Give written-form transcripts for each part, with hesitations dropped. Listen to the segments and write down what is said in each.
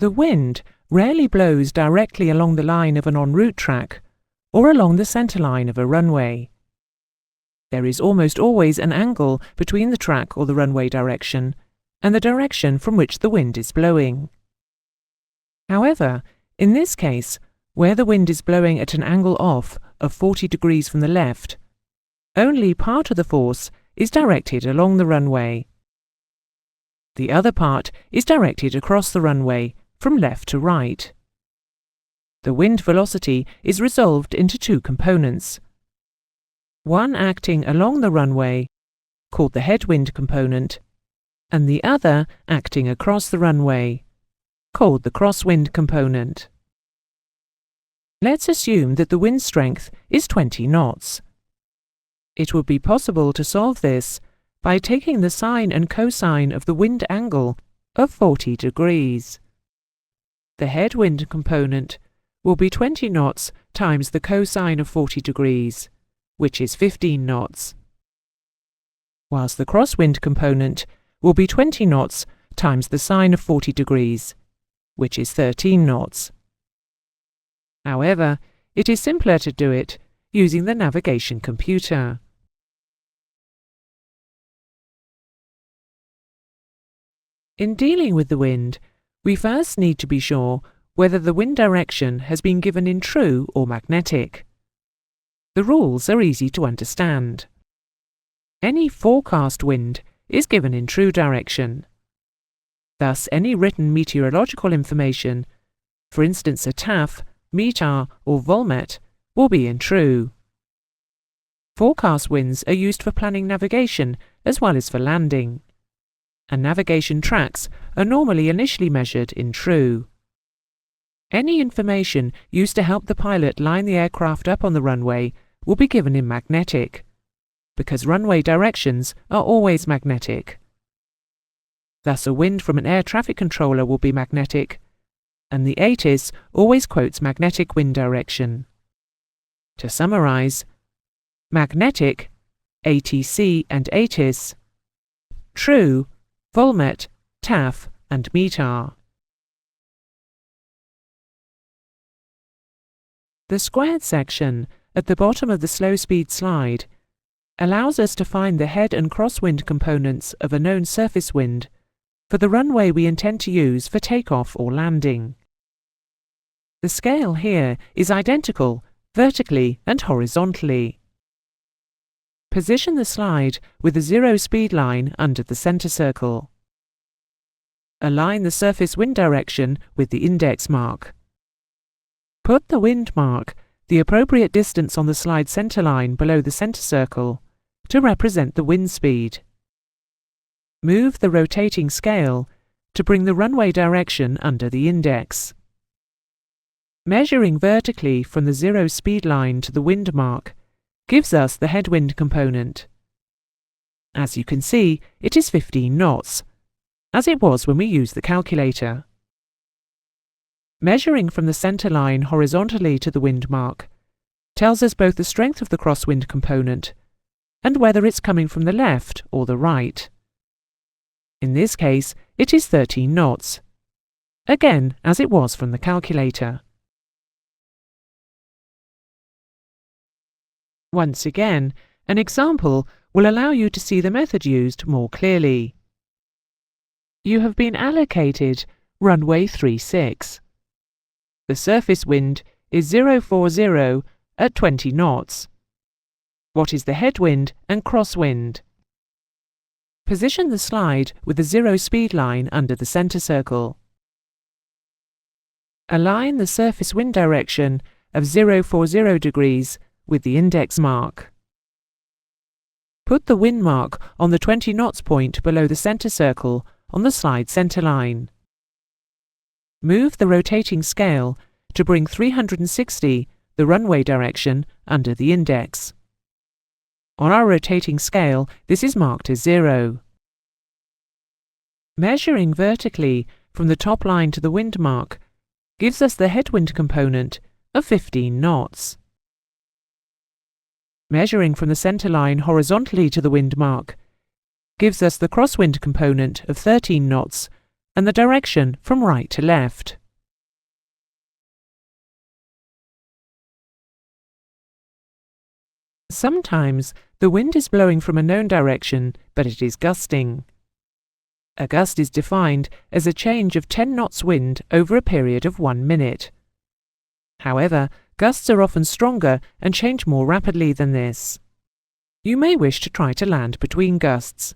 The wind rarely blows directly along the line of an en route track or along the centre line of a runway. There is almost always an angle between the track or the runway direction and the direction from which the wind is blowing. However, in this case, where the wind is blowing at an angle off of 40 degrees from the left, only part of the force is directed along the runway. The other part is directed across the runway from left to right. The wind velocity is resolved into two components. One acting along the runway, called the headwind component, and the other acting across the runway, called the crosswind component. Let's assume that the wind strength is 20 knots. It would be possible to solve this by taking the sine and cosine of the wind angle of 40 degrees. The headwind component will be 20 knots times the cosine of 40 degrees, which is 15 knots, whilst the crosswind component will be 20 knots times the sine of 40 degrees, which is 13 knots. However, it is simpler to do it using the navigation computer. In dealing with the wind, we first need to be sure whether the wind direction has been given in true or magnetic. The rules are easy to understand. Any forecast wind is given in true direction. Thus, any written meteorological information, for instance a TAF, METAR or VOLMET, will be in true. Forecast winds are used for planning navigation as well as for landing, and navigation tracks are normally initially measured in true. Any information used to help the pilot line the aircraft up on the runway will be given in magnetic, because runway directions are always magnetic. Thus, a wind from an air traffic controller will be magnetic, and the ATIS always quotes magnetic wind direction. To summarize, magnetic, ATC and ATIS, true, VOLMET, TAF and METAR. The squared section at the bottom of the slow speed slide allows us to find the head and crosswind components of a known surface wind for the runway we intend to use for takeoff or landing. The scale here is identical vertically and horizontally. Position the slide with the zero speed line under the center circle. Align the surface wind direction with the index mark. Put the wind mark the appropriate distance on the slide center line below the center circle to represent the wind speed. Move the rotating scale to bring the runway direction under the index. Measuring vertically from the zero speed line to the wind mark gives us the headwind component. As you can see, it is 15 knots, as it was when we used the calculator. Measuring from the center line horizontally to the wind mark tells us both the strength of the crosswind component and whether it's coming from the left or the right. In this case, it is 13 knots, again as it was from the calculator. Once again, an example will allow you to see the method used more clearly. You have been allocated runway 36. The surface wind is 040 at 20 knots. What is the headwind and crosswind? Position the slide with the zero speed line under the center circle. Align the surface wind direction of 040 degrees with the index mark. Put the wind mark on the 20 knots point below the center circle on the slide center line. Move the rotating scale to bring 360, the runway direction, under the index. On our rotating scale, this is marked as 0. Measuring vertically from the top line to the wind mark gives us the headwind component of 15 knots. Measuring from the center line horizontally to the wind mark gives us the crosswind component of 13 knots and the direction from right to left. Sometimes the wind is blowing from a known direction, but it is gusting. A gust is defined as a change of 10 knots wind over a period of 1 minute. However, gusts are often stronger and change more rapidly than this. You may wish to try to land between gusts.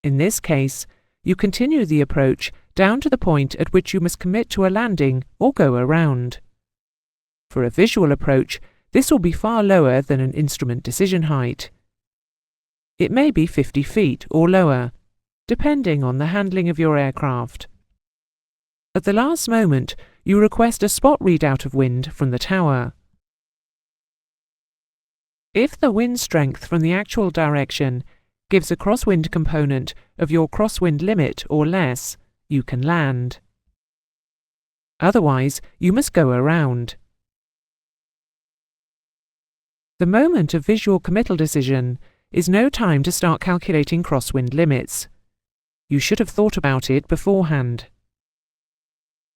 In this case, you continue the approach down to the point at which you must commit to a landing or go around. For a visual approach, this will be far lower than an instrument decision height. It may be 50 feet or lower, depending on the handling of your aircraft. At the last moment, you request a spot readout of wind from the tower. If the wind strength from the actual direction gives a crosswind component of your crosswind limit or less, you can land. Otherwise, you must go around. The moment of visual committal decision is no time to start calculating crosswind limits. You should have thought about it beforehand.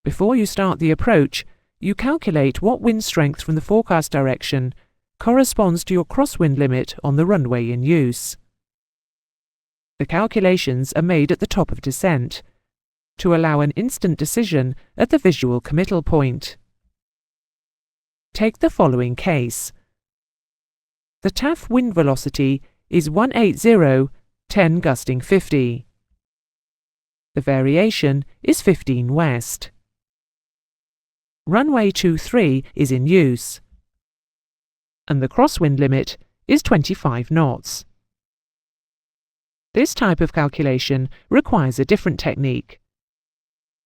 Before you start the approach, you calculate what wind strength from the forecast direction corresponds to your crosswind limit on the runway in use. The calculations are made at the top of descent, to allow an instant decision at the visual committal point. Take the following case. The TAF wind velocity is 180, 10 gusting 50. The variation is 15 west. Runway 23 is in use, and the crosswind limit is 25 knots. This type of calculation requires a different technique.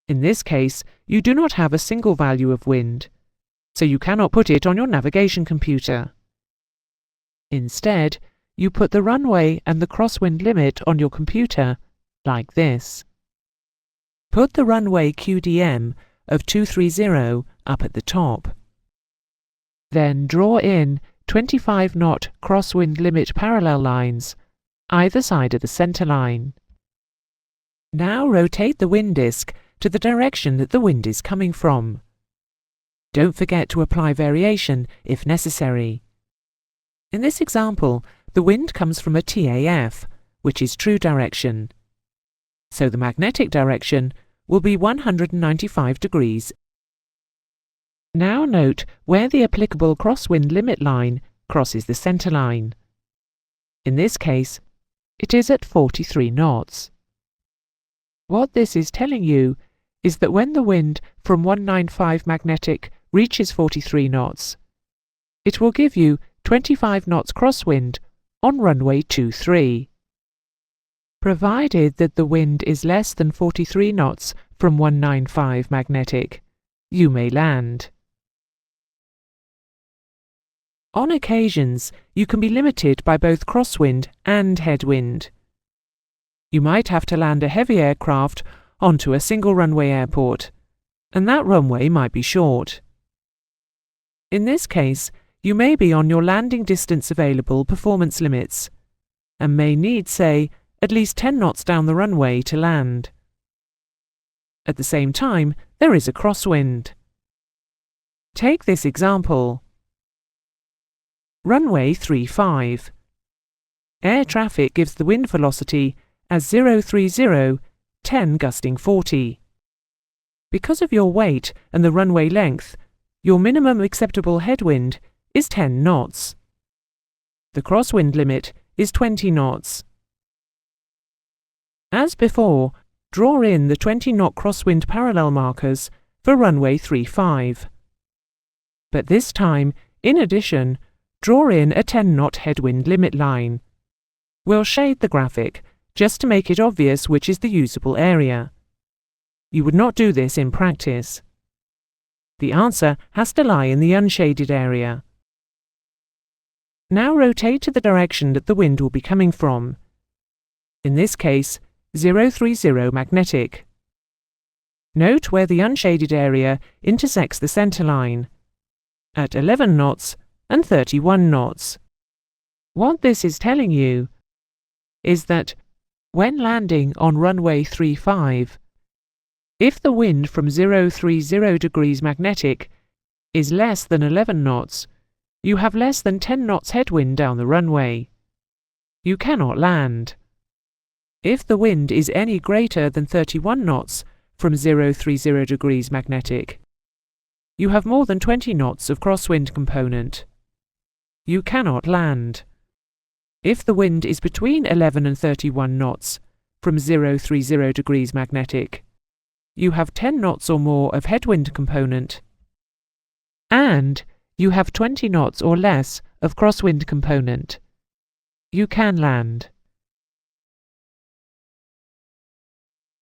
In this case, you do not have a single value of wind, so you cannot put it on your navigation computer. Instead, you put the runway and the crosswind limit on your computer, like this. Put the runway QDM of 230 up at the top. Then draw in 25-knot crosswind limit parallel lines, either side of the center line. Now rotate the wind disk to the direction that the wind is coming from. Don't forget to apply variation if necessary. In this example, the wind comes from a TAF, which is true direction. So the magnetic direction will be 195 degrees. Now note where the applicable crosswind limit line crosses the center line. In this case, it is at 43 knots. What this is telling you is that when the wind from 195 magnetic reaches 43 knots, it will give you 25 knots crosswind on runway 23. Provided that the wind is less than 43 knots from 195 magnetic, you may land. On occasions, you can be limited by both crosswind and headwind. You might have to land a heavy aircraft onto a single runway airport, and that runway might be short. In this case, you may be on your landing distance available performance limits, and may need, say, at least 10 knots down the runway to land. At the same time, there is a crosswind. Take this example. Runway 35. Air traffic gives the wind velocity as 030, 10 gusting 40. Because of your weight and the runway length, your minimum acceptable headwind is 10 knots. The crosswind limit is 20 knots. As before, draw in the 20-knot crosswind parallel markers for runway 35. But this time, in addition, draw in a 10-knot headwind limit line. We'll shade the graphic, just to make it obvious which is the usable area. You would not do this in practice. The answer has to lie in the unshaded area. Now rotate to the direction that the wind will be coming from. In this case, 030 magnetic. Note where the unshaded area intersects the center line, at 11 knots and 31 knots. What this is telling you is that when landing on runway 35, If the wind from 030 degrees magnetic is less than 11 knots, you have less than 10 knots headwind down the runway. You cannot land. If the wind is any greater than 31 knots from 030 degrees magnetic, you have more than 20 knots of crosswind component. You cannot land. If the wind is between 11 and 31 knots from 030 degrees magnetic, you have 10 knots or more of headwind component, and you have 20 knots or less of crosswind component. You can land.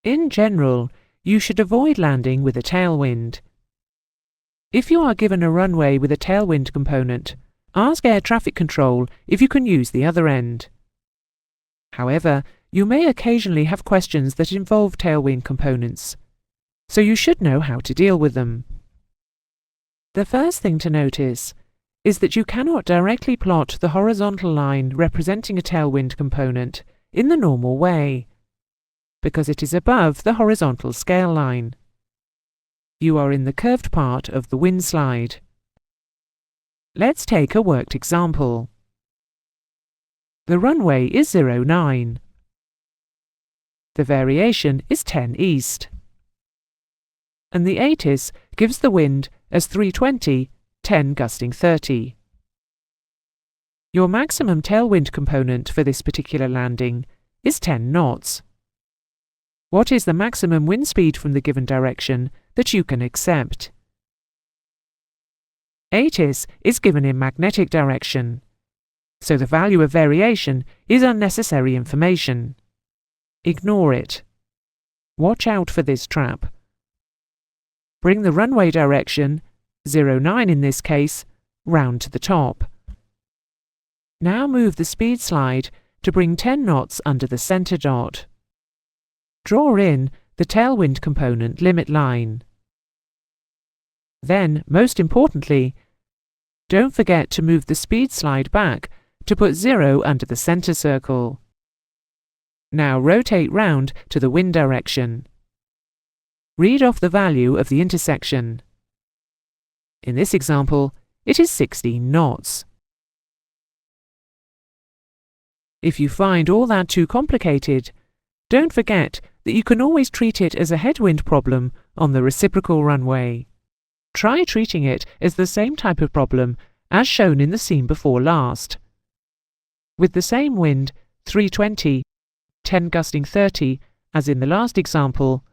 In general, you should avoid landing with a tailwind. If you are given a runway with a tailwind component, ask air traffic control if you can use the other end. However, you may occasionally have questions that involve tailwind components, so you should know how to deal with them. The first thing to notice is that you cannot directly plot the horizontal line representing a tailwind component in the normal way, because it is above the horizontal scale line. You are in the curved part of the wind slide. Let's take a worked example. The runway is 09. The variation is 10 east. And the ATIS gives the wind as 320, 10 gusting 30. Your maximum tailwind component for this particular landing is 10 knots. What is the maximum wind speed from the given direction that you can accept? ATIS is given in magnetic direction, so the value of variation is unnecessary information. Ignore it. Watch out for this trap. Bring the runway direction, 09 in this case, round to the top. Now move the speed slide to bring 10 knots under the centre dot. Draw in the tailwind component limit line. Then, most importantly, don't forget to move the speed slide back to put 0 under the centre circle. Now rotate round to the wind direction. Read off the value of the intersection. In this example, it is 16 knots. If you find all that too complicated, don't forget that you can always treat it as a headwind problem on the reciprocal runway. Try treating it as the same type of problem as shown in the scene before last. With the same wind, 320, 10 gusting 30, as in the last example,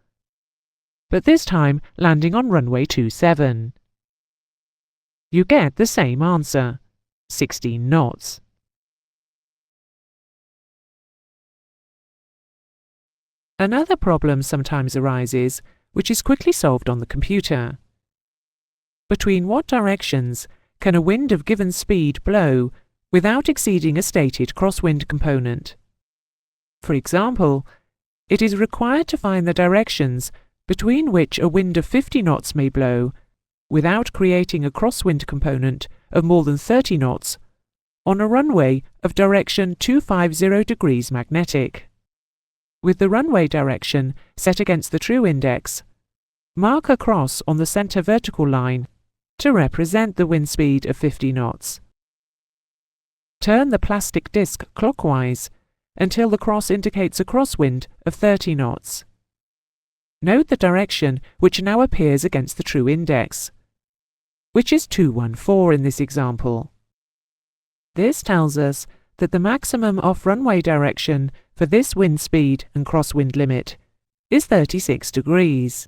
but this time landing on runway 27. You get the same answer, 16 knots. Another problem sometimes arises, which is quickly solved on the computer. Between what directions can a wind of given speed blow without exceeding a stated crosswind component? For example, it is required to find the directions between which a wind of 50 knots may blow without creating a crosswind component of more than 30 knots on a runway of direction 250 degrees magnetic. With the runway direction set against the true index, mark a cross on the centre vertical line to represent the wind speed of 50 knots. Turn the plastic disc clockwise until the cross indicates a crosswind of 30 knots. Note the direction which now appears against the true index, which is 214 in this example. This tells us that the maximum off-runway direction for this wind speed and crosswind limit is 36 degrees.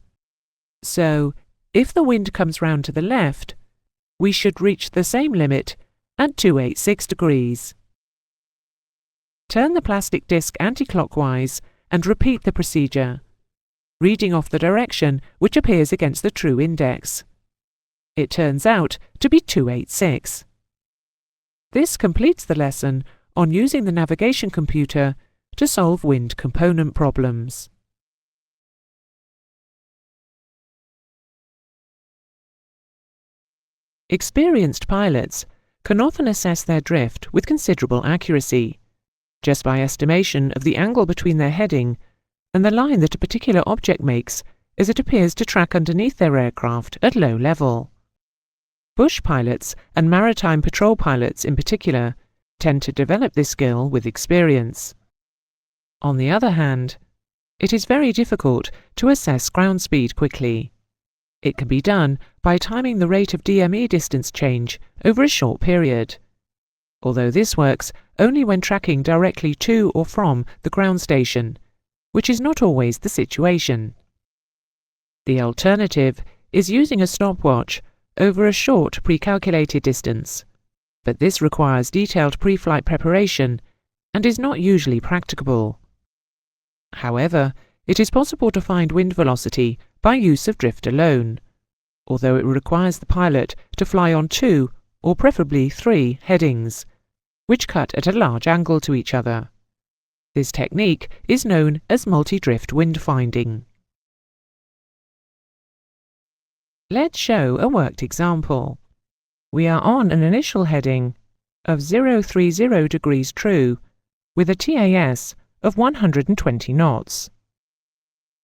So, if the wind comes round to the left, we should reach the same limit at 286 degrees. Turn the plastic disc anti-clockwise and repeat the procedure, reading off the direction which appears against the true index. It turns out to be 286. This completes the lesson on using the navigation computer to solve wind component problems. Experienced pilots can often assess their drift with considerable accuracy, just by estimation of the angle between their heading and the line that a particular object makes as it appears to track underneath their aircraft at low level. Bush pilots and maritime patrol pilots in particular tend to develop this skill with experience. On the other hand, it is very difficult to assess ground speed quickly. It can be done by timing the rate of DME distance change over a short period, although this works only when tracking directly to or from the ground station, which is not always the situation. The alternative is using a stopwatch over a short pre-calculated distance, but this requires detailed pre-flight preparation and is not usually practicable. However, it is possible to find wind velocity by use of drift alone, although it requires the pilot to fly on 2 or preferably 3 headings, which cut at a large angle to each other. This technique is known as multi-drift wind finding. Let's show a worked example. We are on an initial heading of 030 degrees true with a TAS of 120 knots.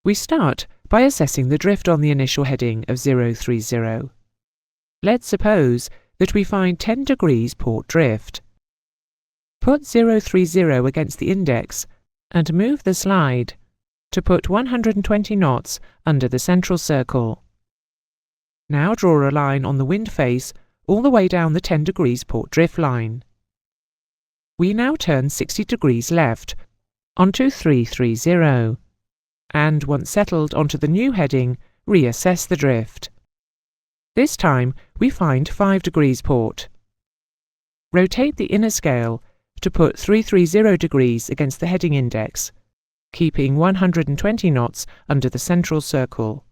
We start by assessing the drift on the initial heading of 030. Let's suppose that we find 10 degrees port drift. Put 030 against the index and move the slide to put 120 knots under the central circle. Now draw a line on the wind face all the way down the 10 degrees port drift line. We now turn 60 degrees left onto 330, and once settled onto the new heading, reassess the drift. This time we find 5 degrees port. Rotate the inner scale to put 330 degrees against the heading index, keeping 120 knots under the central circle.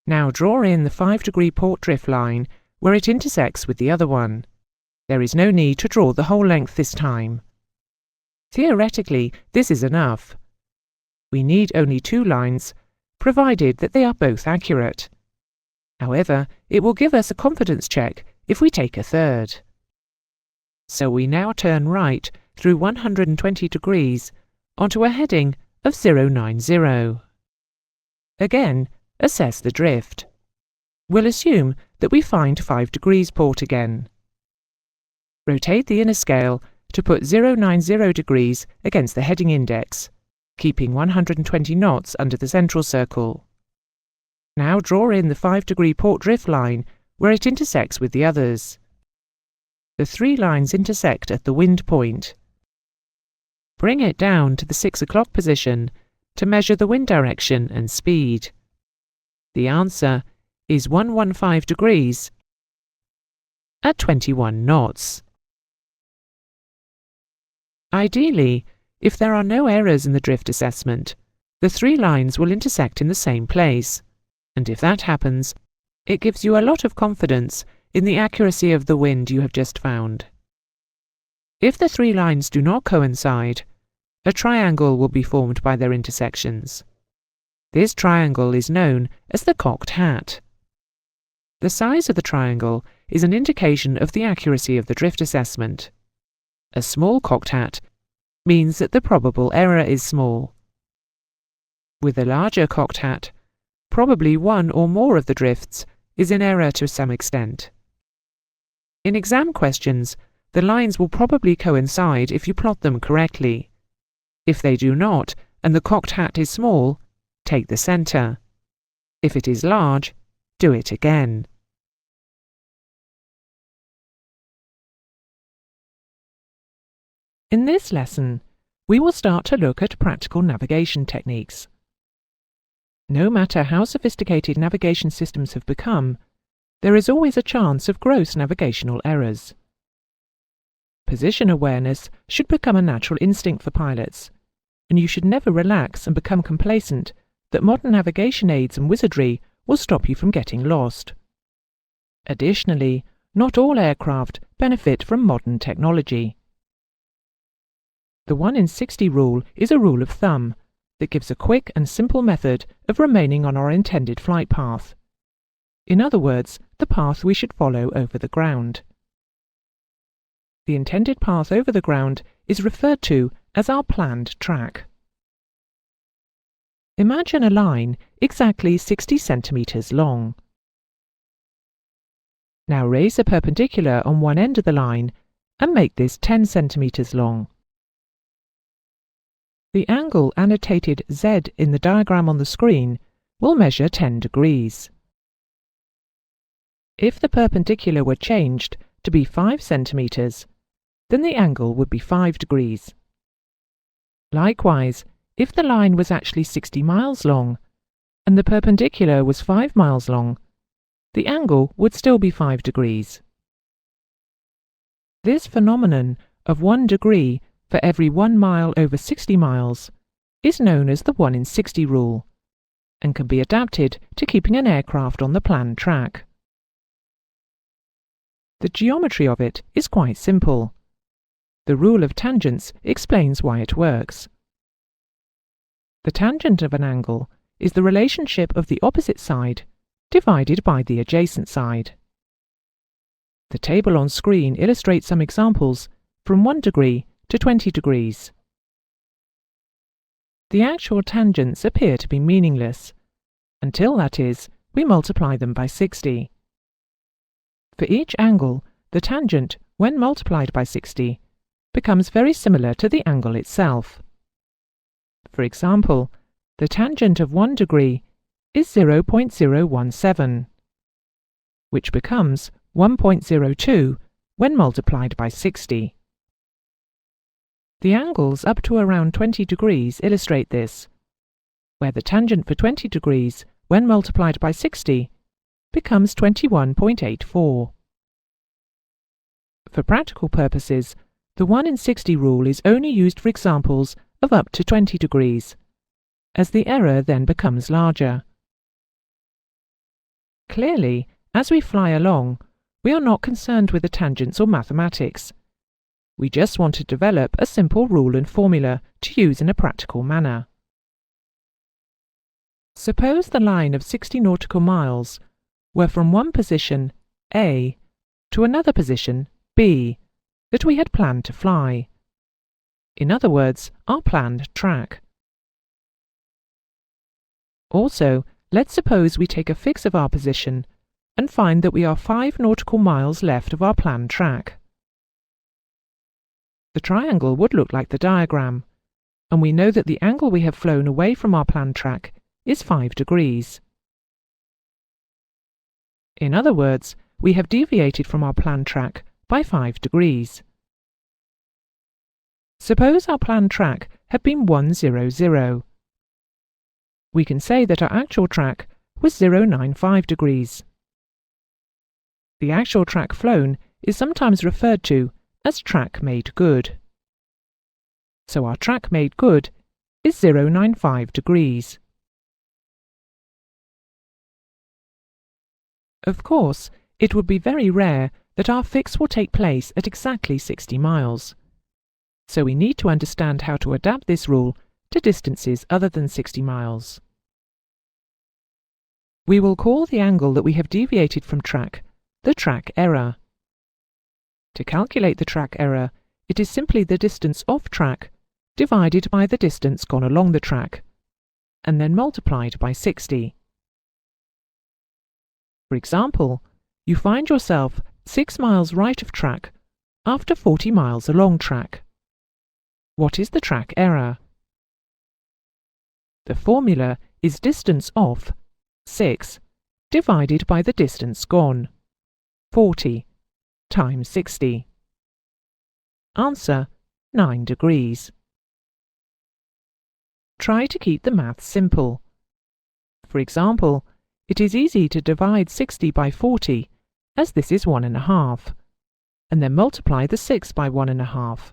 Now draw in the 5-degree port drift line where it intersects with the other one. There is no need to draw the whole length this time. Theoretically, this is enough. We need only 2 lines, provided that they are both accurate. However, it will give us a confidence check if we take a third. So we now turn right through 120 degrees onto a heading of 090. Again, assess the drift. We'll assume that we find 5 degrees port again. Rotate the inner scale to put 090 degrees against the heading index, keeping 120 knots under the central circle. Now draw in the 5-degree port drift line where it intersects with the others. The 3 lines intersect at the wind point. Bring it down to the 6 o'clock position to measure the wind direction and speed. The answer is 115 degrees at 21 knots. Ideally, if there are no errors in the drift assessment, the 3 lines will intersect in the same place, and if that happens, it gives you a lot of confidence in the accuracy of the wind you have just found. If the 3 lines do not coincide, a triangle will be formed by their intersections. This triangle is known as the cocked hat. The size of the triangle is an indication of the accuracy of the drift assessment. A small cocked hat means that the probable error is small. With a larger cocked hat, probably one or more of the drifts is in error to some extent. In exam questions, the lines will probably coincide if you plot them correctly. If they do not, and the cocked hat is small, take the centre. If it is large, do it again. In this lesson, we will start to look at practical navigation techniques. No matter how sophisticated navigation systems have become, there is always a chance of gross navigational errors. Position awareness should become a natural instinct for pilots, and you should never relax and become complacent that modern navigation aids and wizardry will stop you from getting lost. Additionally, not all aircraft benefit from modern technology. The 1 in 60 rule is a rule of thumb that gives a quick and simple method of remaining on our intended flight path. In other words, the path we should follow over the ground. The intended path over the ground is referred to as our planned track. Imagine a line exactly 60 centimeters long. Now raise a perpendicular on one end of the line and make this 10 centimeters long. The angle annotated Z in the diagram on the screen will measure 10 degrees. If the perpendicular were changed to be 5 centimeters, then the angle would be 5 degrees. Likewise, if the line was actually 60 miles long and the perpendicular was 5 miles long, the angle would still be 5 degrees. This phenomenon of 1 degree for every 1 mile over 60 miles is known as the 1 in 60 rule and can be adapted to keeping an aircraft on the planned track. The geometry of it is quite simple. The rule of tangents explains why it works. The tangent of an angle is the relationship of the opposite side divided by the adjacent side. The table on screen illustrates some examples from 1 degree to 20 degrees. The actual tangents appear to be meaningless, until, that is, we multiply them by 60. For each angle, the tangent, when multiplied by 60, becomes very similar to the angle itself. For example, the tangent of 1 degree is 0.017, which becomes 1.02 when multiplied by 60. The angles up to around 20 degrees illustrate this, where the tangent for 20 degrees, when multiplied by 60, becomes 21.84. For practical purposes, the 1 in 60 rule is only used for examples of up to 20 degrees, as the error then becomes larger. Clearly, as we fly along, we are not concerned with the tangents or mathematics. We just want to develop a simple rule and formula to use in a practical manner. Suppose the line of 60 nautical miles were from one position, A, to another position, B, that we had planned to fly. In other words, our planned track. Also, let's suppose we take a fix of our position and find that we are 5 nautical miles left of our planned track. The triangle would look like the diagram, and we know that the angle we have flown away from our planned track is 5 degrees. In other words, we have deviated from our planned track by 5 degrees. Suppose our planned track had been 100. We can say that our actual track was 095 degrees. The actual track flown is sometimes referred to as track made good. So our track made good is 095 degrees. Of course, it would be very rare that our fix will take place at exactly 60 miles. So we need to understand how to adapt this rule to distances other than 60 miles. We will call the angle that we have deviated from track the track error. To calculate the track error, it is simply the distance off track divided by the distance gone along the track, and then multiplied by 60. For example, you find yourself 6 miles right of track after 40 miles along track. What is the track error? The formula is distance off, 6, divided by the distance gone, 40, times 60. Answer, 9 degrees. Try to keep the maths simple. For example, it is easy to divide 60 by 40, as this is 1.5, and then multiply the 6 by 1.5.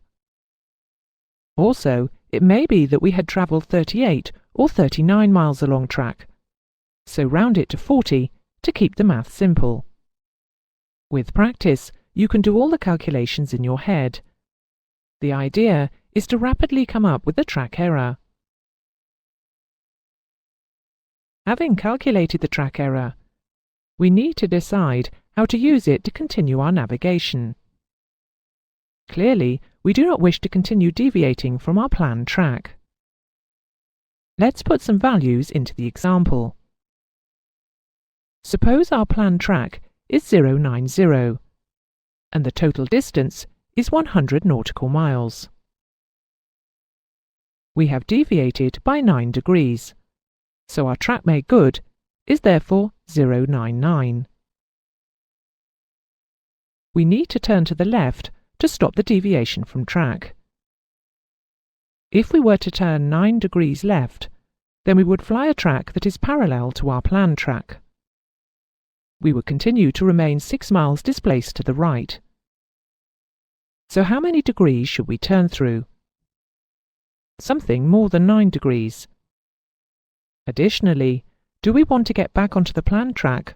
Also, it may be that we had travelled 38 or 39 miles along track, so round it to 40 to keep the math simple. With practice, you can do all the calculations in your head. The idea is to rapidly come up with the track error. Having calculated the track error, we need to decide how to use it to continue our navigation. Clearly, we do not wish to continue deviating from our planned track. Let's put some values into the example. Suppose our planned track is 090 and the total distance is 100 nautical miles. We have deviated by 9 degrees, so our track made good is therefore 099. We need to turn to the left to stop the deviation from track. If we were to turn 9 degrees left, then we would fly a track that is parallel to our planned track. We would continue to remain 6 miles displaced to the right. So how many degrees should we turn through? Something more than 9 degrees. Additionally, do we want to get back onto the planned track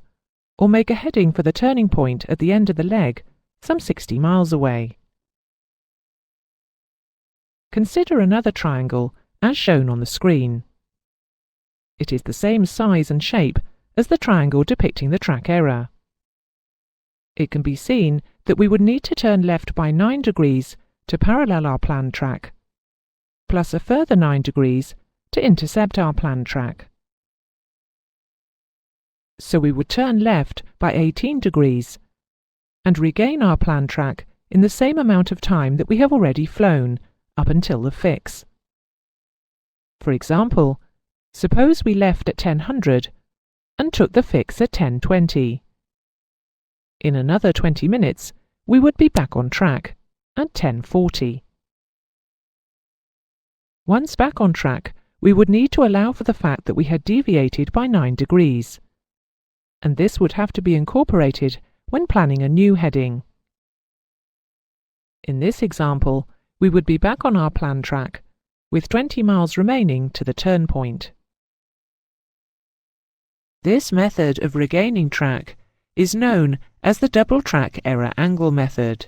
or make a heading for the turning point at the end of the leg, some 60 miles away? Consider another triangle as shown on the screen. It is the same size and shape as the triangle depicting the track error. It can be seen that we would need to turn left by 9 degrees to parallel our planned track, plus a further 9 degrees to intercept our planned track. So we would turn left by 18 degrees and regain our planned track in the same amount of time that we have already flown up until the fix. For example, suppose we left at 1000 and took the fix at 1020. In another 20 minutes, we would be back on track at 1040. Once back on track, we would need to allow for the fact that we had deviated by 9 degrees, and this would have to be incorporated when planning a new heading. In this example, we would be back on our planned track, with 20 miles remaining to the turn point. This method of regaining track is known as the double track error angle method.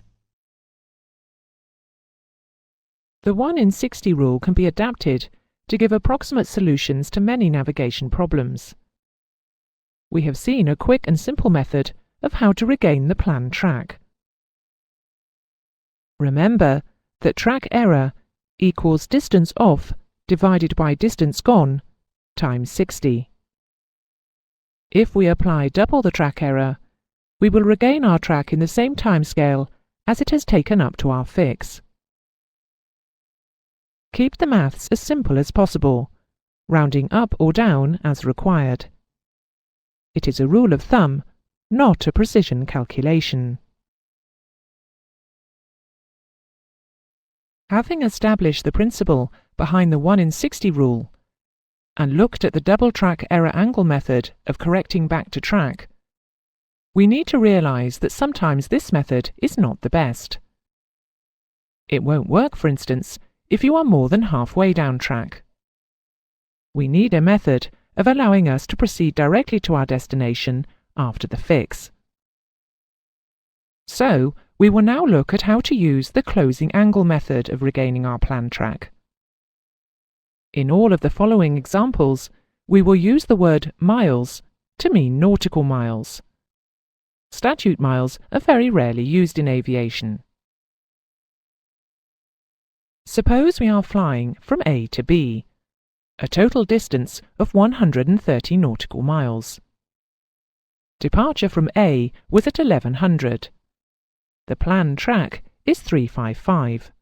The 1 in 60 rule can be adapted to give approximate solutions to many navigation problems. We have seen a quick and simple method of how to regain the planned track. Remember that track error equals distance off divided by distance gone times 60. If we apply double the track error, we will regain our track in the same timescale as it has taken up to our fix. Keep the maths as simple as possible, rounding up or down as required. It is a rule of thumb, not a precision calculation. Having established the principle behind the 1 in 60 rule, and looked at the double track error angle method of correcting back to track, we need to realize that sometimes this method is not the best. It won't work, for instance, if you are more than halfway down track. We need a method of allowing us to proceed directly to our destination after the fix. So, we will now look at how to use the closing angle method of regaining our planned track. In all of the following examples, we will use the word miles to mean nautical miles. Statute miles are very rarely used in aviation. Suppose we are flying from A to B, a total distance of 130 nautical miles. Departure from A was at 1100. The planned track is 355.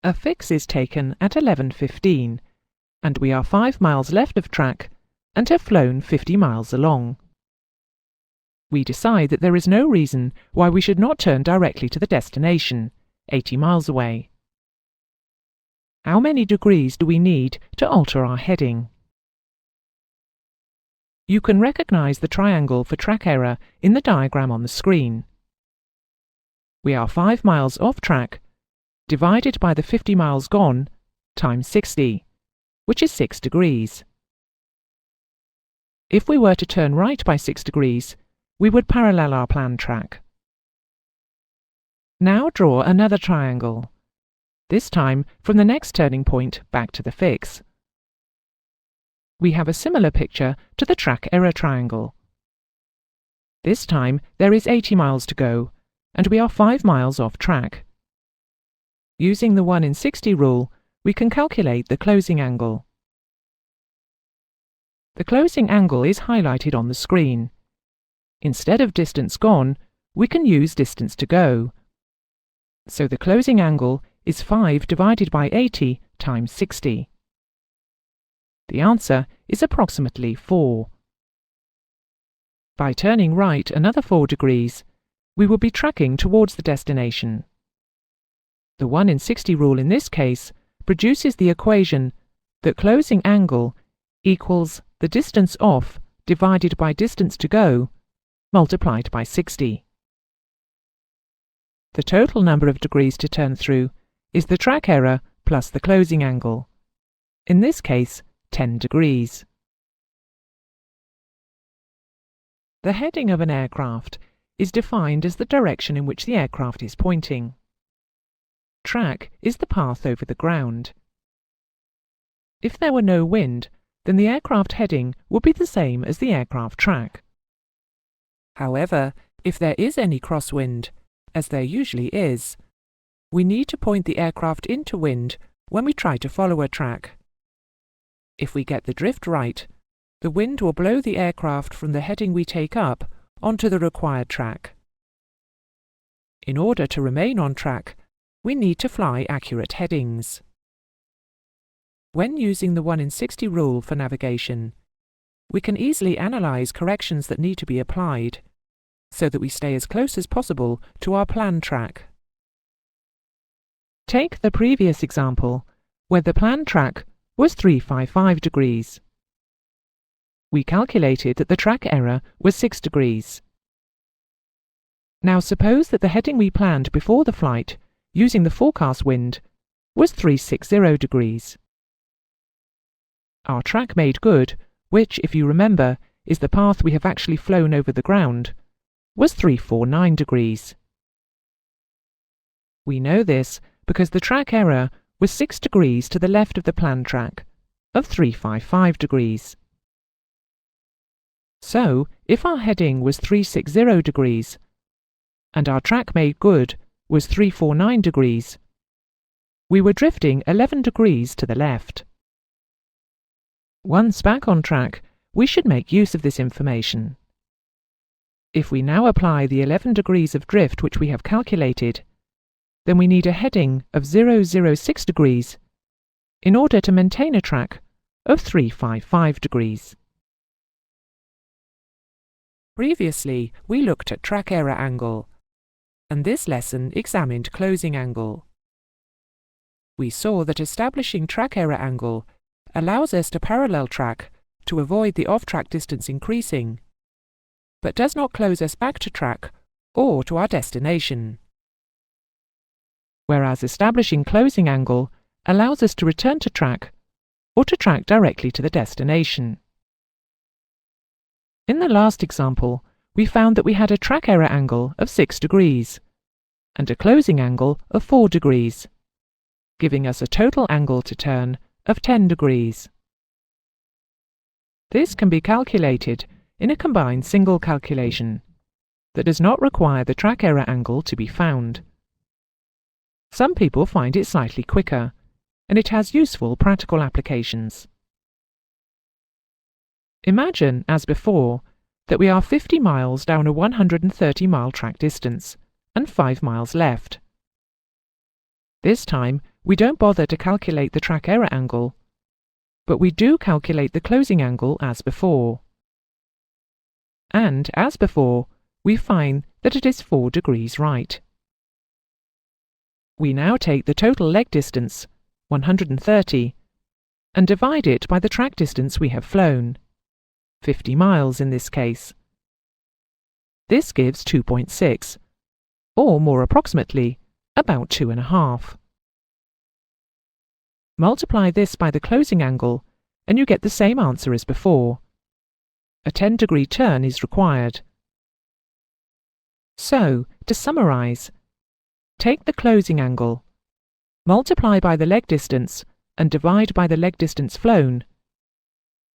A fix is taken at 11:15, and we are 5 miles left of track and have flown 50 miles along. We decide that there is no reason why we should not turn directly to the destination, 80 miles away. How many degrees do we need to alter our heading? You can recognize the triangle for track error in the diagram on the screen. We are 5 miles off track, divided by the 50 miles gone, times 60, which is 6 degrees. If we were to turn right by 6 degrees, we would parallel our planned track. Now draw another triangle, this time from the next turning point back to the fix. We have a similar picture to the track error triangle. This time there is 80 miles to go, and we are 5 miles off track. Using the 1 in 60 rule, we can calculate the closing angle. The closing angle is highlighted on the screen. Instead of distance gone, we can use distance to go. So the closing angle is 5 divided by 80 times 60. The answer is approximately 4. By turning right another 4 degrees, we will be tracking towards the destination. The 1 in 60 rule in this case produces the equation that closing angle equals the distance off divided by distance to go multiplied by 60. The total number of degrees to turn through is the track error plus the closing angle. In this case, 10 degrees. The heading of an aircraft is defined as the direction in which the aircraft is pointing. Track is the path over the ground. If there were no wind, then the aircraft heading would be the same as the aircraft track. However, if there is any crosswind, as there usually is, we need to point the aircraft into wind when we try to follow a track. If we get the drift right, the wind will blow the aircraft from the heading we take up onto the required track. In order to remain on track, we need to fly accurate headings. When using the 1 in 60 rule for navigation, we can easily analyse corrections that need to be applied, so that we stay as close as possible to our planned track. Take the previous example, where the planned track was 355 degrees. We calculated that the track error was 6 degrees. Now suppose that the heading we planned before the flight, using the forecast wind, was 360 degrees. Our track made good, which, if you remember, is the path we have actually flown over the ground, was 349 degrees. We know this because the track error was 6 degrees to the left of the planned track, of 355 degrees. So, if our heading was 360 degrees, and our track made good was 349 degrees, we were drifting 11 degrees to the left. Once back on track, we should make use of this information. If we now apply the 11 degrees of drift which we have calculated, then we need a heading of 006 degrees in order to maintain a track of 355 degrees. Previously, we looked at track error angle, and this lesson examined closing angle. We saw that establishing track error angle allows us to parallel track to avoid the off-track distance increasing, but does not close us back to track or to our destination. Whereas establishing closing angle allows us to return to track or to track directly to the destination. In the last example, we found that we had a track error angle of 6 degrees and a closing angle of 4 degrees, giving us a total angle to turn of 10 degrees. This can be calculated in a combined single calculation that does not require the track error angle to be found. Some people find it slightly quicker, and it has useful practical applications. Imagine, as before, that we are 50 miles down a 130-mile track distance and 5 miles left. This time, we don't bother to calculate the track error angle, but we do calculate the closing angle as before. And, as before, we find that it is 4 degrees right. We now take the total leg distance, 130, and divide it by the track distance we have flown, 50 miles in this case. This gives 2.6, or more approximately, about 2.5. Multiply this by the closing angle, and you get the same answer as before. A 10-degree turn is required. So, to summarize, take the closing angle, multiply by the leg distance, and divide by the leg distance flown,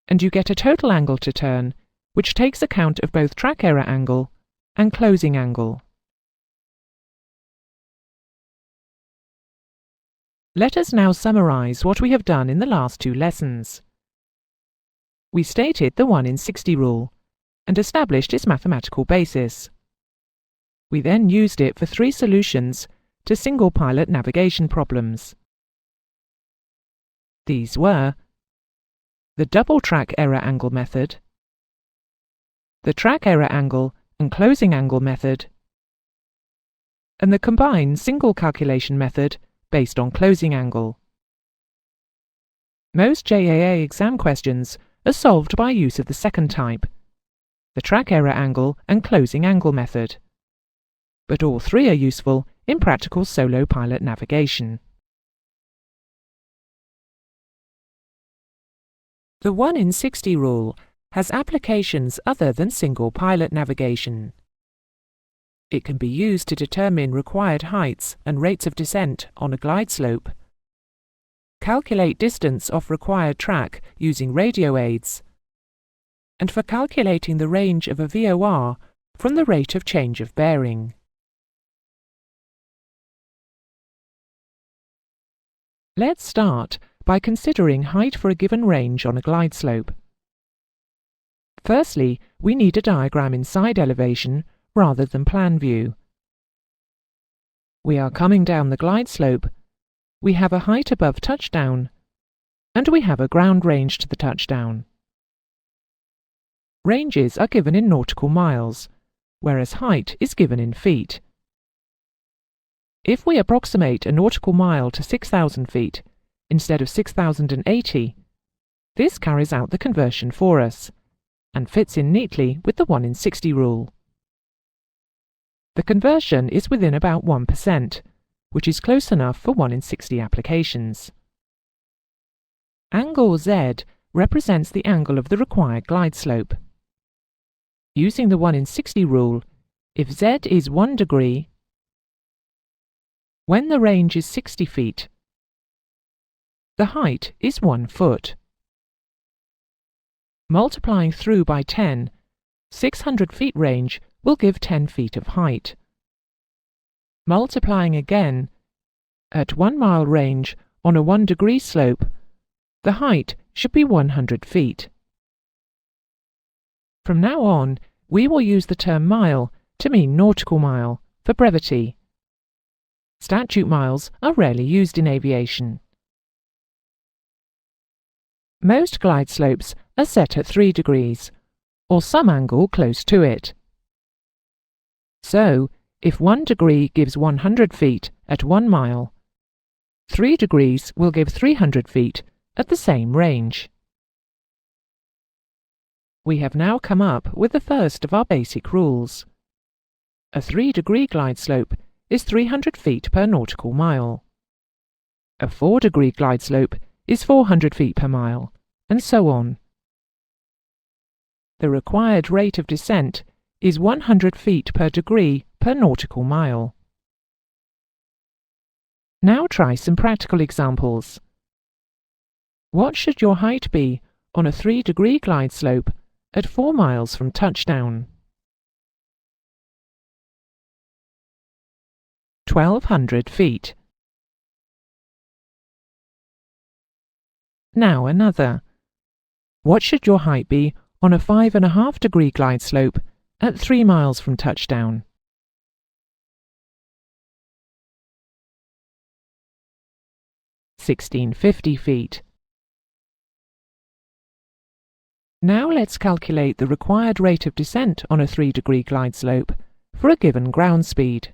and you get a total angle to turn, which takes account of both track error angle and closing angle. Let us now summarize what we have done in the last two lessons. We stated the 1 in 60 rule and established its mathematical basis. We then used it for 3 solutions to single-pilot navigation problems. These were the double track error angle method, the track error angle and closing angle method, and the combined single calculation method based on closing angle. Most JAA exam questions are solved by use of the second type, the track error angle and closing angle method, but all 3 are useful in practical solo pilot navigation. The 1 in 60 rule has applications other than single pilot navigation. It can be used to determine required heights and rates of descent on a glide slope, calculate distance off required track using radio aids, and for calculating the range of a VOR from the rate of change of bearing. Let's start by considering height for a given range on a glide slope. Firstly, we need a diagram in side elevation rather than plan view. We are coming down the glide slope, we have a height above touchdown, and we have a ground range to the touchdown. Ranges are given in nautical miles, whereas height is given in feet. If we approximate a nautical mile to 6,000 feet instead of 6,080, this carries out the conversion for us and fits in neatly with the 1 in 60 rule. The conversion is within about 1%, which is close enough for 1 in 60 applications. Angle Z represents the angle of the required glide slope. Using the 1 in 60 rule, if Z is 1 degree, when the range is 60 feet, the height is 1 foot. Multiplying through by 10, 600 feet range will give 10 feet of height. Multiplying again, at 1 mile range on a 1 degree slope, the height should be 100 feet. From now on, we will use the term mile to mean nautical mile for brevity. Statute miles are rarely used in aviation. Most glide slopes are set at 3 degrees, or some angle close to it. So, if 1 degree gives 100 feet at 1 mile, 3 degrees will give 300 feet at the same range. We have now come up with the first of our basic rules. A 3-degree glide slope is 300 feet per nautical mile. A 4-degree glide slope is 400 feet per mile, and so on. The required rate of descent is 100 feet per degree per nautical mile. Now try some practical examples. What should your height be on a 3-degree glide slope at 4 miles from touchdown? 1,200 feet. Now another. What should your height be on a 5.5-degree glide slope at 3 miles from touchdown? 1,650 feet. Now let's calculate the required rate of descent on a 3-degree glide slope for a given ground speed.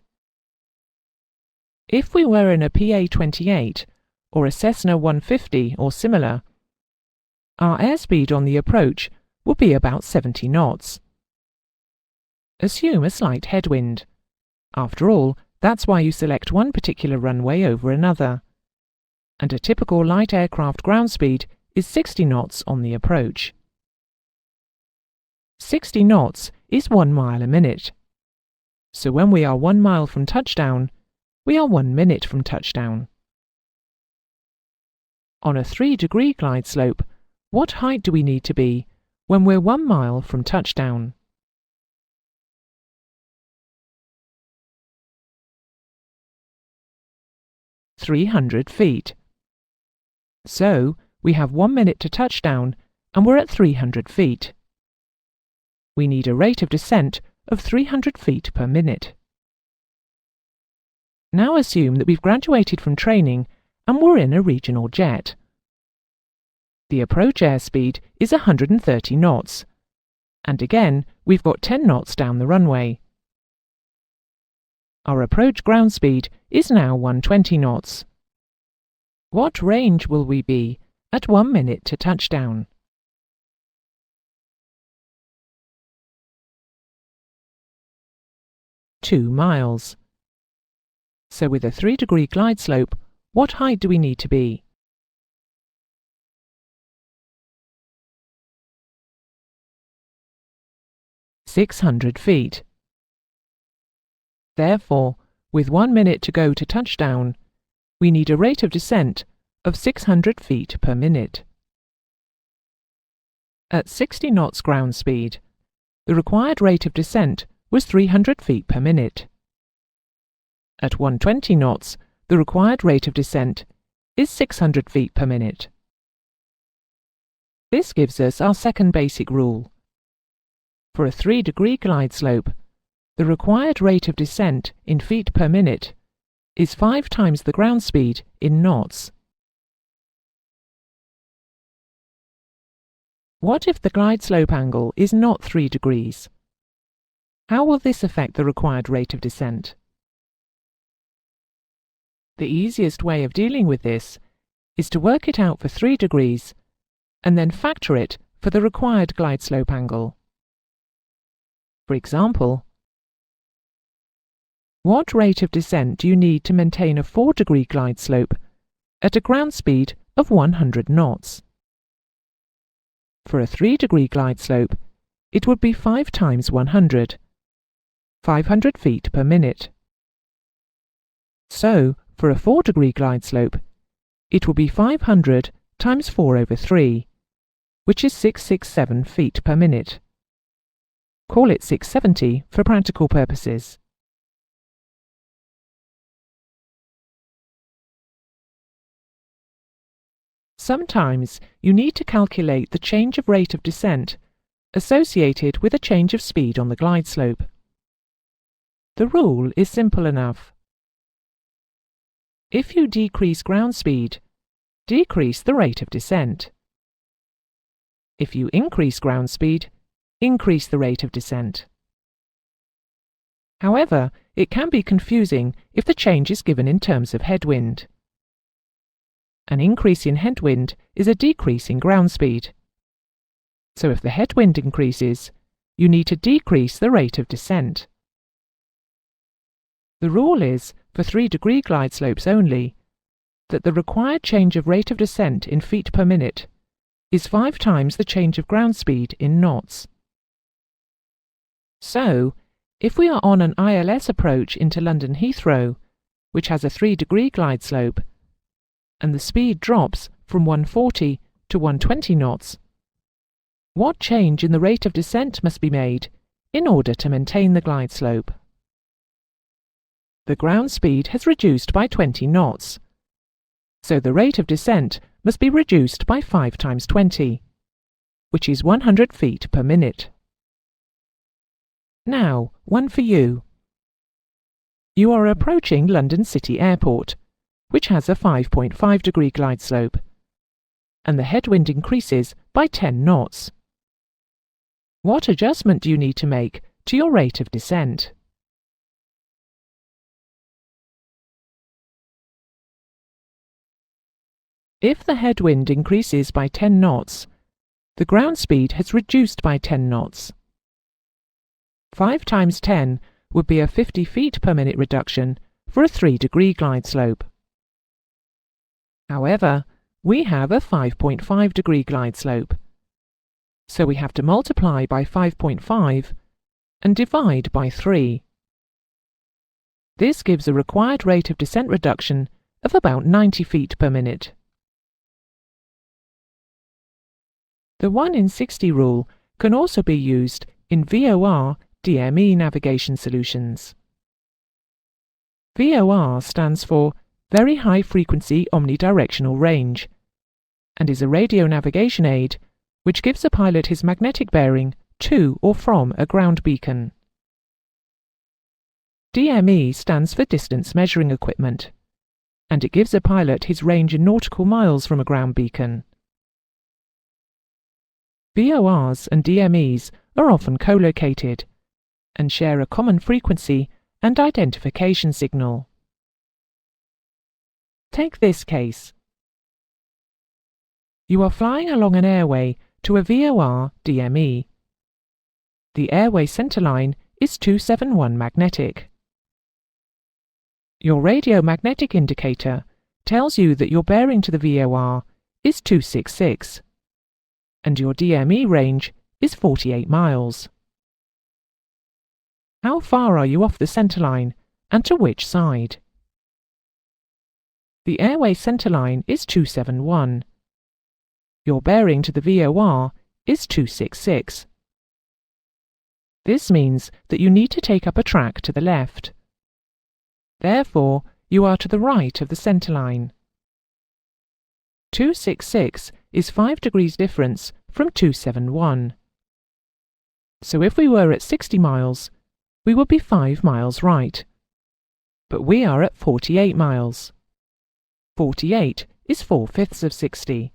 If we were in a PA-28 or a Cessna 150 or similar, our airspeed on the approach will be about 70 knots. Assume a slight headwind. After all, that's why you select one particular runway over another. And a typical light aircraft ground speed is 60 knots on the approach. 60 knots is 1 mile a minute. So when we are 1 mile from touchdown, we are 1 minute from touchdown. On a 3-degree glide slope, what height do we need to be when we're 1 mile from touchdown? 300 feet. So, we have 1 minute to touchdown and we're at 300 feet. We need a rate of descent of 300 feet per minute. Now assume that we've graduated from training and we're in a regional jet. The approach airspeed is 130 knots, and again we've got 10 knots down the runway. Our approach ground speed is now 120 knots. What range will we be at 1 minute to touchdown? "2 miles. So with a 3-degree glide slope, what height do we need to be? "600 feet. Therefore, with 1 minute to go to touchdown, we need a rate of descent of 600 feet per minute. At 60 knots ground speed, the required rate of descent was 300 feet per minute. At 120 knots, the required rate of descent is 600 feet per minute. This gives us our second basic rule. For a 3-degree glide slope, the required rate of descent in feet per minute is 5 times the ground speed in knots. What if the glide slope angle is not 3 degrees? How will this affect the required rate of descent? The easiest way of dealing with this is to work it out for 3 degrees and then factor it for the required glide slope angle. For example, what rate of descent do you need to maintain a 4-degree glide slope at a ground speed of 100 knots? For a 3-degree glide slope, it would be 5 times 100, 500 feet per minute. So, for a 4-degree glide slope, it will be 500 times 4 over 3, which is 667 feet per minute. Call it 670 for practical purposes. Sometimes you need to calculate the change of rate of descent associated with a change of speed on the glide slope. The rule is simple enough. If you decrease ground speed, decrease the rate of descent. If you increase ground speed, increase the rate of descent. However, it can be confusing if the change is given in terms of headwind. An increase in headwind is a decrease in ground speed. So if the headwind increases, you need to decrease the rate of descent. The rule is, for 3-degree glide slopes only, that the required change of rate of descent in feet per minute is 5 times the change of ground speed in knots. So, if we are on an ILS approach into London Heathrow, which has a 3-degree glide slope, and the speed drops from 140 to 120 knots, what change in the rate of descent must be made in order to maintain the glide slope? The ground speed has reduced by 20 knots, so the rate of descent must be reduced by 5 times 20, which is 100 feet per minute. Now, one for you. You are approaching London City Airport, which has a 5.5-degree glide slope, and the headwind increases by 10 knots. What adjustment do you need to make to your rate of descent? If the headwind increases by 10 knots, the ground speed has reduced by 10 knots. 5 times 10 would be a 50 feet per minute reduction for a 3-degree glide slope. However, we have a 5.5-degree glide slope, so we have to multiply by 5.5 and divide by 3. This gives a required rate of descent reduction of about 90 feet per minute. The 1 in 60 rule can also be used in VOR DME navigation solutions. VOR stands for very high-frequency omnidirectional range, and is a radio navigation aid which gives a pilot his magnetic bearing to or from a ground beacon. DME stands for Distance Measuring Equipment, and it gives a pilot his range in nautical miles from a ground beacon. VORs and DMEs are often co-located and share a common frequency and identification signal. Take this case. You are flying along an airway to a VOR DME. The airway centerline is 271 magnetic. Your radio magnetic indicator tells you that your bearing to the VOR is 266, and your DME range is 48 miles. How far are you off the centerline, and to which side? The airway centerline is 271. Your bearing to the VOR is 266. This means that you need to take up a track to the left. Therefore, you are to the right of the centerline. 266 is 5 degrees difference from 271. So if we were at 60 miles, we would be 5 miles right. But we are at 48 miles. 48 is 4/5 of 60.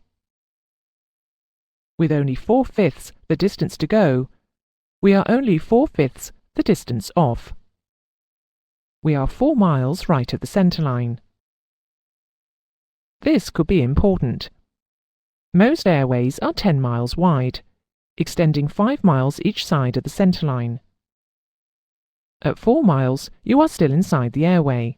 With only 4/5 the distance to go, we are only 4/5 the distance off. We are 4 miles right of the centerline. This could be important. Most airways are 10 miles wide, extending 5 miles each side of the centerline. At 4 miles, you are still inside the airway.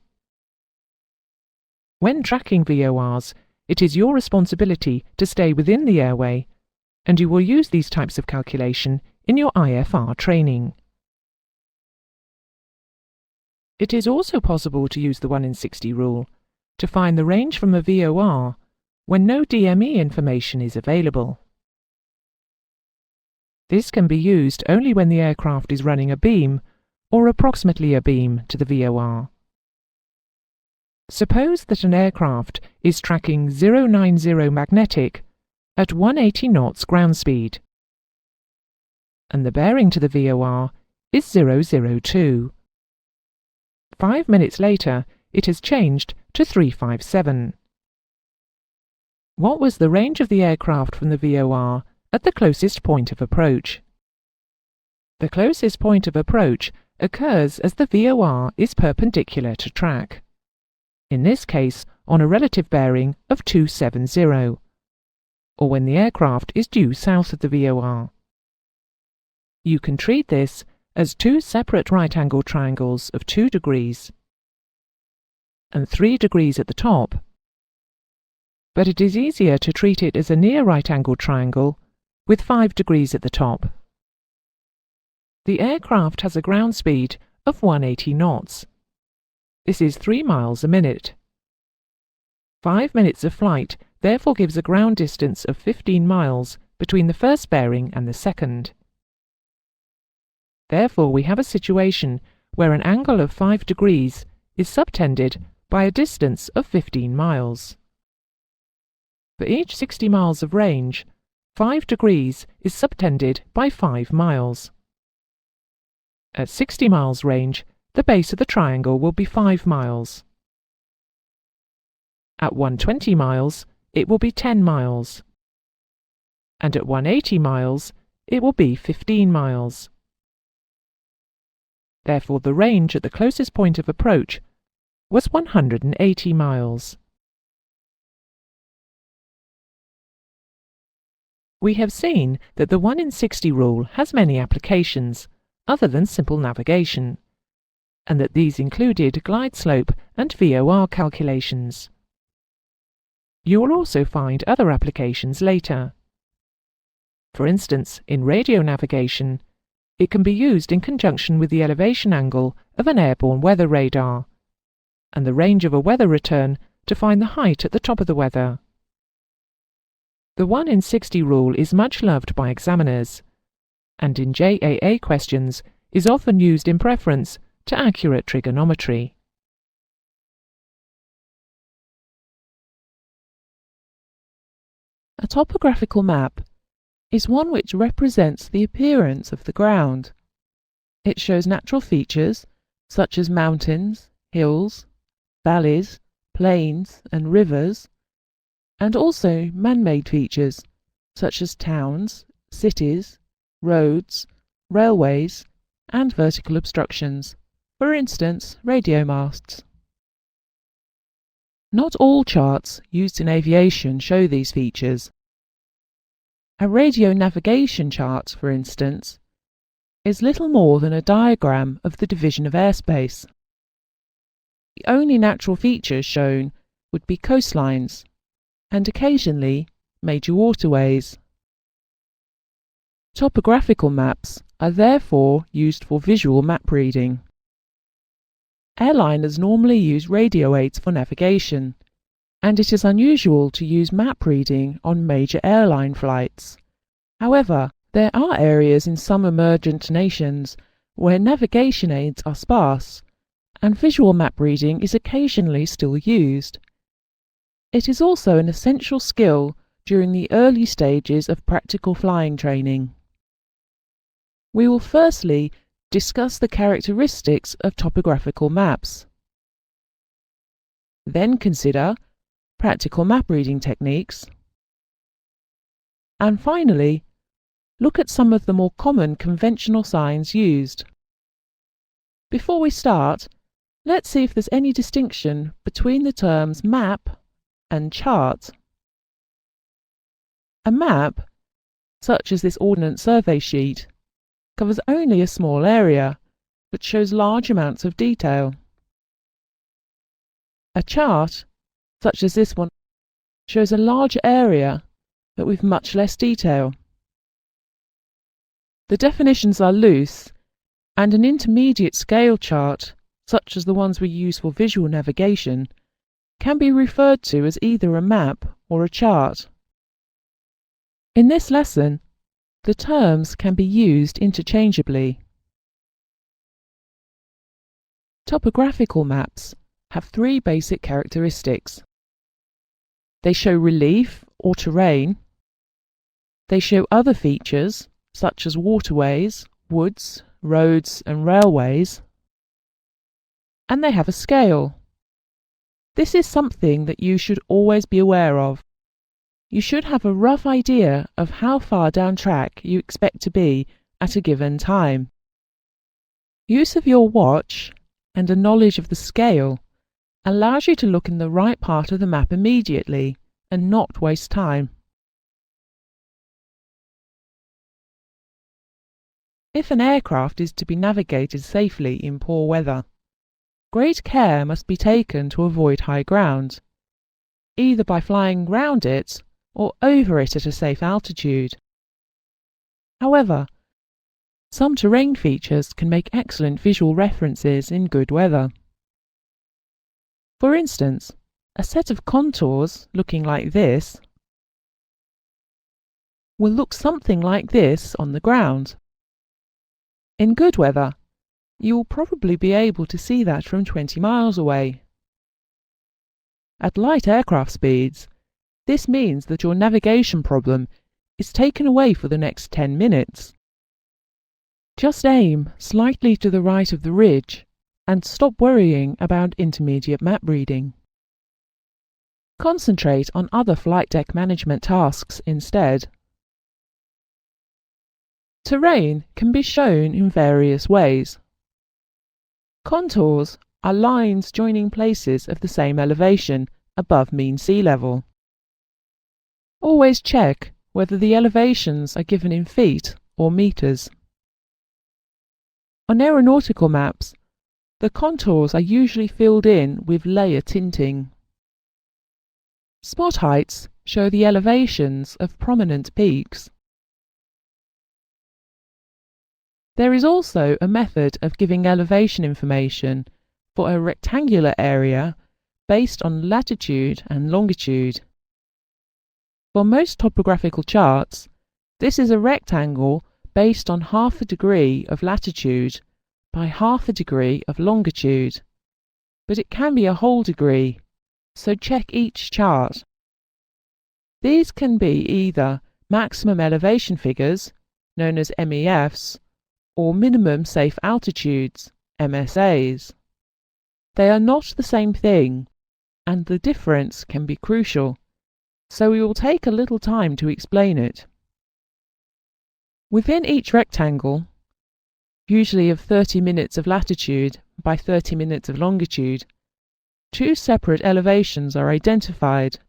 When tracking VORs, it is your responsibility to stay within the airway, and you will use these types of calculation in your IFR training. It is also possible to use the 1 in 60 rule to find the range from a VOR when no DME information is available. This can be used only when the aircraft is running a beam or approximately a beam to the VOR. Suppose that an aircraft is tracking 090 magnetic at 180 knots ground speed, and the bearing to the VOR is 002. 5 minutes later, it has changed to 357. What was the range of the aircraft from the VOR at the closest point of approach? The closest point of approach occurs as the VOR is perpendicular to track, in this case on a relative bearing of 270, or when the aircraft is due south of the VOR. You can treat this as 2 separate right-angled triangles of 2 degrees and 3 degrees at the top, but it is easier to treat it as a near right-angled triangle with 5 degrees at the top. The aircraft has a ground speed of 180 knots. This is 3 miles a minute. 5 minutes of flight therefore gives a ground distance of 15 miles between the first bearing and the second. Therefore, we have a situation where an angle of 5 degrees is subtended by a distance of 15 miles. For each 60 miles of range, 5 degrees is subtended by 5 miles. At 60 miles range, the base of the triangle will be 5 miles. At 120 miles, it will be 10 miles. And at 180 miles, it will be 15 miles. Therefore, the range at the closest point of approach was 180 miles. We have seen that the 1 in 60 rule has many applications other than simple navigation, and that these included glide slope and VOR calculations. You will also find other applications later. For instance, in radio navigation, it can be used in conjunction with the elevation angle of an airborne weather radar, and the range of a weather return to find the height at the top of the weather. The 1 in 60 rule is much loved by examiners, and in JAA questions is often used in preference to accurate trigonometry. A topographical map is one which represents the appearance of the ground. It shows natural features such as mountains, hills, valleys, plains and rivers, and also man-made features such as towns, cities, roads, railways, and vertical obstructions, for instance, radio masts. Not all charts used in aviation show these features. A radio navigation chart, for instance, is little more than a diagram of the division of airspace. The only natural features shown would be coastlines and occasionally major waterways. Topographical maps are therefore used for visual map reading. Airliners normally use radio aids for navigation, and it is unusual to use map reading on major airline flights. However, there are areas in some emergent nations where navigation aids are sparse, and visual map reading is occasionally still used. It is also an essential skill during the early stages of practical flying training. We will firstly discuss the characteristics of topographical maps. Then consider practical map reading techniques. And finally, look at some of the more common conventional signs used. Before we start, let's see if there's any distinction between the terms map and chart. A map, such as this Ordnance Survey sheet, covers only a small area, but shows large amounts of detail. A chart, such as this one, shows a larger area, but with much less detail. The definitions are loose, and an intermediate scale chart, such as the ones we use for visual navigation, can be referred to as either a map or a chart. In this lesson, the terms can be used interchangeably. Topographical maps have three basic characteristics. They show relief or terrain. They show other features such as waterways, woods, roads and railways. And they have a scale. This is something that you should always be aware of. You should have a rough idea of how far down track you expect to be at a given time. Use of your watch and a knowledge of the scale allows you to look in the right part of the map immediately and not waste time. If an aircraft is to be navigated safely in poor weather, great care must be taken to avoid high ground, either by flying round it or over it at a safe altitude. However, some terrain features can make excellent visual references in good weather. For instance, a set of contours looking like this will look something like this on the ground. In good weather, you will probably be able to see that from 20 miles away. At light aircraft speeds, this means that your navigation problem is taken away for the next 10 minutes. Just aim slightly to the right of the ridge and stop worrying about intermediate map reading. Concentrate on other flight deck management tasks instead. Terrain can be shown in various ways. Contours are lines joining places of the same elevation above mean sea level. Always check whether the elevations are given in feet or meters. On aeronautical maps, the contours are usually filled in with layer tinting. Spot heights show the elevations of prominent peaks. There is also a method of giving elevation information for a rectangular area based on latitude and longitude. For most topographical charts, this is a rectangle based on half a degree of latitude by half a degree of longitude, but it can be a whole degree, so check each chart. These can be either maximum elevation figures, known as MEFs, or minimum safe altitudes, MSAs. They are not the same thing, and the difference can be crucial, so we will take a little time to explain it. Within each rectangle, usually of 30 minutes of latitude by 30 minutes of longitude, two separate elevations are identified.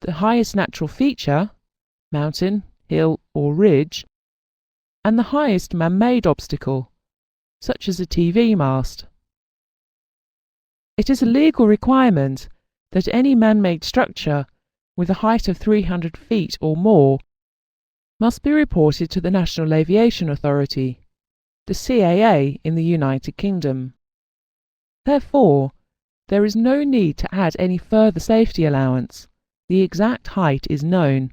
The highest natural feature, mountain, hill or ridge, and the highest man-made obstacle, such as a TV mast. It is a legal requirement that any man-made structure with a height of 300 feet or more must be reported to the National Aviation Authority, the CAA in the United Kingdom. Therefore, there is no need to add any further safety allowance. The exact height is known.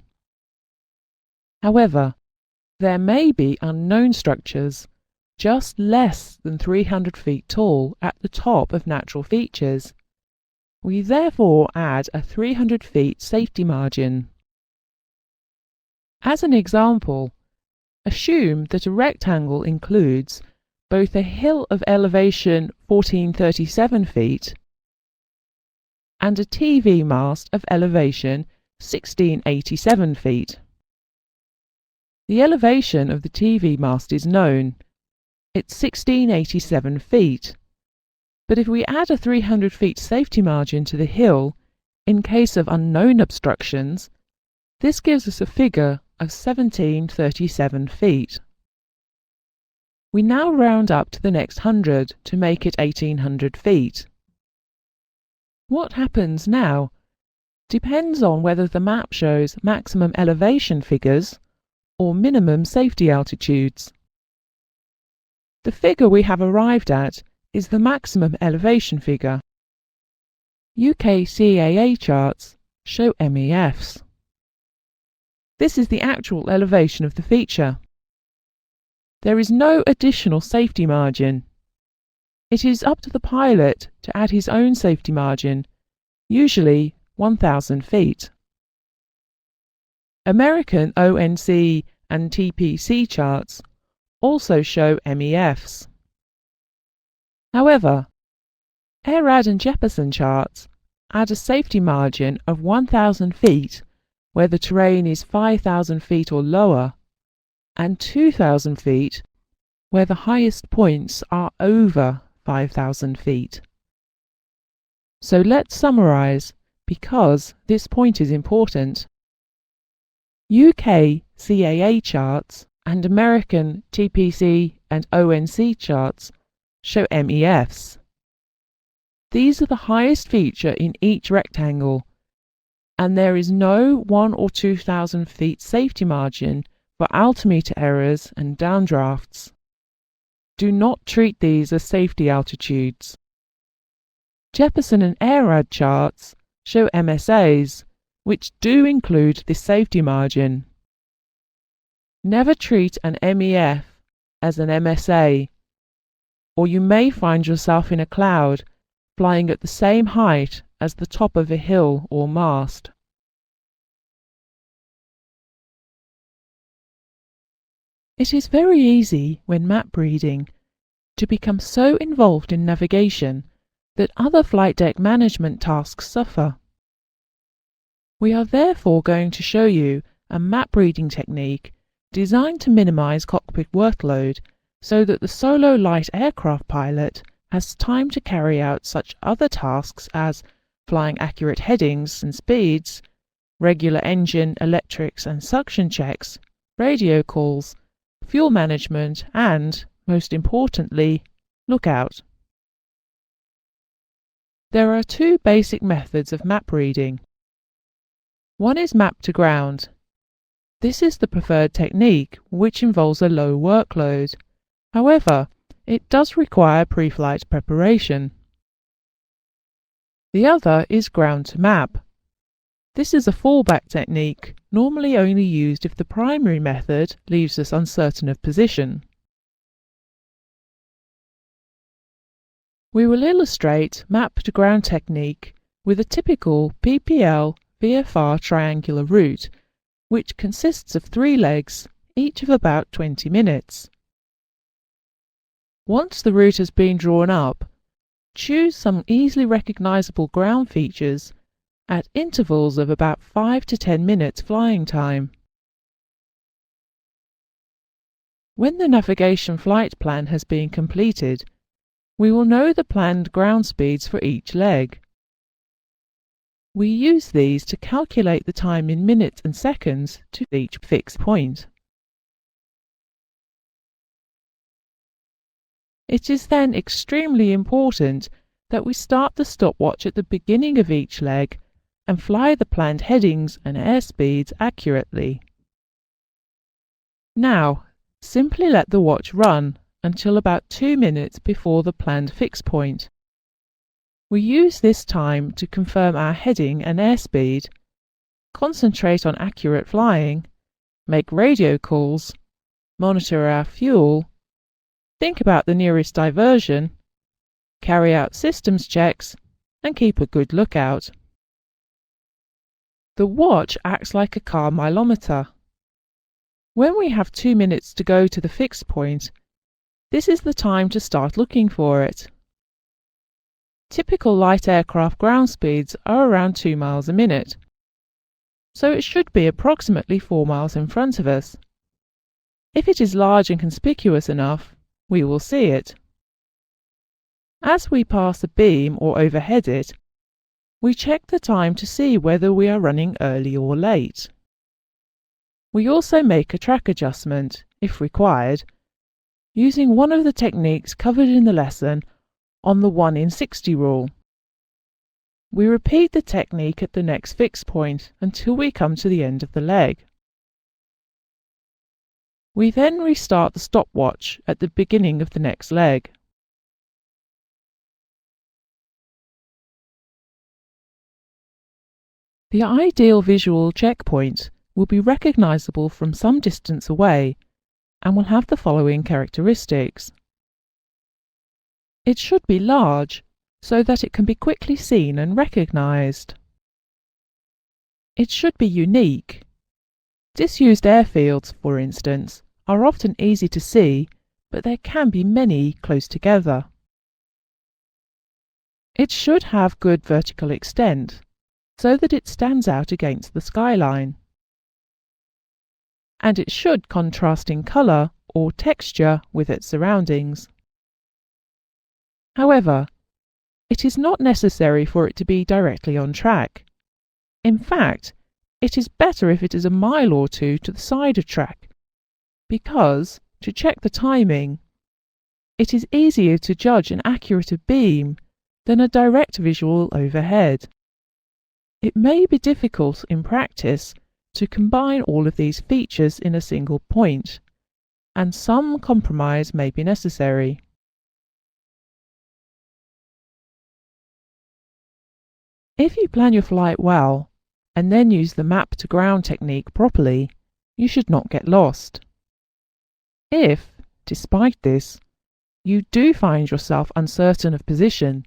However, there may be unknown structures just less than 300 feet tall at the top of natural features. We therefore add a 300 feet safety margin. As an example, assume that a rectangle includes both a hill of elevation 1437 feet and a TV mast of elevation 1687 feet. The elevation of the TV mast is known. It's 1687 feet. But if we add a 300 feet safety margin to the hill, in case of unknown obstructions, this gives us a figure of 1737 feet. We now round up to the next 100 to make it 1800 feet. What happens now depends on whether the map shows maximum elevation figures or minimum safety altitudes. The figure we have arrived at is the maximum elevation figure. UK CAA charts show MEFs. This is the actual elevation of the feature. There is no additional safety margin. It is up to the pilot to add his own safety margin, usually 1,000 feet. American ONC and TPC charts also show MEFs. However, AirAD and Jeppesen charts add a safety margin of 1,000 feet where the terrain is 5,000 feet or lower, and 2,000 feet where the highest points are over 5,000 feet. So let's summarize, because this point is important. UK CAA charts and American TPC and ONC charts show MEFs. These are the highest feature in each rectangle, and there is no 1,000 or 2,000 feet safety margin for altimeter errors and downdrafts. Do not treat these as safety altitudes. Jeppesen and AirAD charts show MSAs, which do include this safety margin. Never treat an MEF as an MSA, or you may find yourself in a cloud flying at the same height as the top of a hill or mast. It is very easy when map reading to become so involved in navigation that other flight deck management tasks suffer. We are therefore going to show you a map reading technique designed to minimize cockpit workload so that the solo light aircraft pilot has time to carry out such other tasks as flying accurate headings and speeds, regular engine, electrics and suction checks, radio calls, fuel management and, most importantly, lookout. There are two basic methods of map reading. One is map to ground. This is the preferred technique, which involves a low workload. However, it does require pre-flight preparation. The other is ground to map. This is a fallback technique, normally only used if the primary method leaves us uncertain of position. We will illustrate map to ground technique with a typical PPL VFR triangular route, which consists of 3 legs, each of about 20 minutes. Once the route has been drawn up, choose some easily recognizable ground features at intervals of about 5 to 10 minutes flying time. When the navigation flight plan has been completed, we will know the planned ground speeds for each leg. We use these to calculate the time in minutes and seconds to each fixed point. It is then extremely important that we start the stopwatch at the beginning of each leg and fly the planned headings and airspeeds accurately. Now, simply let the watch run until about 2 minutes before the planned fix point. We use this time to confirm our heading and airspeed, concentrate on accurate flying, make radio calls, monitor our fuel, think about the nearest diversion, carry out systems checks, and keep a good lookout. The watch acts like a car mileometer. When we have 2 minutes to go to the fixed point, this is the time to start looking for it. Typical light aircraft ground speeds are around 2 miles a minute, so it should be approximately 4 miles in front of us. If it is large and conspicuous enough, we will see it. As we pass a beam or overhead it, we check the time to see whether we are running early or late. We also make a track adjustment, if required, using one of the techniques covered in the lesson on the 1 in 60 rule. We repeat the technique at the next fixed point until we come to the end of the leg. We then restart the stopwatch at the beginning of the next leg. The ideal visual checkpoint will be recognizable from some distance away and will have the following characteristics. It should be large so that it can be quickly seen and recognized. It should be unique. Disused airfields, for instance, are often easy to see, but there can be many close together. It should have good vertical extent, so that it stands out against the skyline. And it should contrast in colour or texture with its surroundings. However, it is not necessary for it to be directly on track. In fact, it is better if it is a mile or two to the side of track, because, to check the timing, it is easier to judge an accurate beam than a direct visual overhead. It may be difficult in practice to combine all of these features in a single point, and some compromise may be necessary. If you plan your flight well, and then use the map to ground technique properly, you should not get lost. If, despite this, you do find yourself uncertain of position,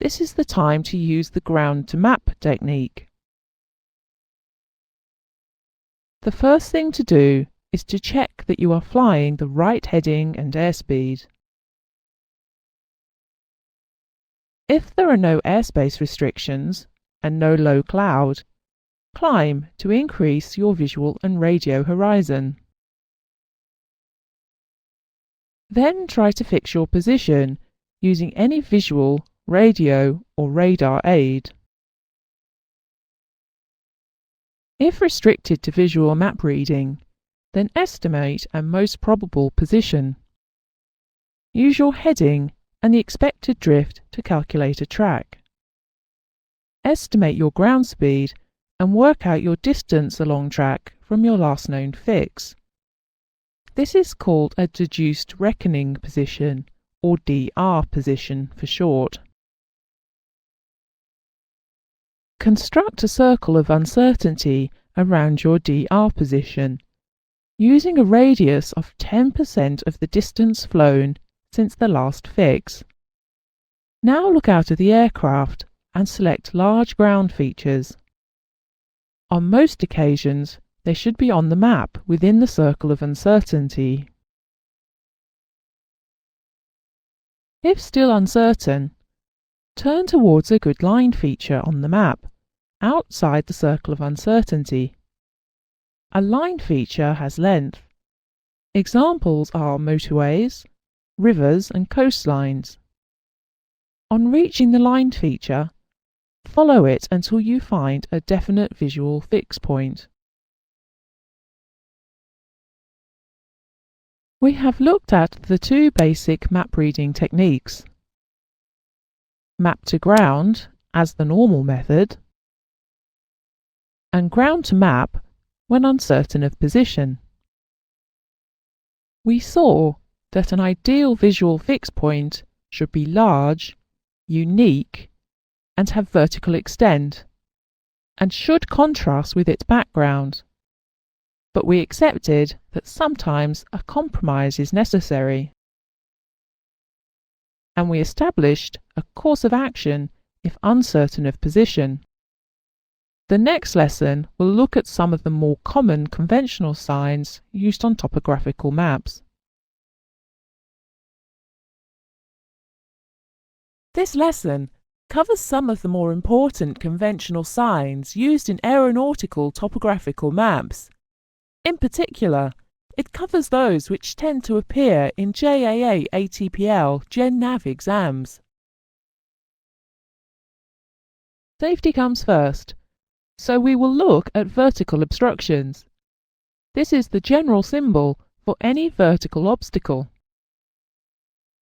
this is the time to use the ground to map technique. The first thing to do is to check that you are flying the right heading and airspeed. If there are no airspace restrictions and no low cloud, climb to increase your visual and radio horizon. Then try to fix your position using any visual, radio or radar aid. If restricted to visual map reading, then estimate a most probable position. Use your heading and the expected drift to calculate a track. Estimate your ground speed and work out your distance along track from your last known fix. This is called a deduced reckoning position, or DR position for short. Construct a circle of uncertainty around your DR position, using a radius of 10% of the distance flown since the last fix. Now look out of the aircraft and select large ground features. On most occasions, they should be on the map within the circle of uncertainty. If still uncertain, turn towards a good line feature on the map, outside the circle of uncertainty. A line feature has length. Examples are motorways, rivers and coastlines. On reaching the line feature, follow it until you find a definite visual fix point. We have looked at the two basic map reading techniques. Map to ground as the normal method, and ground to map when uncertain of position. We saw that an ideal visual fix point should be large, unique, and have vertical extent, and should contrast with its background. But we accepted that sometimes a compromise is necessary. And we established a course of action if uncertain of position. The next lesson will look at some of the more common conventional signs used on topographical maps. This lesson covers some of the more important conventional signs used in aeronautical topographical maps. In particular, it covers those which tend to appear in JAA ATPL GenNav exams. Safety comes first, so we will look at vertical obstructions. This is the general symbol for any vertical obstacle.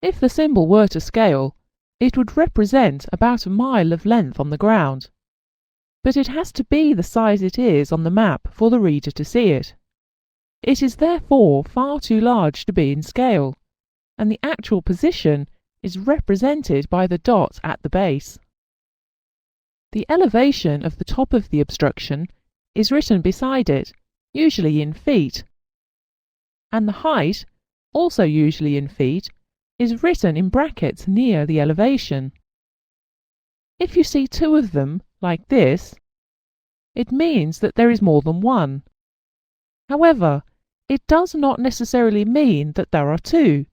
If the symbol were to scale, it would represent about a mile of length on the ground, but it has to be the size it is on the map for the reader to see it. It is therefore far too large to be in scale, and the actual position is represented by the dot at the base. The elevation of the top of the obstruction is written beside it, usually in feet, and the height, also usually in feet, is written in brackets near the elevation. If you see two of them, like this, it means that there is more than one. However, it does not necessarily mean that there are two.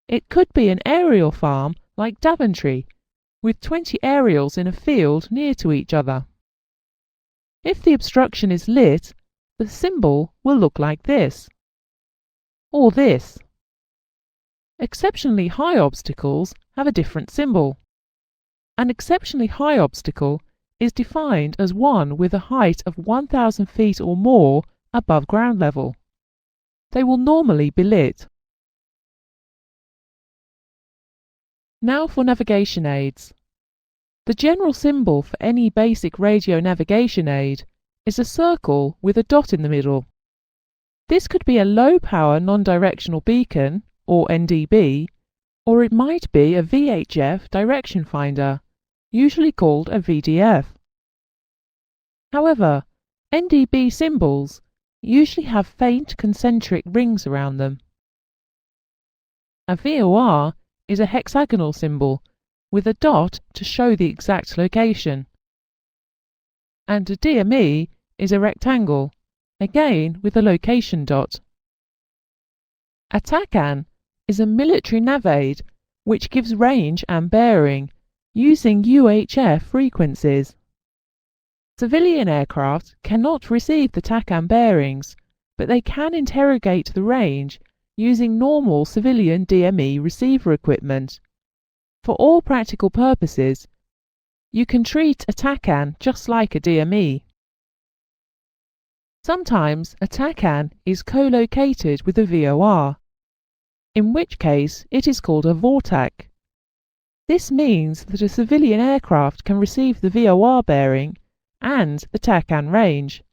It could be an aerial farm like Daventry, with 20 aerials in a field near to each other. If the obstruction is lit, the symbol will look like this, or this. Exceptionally high obstacles have a different symbol. An exceptionally high obstacle is defined as one with a height of 1,000 feet or more above ground level. They will normally be lit. Now for navigation aids. The general symbol for any basic radio navigation aid is a circle with a dot in the middle. This could be a low-power non-directional beacon, or NDB, or it might be a VHF direction finder, usually called a VDF. However, NDB symbols usually have faint concentric rings around them. A VOR is a hexagonal symbol with a dot to show the exact location. And a DME is a rectangle, again with a location dot. A TACAN is a military nav aid which gives range and bearing using UHF frequencies. Civilian aircraft cannot receive the TACAN bearings, but they can interrogate the range using normal civilian DME receiver equipment. For all practical purposes, you can treat a TACAN just like a DME. Sometimes a TACAN is co-located with a VOR, in which case it is called a VORTAC. This means that a civilian aircraft can receive the VOR bearing and the TACAN range.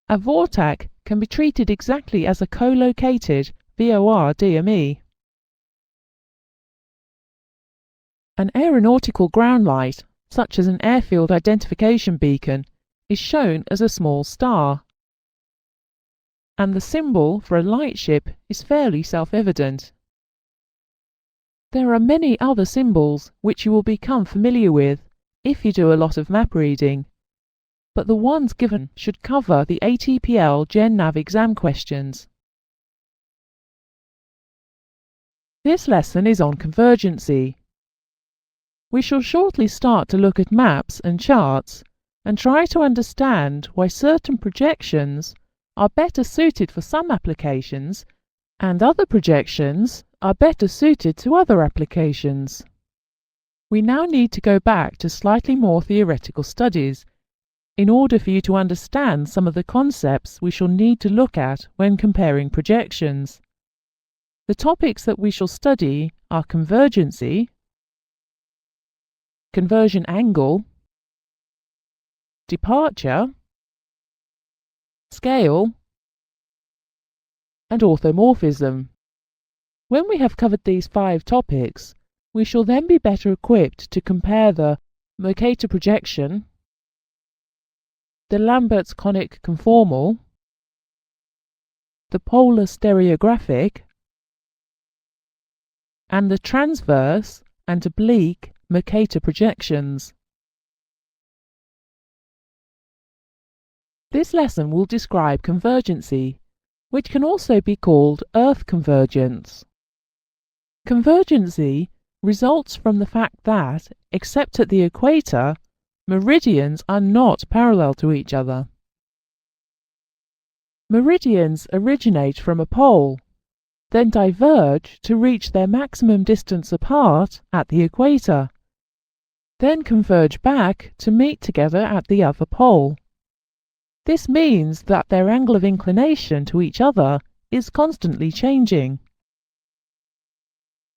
A VORTAC can be treated exactly as a co-located VOR DME. An aeronautical ground light, such as an airfield identification beacon, is shown as a small star, and the symbol for a lightship is fairly self-evident. There are many other symbols which you will become familiar with if you do a lot of map reading. but the ones given should cover the ATPL GenNav exam questions. This lesson is on convergency. We shall shortly start to look at maps and charts and try to understand why certain projections are better suited for some applications and other projections are better suited to other applications. We now need to go back to slightly more theoretical studies in order for you to understand some of the concepts we shall need to look at when comparing projections. The topics that we shall study are convergency, conversion angle, departure, scale, and orthomorphism. When we have covered these 5 topics, we shall then be better equipped to compare the Mercator projection, the Lambert's conic conformal, the polar stereographic, and the transverse and oblique Mercator projections. This lesson will describe convergency, which can also be called Earth convergence. Convergency results from the fact that, except at the equator, meridians are not parallel to each other. Meridians originate from a pole, then diverge to reach their maximum distance apart at the equator, then converge back to meet together at the other pole. This means that their angle of inclination to each other is constantly changing.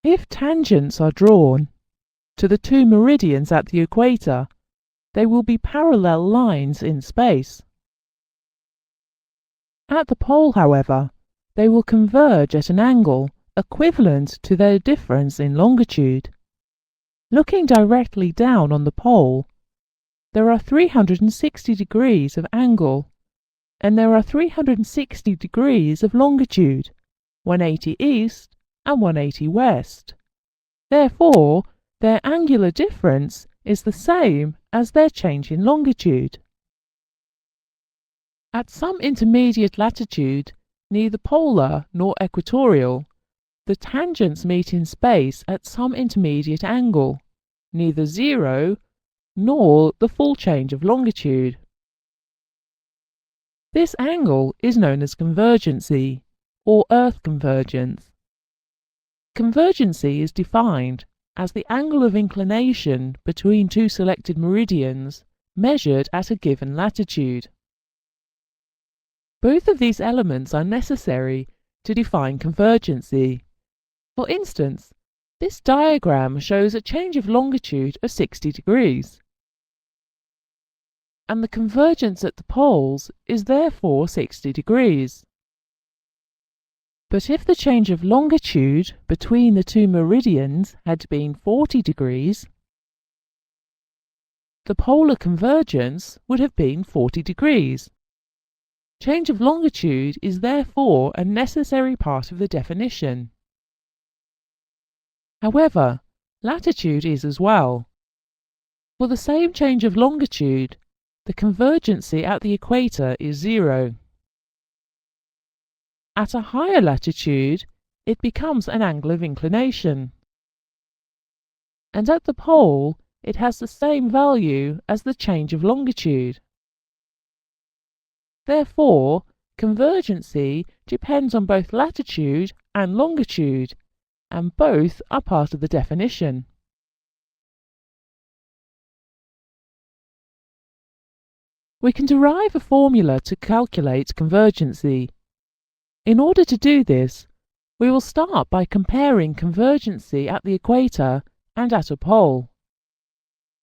If tangents are drawn to the 2 meridians at the equator, they will be parallel lines in space. At the pole, however, they will converge at an angle equivalent to their difference in longitude. Looking directly down on the pole, there are 360 degrees of angle, and there are 360 degrees of longitude, 180 east and 180 west. Therefore, their angular difference is the same as their change in longitude. At some intermediate latitude, neither polar nor equatorial, the tangents meet in space at some intermediate angle, neither 0 nor the full change of longitude. This angle is known as convergency, or Earth convergence. Convergency is defined as the angle of inclination between 2 selected meridians measured at a given latitude. Both of these elements are necessary to define convergency. For instance, this diagram shows a change of longitude of 60 degrees. And the convergence at the poles is therefore 60 degrees. But if the change of longitude between the 2 meridians had been 40 degrees, the polar convergence would have been 40 degrees. Change of longitude is therefore a necessary part of the definition. However, latitude is as well. For the same change of longitude, the convergency at the equator is 0. At a higher latitude, it becomes an angle of inclination. And at the pole, it has the same value as the change of longitude. Therefore, convergency depends on both latitude and longitude, and both are part of the definition. We can derive a formula to calculate convergency. In order to do this, we will start by comparing convergency at the equator and at a pole.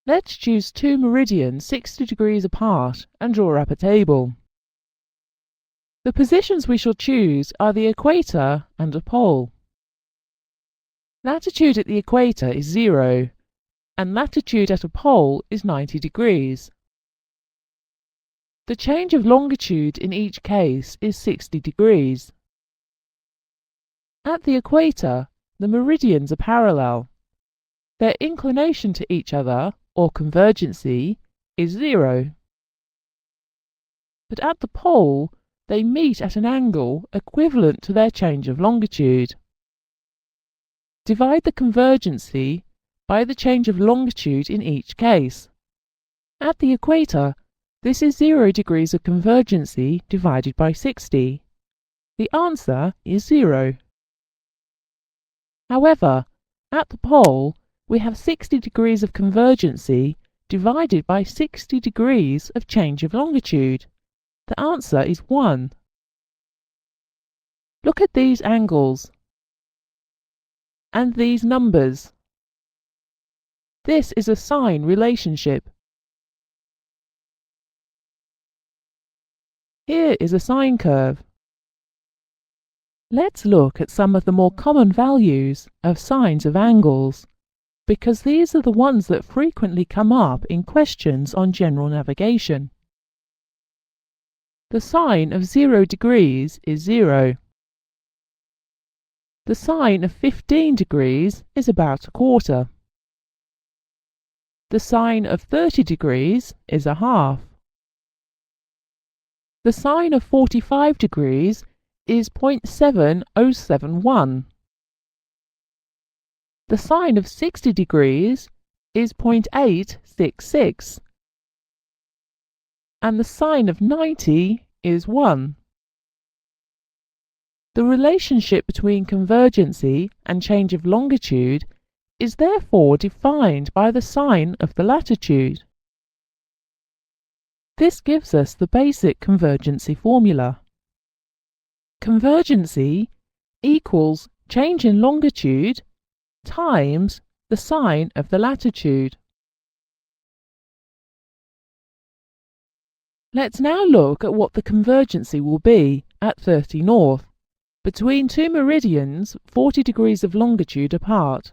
Let's choose 2 meridians 60 degrees apart and draw up a table. The positions we shall choose are the equator and a pole. Latitude at the equator is 0, and latitude at a pole is 90 degrees. The change of longitude in each case is 60 degrees. At the equator, the meridians are parallel. Their inclination to each other, or convergency, is 0. but at the pole they meet at an angle equivalent to their change of longitude. Divide the convergency by the change of longitude in each case. At the equator, this is 0 degrees of convergency divided by 60. The answer is 0. However, at the pole, we have 60 degrees of convergency divided by 60 degrees of change of longitude. The answer is 1. Look at these angles and these numbers. This is a sine relationship. Here is a sine curve. Let's look at some of the more common values of sines of angles, because these are the ones that frequently come up in questions on general navigation. The sine of 0 degrees is 0. The sine of 15 degrees is about a quarter. The sine of 30 degrees is a half. The sine of 45 degrees is 0.7071. The sine of 60 degrees is 0.866. And the sine of 90 is 1. The relationship between convergency and change of longitude is therefore defined by the sine of the latitude. This gives us the basic convergency formula. Convergency equals change in longitude times the sine of the latitude. Let's now look at what the convergency will be at 30 north, between two meridians 40 degrees of longitude apart.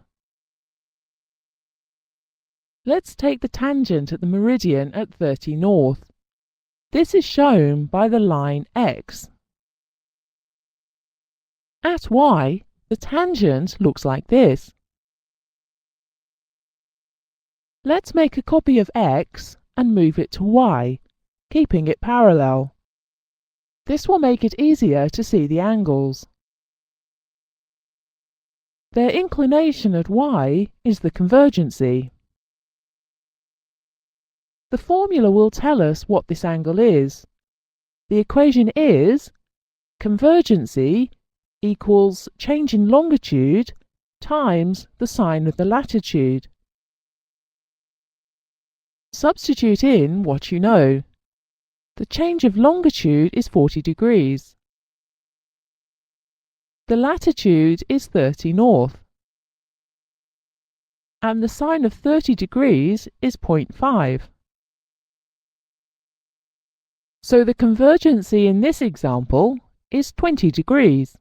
Let's take the tangent at the meridian at 30 north. This is shown by the line x. At y, the tangent looks like this. Let's make a copy of x and move it to y, keeping it parallel. This will make it easier to see the angles. Their inclination at y is the convergency. The formula will tell us what this angle is. The equation is convergency equals change in longitude times the sine of the latitude. Substitute in what you know. The change of longitude is 40 degrees. The latitude is 30 north. And the sine of 30 degrees is 0.5. So the convergency in this example is 20 degrees.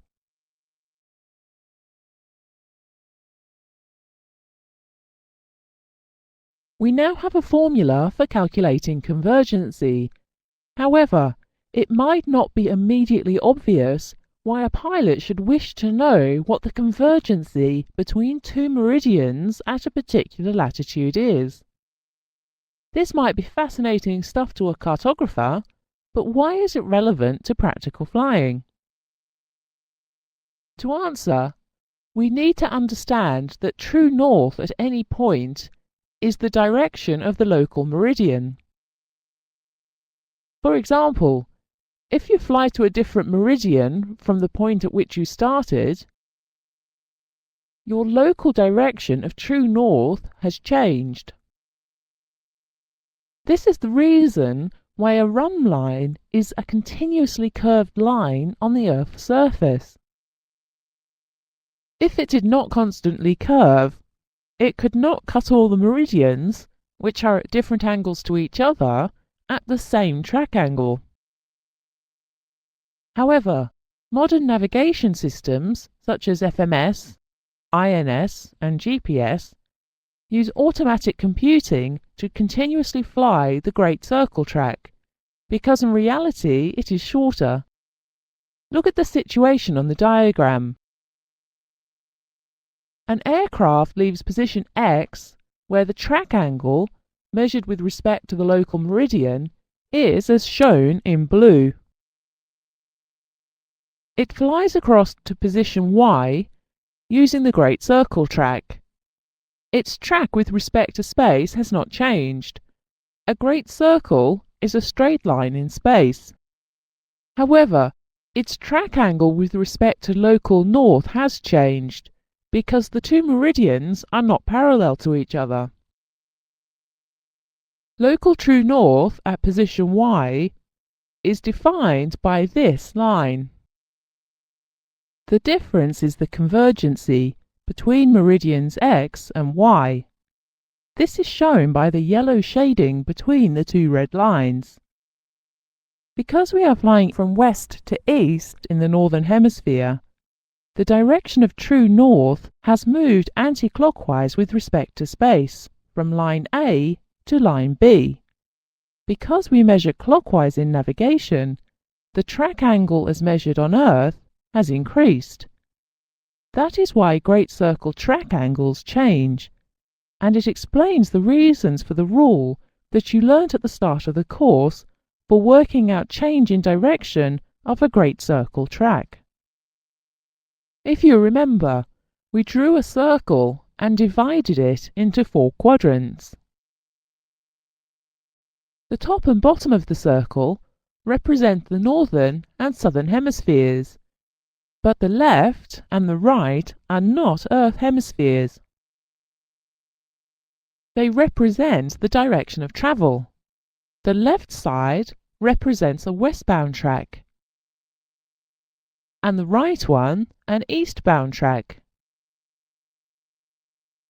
We now have a formula for calculating convergency. However, it might not be immediately obvious why a pilot should wish to know what the convergency between two meridians at a particular latitude is. This might be fascinating stuff to a cartographer, but why is it relevant to practical flying? To answer, we need to understand that true north at any point is the direction of the local meridian. For example, if you fly to a different meridian from the point at which you started, your local direction of true north has changed. This is the reason why a run line is a continuously curved line on the Earth's surface. If it did not constantly curve, it could not cut all the meridians, which are at different angles to each other, at the same track angle. However, modern navigation systems such as FMS, INS and GPS use automatic computing to continuously fly the Great Circle track, because in reality it is shorter. Look at the situation on the diagram. An aircraft leaves position X, where the track angle, measured with respect to the local meridian, is as shown in blue. It flies across to position Y using the Great Circle track. Its track with respect to space has not changed. A great circle is a straight line in space. However, its track angle with respect to local north has changed because the two meridians are not parallel to each other. Local true north at position Y is defined by this line. The difference is the convergency between meridians X and Y. This is shown by the yellow shading between the two red lines. Because we are flying from west to east in the northern hemisphere, the direction of true north has moved anti-clockwise with respect to space, from line A to line B. Because we measure clockwise in navigation, the track angle as measured on Earth has increased. That is why great circle track angles change, and it explains the reasons for the rule that you learnt at the start of the course for working out change in direction of a great circle track. If you remember, we drew a circle and divided it into 4 quadrants. The top and bottom of the circle represent the northern and southern hemispheres, but the left and the right are not Earth hemispheres. They represent the direction of travel. The left side represents a westbound track, and the right one an eastbound track.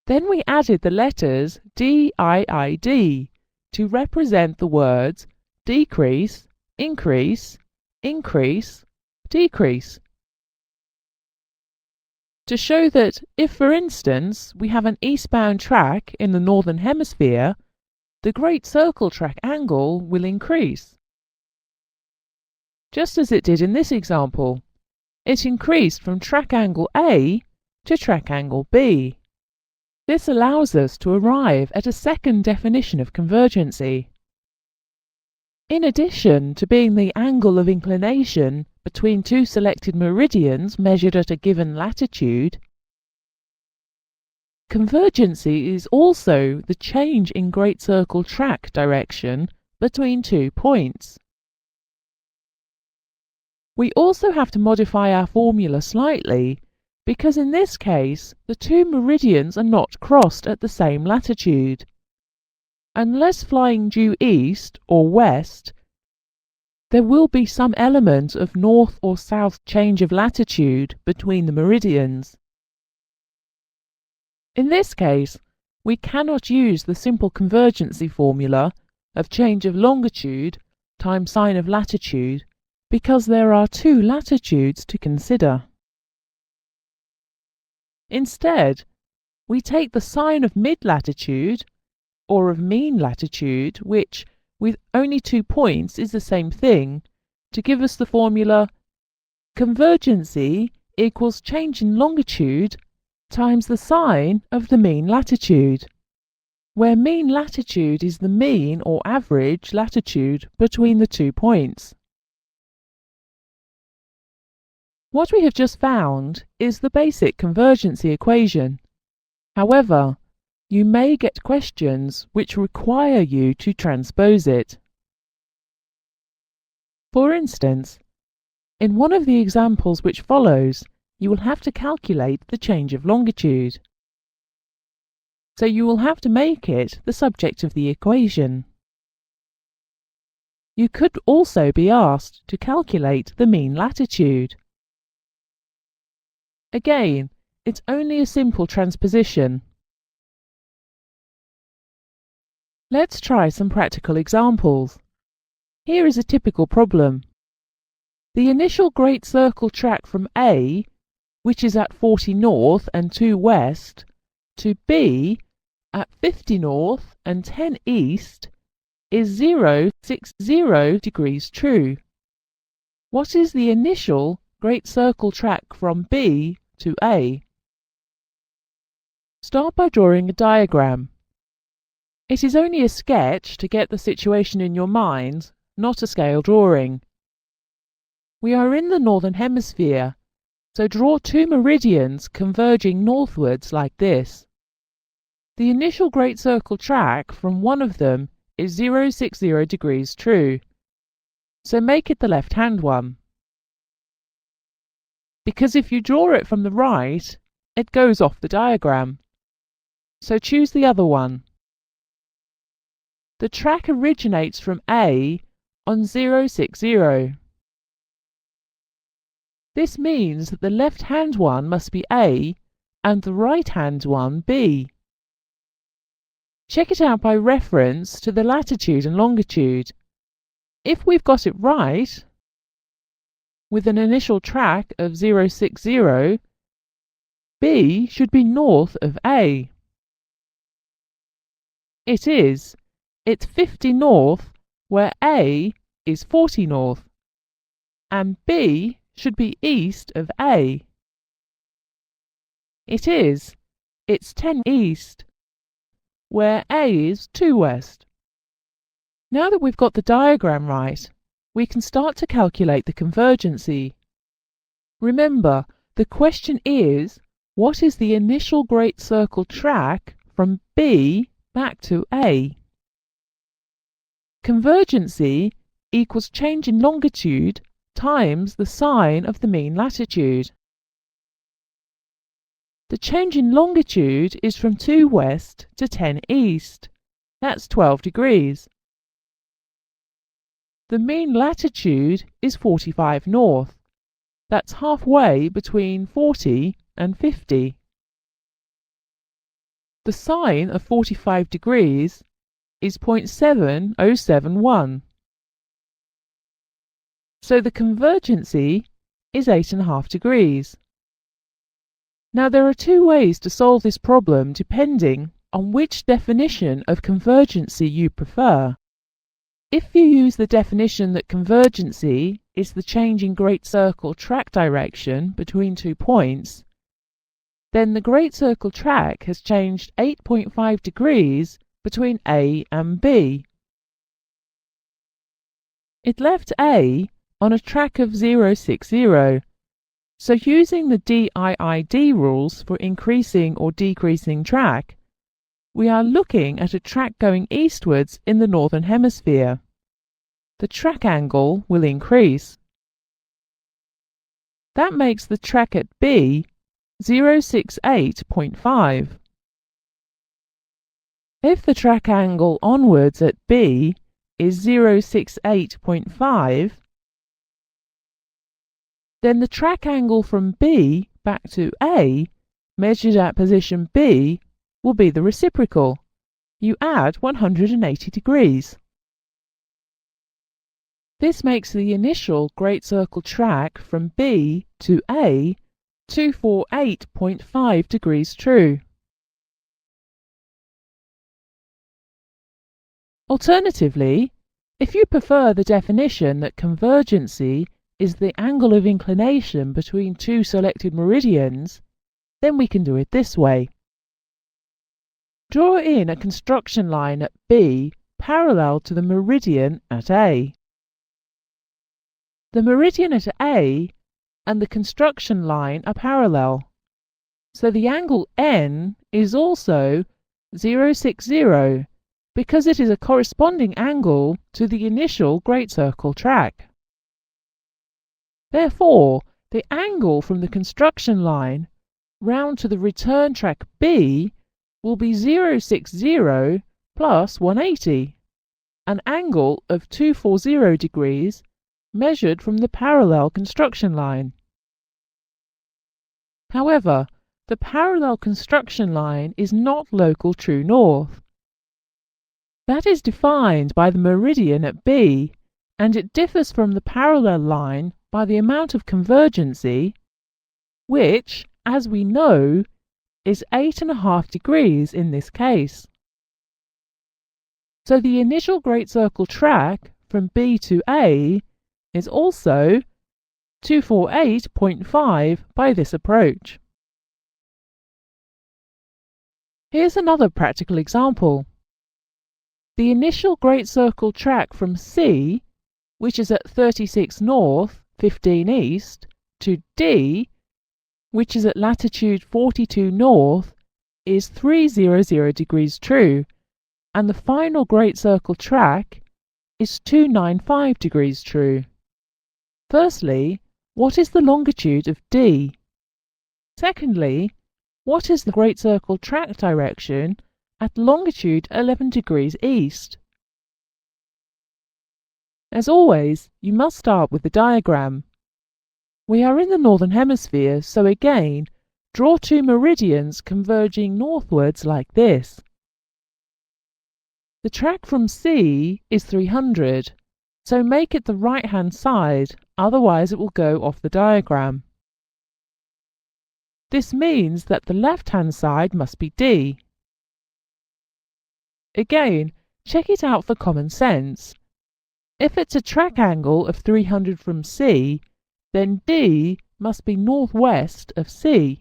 Then we added the letters DIID to represent the words decrease, increase, increase, decrease. To show that if, for instance, we have an eastbound track in the northern hemisphere, the great circle track angle will increase. Just as it did in this example, it increased from track angle A to track angle B. This allows us to arrive at a second definition of convergency. In addition to being the angle of inclination between two selected meridians measured at a given latitude, convergency is also the change in great circle track direction between 2 points. We also have to modify our formula slightly, because in this case the two meridians are not crossed at the same latitude. Unless flying due east or west, there will be some element of north or south change of latitude between the meridians. In this case, we cannot use the simple convergency formula of change of longitude times sine of latitude, because there are 2 latitudes to consider. Instead, we take the sine of mid-latitude, or of mean latitude, which, with only 2 points, is the same thing, to give us the formula convergency equals change in longitude times the sine of the mean latitude, where mean latitude is the mean or average latitude between the 2 points. What we have just found is the basic convergency equation. However, you may get questions which require you to transpose it. For instance, in one of the examples which follows, you will have to calculate the change of longitude. So you will have to make it the subject of the equation. You could also be asked to calculate the mean latitude. Again, it's only a simple transposition. Let's try some practical examples. Here is a typical problem. The initial great circle track from A, which is at 40 north and 2 west, to B at 50 north and 10 east is 060 degrees true. What is the initial great circle track from B to A? Start by drawing a diagram. It is only a sketch to get the situation in your mind, not a scale drawing. We are in the northern hemisphere, so draw two meridians converging northwards like this. The initial great circle track from one of them is 060 degrees true, so make it the left-hand one. Because if you draw it from the right, it goes off the diagram, so choose the other one. The track originates from A on 060. This means that the left-hand one must be A and the right-hand one B. Check it out by reference to the latitude and longitude. If we've got it right, with an initial track of 060, B should be north of A. It is. It's 50 north, where A is 40 north, and B should be east of A. It is. It's 10 east, where A is 2 west. Now that we've got the diagram right, we can start to calculate the convergency. Remember, the question is, what is the initial great circle track from B back to A? Convergency equals change in longitude times the sine of the mean latitude. The change in longitude is from 2 west to 10 east. That's 12 degrees. The mean latitude is 45 north. That's halfway between 40 and 50. The sine of 45 degrees is 0.7071. So the convergency is 8.5 degrees. Now there are two ways to solve this problem depending on which definition of convergency you prefer. If you use the definition that convergency is the change in great circle track direction between 2 points, then the great circle track has changed 8.5 degrees between A and B. It left A on a track of 060, so using the DIID rules for increasing or decreasing track, we are looking at a track going eastwards in the northern hemisphere. The track angle will increase. That makes the track at B 068.5. If the track angle onwards at B is 068.5, then the track angle from B back to A, measured at position B, will be the reciprocal. You add 180 degrees. This makes the initial great circle track from B to A 248.5 degrees true. Alternatively, if you prefer the definition that convergency is the angle of inclination between two selected meridians, then we can do it this way. Draw in a construction line at B parallel to the meridian at A. The meridian at A and the construction line are parallel, so the angle N is also 060 because it is a corresponding angle to the initial great circle track. Therefore, the angle from the construction line round to the return track B will be 060 plus 180, an angle of 240 degrees measured from the parallel construction line. However, the parallel construction line is not local true north. That is defined by the meridian at B, and it differs from the parallel line by the amount of convergency, which, as we know, is 8.5 degrees in this case. So the initial great circle track from B to A is also 248.5 by this approach. Here's another practical example. The initial great circle track from C which is at 36 north, 15 east, to D, which is at latitude 42 north, is 300 degrees true, and the final great circle track is 295 degrees true. Firstly, what is the longitude of D? Secondly, what is the great circle track direction at longitude 11 degrees east? As always, you must start with the diagram. We are in the northern hemisphere, so again, draw two meridians converging northwards like this. The track from C is 300, so make it the right-hand side, otherwise it will go off the diagram. This means that the left-hand side must be D. Again, check it out for common sense. If it's a track angle of 300 from C, then D must be northwest of C.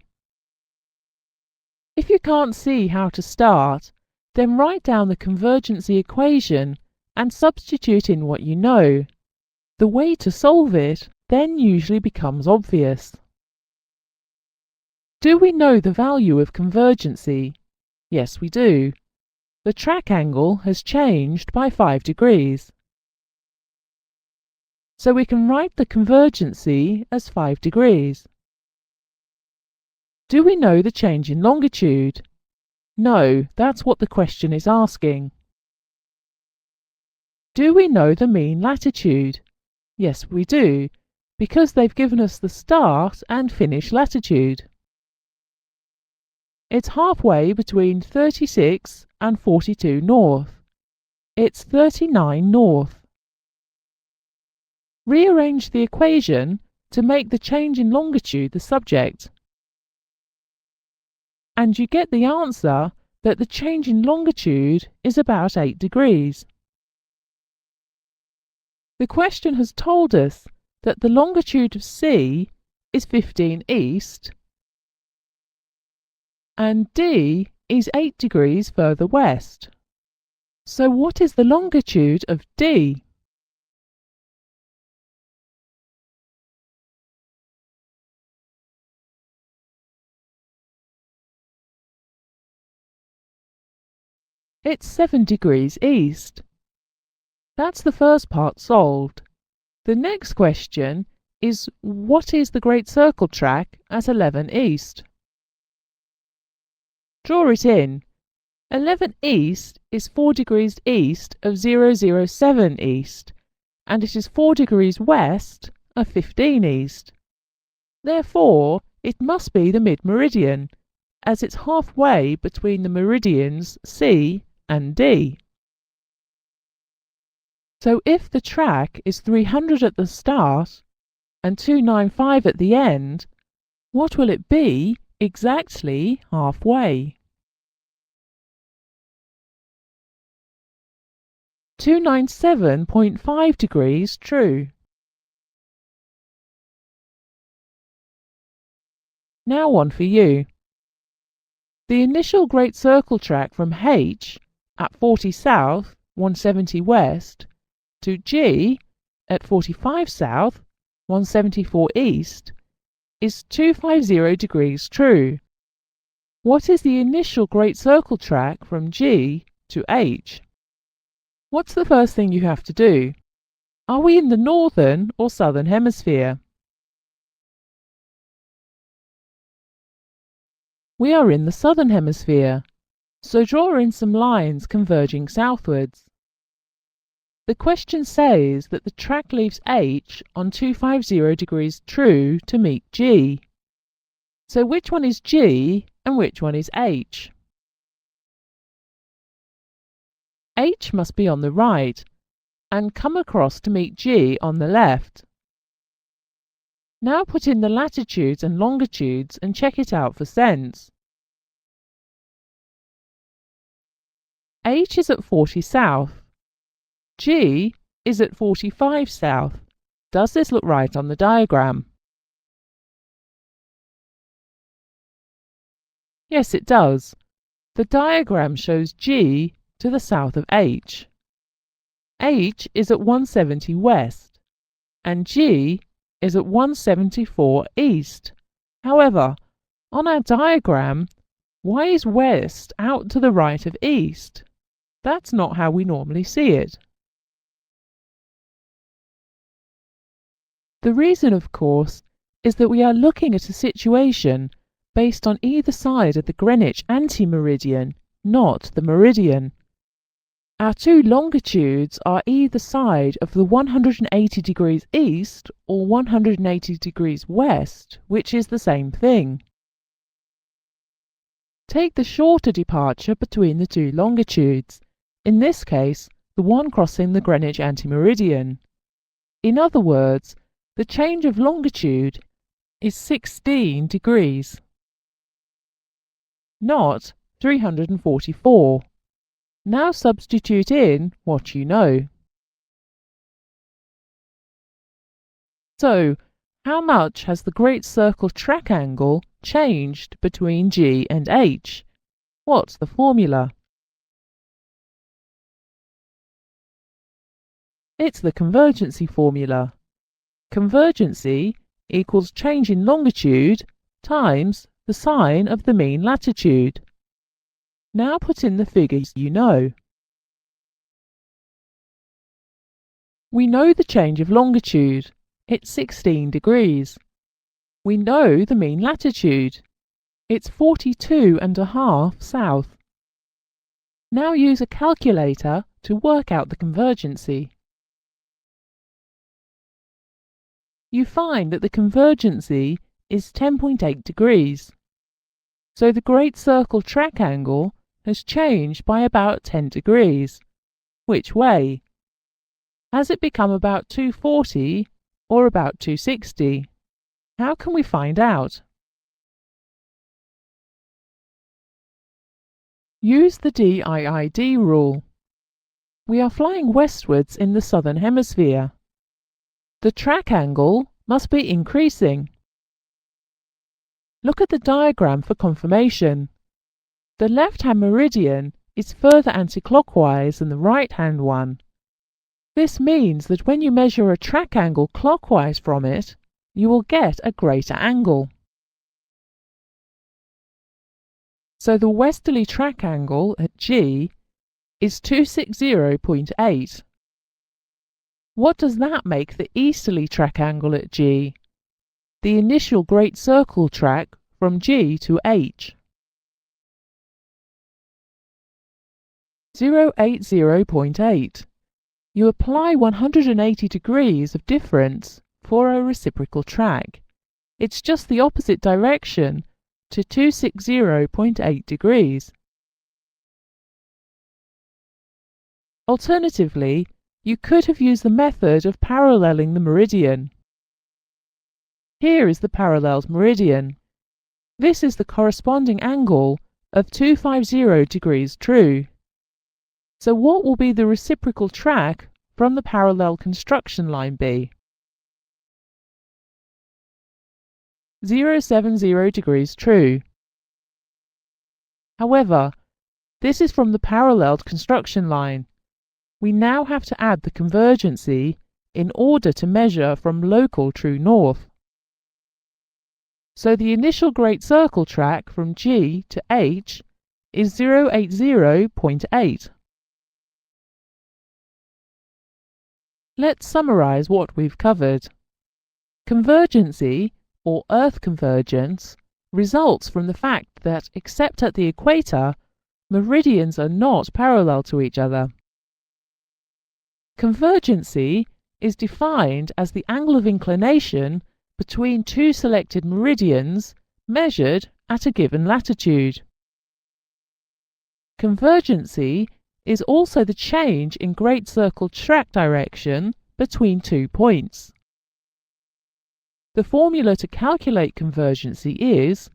If you can't see how to start, then write down the convergency equation and substitute in what you know. The way to solve it then usually becomes obvious. Do we know the value of convergency? Yes, we do. The track angle has changed by 5 degrees. So we can write the convergency as 5 degrees. Do we know the change in longitude? No, that's what the question is asking. Do we know the mean latitude? Yes, we do, because they've given us the start and finish latitude. It's halfway between 36 and 42 north. It's 39 north. Rearrange the equation to make the change in longitude the subject. And you get the answer that the change in longitude is about 8 degrees. The question has told us that the longitude of C is 15 east and D is 8 degrees further west. So what is the longitude of D? It's 7 degrees east. That's the first part solved. The next question is, what is the great circle track at 11 east? Draw it in. 11 east is 4 degrees east of 007 east, and it is 4 degrees west of 15 east. Therefore, it must be the mid-meridian, as it's halfway between the meridians C and D. So if the track is 300 at the start and 295 at the end, what will it be exactly halfway? 297.5 degrees true. Now one for you. The initial great circle track from H at 40 south, 170 west, to G at 45 south, 174 east, is 250 degrees true. What is the initial great circle track from G to H? What's the first thing you have to do? Are we in the northern or southern hemisphere? We are in the southern hemisphere, so draw in some lines converging southwards. The question says that the track leaves H on 250 degrees true to meet G. So which one is G and which one is H? H must be on the right and come across to meet G on the left. Now put in the latitudes and longitudes and check it out for sense. H is at 40 south. G is at 45 south. Does this look right on the diagram? Yes, it does. The diagram shows G to the south of H. H is at 170 west and G is at 174 east. However, on our diagram, why is west out to the right of east? That's not how we normally see it. The reason, of course, is that we are looking at a situation based on either side of the Greenwich anti-meridian, not the meridian. Our two longitudes are either side of the 180 degrees east or 180 degrees west, which is the same thing. Take the shorter departure between the two longitudes, in this case, the one crossing the Greenwich anti-meridian. In other words, the change of longitude is 16 degrees, not 344. Now substitute in what you know. So, how much has the great circle track angle changed between G and H? What's the formula? It's the convergency formula. Convergency equals change in longitude times the sine of the mean latitude. Now put in the figures you know. We know the change of longitude. It's 16 degrees. We know the mean latitude. It's 42.5 south. Now use a calculator to work out the convergency. You find that the convergency is 10.8 degrees. So the great circle track angle has changed by about 10 degrees. Which way? Has it become about 240 or about 260? How can we find out? Use the DIID rule. We are flying westwards in the southern hemisphere. The track angle must be increasing. Look at the diagram for confirmation. The left-hand meridian is further anti-clockwise than the right-hand one. This means that when you measure a track angle clockwise from it, you will get a greater angle. So the westerly track angle at G is 260.8. What does that make the easterly track angle at G? The initial great circle track from G to H. 080.8. You apply 180 degrees of difference for a reciprocal track. It's just the opposite direction to 260.8 degrees. Alternatively, you could have used the method of paralleling the meridian. Here is the paralleled meridian. This is the corresponding angle of 250 degrees true. So what will be the reciprocal track from the parallel construction line be? 070 degrees true. However, this is from the paralleled construction line. We now have to add the convergency in order to measure from local true north. So the initial great circle track from G to H is 080.8. Let's summarize what we've covered. Convergency, or Earth convergence, results from the fact that, except at the equator, meridians are not parallel to each other. Convergency is defined as the angle of inclination between two selected meridians measured at a given latitude. Convergency is also the change in great circle track direction between 2 points. The formula to calculate convergency is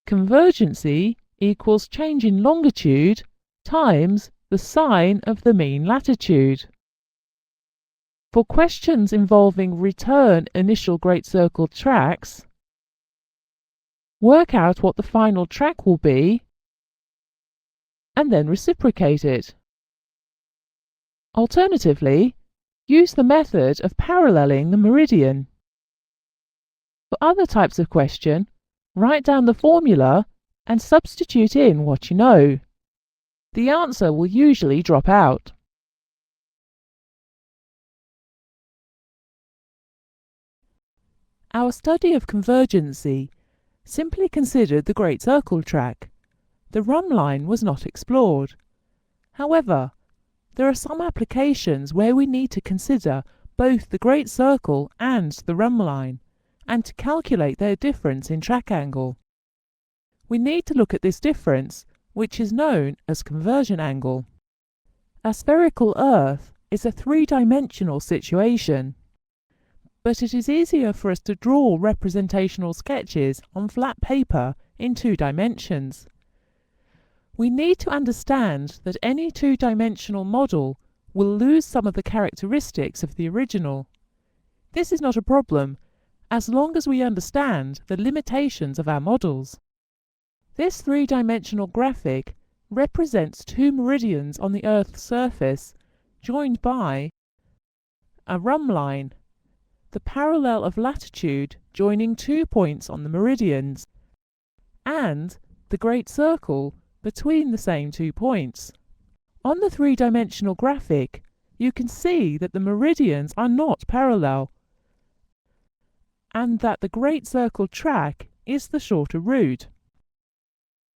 convergency equals change in longitude times the sine of the mean latitude. For questions involving return initial great circle tracks, work out what the final track will be and then reciprocate it. Alternatively, use the method of paralleling the meridian. For other types of question, write down the formula and substitute in what you know. The answer will usually drop out. Our study of convergency simply considered the Great Circle track. The run line was not explored. However, there are some applications where we need to consider both the Great Circle and the run line, and to calculate their difference in track angle. We need to look at this difference, which is known as conversion angle. A spherical Earth is a three-dimensional situation, but it is easier for us to draw representational sketches on flat paper in 2 dimensions. We need to understand that any 2-dimensional model will lose some of the characteristics of the original. This is not a problem, as long as we understand the limitations of our models. This 3-dimensional graphic represents 2 meridians on the Earth's surface, joined by a rhumb line, the parallel of latitude joining 2 points on the meridians, and the Great Circle between the same 2 points. On the 3-dimensional graphic, you can see that the meridians are not parallel, and that the Great Circle track is the shorter route.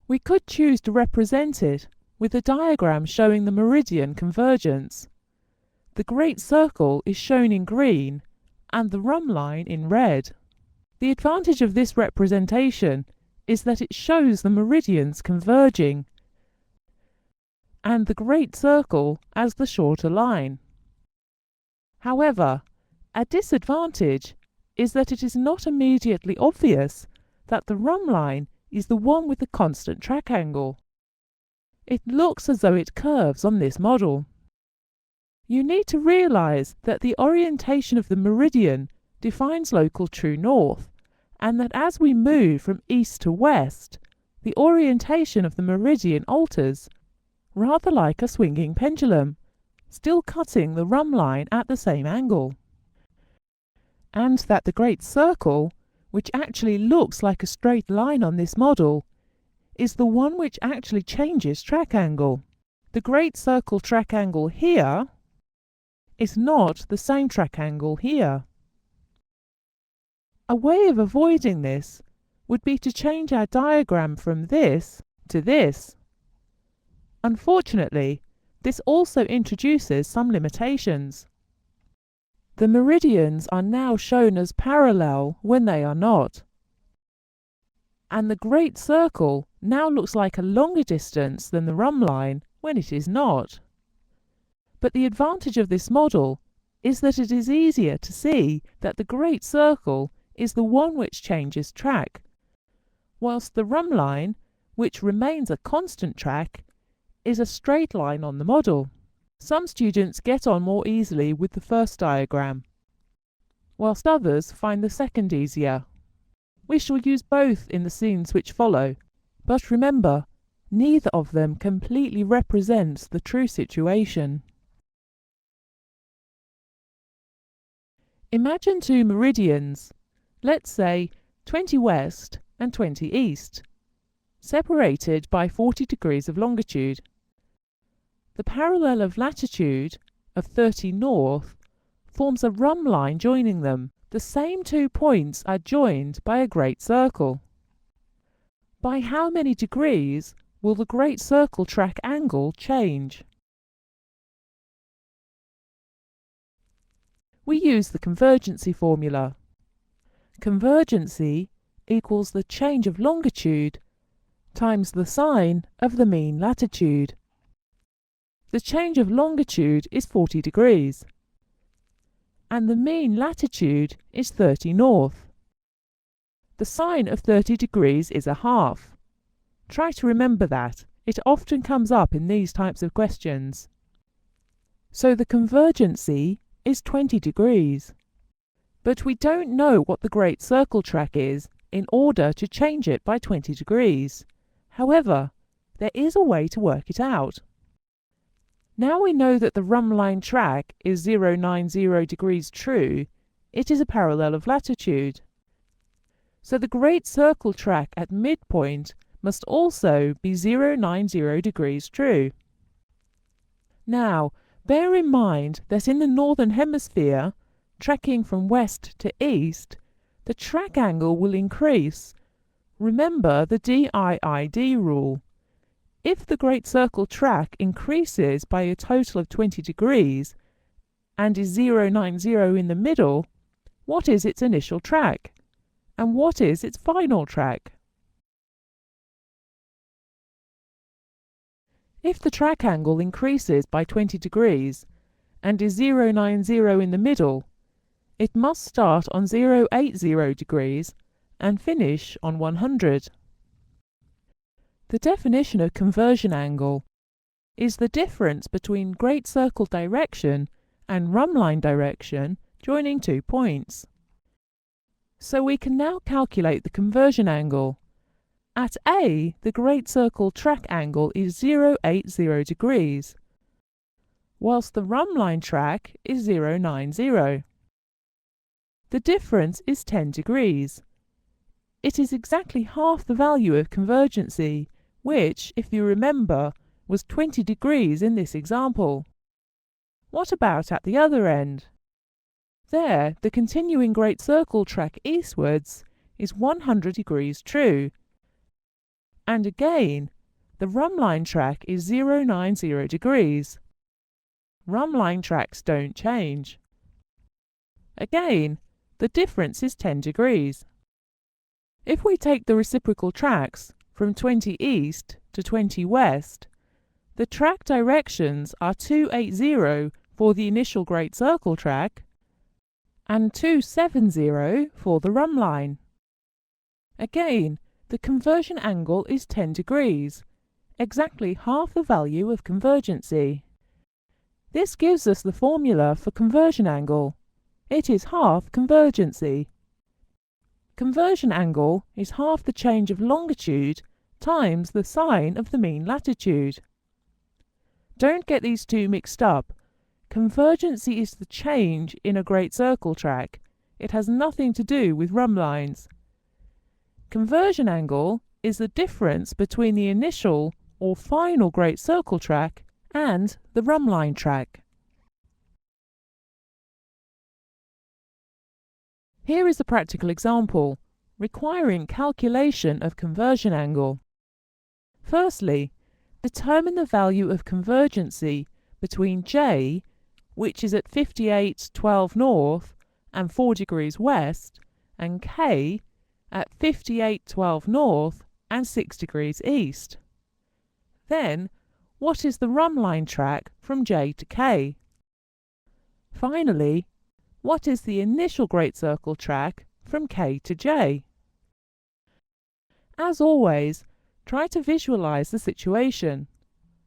We could choose to represent it with a diagram showing the meridian convergence. The Great Circle is shown in green and the rhumb line in red. The advantage of this representation is that it shows the meridians converging and the Great Circle as the shorter line. However, a disadvantage is that it is not immediately obvious that the rhumb line is the one with the constant track angle. It looks as though it curves on this model. You need to realize that the orientation of the meridian defines local true north, and that as we move from east to west, the orientation of the meridian alters, rather like a swinging pendulum, still cutting the rhumb line at the same angle. And that the Great Circle, which actually looks like a straight line on this model, is the one which actually changes track angle. The Great Circle track angle here is not the same track angle here. A way of avoiding this would be to change our diagram from this to this. Unfortunately, this also introduces some limitations. The meridians are now shown as parallel when they are not, and the Great Circle now looks like a longer distance than the rhumb line when it is not. But the advantage of this model is that it is easier to see that the Great Circle is the one which changes track, whilst the rhumb line, which remains a constant track, is a straight line on the model. Some students get on more easily with the first diagram, whilst others find the second easier. We shall use both in the scenes which follow, but remember, neither of them completely represents the true situation. Imagine 2 meridians, let's say 20 west and 20 east, separated by 40 degrees of longitude. The parallel of latitude of 30 north forms a rhumb line joining them. The same 2 points are joined by a Great Circle. By how many degrees will the Great Circle track angle change? We use the convergency formula. Convergency equals the change of longitude times the sine of the mean latitude. The change of longitude is 40 degrees, and the mean latitude is 30 north. The sine of 30 degrees is a half. Try to remember that. It often comes up in these types of questions. So the convergency is 20 degrees. But we don't know what the Great Circle track is in order to change it by 20 degrees. However, there is a way to work it out. Now we know that the rumline track is 090 degrees true, it is a parallel of latitude. So the great circle track at midpoint must also be 090 degrees true. Now, bear in mind that in the northern hemisphere, tracking from west to east, the track angle will increase. Remember the DIID rule. If the great circle track increases by a total of 20 degrees and is 090 in the middle, what is its initial track? And what is its final track? If the track angle increases by 20 degrees and is 090 in the middle, it must start on 080 degrees and finish on 100. The definition of conversion angle is the difference between great circle direction and rumline direction joining 2 points. So we can now calculate the conversion angle. At A, the great circle track angle is 080 degrees, whilst the rumline track is 090. The difference is 10 degrees. It is exactly half the value of convergency, which, if you remember, was 20 degrees in this example. What about at the other end? There, the continuing great circle track eastwards is 100 degrees true. And again, the rumline track is 090 degrees. Rumline tracks don't change. Again, the difference is 10 degrees. If we take the reciprocal tracks from 20 east to 20 west, the track directions are 280 for the initial great circle track and 270 for the rumline. Again, the conversion angle is 10 degrees, exactly half the value of convergency. This gives us the formula for conversion angle. It is half convergency. Conversion angle is half the change of longitude times the sine of the mean latitude. Don't get these two mixed up. Convergency is the change in a great circle track. It has nothing to do with rumlines. Conversion angle is the difference between the initial or final great circle track and the rumline track. Here is a practical example requiring calculation of conversion angle. Firstly, determine the value of convergency between J, which is at 58:12 north and 4 degrees west, and K at 58:12 north and 6 degrees east. Then, what is the rumline track from J to K? Finally, what is the initial great circle track from K to J? As always, try to visualize the situation.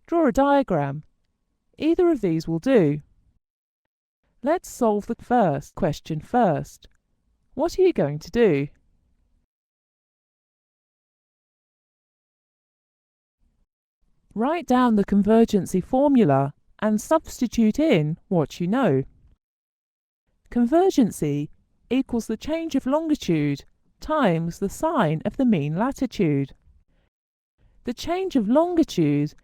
Draw a diagram. Either of these will do. Let's solve the first question first. What are you going to do? Write down the convergency formula and substitute in what you know. Convergency equals the change of longitude times the sine of the mean latitude. The change of longitude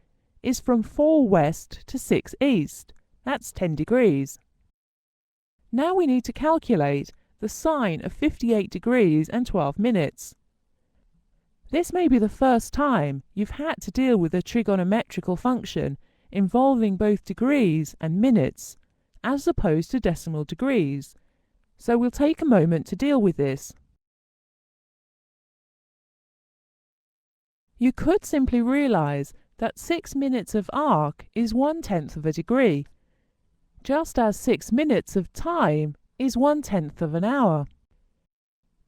is from 4 west to 6 east. That's 10 degrees. Now we need to calculate the sine of 58 degrees and 12 minutes. This may be the first time you've had to deal with a trigonometrical function involving both degrees and minutes, as opposed to decimal degrees, so we'll take a moment to deal with this. You could simply realise that 6 minutes of arc is 1/10 of a degree, just as 6 minutes of time is 1/10 of an hour,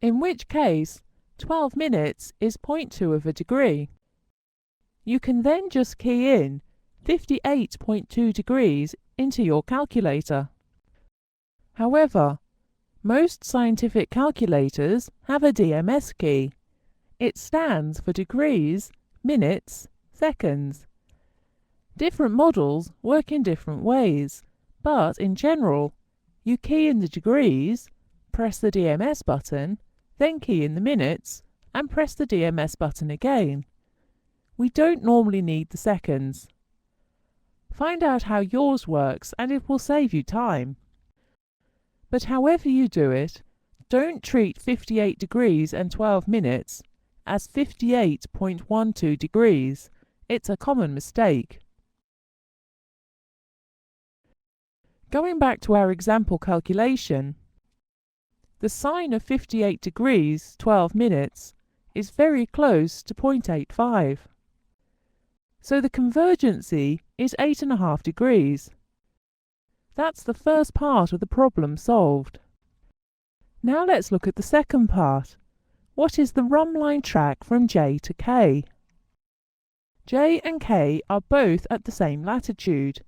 in which case 12 minutes is 0.2 of a degree. You can then just key in 58.2 degrees into your calculator. However, most scientific calculators have a DMS key. It stands for degrees, minutes, seconds. Different models work in different ways, but in general, you key in the degrees, press the DMS button, then key in the minutes, and press the DMS button again. We don't normally need the seconds. Find out how yours works and it will save you time. But however you do it, don't treat 58 degrees and 12 minutes as 58.12 degrees. It's a common mistake. Going back to our example calculation, the sine of 58 degrees 12 minutes is very close to 0.85. So the convergency is 8.5 degrees. That's the first part of the problem solved. Now let's look at the second part. What is the run line track from J to K? J and K are both at the same latitude.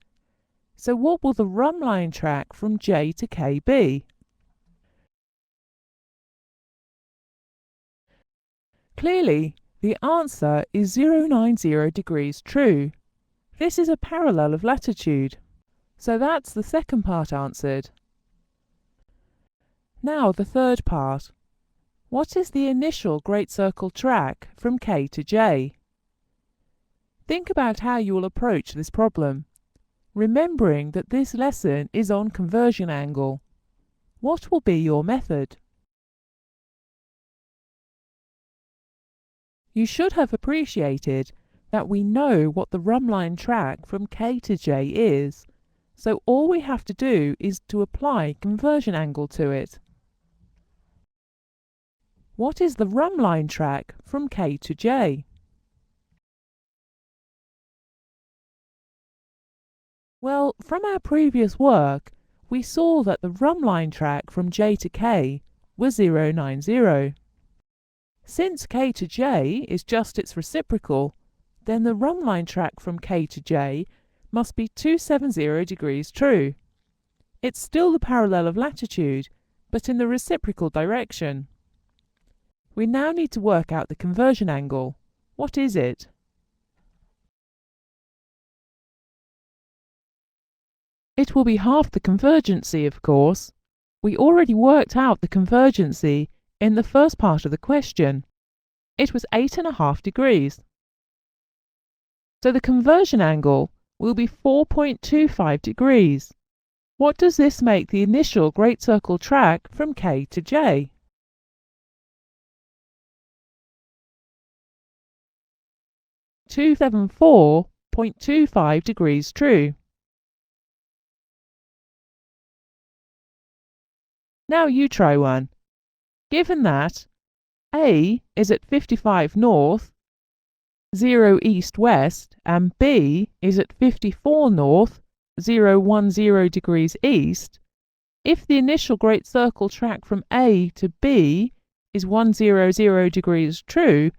So what will the run line track from J to K be? Clearly, the answer is 090 degrees true. This is a parallel of latitude. So that's the second part answered. Now the third part. What is the initial great circle track from K to J? Think about how you will approach this problem, remembering that this lesson is on conversion angle. What will be your method? You should have appreciated that we know what the run line track from K to J is, so all we have to do is to apply conversion angle to it. What is the run line track from K to J? Well, from our previous work, we saw that the run line track from J to K was 090. Since K to J is just its reciprocal, then the run line track from K to J must be 270 degrees true. It's still the parallel of latitude, but in the reciprocal direction. We now need to work out the conversion angle. What is it? It will be half the convergency, of course. We already worked out the convergency in the first part of the question. It was 8.5 degrees. So the conversion angle will be 4.25 degrees. What does this make the initial great circle track from K to J? (274.25 degrees true. Now you try one. Given that A is at 55 north, 0 east west, and B is at 54 north, 010 degrees east, if the initial great circle track from A to B is 100 degrees true,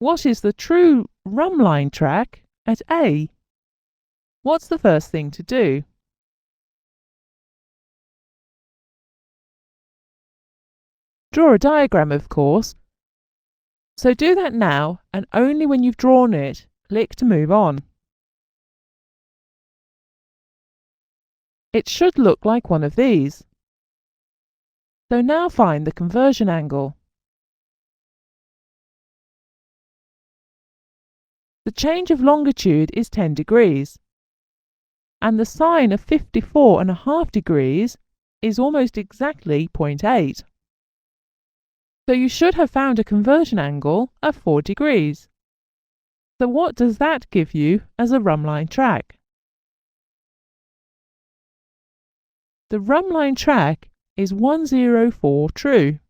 what is the true run line track at A? What's the first thing to do? Draw a diagram, of course. So do that now, and only when you've drawn it, click to move on. It should look like one of these. So now find the conversion angle. The change of longitude is 10 degrees, and the sine of 54.5 degrees is almost exactly 0.8. So you should have found a conversion angle of 4 degrees. So what does that give you as a run line track? The run line track is 104 true.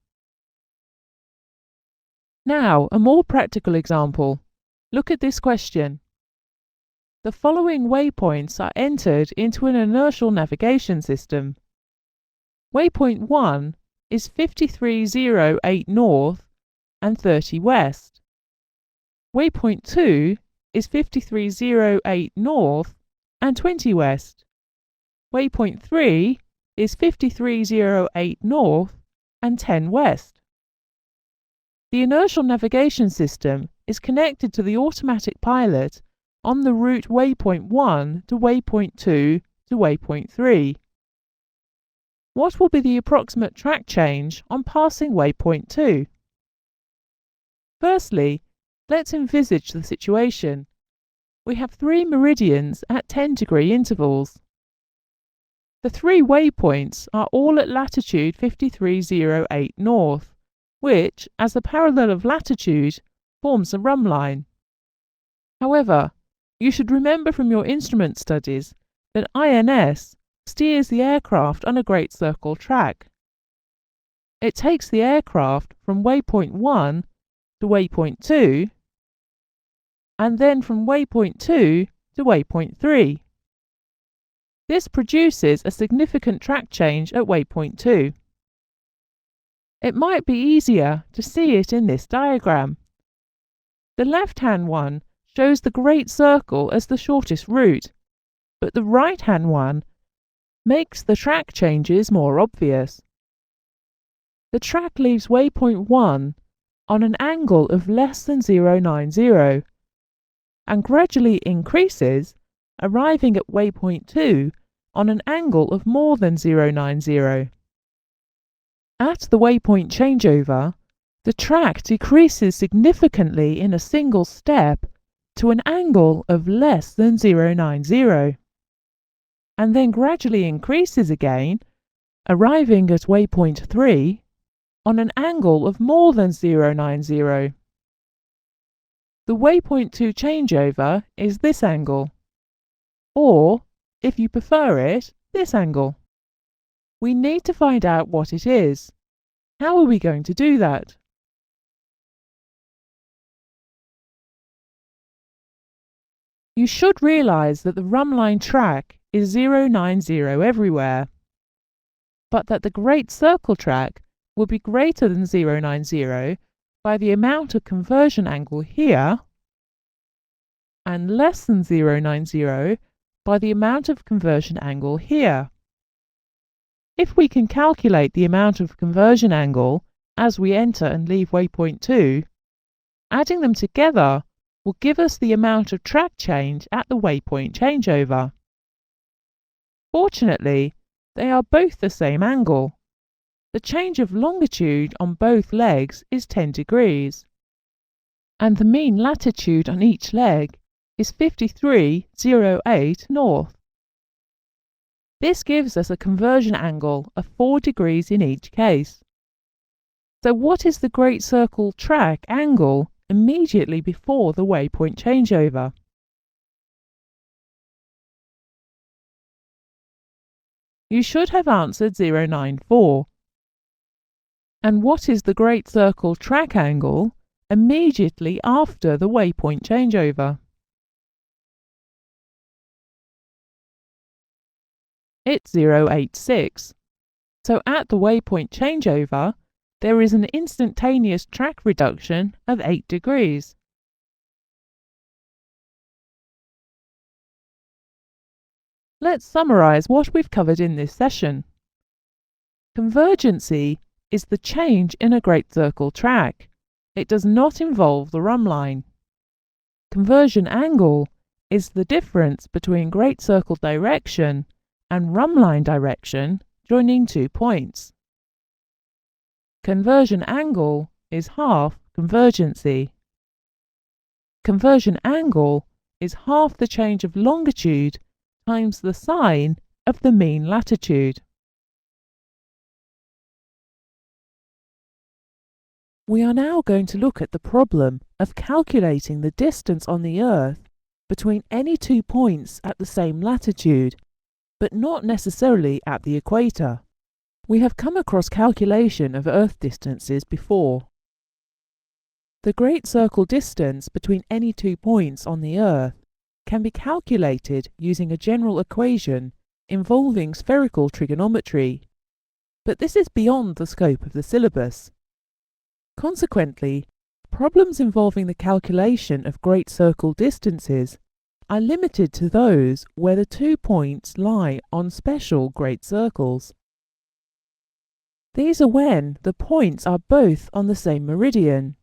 Now, a more practical example. Look at this question. The following waypoints are entered into an inertial navigation system. Waypoint 1 is 5308 north and 30 west. Waypoint 2 is 5308 north and 20 west. Waypoint 3 is 5308 north and 10 west. The inertial navigation system is connected to the automatic pilot on the route waypoint 1 to waypoint 2 to waypoint 3. What will be the approximate track change on passing waypoint 2? Firstly, let's envisage the situation. We have 3 meridians at 10-degree intervals. The 3 waypoints are all at latitude 5308 north, which, as the parallel of latitude, forms a rhumb line. However, you should remember from your instrument studies that INS steers the aircraft on a great circle track. It takes the aircraft from waypoint 1 to waypoint 2, and then from waypoint 2 to waypoint 3. This produces a significant track change at waypoint 2. It might be easier to see it in this diagram. The left-hand one shows the great circle as the shortest route, but the right-hand one makes the track changes more obvious. The track leaves waypoint 1 on an angle of less than 090 and gradually increases, arriving at waypoint 2 on an angle of more than 090. At the waypoint changeover, the track decreases significantly in a single step to an angle of less than 090, and then gradually increases again, arriving at waypoint 3 on an angle of more than 090. The waypoint 2 changeover is this angle, or, if you prefer it, this angle. We need to find out what it is. How are we going to do that? You should realise that the rhumb line track is 090 everywhere, but that the great circle track will be greater than 090 by the amount of conversion angle here, and less than 090 by the amount of conversion angle here. If we can calculate the amount of conversion angle as we enter and leave waypoint 2, adding them together will give us the amount of track change at the waypoint changeover. Fortunately, they are both the same angle. The change of longitude on both legs is 10 degrees, and the mean latitude on each leg is 5308 north. This gives us a conversion angle of 4 degrees in each case. So what is the great circle track angle immediately before the waypoint changeover? You should have answered 094. And what is the great circle track angle immediately after the waypoint changeover? It's 086. So at the waypoint changeover, there is an instantaneous track reduction of 8 degrees. Let's summarize what we've covered in this session. Convergency is the change in a great circle track. It does not involve the rhumb line. Conversion angle is the difference between great circle direction and rhumb line direction joining 2 points. Conversion angle is half convergency. Conversion angle is half the change of longitude times the sine of the mean latitude. We are now going to look at the problem of calculating the distance on the Earth between any 2 points at the same latitude, but not necessarily at the equator. We have come across calculation of Earth distances before. The great circle distance between any 2 points on the Earth can be calculated using a general equation involving spherical trigonometry, but this is beyond the scope of the syllabus. Consequently, problems involving the calculation of great circle distances are limited to those where the 2 points lie on special great circles. These are when the points are both on the same meridian,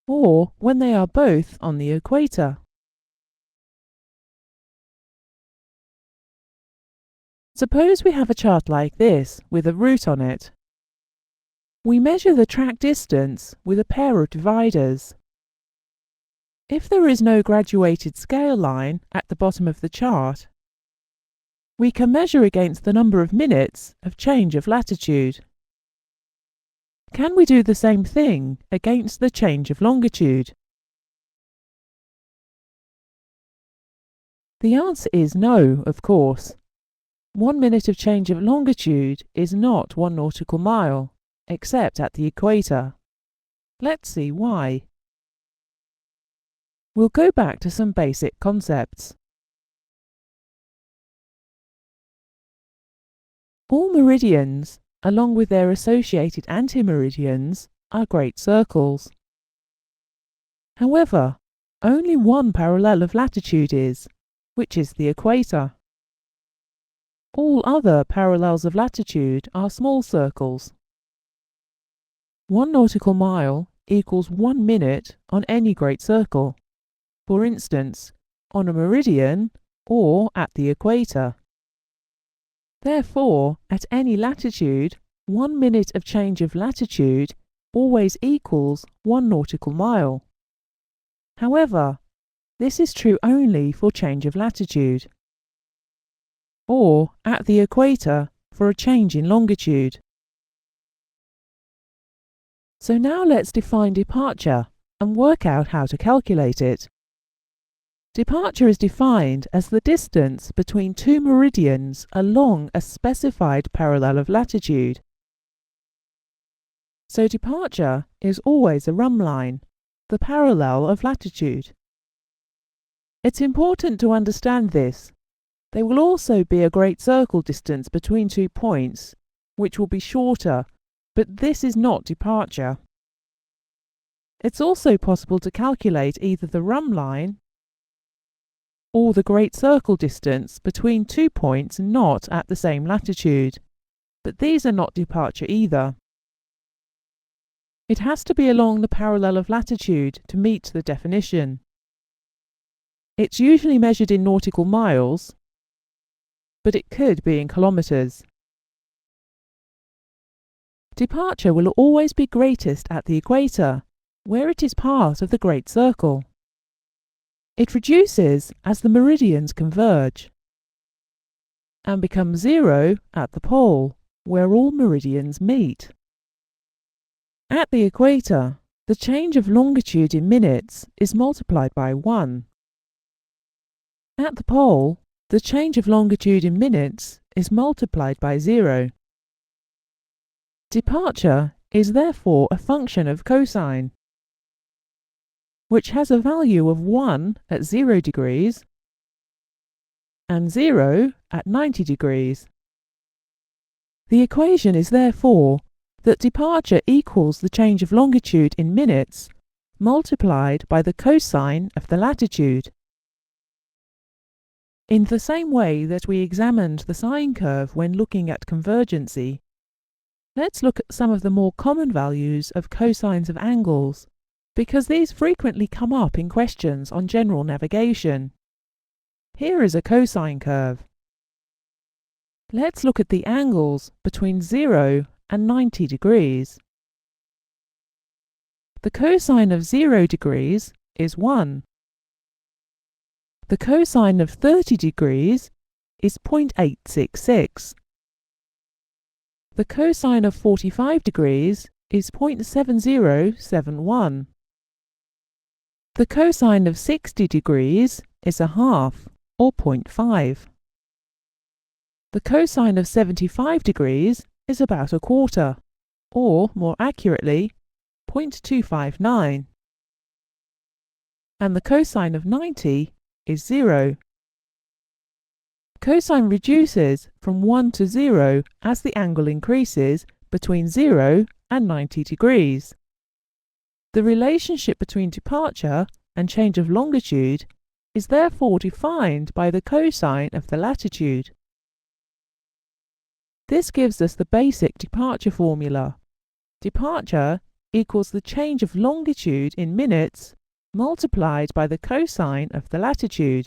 or when they are both on the equator. Suppose we have a chart like this with a route on it. We measure the track distance with a pair of dividers. If there is no graduated scale line at the bottom of the chart, we can measure against the number of minutes of change of latitude. Can we do the same thing against the change of longitude? The answer is no, of course. 1 minute of change of longitude is not 1 nautical mile, except at the equator. Let's see why. We'll go back to some basic concepts. All meridians, along with their associated antimeridians, are great circles. However, only one parallel of latitude is, which is the equator. All other parallels of latitude are small circles. 1 nautical mile equals 1 minute on any great circle, for instance, on a meridian or at the equator. Therefore, at any latitude, 1 minute of change of latitude always equals 1 nautical mile. However, this is true only for change of latitude, or at the equator for a change in longitude. So now let's define departure and work out how to calculate it. Departure is defined as the distance between two meridians along a specified parallel of latitude. So departure is always a rhumb line, the parallel of latitude. It's important to understand this. There will also be a great circle distance between 2 points, which will be shorter, but this is not departure. It's also possible to calculate either the rhumb line or the great circle distance between 2 points not at the same latitude, but these are not departure either. It has to be along the parallel of latitude to meet the definition. It's usually measured in nautical miles, but it could be in kilometres. Departure will always be greatest at the equator, where it is part of the great circle. It reduces as the meridians converge, and becomes 0 at the pole, where all meridians meet. At the equator, the change of longitude in minutes is multiplied by 1. At the pole, the change of longitude in minutes is multiplied by 0. Departure is therefore a function of cosine, which has a value of 1 at 0 degrees and 0 at 90 degrees. The equation is therefore that departure equals the change of longitude in minutes multiplied by the cosine of the latitude. In the same way that we examined the sine curve when looking at convergency, let's look at some of the more common values of cosines of angles, because these frequently come up in questions on general navigation. Here is a cosine curve. Let's look at the angles between 0 and 90 degrees. The cosine of 0 degrees is 1. The cosine of 30 degrees is 0.866. The cosine of 45 degrees is 0.7071. The cosine of 60 degrees is a half, or 0.5. The cosine of 75 degrees is about a quarter, or more accurately, 0.259. And the cosine of 90 is 0. Cosine reduces from 1 to 0 as the angle increases between 0 and 90 degrees. The relationship between departure and change of longitude is therefore defined by the cosine of the latitude. This gives us the basic departure formula. Departure equals the change of longitude in minutes multiplied by the cosine of the latitude.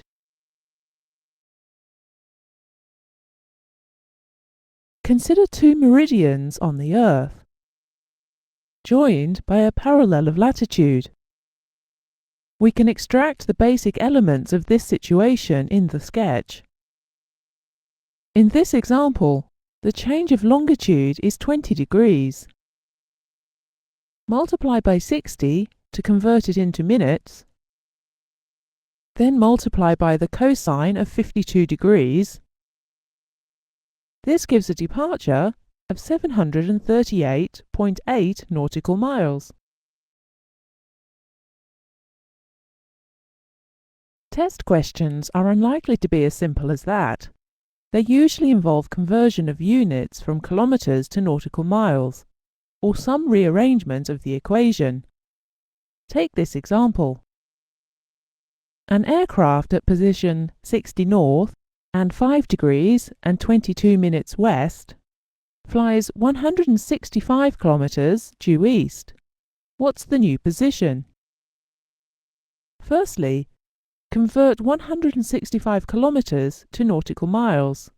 Consider two meridians on the Earth, joined by a parallel of latitude. We can extract the basic elements of this situation in the sketch. In this example, the change of longitude is 20 degrees. Multiply by 60 to convert it into minutes, then multiply by the cosine of 52 degrees. This gives a departure of 738.8 nautical miles. Test questions are unlikely to be as simple as that. They usually involve conversion of units from kilometers to nautical miles, or some rearrangement of the equation. Take this example. An aircraft at position 60 north and 5 degrees and 22 minutes west flies 165 kilometers due east. What's the new position? Firstly, convert 165 kilometers to nautical miles.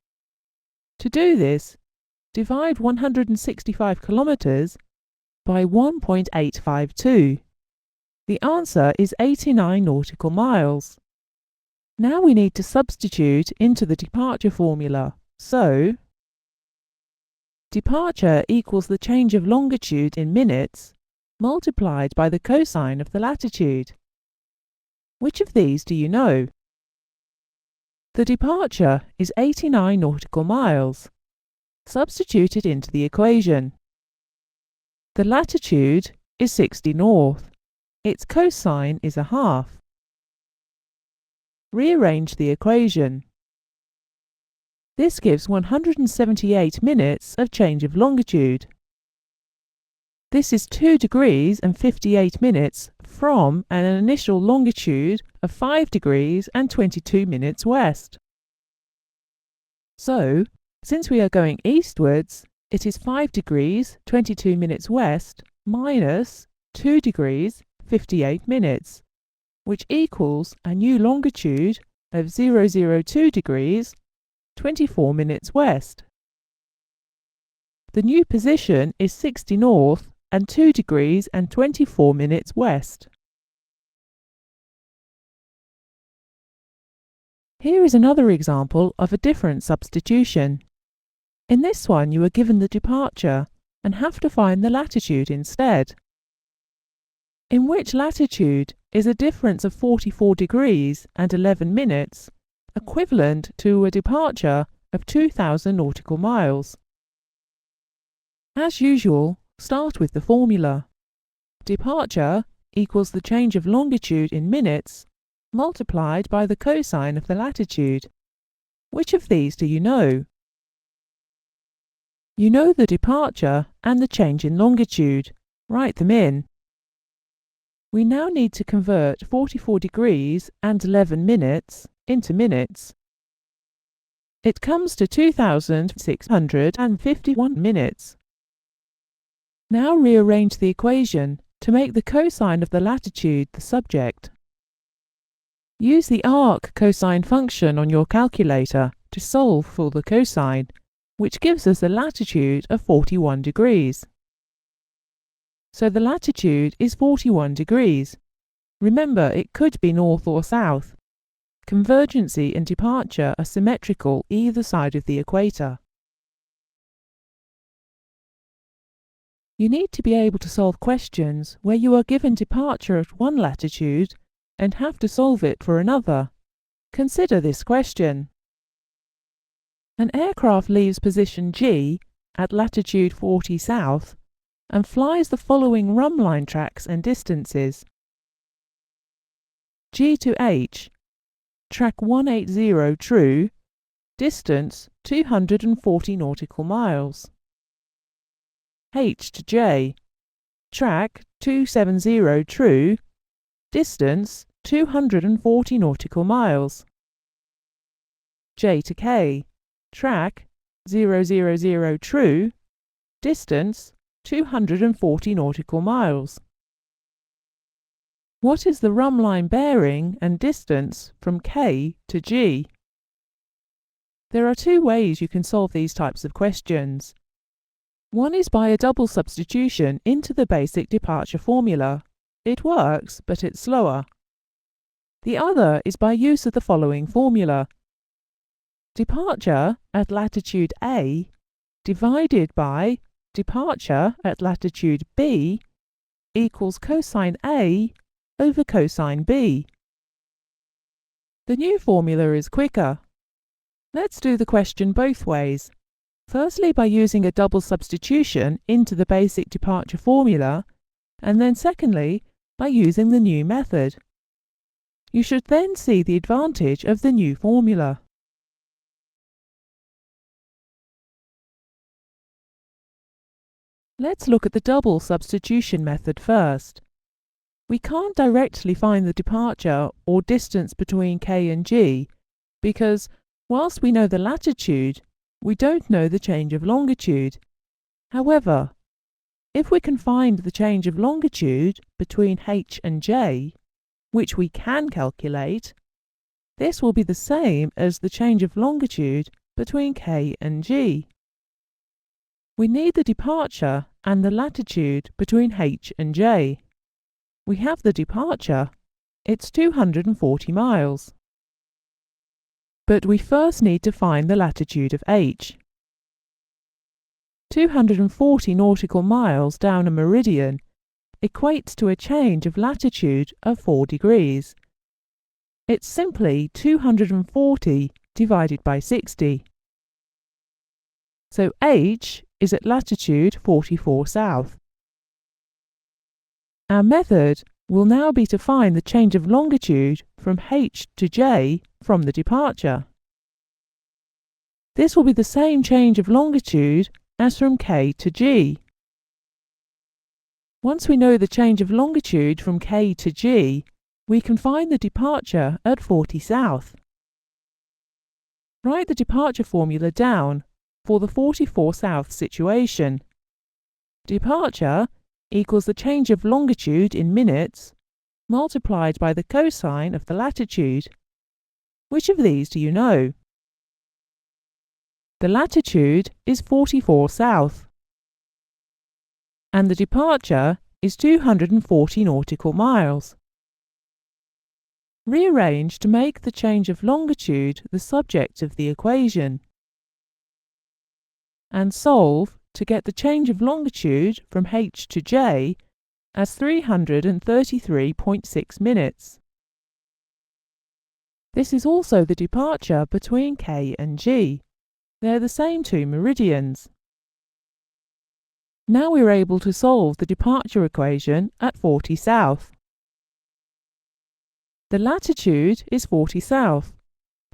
To do this, divide 165 kilometers by 1.852. The answer is 89 nautical miles. Now we need to substitute into the departure formula. So, departure equals the change of longitude in minutes multiplied by the cosine of the latitude. Which of these do you know? The departure is 89 nautical miles. Substitute it into the equation. The latitude is 60 north. Its cosine is a half. Rearrange the equation. This gives 178 minutes of change of longitude. This is 2 degrees and 58 minutes from an initial longitude of 5 degrees and 22 minutes west. So, since we are going eastwards, it is 5 degrees 22 minutes west minus 2 degrees 58 minutes, which equals a new longitude of 002 degrees 24 minutes west. The new position is 60 north and 2 degrees and 24 minutes west. Here is another example of a different substitution. In this one you are given the departure and have to find the latitude instead. In which latitude is a difference of 44 degrees and 11 minutes, equivalent to a departure of 2,000 nautical miles? As usual, start with the formula. Departure equals the change of longitude in minutes multiplied by the cosine of the latitude. Which of these do you know? You know the departure and the change in longitude. Write them in. We now need to convert 44 degrees and 11 minutes into minutes. It comes to 2,651 minutes. Now rearrange the equation to make the cosine of the latitude the subject. Use the arc cosine function on your calculator to solve for the cosine, which gives us a latitude of 41 degrees. So the latitude is 41 degrees. Remember, it could be north or south. Convergency and departure are symmetrical either side of the equator. You need to be able to solve questions where you are given departure at one latitude and have to solve it for another. Consider this question. An aircraft leaves position G at latitude 40 south and flies the following runline tracks and distances. G to H, track 180 true, distance 240 nautical miles. H to J, track 270 true, distance 240 nautical miles. J to K, track 000 true, distance 240 nautical miles. What is the runline bearing and distance from K to G? There are two ways you can solve these types of questions. One is by a double substitution into the basic departure formula. It works, but it's slower. The other is by use of the following formula. Departure at latitude A divided by departure at latitude B equals cosine A over cosine B. The new formula is quicker. Let's do the question both ways. Firstly, by using a double substitution into the basic departure formula, and then secondly, by using the new method. You should then see the advantage of the new formula. Let's look at the double substitution method first. We can't directly find the departure or distance between K and G because, whilst we know the latitude, we don't know the change of longitude. However, if we can find the change of longitude between H and J, which we can calculate, this will be the same as the change of longitude between K and G. We need the departure and the latitude between H and J. We have the departure. It's 240 miles. But we first need to find the latitude of H. 240 nautical miles down a meridian equates to a change of latitude of 4 degrees. It's simply 240 divided by 60. So H is at latitude 44 south. Our method will now be to find the change of longitude from H to J from the departure. This will be the same change of longitude as from K to G. Once we know the change of longitude from K to G, we can find the departure at 40 south. Write the departure formula down for the 44 south situation. Departure equals the change of longitude in minutes multiplied by the cosine of the latitude. Which of these do you know? The latitude is 44 south, and the departure is 240 nautical miles. Rearrange to make the change of longitude the subject of the equation, and solve to get the change of longitude from H to J as 333.6 minutes. This is also the departure between K and G. They're the same two meridians. Now we're able to solve the departure equation at 40 south. The latitude is 40 south,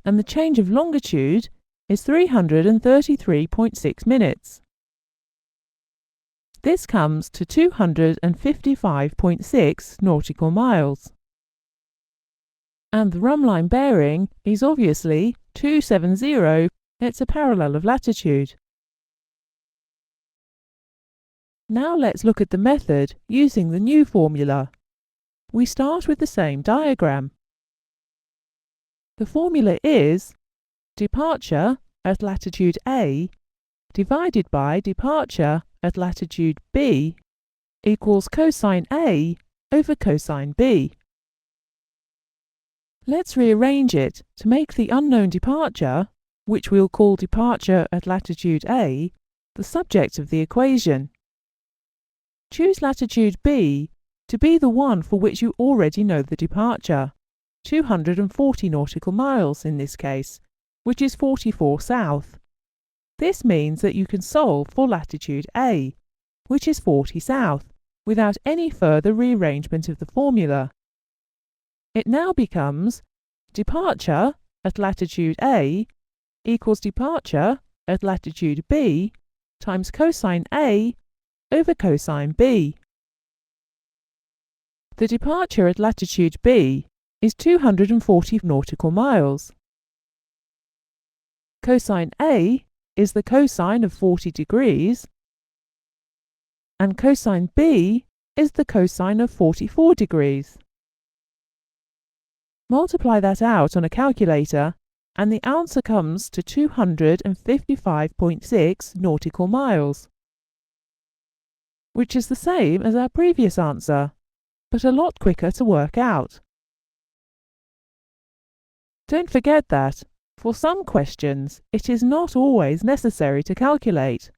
and the change of longitude is 333.6 minutes. This comes to 255.6 nautical miles. And the rumline bearing is obviously 270. It's a parallel of latitude. Now let's look at the method using the new formula. We start with the same diagram. The formula is departure at latitude A divided by departure at latitude B equals cosine A over cosine B. Let's rearrange it to make the unknown departure, which we'll call departure at latitude A, the subject of the equation. Choose latitude B to be the one for which you already know the departure, 240 nautical miles in this case, which is 44 south. This means that you can solve for latitude A, which is 40 south, without any further rearrangement of the formula. It now becomes departure at latitude A equals departure at latitude B times cosine A over cosine B. The departure at latitude B is 240 nautical miles. Cosine A is the cosine of 40 degrees, and cosine B is the cosine of 44 degrees. Multiply that out on a calculator and the answer comes to 255.6 nautical miles, which is the same as our previous answer, but a lot quicker to work out. Don't forget that, for some questions, it is not always necessary to calculate.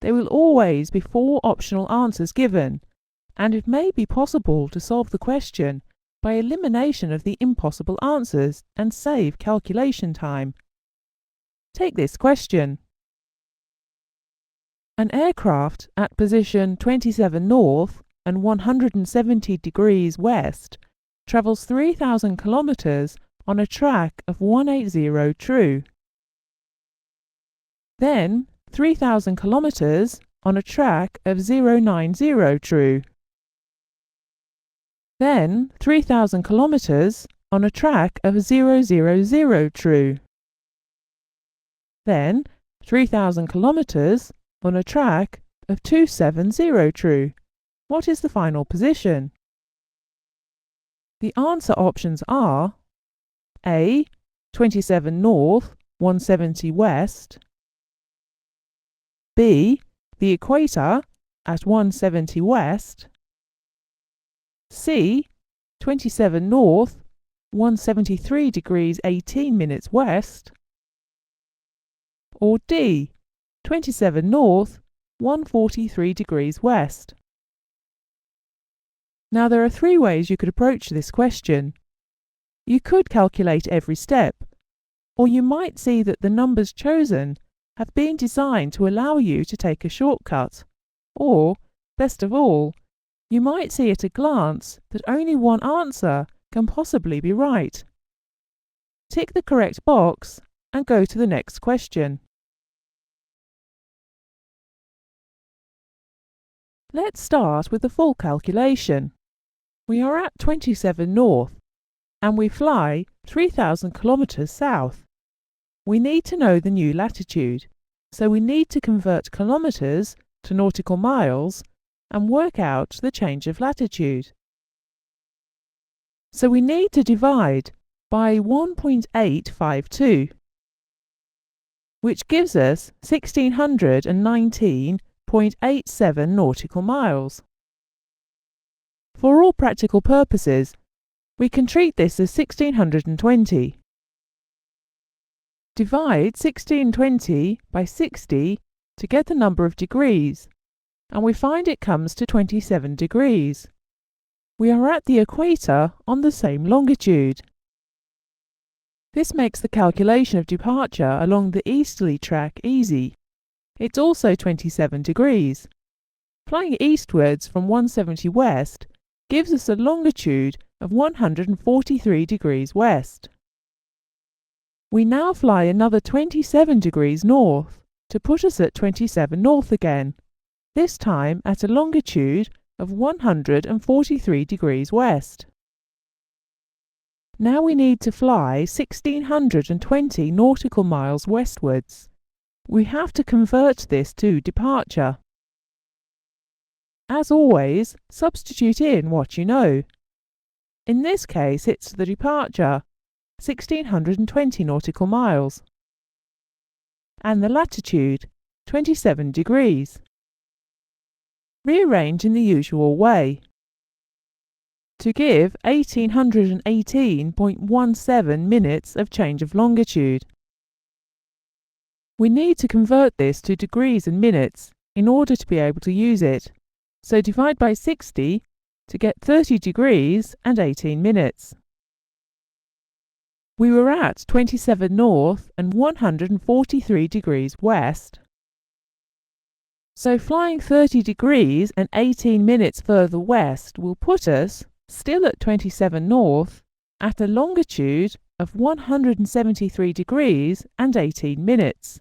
There will always be 4 optional answers given, and it may be possible to solve the question by elimination of the impossible answers and save calculation time. Take this question. An aircraft at position 27 north and 170 degrees west travels 3,000 kilometers on a track of 180 true. Then 3,000 kilometers on a track of 090 true. Then 3,000 kilometers on a track of 000 true. Then 3,000 kilometers on a track of 270 true. What is the final position? The answer options are A. 27 north, 170 west. B. The equator at 170 west. C. 27 north, 173 degrees 18 minutes west. Or D. 27 north, 143 degrees west. Now there are 3 ways you could approach this question. You could calculate every step, or you might see that the numbers chosen have been designed to allow you to take a shortcut, or, best of all, you might see at a glance that only one answer can possibly be right. Tick the correct box and go to the next question. Let's start with the full calculation. We are at 27 north, and we fly 3,000 kilometers south. We need to know the new latitude, so we need to convert kilometers to nautical miles and work out the change of latitude. So we need to divide by 1.852, which gives us 1,619.87 nautical miles. For all practical purposes, we can treat this as 1,620. Divide 1,620 by 60 to get the number of degrees, and we find it comes to 27 degrees. We are at the equator on the same longitude. This makes the calculation of departure along the easterly track easy. It's also 27 degrees. Flying eastwards from 170 west gives us a longitude of 143 degrees west. We now fly another 27 degrees north to put us at 27 north again, this time at a longitude of 143 degrees west. Now we need to fly 1,620 nautical miles westwards. We have to convert this to departure. As always, substitute in what you know. In this case, it's the departure, 1,620 nautical miles, and the latitude, 27 degrees. Rearrange in the usual way to give 1,818.17 minutes of change of longitude. We need to convert this to degrees and minutes in order to be able to use it, so divide by 60 to get 30 degrees and 18 minutes. We were at 27 north and 143 degrees west. So flying 30 degrees and 18 minutes further west will put us, still at 27 north, at a longitude of 173 degrees and 18 minutes.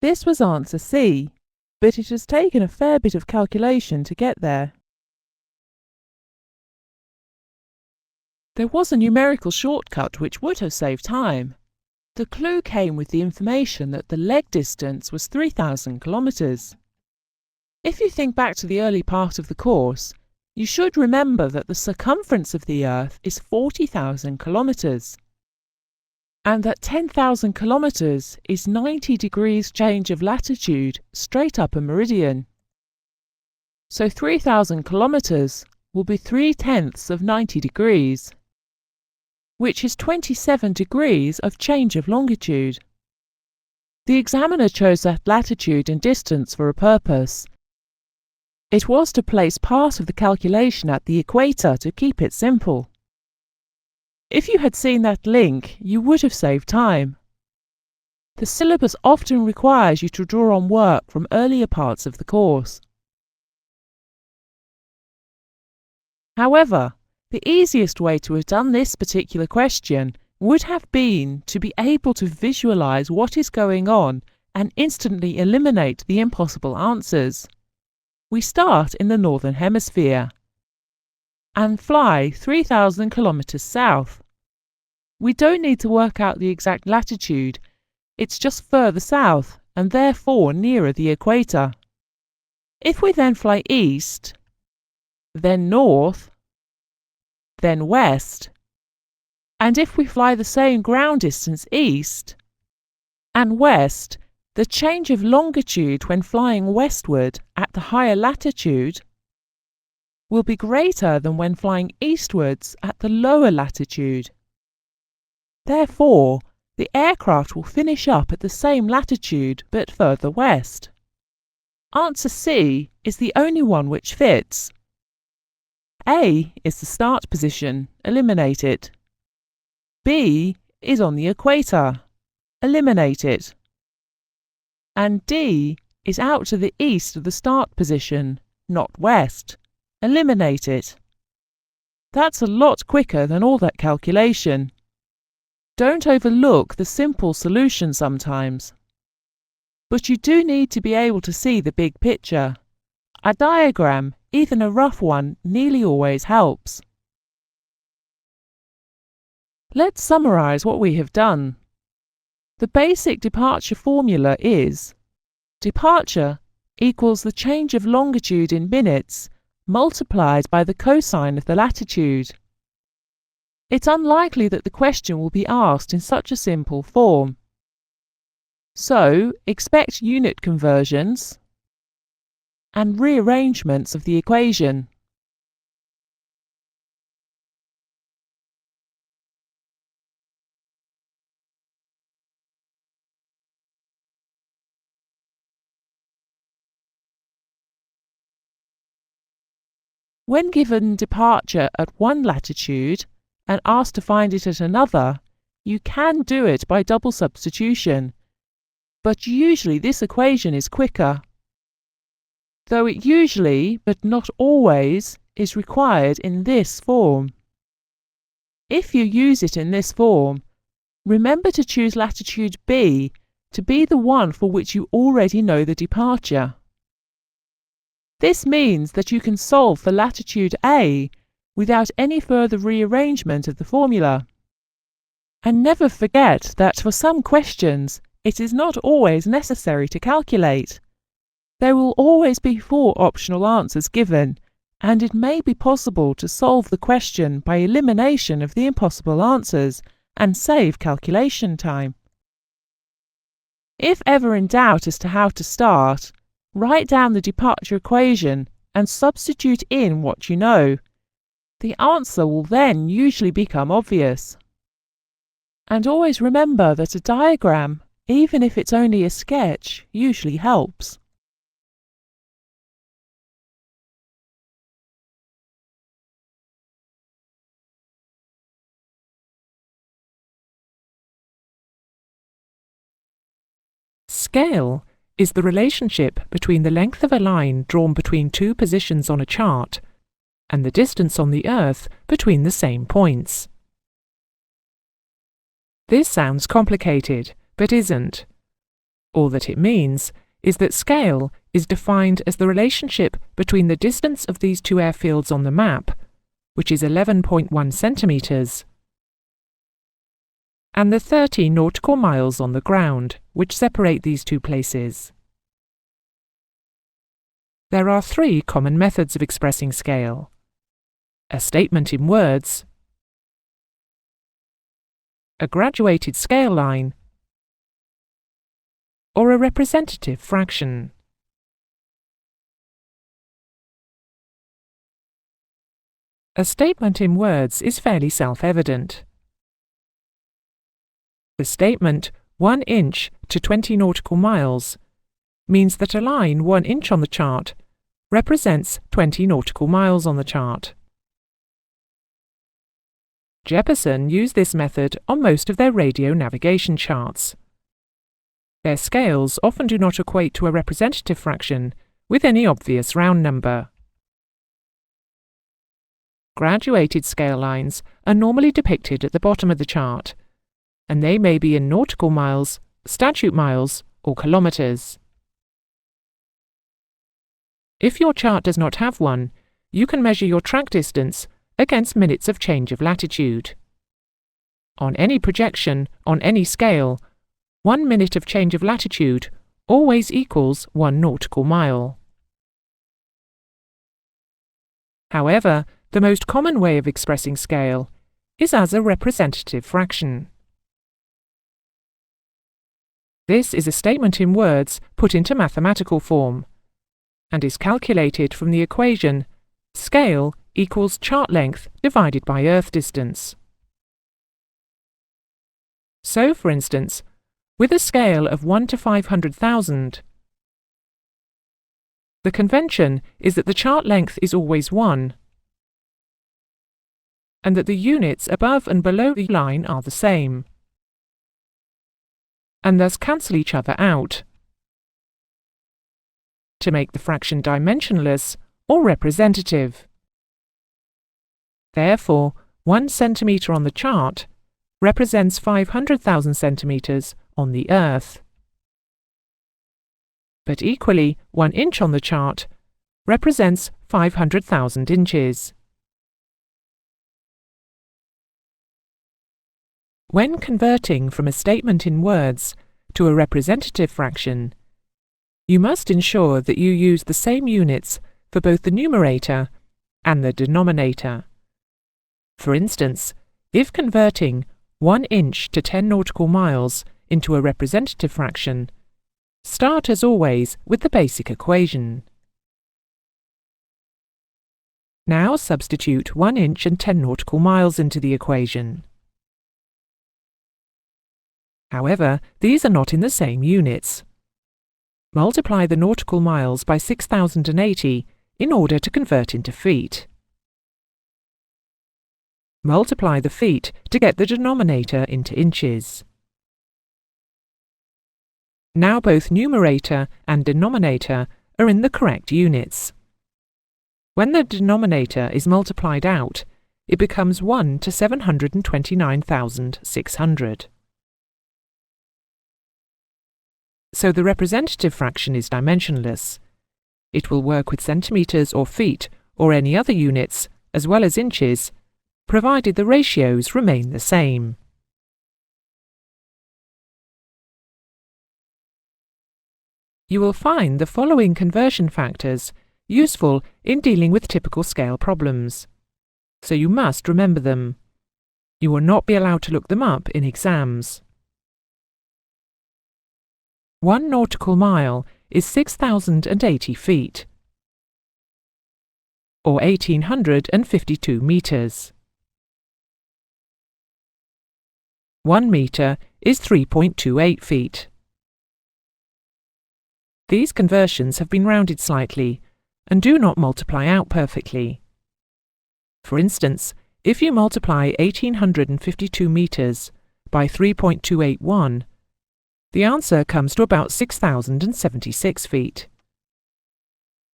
This was answer C, but it has taken a fair bit of calculation to get there. There was a numerical shortcut which would have saved time. The clue came with the information that the leg distance was 3,000 kilometers. If you think back to the early part of the course, you should remember that the circumference of the Earth is 40,000 kilometers. and that 10,000 kilometers is 90 degrees change of latitude straight up a meridian. So 3,000 kilometers will be 3/10 of 90 degrees, which is 27 degrees of change of longitude. The examiner chose that latitude and distance for a purpose. It was to place part of the calculation at the equator to keep it simple. If you had seen that link, you would have saved time. The syllabus often requires you to draw on work from earlier parts of the course. However, the easiest way to have done this particular question would have been to be able to visualize what is going on and instantly eliminate the impossible answers. We start in the Northern Hemisphere and fly 3,000 kilometers south. We don't need to work out the exact latitude, it's just further south and therefore nearer the equator. If we then fly east, then north, then west, and if we fly the same ground distance east and west, the change of longitude when flying westward at the higher latitude will be greater than when flying eastwards at the lower latitude. Therefore, the aircraft will finish up at the same latitude but further west. Answer C is the only one which fits. A is the start position, eliminate it. B is on the equator, eliminate it. And D is out to the east of the start position, not west, eliminate it. That's a lot quicker than all that calculation. Don't overlook the simple solution sometimes. But you do need to be able to see the big picture. A diagram, even a rough one, nearly always helps. Let's summarize what we have done. The basic departure formula is departure equals the change of longitude in minutes multiplied by the cosine of the latitude. It's unlikely that the question will be asked in such a simple form. So, expect unit conversions and rearrangements of the equation. When given departure at one latitude and asked to find it at another, you can do it by double substitution, but usually this equation is quicker. Though it usually, but not always, is required in this form. If you use it in this form, remember to choose latitude B to be the one for which you already know the departure. This means that you can solve for latitude A without any further rearrangement of the formula. And never forget that for some questions, it is not always necessary to calculate. There will always be 4 optional answers given, and it may be possible to solve the question by elimination of the impossible answers and save calculation time. If ever in doubt as to how to start, write down the departure equation and substitute in what you know. The answer will then usually become obvious. And always remember that a diagram, even if it's only a sketch, usually helps. Scale is the relationship between the length of a line drawn between 2 positions on a chart and the distance on the Earth between the same points. This sounds complicated, but isn't. All that it means is that scale is defined as the relationship between the distance of these 2 airfields on the map, which is 11.1 centimetres, and the 30 nautical miles on the ground, which separate these 2 places. There are 3 common methods of expressing scale: a statement in words, a graduated scale line, or a representative fraction. A statement in words is fairly self-evident. The statement 1 inch to 20 nautical miles means that a line 1 inch on the chart represents 20 nautical miles on the chart. Jeppesen used this method on most of their radio navigation charts. Their scales often do not equate to a representative fraction with any obvious round number. Graduated scale lines are normally depicted at the bottom of the chart, and they may be in nautical miles, statute miles, or kilometres. If your chart does not have one, you can measure your track distance against minutes of change of latitude. On any projection, on any scale, 1 minute of change of latitude always equals 1 nautical mile. However, the most common way of expressing scale is as a representative fraction. This is a statement in words put into mathematical form, and is calculated from the equation scale equals chart length divided by Earth distance. So, for instance, with a scale of 1 to 500,000, the convention is that the chart length is always 1, and that the units above and below the line are the same, and thus cancel each other out, to make the fraction dimensionless or representative. Therefore, 1 centimetre on the chart represents 500,000 centimetres on the Earth. But equally, 1 inch on the chart represents 500,000 inches. When converting from a statement in words to a representative fraction, you must ensure that you use the same units for both the numerator and the denominator. For instance, if converting 1 inch to 10 nautical miles into a representative fraction, start as always with the basic equation. Now substitute 1 inch and 10 nautical miles into the equation. However, these are not in the same units. Multiply the nautical miles by 6,080 in order to convert into feet. Multiply the feet to get the denominator into inches. Now both numerator and denominator are in the correct units. When the denominator is multiplied out, it becomes 1 to 729,600. So the representative fraction is dimensionless. It will work with centimetres or feet or any other units, as well as inches, provided the ratios remain the same. You will find the following conversion factors useful in dealing with typical scale problems, so you must remember them. You will not be allowed to look them up in exams. 1 nautical mile is 6,080 feet, or 1,852 metres. 1 metre is 3.28 feet. These conversions have been rounded slightly and do not multiply out perfectly. For instance, if you multiply 1,852 metres by 3.281, the answer comes to about 6,076 feet.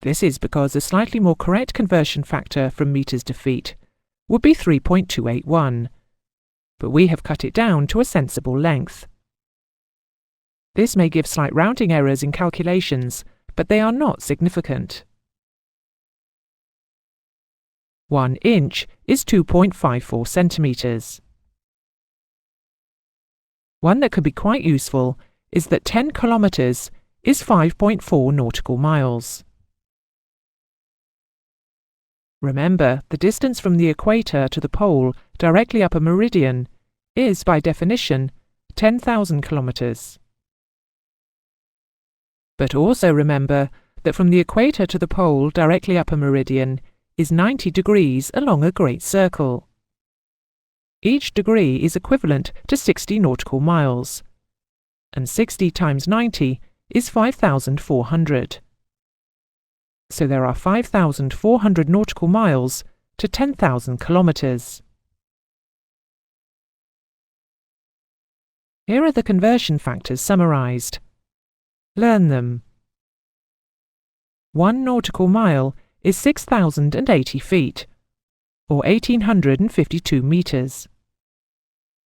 This is because a slightly more correct conversion factor from metres to feet would be 3.281, but we have cut it down to a sensible length. This may give slight rounding errors in calculations, but they are not significant. 1 inch is 2.54 centimetres. One that could be quite useful is that 10 kilometres is 5.4 nautical miles. Remember, the distance from the equator to the pole directly up a meridian is, by definition, 10,000 kilometers. But also remember that from the equator to the pole directly up a meridian is 90 degrees along a great circle. Each degree is equivalent to 60 nautical miles, and 60 times 90 is 5,400. So there are 5,400 nautical miles to 10,000 kilometers. Here are the conversion factors summarized. Learn them. 1 nautical mile is 6,080 feet, or 1,852 meters.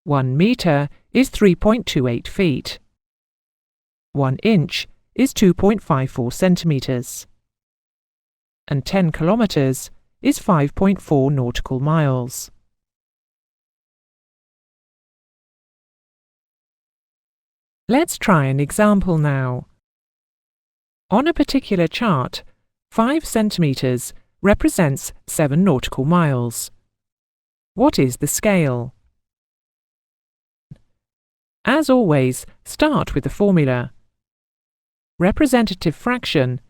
1 meter is 3.28 feet. 1 inch is 2.54 centimeters. And 10 kilometers is 5.4 nautical miles. Let's try an example now. On a particular chart, 5 centimeters represents 7 nautical miles. What is the scale? As always, start with the formula. Representative fraction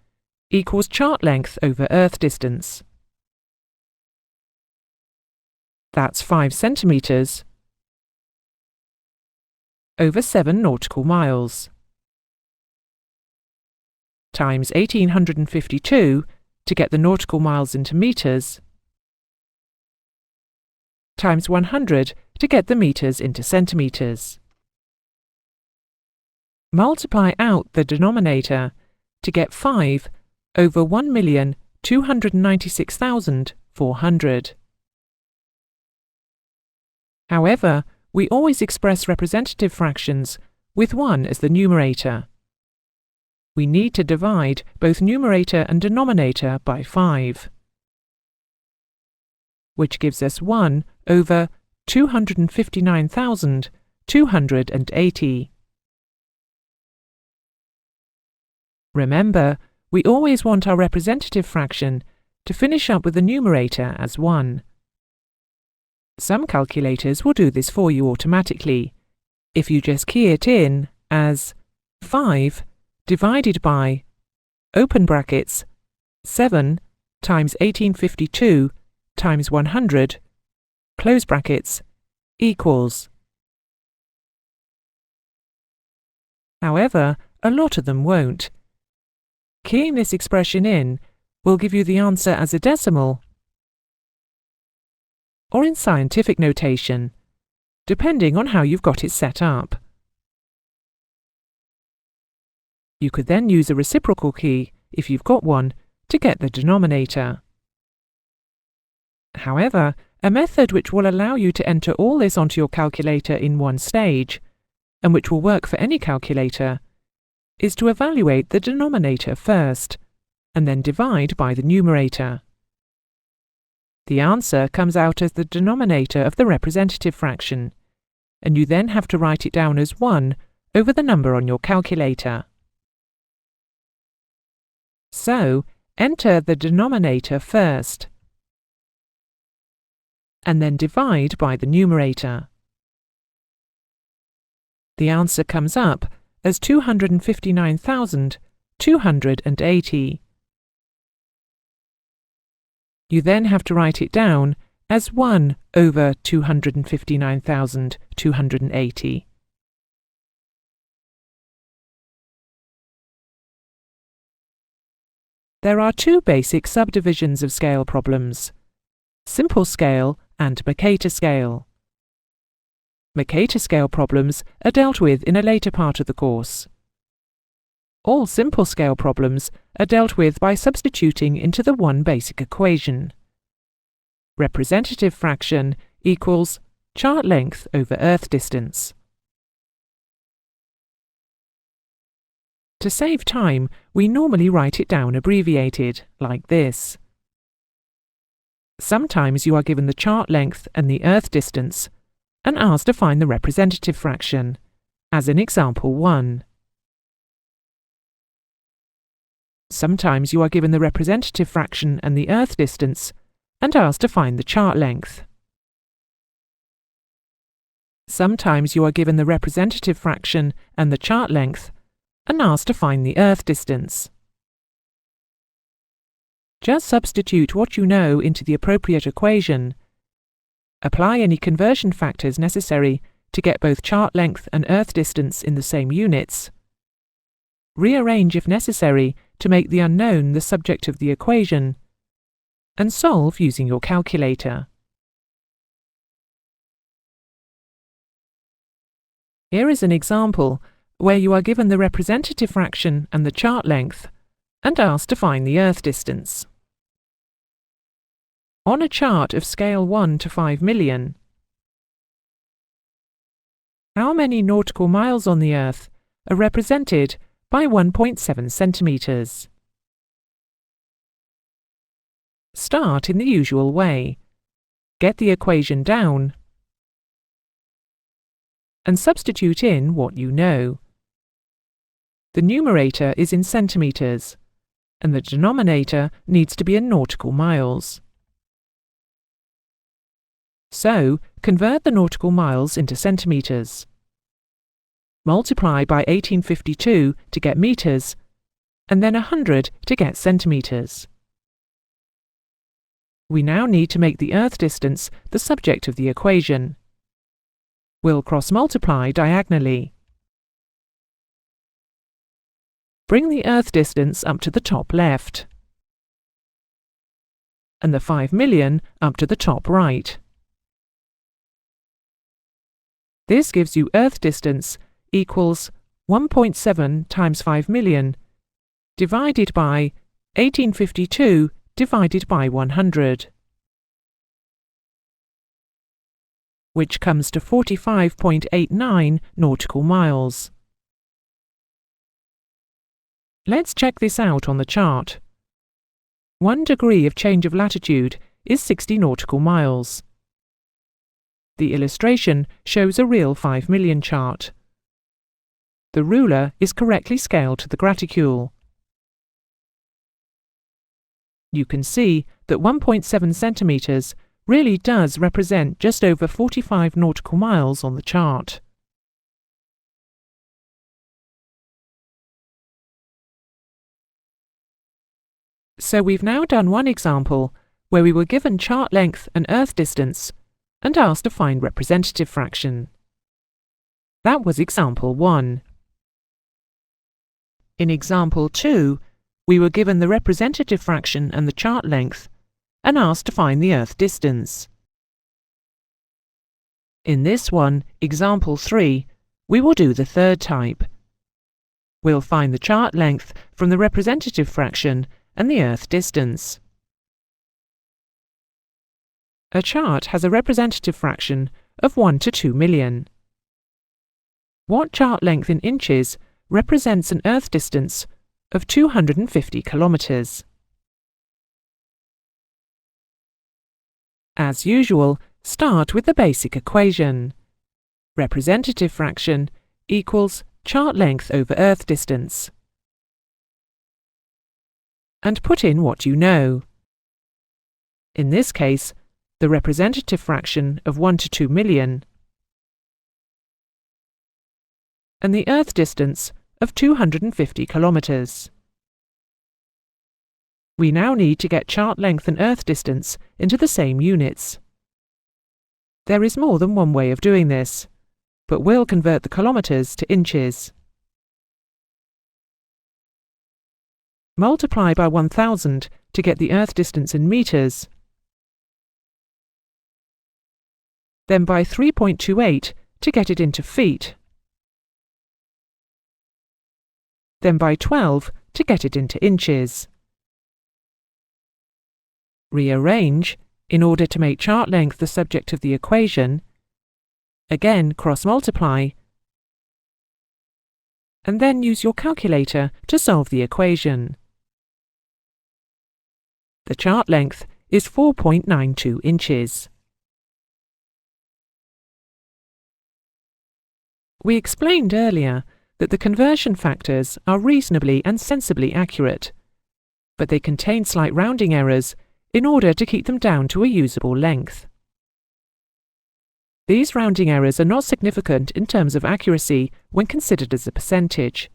equals chart length over Earth distance. That's 5 centimeters over 7 nautical miles, times 1,852 to get the nautical miles into meters, times 100 to get the meters into centimeters. Multiply out the denominator to get 5 over 1,296,400. However, we always express representative fractions with 1 as the numerator. We need to divide both numerator and denominator by 5, which gives us 1 over 259,280. Remember, we always want our representative fraction to finish up with the numerator as 1. Some calculators will do this for you automatically, if you just key it in as 5 divided by, open brackets, 7 times 1852 times 100, close brackets, equals. However, a lot of them won't. Keying this expression in will give you the answer as a decimal or in scientific notation, depending on how you've got it set up. You could then use a reciprocal key, if you've got one, to get the denominator. However, a method which will allow you to enter all this onto your calculator in one stage, and which will work for any calculator, is to evaluate the denominator first, and then divide by the numerator. The answer comes out as the denominator of the representative fraction, and you then have to write it down as 1 over the number on your calculator. So, enter the denominator first, and then divide by the numerator. The answer comes up as 259,280. You then have to write it down as 1 over 259,280. There are 2 basic subdivisions of scale problems: simple scale and Mercator scale. Mercator scale problems are dealt with in a later part of the course. All simple scale problems are dealt with by substituting into the one basic equation. Representative fraction equals chart length over Earth distance. To save time, we normally write it down abbreviated, like this. Sometimes you are given the chart length and the Earth distance, and asked to find the representative fraction, as in example 1. Sometimes you are given the representative fraction and the Earth distance, and asked to find the chart length. Sometimes you are given the representative fraction and the chart length and asked to find the Earth distance. Just substitute what you know into the appropriate equation. Apply any conversion factors necessary to get both chart length and Earth distance in the same units. Rearrange if necessary to make the unknown the subject of the equation, and solve using your calculator. Here is an example where you are given the representative fraction and the chart length and asked to find the Earth distance. On a chart of scale 1 to 5 million, how many nautical miles on the Earth are represented by 1.7 centimetres? Start in the usual way. Get the equation down and substitute in what you know. The numerator is in centimetres and the denominator needs to be in nautical miles. So, convert the nautical miles into centimetres. Multiply by 1852 to get metres, and then 100 to get centimetres. We now need to make the Earth distance the subject of the equation. We'll cross-multiply diagonally. Bring the Earth distance up to the top left, and the 5 million up to the top right. This gives you Earth distance equals 1.7 times 5 million divided by 1852 divided by 100, which comes to 45.89 nautical miles. Let's check this out on the chart. 1 degree of change of latitude is 60 nautical miles. The illustration shows a real 5 million chart. The ruler is correctly scaled to the graticule. You can see that 1.7 centimetres really does represent just over 45 nautical miles on the chart. So we've now done one example where we were given chart length and Earth distance and asked to find representative fraction. That was example 1. In example 2, we were given the representative fraction and the chart length and asked to find the Earth distance. In this one, example 3, we will do the third type. We'll find the chart length from the representative fraction and the Earth distance. A chart has a representative fraction of 1 to 2 million. What chart length in inches represents an Earth distance of 250 kilometres? As usual, start with the basic equation. Representative fraction equals chart length over Earth distance. And put in what you know. In this case, the representative fraction of 1 to 2 million, and the Earth distance of 250 kilometres. We now need to get chart length and Earth distance into the same units. There is more than one way of doing this, but we'll convert the kilometres to inches. Multiply by 1000 to get the Earth distance in metres, then by 3.28 to get it into feet, then by 12 to get it into inches. Rearrange in order to make chart length the subject of the equation. Again, cross-multiply, and then use your calculator to solve the equation. The chart length is 4.92 inches. We explained earlier that the conversion factors are reasonably and sensibly accurate, but they contain slight rounding errors in order to keep them down to a usable length. These rounding errors are not significant in terms of accuracy when considered as a percentage.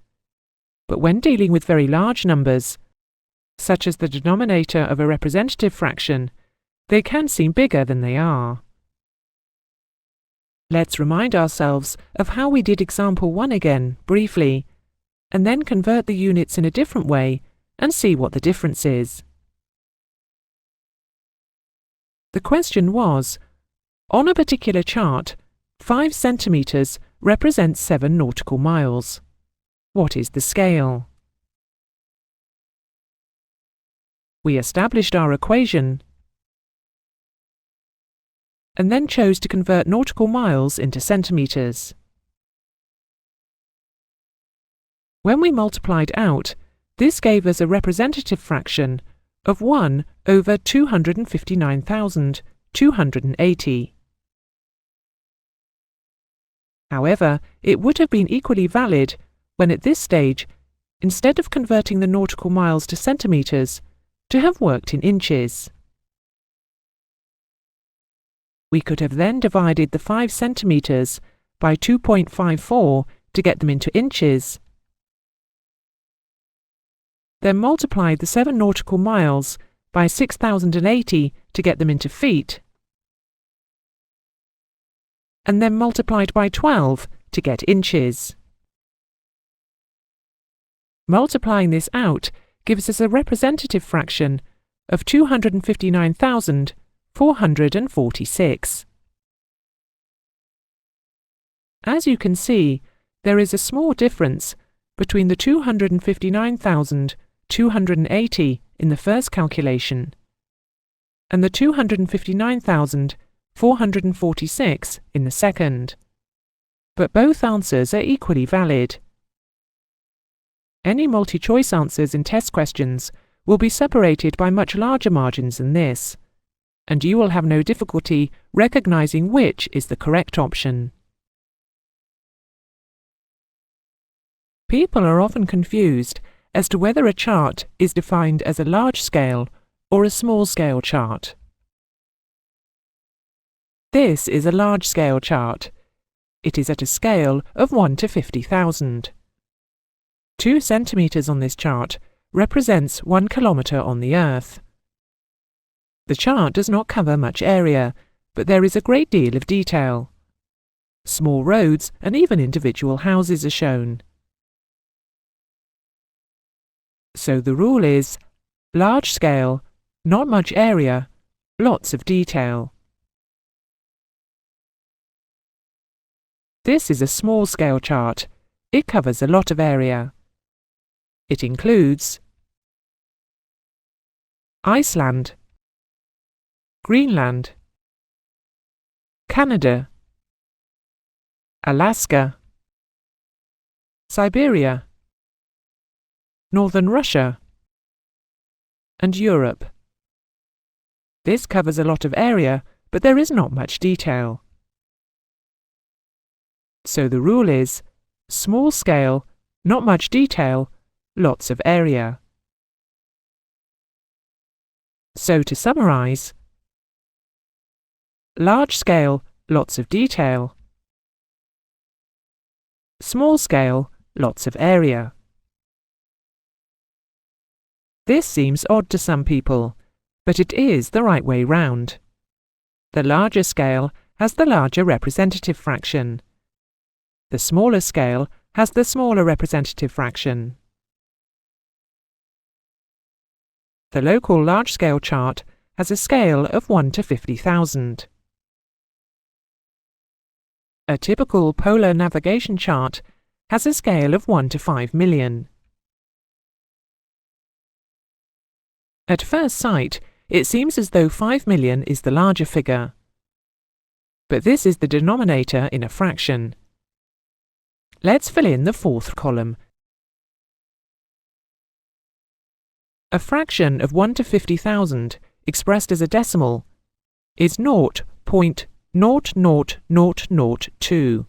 But when dealing with very large numbers, such as the denominator of a representative fraction, they can seem bigger than they are. Let's remind ourselves of how we did example 1 again, briefly, and then convert the units in a different way and see what the difference is. The question was, on a particular chart, 5 centimetres represents 7 nautical miles. What is the scale? We established our equation and then chose to convert nautical miles into centimetres. When we multiplied out, this gave us a representative fraction of 1 over 259,280. However, it would have been equally valid when at this stage, instead of converting the nautical miles to centimetres, to have worked in inches. We could have then divided the 5 centimetres by 2.54 to get them into inches, then multiplied the 7 nautical miles by 6,080 to get them into feet, and then multiplied by 12 to get inches. Multiplying this out gives us a representative fraction of 259,446. As you can see, there is a small difference between the 259,280 in the first calculation and the 259,446 in the second. But both answers are equally valid. Any multi-choice answers in test questions will be separated by much larger margins than this, and you will have no difficulty recognizing which is the correct option. People are often confused as to whether a chart is defined as a large-scale or a small-scale chart. This is a large-scale chart. It is at a scale of 1 to 50,000. 2 centimetres on this chart represents 1 kilometre on the Earth. The chart does not cover much area, but there is a great deal of detail. Small roads and even individual houses are shown. So the rule is, large scale, not much area, lots of detail. This is a small scale chart. It covers a lot of area. It includes Iceland, Greenland, Canada, Alaska, Siberia, Northern Russia, and Europe. This covers a lot of area, but there is not much detail. So the rule is, small scale, not much detail, lots of area. So to summarize, large scale, lots of detail. Small scale, lots of area. This seems odd to some people, but it is the right way round. The larger scale has the larger representative fraction. The smaller scale has the smaller representative fraction. The local large-scale chart has a scale of 1 to 50,000. A typical polar navigation chart has a scale of 1 to 5 million. At first sight, it seems as though 5 million is the larger figure. But this is the denominator in a fraction. Let's fill in the fourth column. A fraction of 1 to 50,000, expressed as a decimal, is 0.00002.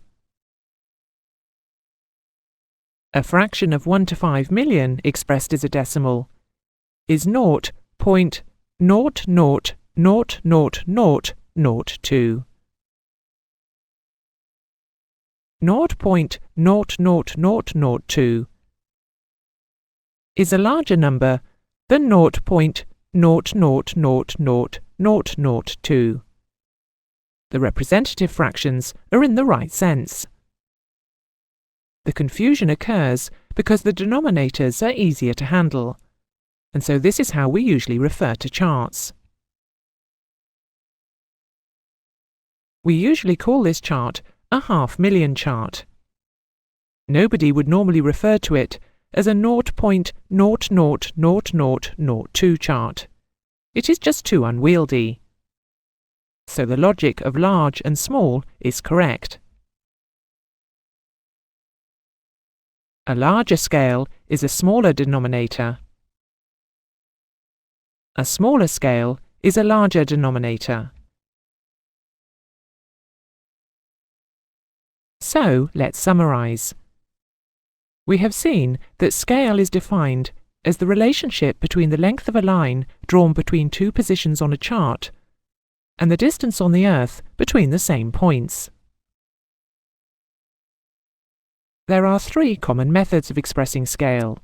A fraction of 1 to 5 million, expressed as a decimal, is 0.0000002. 0.00002 is a larger number than 0.0000002. The representative fractions are in the right sense. The confusion occurs because the denominators are easier to handle, and so this is how we usually refer to charts. We usually call this chart a half-million chart. Nobody would normally refer to it as a 0.000002 chart. It is just too unwieldy. So the logic of large and small is correct. A larger scale is a smaller denominator. A smaller scale is a larger denominator. So, let's summarize. We have seen that scale is defined as the relationship between the length of a line drawn between two positions on a chart and the distance on the Earth between the same points. There are three common methods of expressing scale: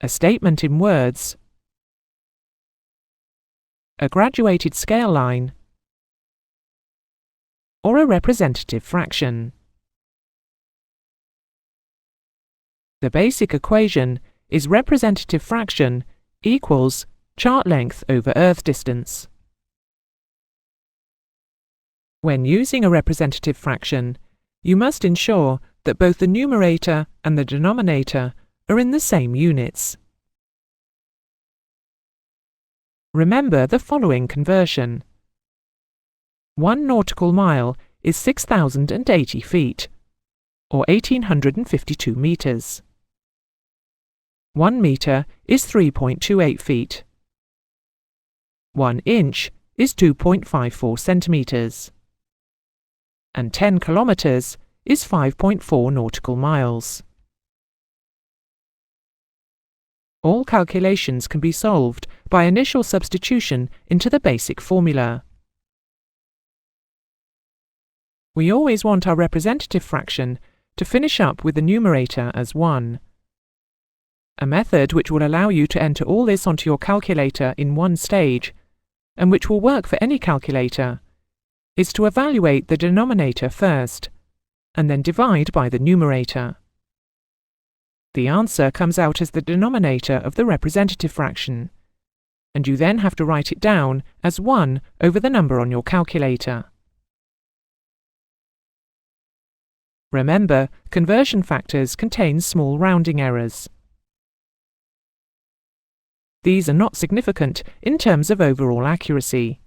a statement in words, a graduated scale line, or a representative fraction. The basic equation is representative fraction equals chart length over Earth distance. When using a representative fraction, you must ensure that both the numerator and the denominator are in the same units. Remember the following conversion. 1 nautical mile is 6,080 feet, or 1,852 meters. 1 meter is 3.28 feet. 1 inch is 2.54 centimeters. And 10 kilometers is 5.4 nautical miles. All calculations can be solved by initial substitution into the basic formula. We always want our representative fraction to finish up with the numerator as 1. A method which will allow you to enter all this onto your calculator in one stage, and which will work for any calculator, is to evaluate the denominator first, and then divide by the numerator. The answer comes out as the denominator of the representative fraction, and you then have to write it down as 1 over the number on your calculator. Remember, conversion factors contain small rounding errors. These are not significant in terms of overall accuracy.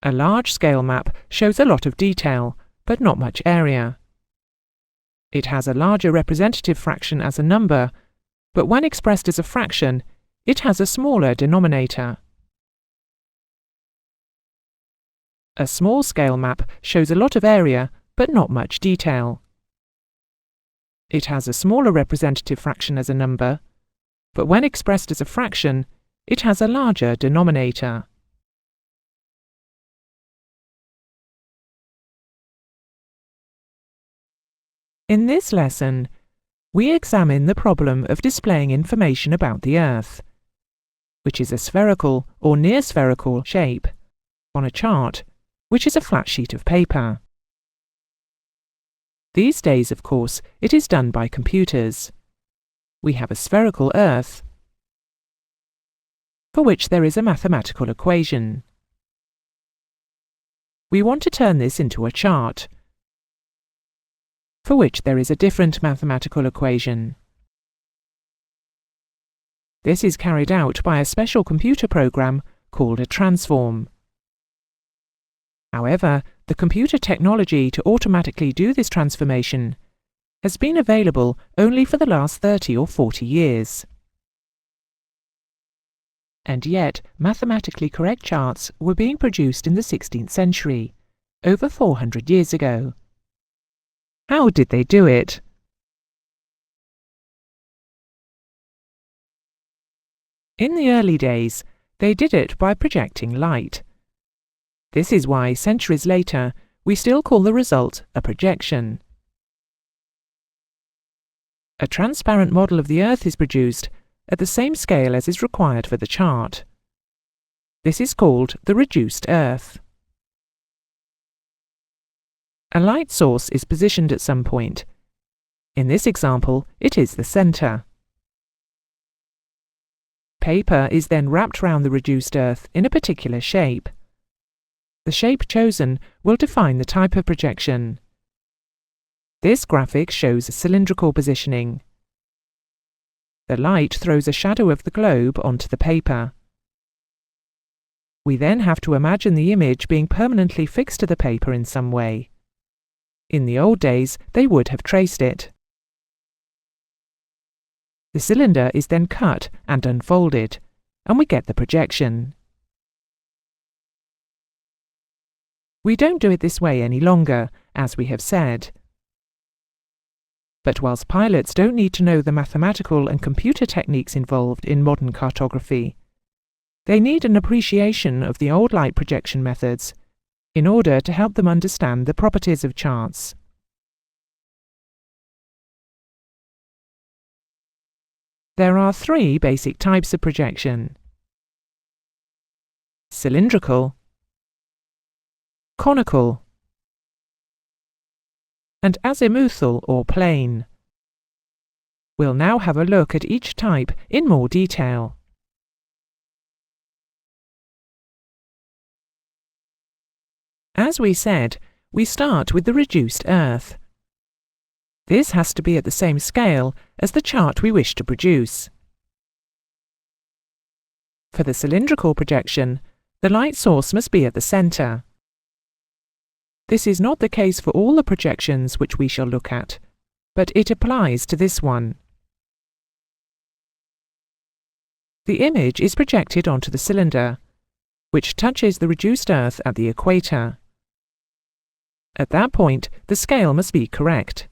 A large-scale map shows a lot of detail, but not much area. It has a larger representative fraction as a number, but when expressed as a fraction, it has a smaller denominator. A small-scale map shows a lot of area, but not much detail. It has a smaller representative fraction as a number, but when expressed as a fraction, it has a larger denominator. In this lesson, we examine the problem of displaying information about the Earth, which is a spherical or near-spherical shape, on a chart, which is a flat sheet of paper. These days, of course, it is done by computers. We have a spherical Earth, for which there is a mathematical equation. We want to turn this into a chart, for which there is a different mathematical equation. This is carried out by a special computer program called a transform. However, the computer technology to automatically do this transformation has been available only for the last 30 or 40 years. And yet, mathematically correct charts were being produced in the 16th century, over 400 years ago. How did they do it? In the early days, they did it by projecting light. This is why, centuries later, we still call the result a projection. A transparent model of the Earth is produced at the same scale as is required for the chart. This is called the reduced Earth. A light source is positioned at some point. In this example, it is the centre. Paper is then wrapped round the reduced Earth in a particular shape. The shape chosen will define the type of projection. This graphic shows cylindrical positioning. The light throws a shadow of the globe onto the paper. We then have to imagine the image being permanently fixed to the paper in some way. In the old days, they would have traced it. The cylinder is then cut and unfolded, and we get the projection. We don't do it this way any longer, as we have said. But whilst pilots don't need to know the mathematical and computer techniques involved in modern cartography, they need an appreciation of the old light projection methods in order to help them understand the properties of charts. There are three basic types of projection: cylindrical, conical, and azimuthal or plane. We'll now have a look at each type in more detail. As we said, we start with the reduced Earth. This has to be at the same scale as the chart we wish to produce. For the cylindrical projection, the light source must be at the centre. This is not the case for all the projections which we shall look at, but it applies to this one. The image is projected onto the cylinder, which touches the reduced Earth at the equator. At that point, the scale must be correct.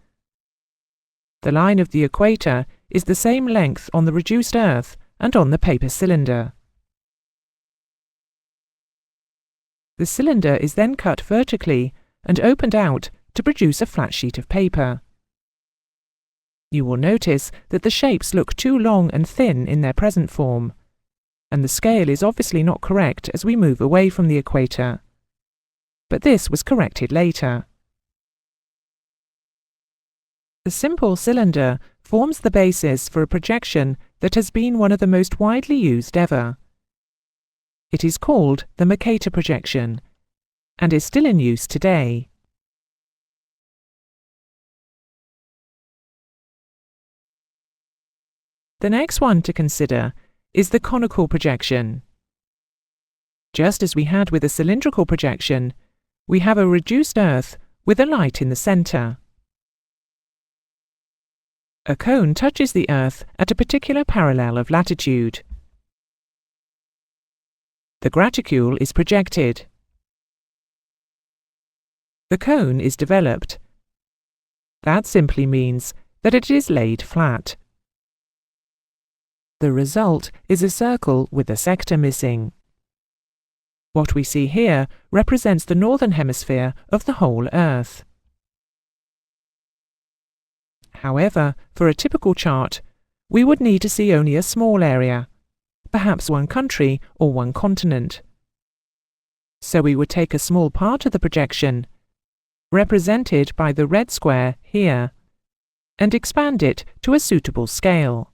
The line of the equator is the same length on the reduced Earth and on the paper cylinder. The cylinder is then cut vertically and opened out to produce a flat sheet of paper. You will notice that the shapes look too long and thin in their present form, and the scale is obviously not correct as we move away from the equator. But this was corrected later. The simple cylinder forms the basis for a projection that has been one of the most widely used ever. It is called the Mercator projection, and is still in use today. The next one to consider is the conical projection. Just as we had with a cylindrical projection, we have a reduced Earth with a light in the centre. A cone touches the Earth at a particular parallel of latitude. The graticule is projected. The cone is developed. That simply means that it is laid flat. The result is a circle with a sector missing. What we see here represents the northern hemisphere of the whole Earth. However, for a typical chart, we would need to see only a small area, perhaps one country or one continent. So we would take a small part of the projection, represented by the red square here, and expand it to a suitable scale.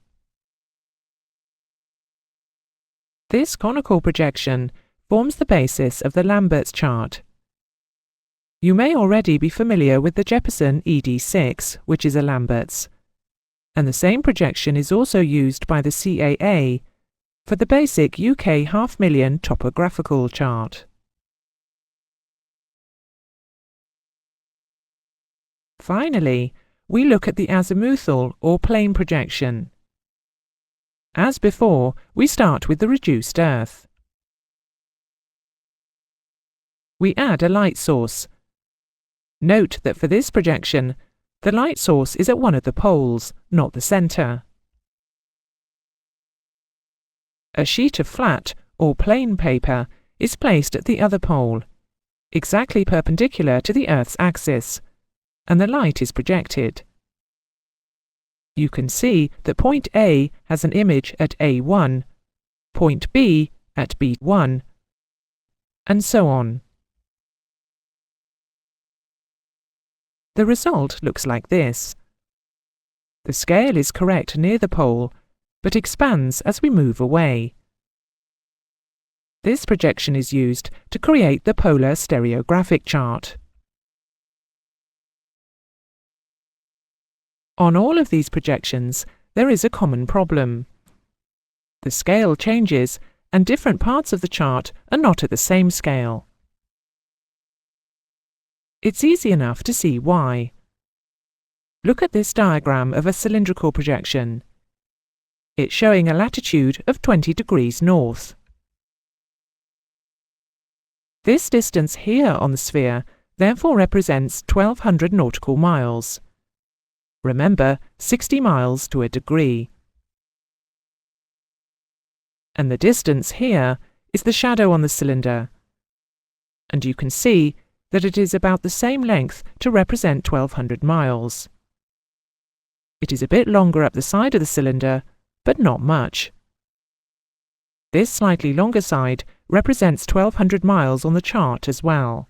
This conical projection forms the basis of the Lambert's chart. You may already be familiar with the Jeppesen ED6, which is a Lambert's, and the same projection is also used by the CAA for the basic UK half-million topographical chart. Finally, we look at the azimuthal or plane projection. As before, we start with the reduced Earth. We add a light source. Note that for this projection, the light source is at one of the poles, not the centre. A sheet of flat or plain paper is placed at the other pole, exactly perpendicular to the Earth's axis, and the light is projected. You can see that point A has an image at A1, point B at B1, and so on. The result looks like this. The scale is correct near the pole, but expands as we move away. This projection is used to create the polar stereographic chart. On all of these projections, there is a common problem. The scale changes, and different parts of the chart are not at the same scale. It's easy enough to see why. Look at this diagram of a cylindrical projection. It's showing a latitude of 20 degrees north. This distance here on the sphere therefore represents 1200 nautical miles. Remember, 60 miles to a degree. And the distance here is the shadow on the cylinder. And you can see that it is about the same length to represent 1200 miles. It is a bit longer up the side of the cylinder, but not much. This slightly longer side represents 1200 miles on the chart as well.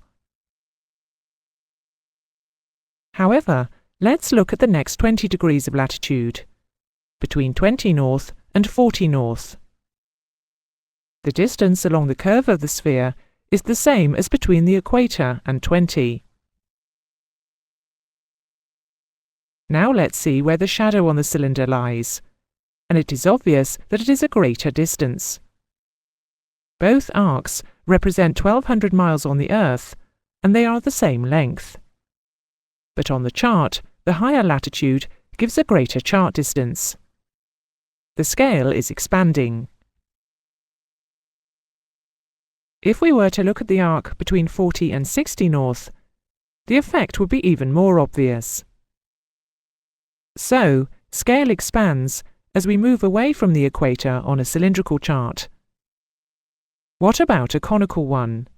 However, let's look at the next 20 degrees of latitude, between 20 north and 40 north. The distance along the curve of the sphere is the same as between the equator and 20. Now let's see where the shadow on the cylinder lies, and it is obvious that it is a greater distance. Both arcs represent 1200 miles on the Earth, and they are the same length. But on the chart, the higher latitude gives a greater chart distance. The scale is expanding. If we were to look at the arc between 40 and 60 north, the effect would be even more obvious. So, scale expands as we move away from the equator on a cylindrical chart. What about a conical one?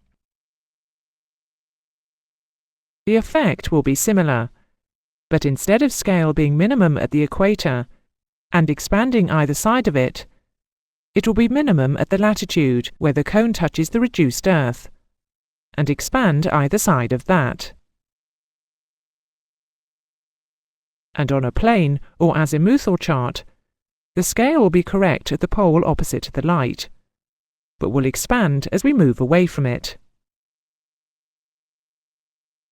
The effect will be similar, but instead of scale being minimum at the equator and expanding either side of it, it will be minimum at the latitude where the cone touches the reduced Earth, and expand either side of that. And on a plane or azimuthal chart, the scale will be correct at the pole opposite the light, but will expand as we move away from it.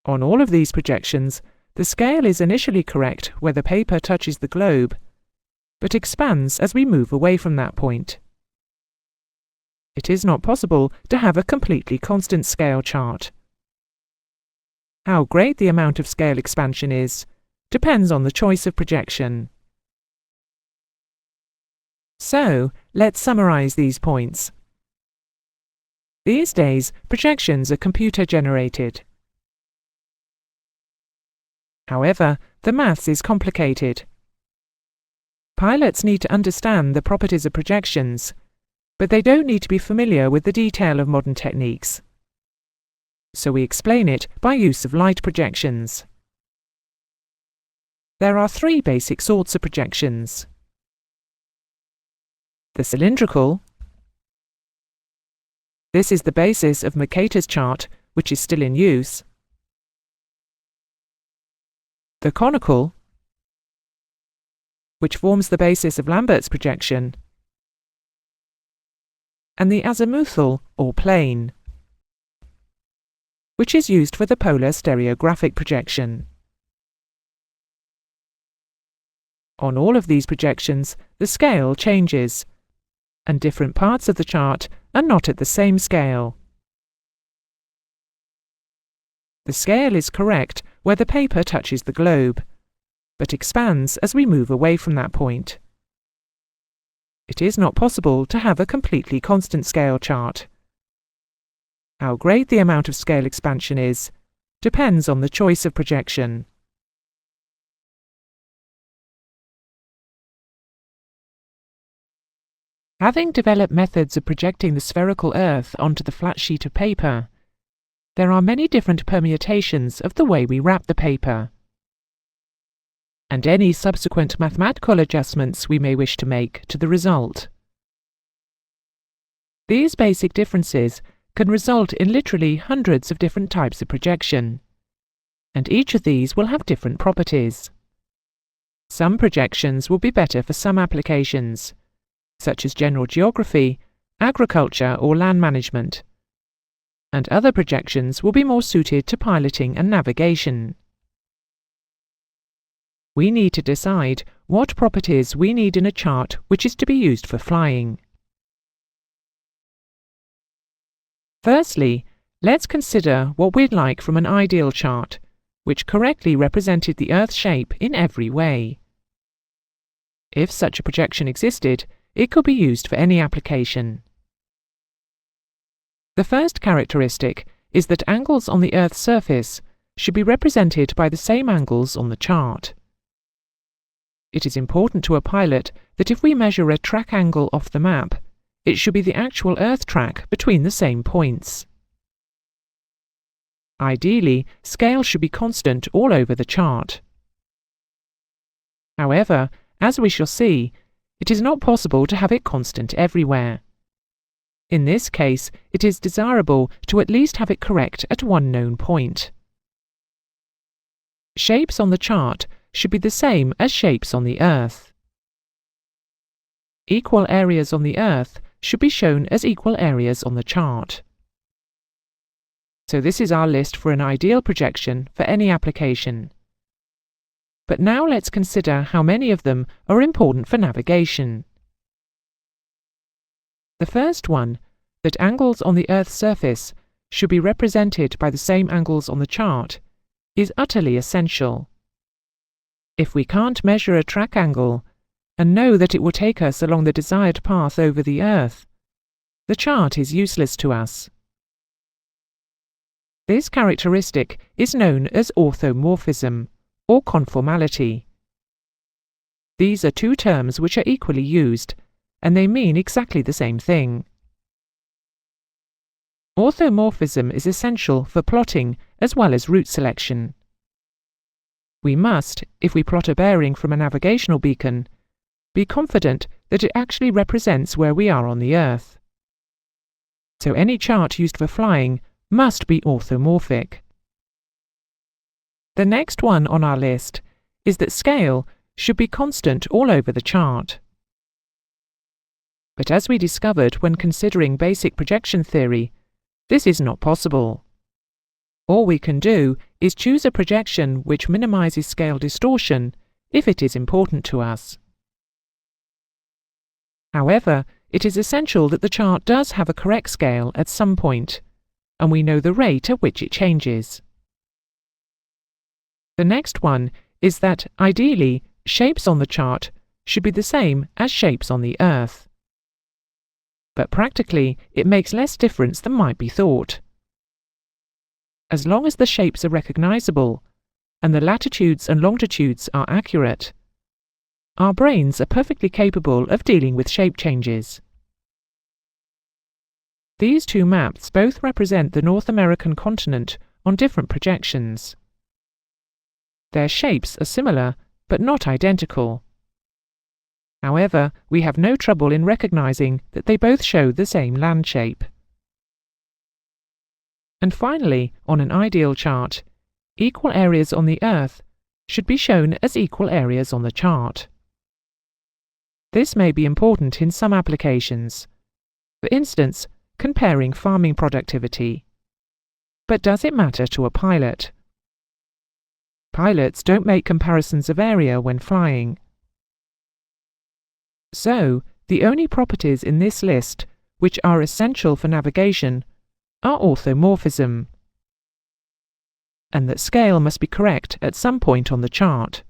On all of these projections, the scale is initially correct where the paper touches the globe, but expands as we move away from that point. It is not possible to have a completely constant scale chart. How great the amount of scale expansion is depends on the choice of projection. So, let's summarize these points. These days, projections are computer-generated. However, the maths is complicated. Pilots need to understand the properties of projections, but they don't need to be familiar with the detail of modern techniques. So we explain it by use of light projections. There are three basic sorts of projections. The cylindrical. This is the basis of Mercator's chart, which is still in use. The conical, which forms the basis of Lambert's projection. And the azimuthal, or plane, which is used for the polar stereographic projection. On all of these projections, the scale changes, and different parts of the chart are not at the same scale. The scale is correct where the paper touches the globe, but expands as we move away from that point. It is not possible to have a completely constant scale chart. How great the amount of scale expansion is depends on the choice of projection. Having developed methods of projecting the spherical Earth onto the flat sheet of paper, there are many different permutations of the way we wrap the paper, and any subsequent mathematical adjustments we may wish to make to the result. These basic differences can result in literally hundreds of different types of projection, and each of these will have different properties. Some projections will be better for some applications, such as general geography, agriculture or land management, and other projections will be more suited to piloting and navigation. We need to decide what properties we need in a chart which is to be used for flying. Firstly, let's consider what we'd like from an ideal chart, which correctly represented the Earth's shape in every way. If such a projection existed, it could be used for any application. The first characteristic is that angles on the Earth's surface should be represented by the same angles on the chart. It is important to a pilot that if we measure a track angle off the map, it should be the actual Earth track between the same points. Ideally, scale should be constant all over the chart. However, as we shall see, it is not possible to have it constant everywhere. In this case, it is desirable to at least have it correct at one known point. Shapes on the chart should be the same as shapes on the Earth. Equal areas on the Earth should be shown as equal areas on the chart. So this is our list for an ideal projection for any application. But now let's consider how many of them are important for navigation. The first one, that angles on the Earth's surface should be represented by the same angles on the chart, is utterly essential. If we can't measure a track angle and know that it will take us along the desired path over the Earth, the chart is useless to us. This characteristic is known as orthomorphism, or conformality. These are two terms which are equally used, and they mean exactly the same thing. Orthomorphism is essential for plotting as well as route selection. We must, if we plot a bearing from a navigational beacon, be confident that it actually represents where we are on the Earth. So any chart used for flying must be orthomorphic. The next one on our list is that scale should be constant all over the chart. But as we discovered when considering basic projection theory, this is not possible. All we can do is choose a projection which minimizes scale distortion if it is important to us. However, it is essential that the chart does have a correct scale at some point, and we know the rate at which it changes. The next one is that, ideally, shapes on the chart should be the same as shapes on the Earth. But practically, it makes less difference than might be thought. As long as the shapes are recognizable, and the latitudes and longitudes are accurate, our brains are perfectly capable of dealing with shape changes. These two maps both represent the North American continent on different projections. Their shapes are similar, but not identical. However, we have no trouble in recognizing that they both show the same land shape. And finally, on an ideal chart, equal areas on the Earth should be shown as equal areas on the chart. This may be important in some applications. For instance, comparing farming productivity. But does it matter to a pilot? Pilots don't make comparisons of area when flying. So, the only properties in this list which are essential for navigation are orthomorphism, and that scale must be correct at some point on the chart.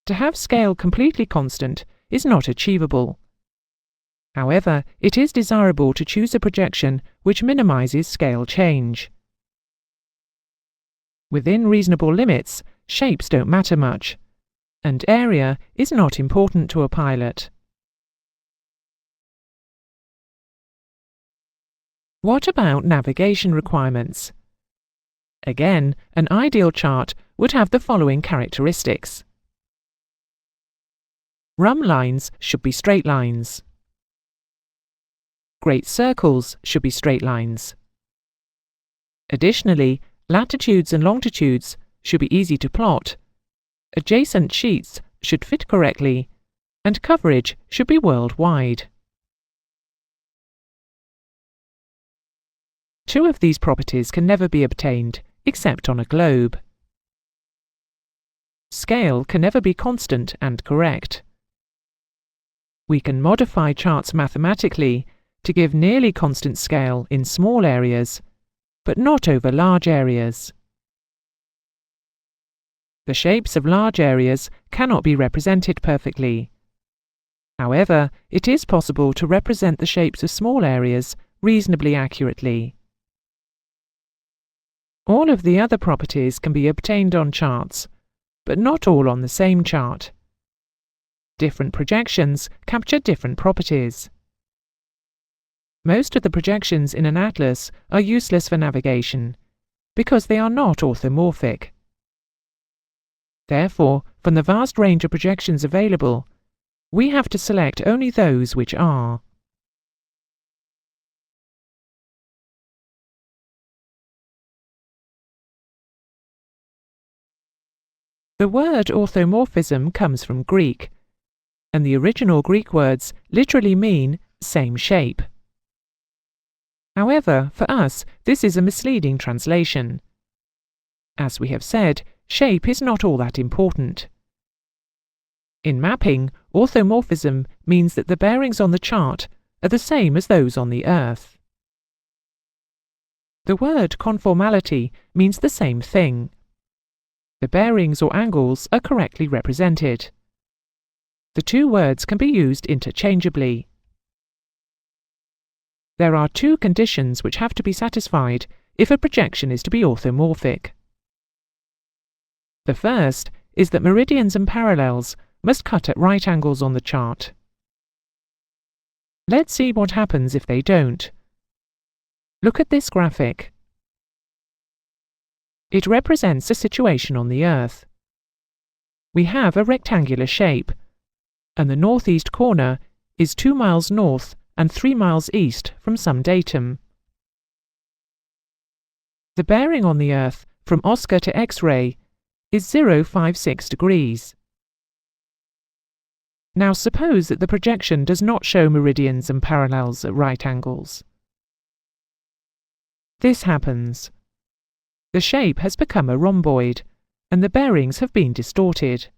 To have scale completely constant is not achievable. However, it is desirable to choose a projection which minimizes scale change. Within reasonable limits, shapes don't matter much, and area is not important to a pilot. What about navigation requirements? Again, an ideal chart would have the following characteristics. Rhumb lines should be straight lines. Great circles should be straight lines. Additionally, latitudes and longitudes should be easy to plot. Adjacent sheets should fit correctly, and coverage should be worldwide. Two of these properties can never be obtained, except on a globe. Scale can never be constant and correct. We can modify charts mathematically to give nearly constant scale in small areas, but not over large areas. The shapes of large areas cannot be represented perfectly. However, it is possible to represent the shapes of small areas reasonably accurately. All of the other properties can be obtained on charts, but not all on the same chart. Different projections capture different properties. Most of the projections in an atlas are useless for navigation, because they are not orthomorphic. Therefore, from the vast range of projections available, we have to select only those which are. The word orthomorphism comes from Greek, and the original Greek words literally mean same shape. However, for us, this is a misleading translation. As we have said, shape is not all that important. In mapping, orthomorphism means that the bearings on the chart are the same as those on the Earth. The word conformality means the same thing. The bearings or angles are correctly represented. The two words can be used interchangeably. There are two conditions which have to be satisfied if a projection is to be orthomorphic. The first is that meridians and parallels must cut at right angles on the chart. Let's see what happens if they don't. Look at this graphic. It represents a situation on the Earth. We have a rectangular shape, and the northeast corner is 2 miles north and 3 miles east from some datum. The bearing on the Earth from Oscar to X-ray is 0.56 degrees. Now suppose that the projection does not show meridians and parallels at right angles. This happens. The shape has become a rhomboid, and the bearings have been distorted.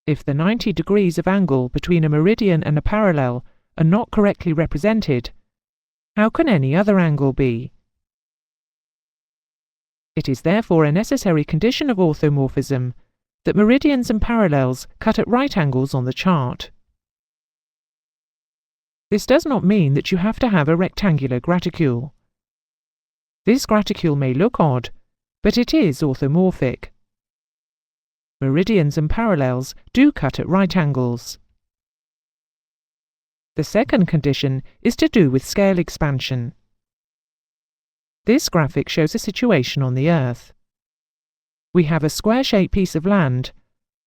If the 90 degrees of angle between a meridian and a parallel are not correctly represented, how can any other angle be? It is therefore a necessary condition of orthomorphism that meridians and parallels cut at right angles on the chart. This does not mean that you have to have a rectangular graticule. This graticule may look odd, but it is orthomorphic. Meridians and parallels do cut at right angles. The second condition is to do with scale expansion. This graphic shows a situation on the Earth. We have a square-shaped piece of land,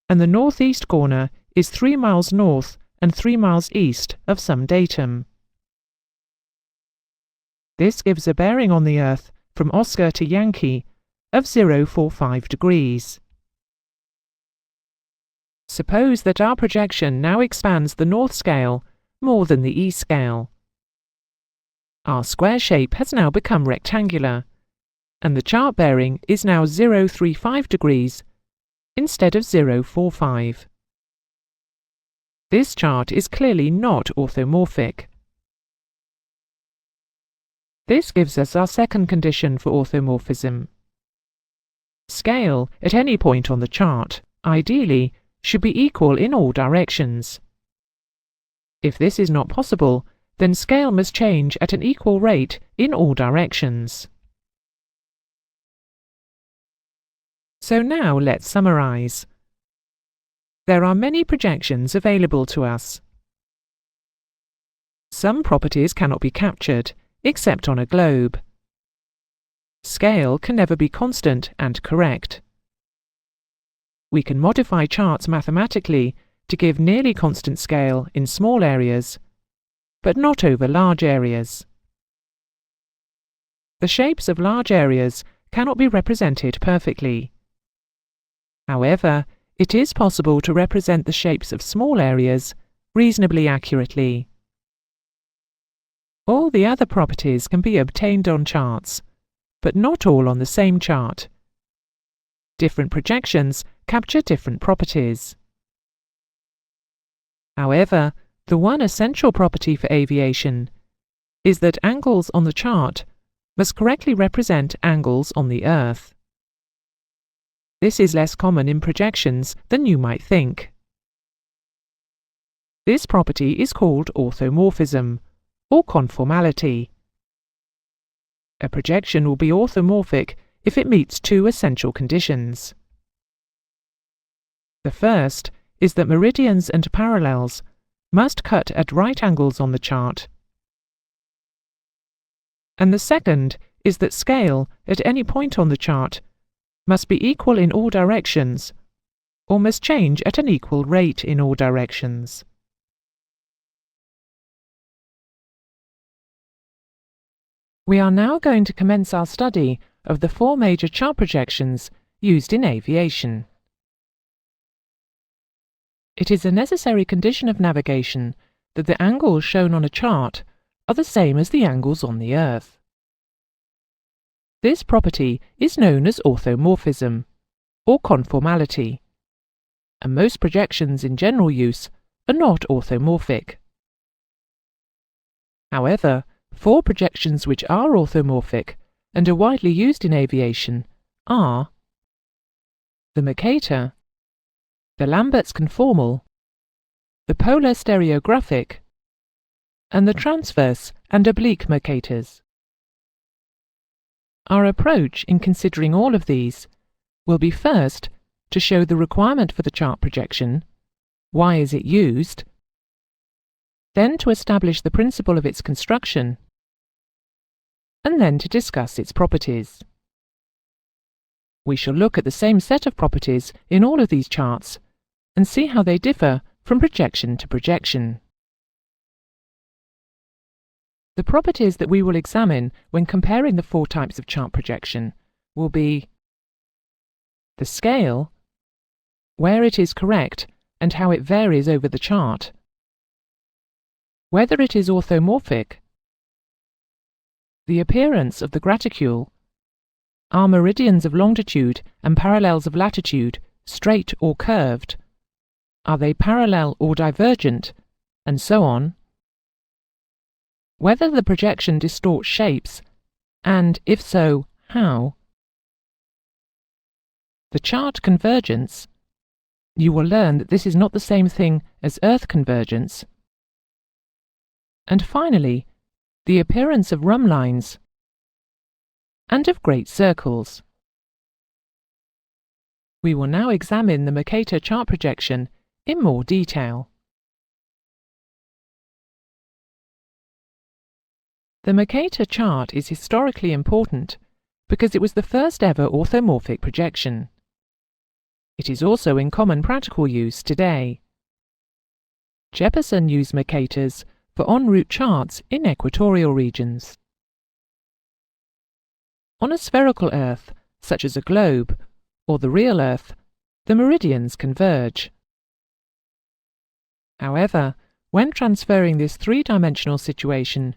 and the northeast corner is 3 miles north and 3 miles east of some datum. This gives a bearing on the Earth from Oscar to Yankee of 0.45 degrees. Suppose that our projection now expands the north scale more than the east scale. Our square shape has now become rectangular, and the chart bearing is now 0.35 degrees instead of 0.45. This chart is clearly not orthomorphic. This gives us our second condition for orthomorphism. Scale at any point on the chart, ideally, should be equal in all directions. If this is not possible, then scale must change at an equal rate in all directions. So now let's summarize. There are many projections available to us. Some properties cannot be captured, except on a globe. Scale can never be constant and correct. We can modify charts mathematically to give nearly constant scale in small areas, but not over large areas. The shapes of large areas cannot be represented perfectly. However, it is possible to represent the shapes of small areas reasonably accurately. All the other properties can be obtained on charts, but not all on the same chart. Different projections capture different properties. However, the one essential property for aviation is that angles on the chart must correctly represent angles on the Earth. This is less common in projections than you might think. This property is called orthomorphism, or conformality. A projection will be orthomorphic if it meets two essential conditions. The first is that meridians and parallels must cut at right angles on the chart. And the second is that scale at any point on the chart must be equal in all directions, or must change at an equal rate in all directions. We are now going to commence our study of the four major chart projections used in aviation. It is a necessary condition of navigation that the angles shown on a chart are the same as the angles on the Earth. This property is known as orthomorphism, or conformality, and most projections in general use are not orthomorphic. However, four projections which are orthomorphic and are widely used in aviation are the Mercator, the Lambert's conformal, the polar stereographic, and the transverse and oblique Mercators. Our approach in considering all of these will be first to show the requirement for the chart projection, why is it used, then to establish the principle of its construction, and then to discuss its properties. We shall look at the same set of properties in all of these charts and see how they differ from projection to projection. The properties that we will examine when comparing the four types of chart projection will be the scale, where it is correct and how it varies over the chart, whether it is orthomorphic, the appearance of the graticule, are meridians of longitude and parallels of latitude straight or curved, are they parallel or divergent, and so on, whether the projection distorts shapes, and if so, how, the chart convergence. You will learn that this is not the same thing as Earth convergence. And finally, the appearance of rhumb lines and of great circles. We will now examine the Mercator chart projection in more detail. The Mercator chart is historically important because it was the first ever orthomorphic projection. It is also in common practical use today. Jeppesen used Mercators for en route charts in equatorial regions. On a spherical Earth, such as a globe, or the real Earth, the meridians converge. However, when transferring this three-dimensional situation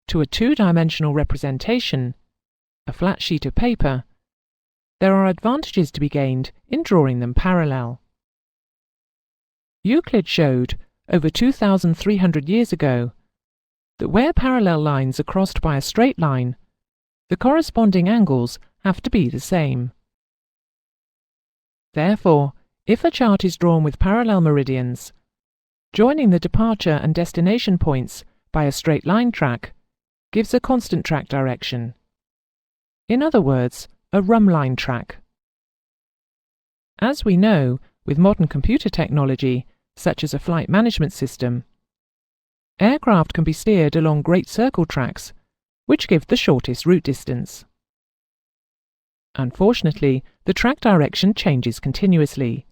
to a two-dimensional representation, a flat sheet of paper, there are advantages to be gained in drawing them parallel. Euclid showed, over 2,300 years ago, that where parallel lines are crossed by a straight line, the corresponding angles have to be the same. Therefore, if a chart is drawn with parallel meridians, joining the departure and destination points by a straight line track gives a constant track direction. In other words, a rhumb line track. As we know, with modern computer technology, such as a flight management system, aircraft can be steered along great circle tracks which give the shortest route distance. Unfortunately, the track direction changes continuously,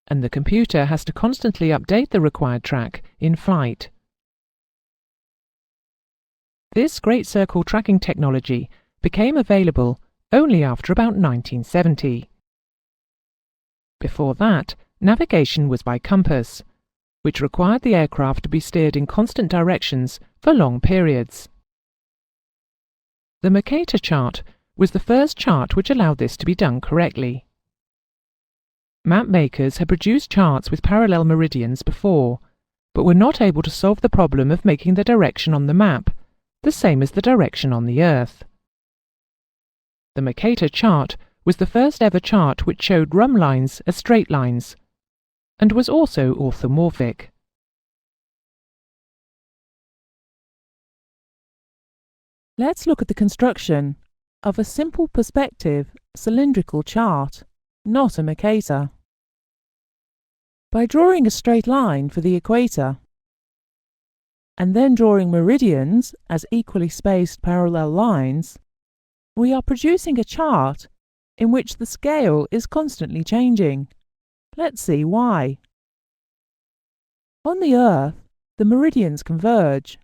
and the computer has to constantly update the required track in flight. This great circle tracking technology became available only after about 1970. Before that, navigation was by compass, which required the aircraft to be steered in constant directions for long periods. The Mercator chart was the first chart which allowed this to be done correctly. Map makers had produced charts with parallel meridians before, but were not able to solve the problem of making the direction on the map the same as the direction on the Earth. The Mercator chart was the first ever chart which showed rhumb lines as straight lines, and was also orthomorphic. Let's look at the construction of a simple perspective cylindrical chart, not a Mercator. By drawing a straight line for the equator, and then drawing meridians as equally spaced parallel lines, we are producing a chart in which the scale is constantly changing. Let's see why. On the Earth, the meridians converge,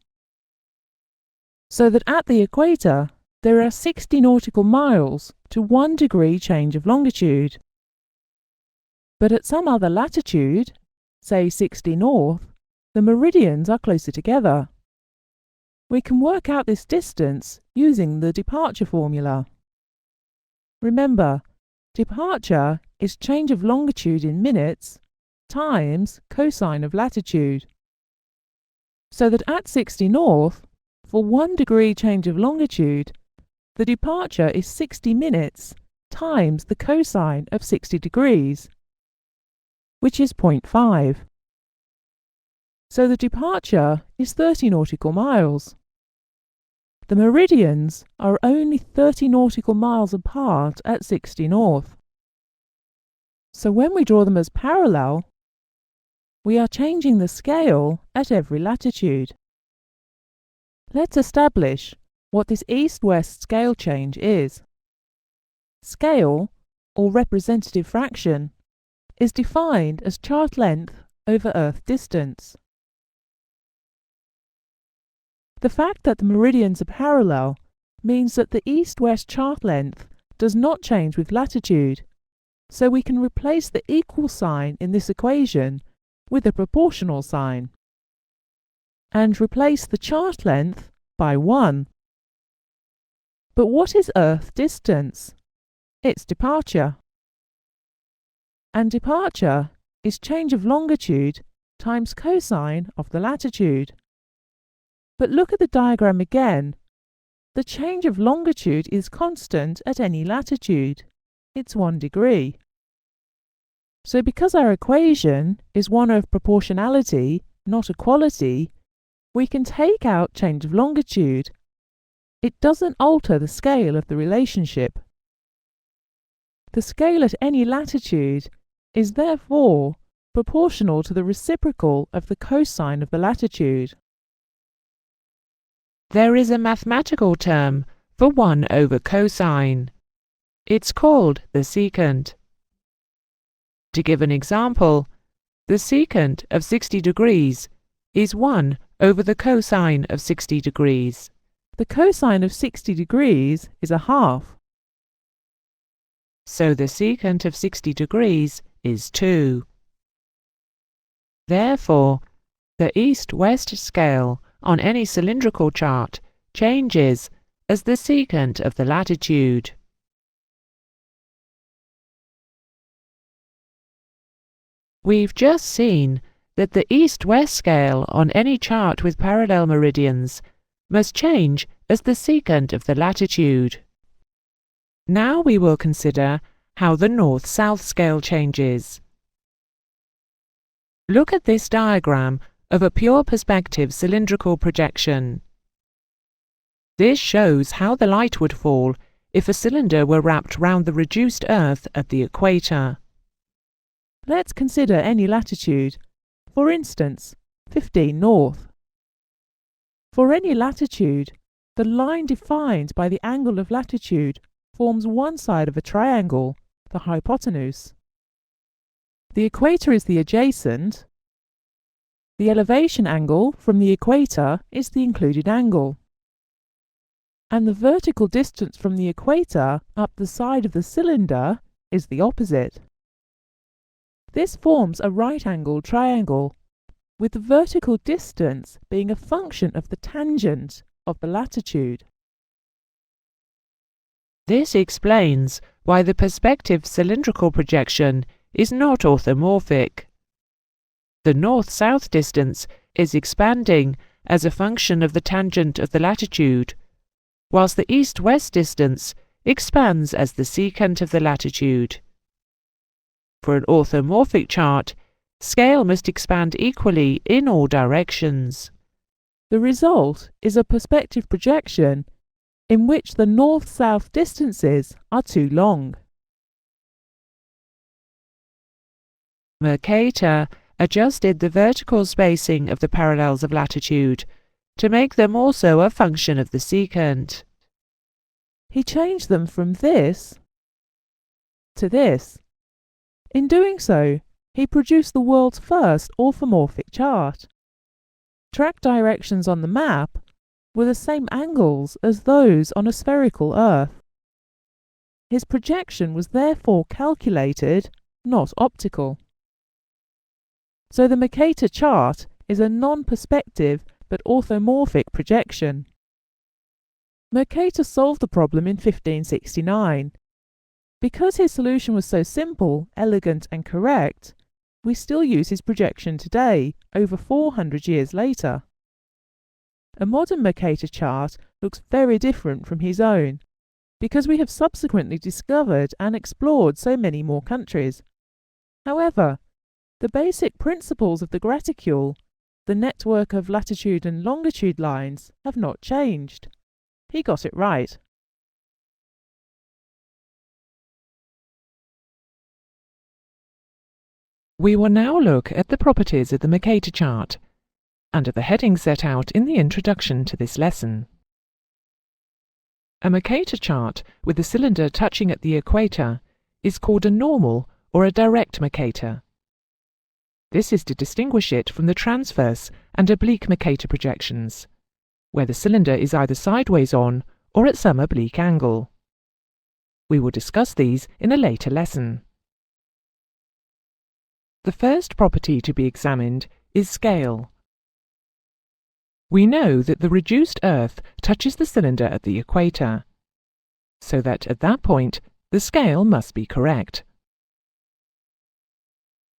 so that at the equator there are 60 nautical miles to 1 degree change of longitude. But at some other latitude, say 60 north, the meridians are closer together. We can work out this distance using the departure formula. Remember, departure is change of longitude in minutes times cosine of latitude. So that at 60 north, for 1 degree change of longitude, the departure is 60 minutes times the cosine of 60 degrees, which is 0.5. So the departure is 30 nautical miles. The meridians are only 30 nautical miles apart at 60 north. So when we draw them as parallel, we are changing the scale at every latitude. Let's establish what this east-west scale change is. Scale, or representative fraction, is defined as chart length over Earth distance. The fact that the meridians are parallel means that the east-west chart length does not change with latitude, so we can replace the equal sign in this equation with a proportional sign, and replace the chart length by 1. But what is Earth distance? It's departure. And departure is change of longitude times cosine of the latitude. But look at the diagram again. The change of longitude is constant at any latitude. It's 1 degree. So because our equation is one of proportionality, not equality, we can take out change of longitude. It doesn't alter the scale of the relationship. The scale at any latitude is therefore proportional to the reciprocal of the cosine of the latitude. There is a mathematical term for 1 over cosine. It's called the secant. To give an example, the secant of 60 degrees is 1 over the cosine of 60 degrees. The cosine of 60 degrees is a half. So the secant of 60 degrees is 2. Therefore, the east-west scale on any cylindrical chart changes as the secant of the latitude. We've just seen that the east-west scale on any chart with parallel meridians must change as the secant of the latitude. Now we will consider how the north-south scale changes. Look at this diagram of a pure perspective cylindrical projection. This shows how the light would fall if a cylinder were wrapped round the reduced Earth at the equator. Let's consider any latitude, for instance, 15 north. For any latitude, The line defined by the angle of latitude forms one side of a triangle, the hypotenuse. The equator is the adjacent. The elevation angle from the equator is the included angle. And the vertical distance from the equator up the side of the cylinder is the opposite. This forms a right-angled triangle, with the vertical distance being a function of the tangent of the latitude. This explains why the perspective cylindrical projection is not orthomorphic. The north-south distance is expanding as a function of the tangent of the latitude, whilst the east-west distance expands as the secant of the latitude. For an orthomorphic chart, scale must expand equally in all directions. The result is a perspective projection in which the north-south distances are too long. Mercator adjusted the vertical spacing of the parallels of latitude to make them also a function of the secant. He changed them from this to this. In doing so, he produced the world's first orthomorphic chart. Track directions on the map were the same angles as those on a spherical Earth. His projection was therefore calculated, not optical. So the Mercator chart is a non-perspective but orthomorphic projection. Mercator solved the problem in 1569. Because his solution was so simple, elegant and correct, we still use his projection today, over 400 years later. A modern Mercator chart looks very different from his own, because we have subsequently discovered and explored so many more countries. However, the basic principles of the graticule, the network of latitude and longitude lines, have not changed. He got it right. We will now look at the properties of the Mercator chart, under the heading set out in the introduction to this lesson. A Mercator chart with the cylinder touching at the equator is called a normal or a direct Mercator. This is to distinguish it from the transverse and oblique Mercator projections, where the cylinder is either sideways on or at some oblique angle. We will discuss these in a later lesson. The first property to be examined is scale. We know that the reduced Earth touches the cylinder at the equator, so that at that point the scale must be correct.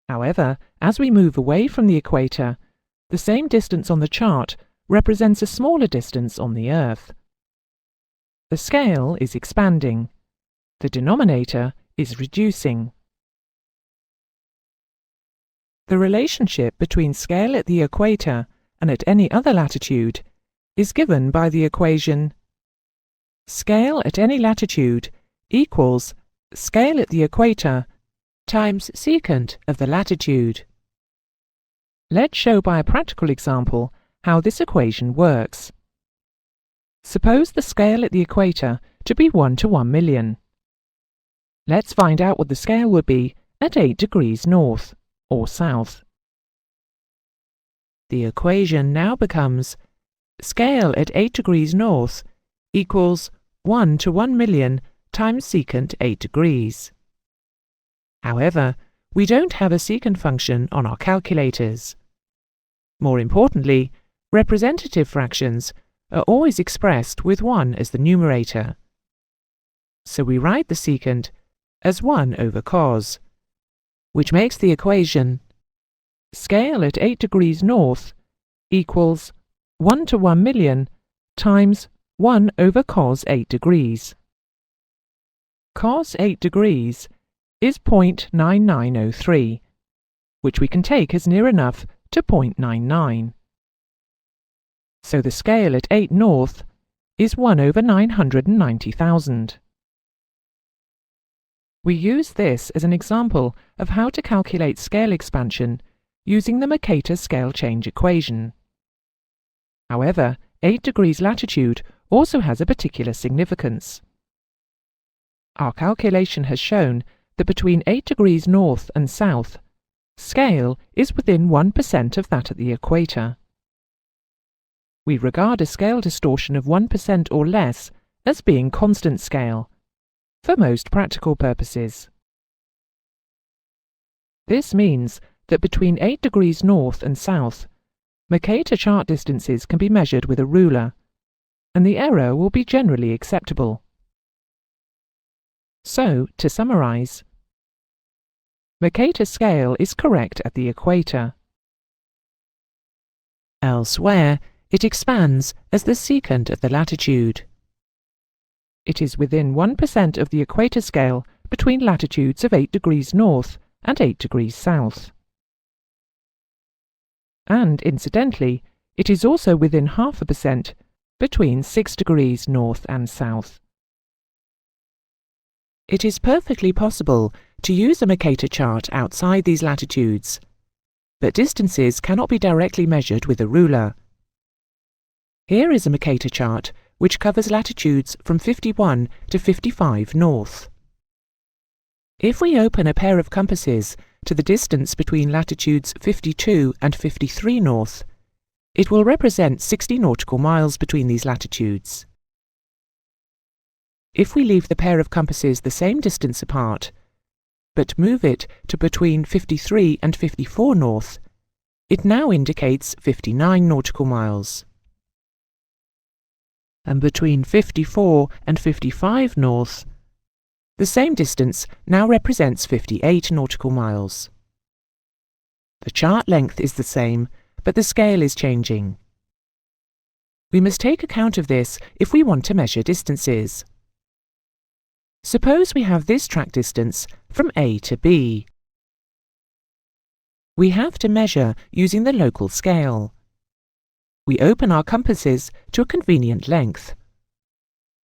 However, as we move away from the equator, the same distance on the chart represents a smaller distance on the Earth. The scale is expanding. The denominator is reducing. The relationship between scale at the equator and at any other latitude is given by the equation scale at any latitude equals scale at the equator times secant of the latitude. Let's show by a practical example how this equation works. Suppose the scale at the equator to be 1 to 1 million. Let's find out what the scale would be at 8 degrees north or south. The equation now becomes scale at 8 degrees north equals 1 to 1 million times secant 8 degrees. However, we don't have a secant function on our calculators. More importantly, representative fractions are always expressed with 1 as the numerator. So we write the secant as 1 over cos, which makes the equation scale at 8 degrees north equals 1 to 1 million times 1 over cos 8 degrees. Cos 8 degrees is 0.9903, which we can take as near enough to 0.99. So the scale at 8 north is 1 over 990,000. We use this as an example of how to calculate scale expansion using the Mercator scale change equation. However, 8 degrees latitude also has a particular significance. Our calculation has shown that between 8 degrees north and south, scale is within 1% of that at the equator. We regard a scale distortion of 1% or less as being constant scale, for most practical purposes. This means that between 8 degrees north and south, Mercator chart distances can be measured with a ruler, and the error will be generally acceptable. So, to summarize, Mercator scale is correct at the equator. Elsewhere, it expands as the secant of the latitude. It is within 1% of the equator scale between latitudes of 8 degrees north and 8 degrees south. And, incidentally, it is also within 0.5% between 6 degrees north and south. It is perfectly possible to use a Mercator chart outside these latitudes, but distances cannot be directly measured with a ruler. Here is a Mercator chart which covers latitudes from 51 to 55 north. If we open a pair of compasses to the distance between latitudes 52 and 53 north, it will represent 60 nautical miles between these latitudes. If we leave the pair of compasses the same distance apart, but move it to between 53 and 54 north, it now indicates 59 nautical miles. And between 54 and 55 north, the same distance now represents 58 nautical miles. The chart length is the same, but the scale is changing. We must take account of this if we want to measure distances. Suppose we have this track distance from A to B. We have to measure using the local scale. We open our compasses to a convenient length.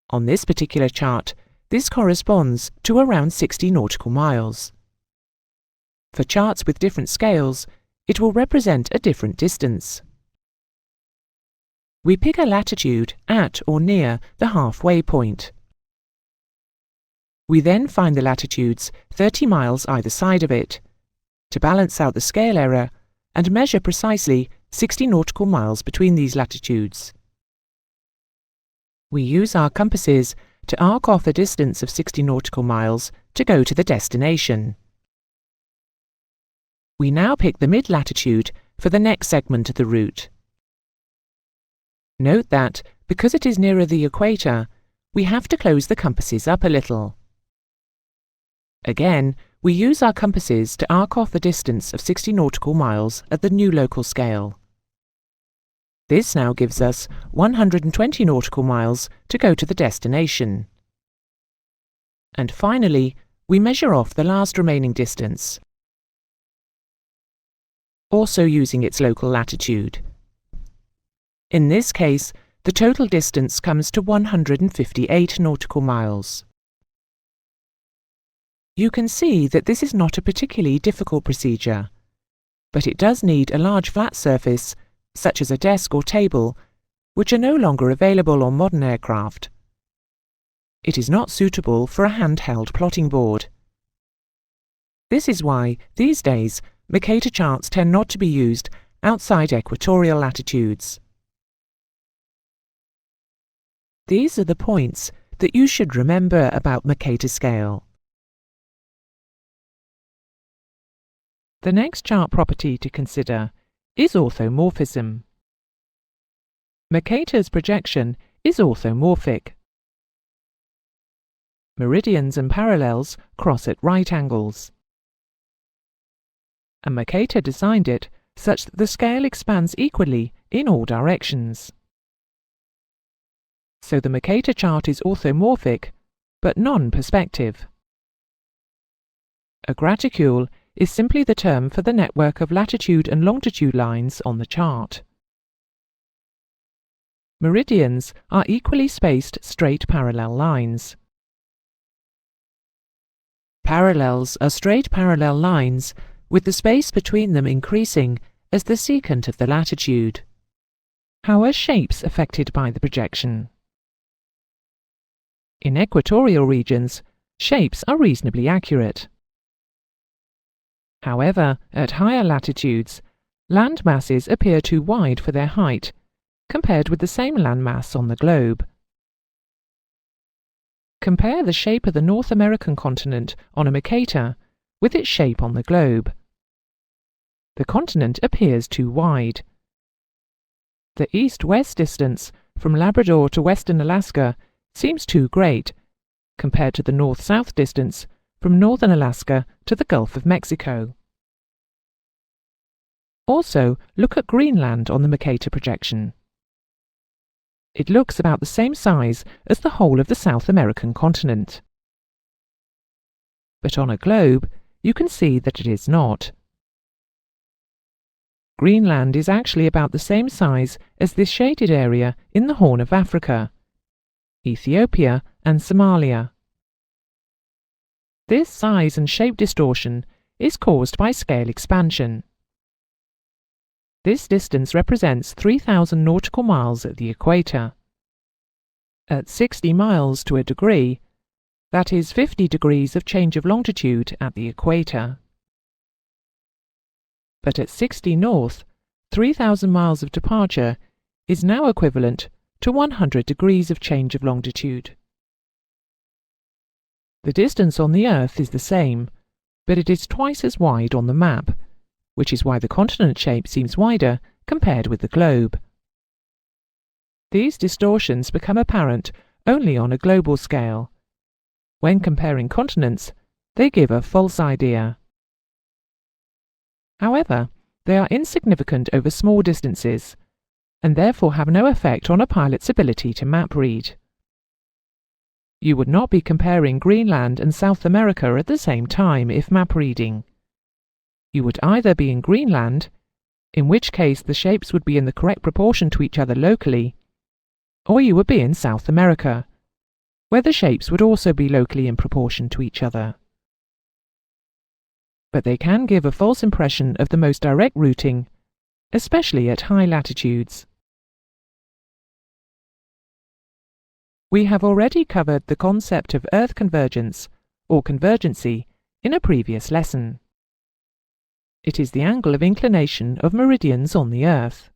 On this particular chart, this corresponds to around 60 nautical miles. For charts with different scales, it will represent a different distance. We pick a latitude at or near the halfway point. We then find the latitudes 30 miles either side of it, to balance out the scale error and measure precisely 60 nautical miles between these latitudes. We use our compasses to arc off a distance of 60 nautical miles to go to the destination. We now pick the mid-latitude for the next segment of the route. Note that, because it is nearer the equator, we have to close the compasses up a little. Again, we use our compasses to arc off a distance of 60 nautical miles at the new local scale. This now gives us 120 nautical miles to go to the destination. And finally, we measure off the last remaining distance, also using its local latitude. In this case, the total distance comes to 158 nautical miles. You can see that this is not a particularly difficult procedure, but it does need a large flat surface, such as a desk or table, which are no longer available on modern aircraft. It is not suitable for a handheld plotting board. This is why, these days, Mercator charts tend not to be used outside equatorial latitudes. These are the points that you should remember about Mercator scale. The next chart property to consider is orthomorphism. Mercator's projection is orthomorphic. Meridians and parallels cross at right angles. And Mercator designed it such that the scale expands equally in all directions. So the Mercator chart is orthomorphic, but non-perspective. A graticule is simply the term for the network of latitude and longitude lines on the chart. Meridians are equally spaced straight parallel lines. Parallels are straight parallel lines with the space between them increasing as the secant of the latitude. How are shapes affected by the projection? In equatorial regions, shapes are reasonably accurate. However, at higher latitudes, land masses appear too wide for their height, compared with the same landmass on the globe. Compare the shape of the North American continent on a Mercator with its shape on the globe. The continent appears too wide. The east-west distance from Labrador to western Alaska seems too great, compared to the north-south distance from northern Alaska to the Gulf of Mexico. Also, look at Greenland on the Mercator projection. It looks about the same size as the whole of the South American continent. But on a globe, you can see that it is not. Greenland is actually about the same size as this shaded area in the Horn of Africa, Ethiopia and Somalia. This size and shape distortion is caused by scale expansion. This distance represents 3,000 nautical miles at the equator. At 60 miles to a degree, that is 50 degrees of change of longitude at the equator. But at 60 north, 3,000 miles of departure is now equivalent to 100 degrees of change of longitude. The distance on the Earth is the same, but it is twice as wide on the map, which is why the continent shape seems wider compared with the globe. These distortions become apparent only on a global scale. When comparing continents, they give a false idea. However, they are insignificant over small distances, and therefore have no effect on a pilot's ability to map read. You would not be comparing Greenland and South America at the same time if map reading. You would either be in Greenland, in which case the shapes would be in the correct proportion to each other locally, or you would be in South America, where the shapes would also be locally in proportion to each other. But they can give a false impression of the most direct routing, especially at high latitudes. We have already covered the concept of Earth convergence, or convergency, in a previous lesson. It is the angle of inclination of meridians on the Earth,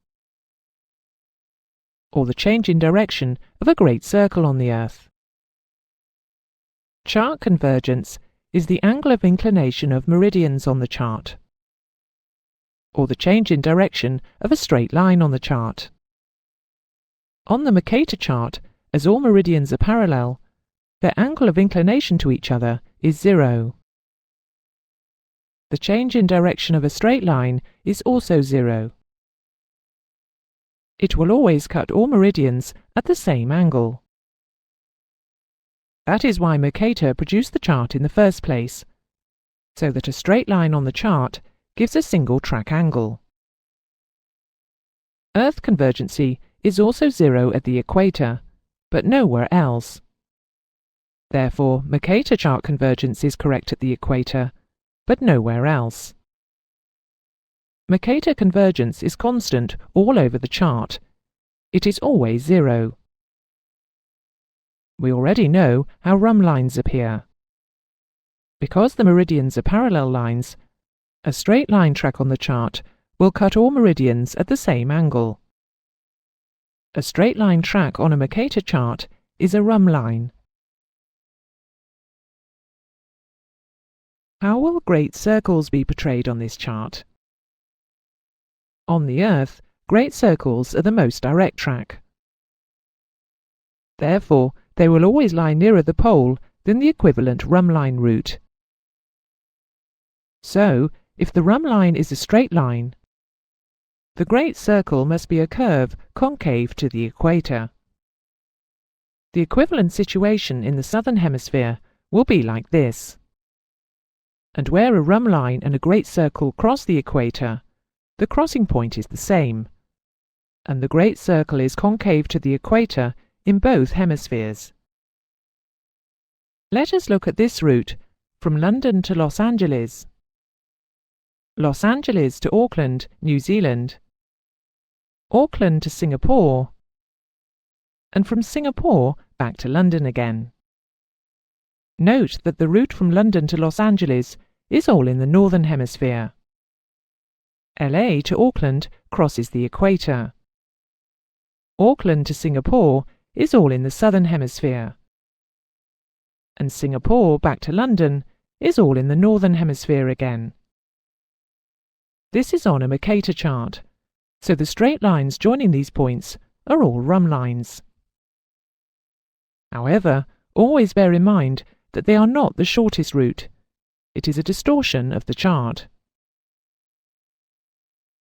or the change in direction of a great circle on the Earth. Chart convergence is the angle of inclination of meridians on the chart, or the change in direction of a straight line on the chart. On the Mercator chart, as all meridians are parallel, their angle of inclination to each other is 0. The change in direction of a straight line is also 0. It will always cut all meridians at the same angle. That is why Mercator produced the chart in the first place, so that a straight line on the chart gives a single track angle. Earth convergency is also 0 at the equator, but nowhere else. Therefore, Mercator chart convergence is correct at the equator, but nowhere else. Mercator convergence is constant all over the chart. It is always 0. We already know how rhumb lines appear. Because the meridians are parallel lines, a straight line track on the chart will cut all meridians at the same angle. A straight line track on a Mercator chart is a rhumb line. How will great circles be portrayed on this chart? On the Earth, great circles are the most direct track. Therefore, they will always lie nearer the pole than the equivalent rhumb line route. So, if the rhumb line is a straight line, the great circle must be a curve concave to the equator. The equivalent situation in the southern hemisphere will be like this. And where a rhumb line and a great circle cross the equator, the crossing point is the same, and the great circle is concave to the equator in both hemispheres. Let us look at this route from London to Los Angeles, Los Angeles to Auckland, New Zealand, Auckland to Singapore, and from Singapore back to London again. Note that the route from London to Los Angeles is all in the northern hemisphere. LA to Auckland crosses the equator. Auckland to Singapore is all in the southern hemisphere. And Singapore back to London is all in the northern hemisphere again. This is on a Mercator chart, so the straight lines joining these points are all rhumb lines. However, always bear in mind that they are not the shortest route. It is a distortion of the chart.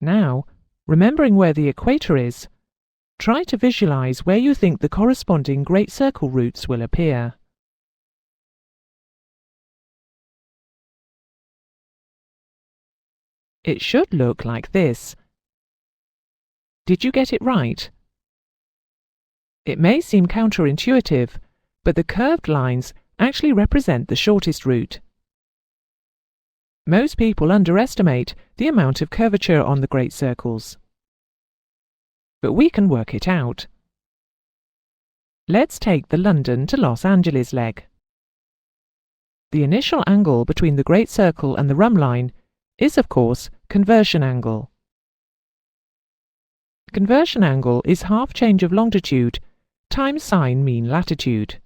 Now, remembering where the equator is, try to visualize where you think the corresponding great circle routes will appear. It should look like this. Did you get it right? It may seem counterintuitive, but the curved lines actually represent the shortest route. Most people underestimate the amount of curvature on the great circles. But we can work it out. Let's take the London to Los Angeles leg. The initial angle between the great circle and the rhumb line is, of course, conversion angle. Conversion angle is half change of longitude times sine mean latitude.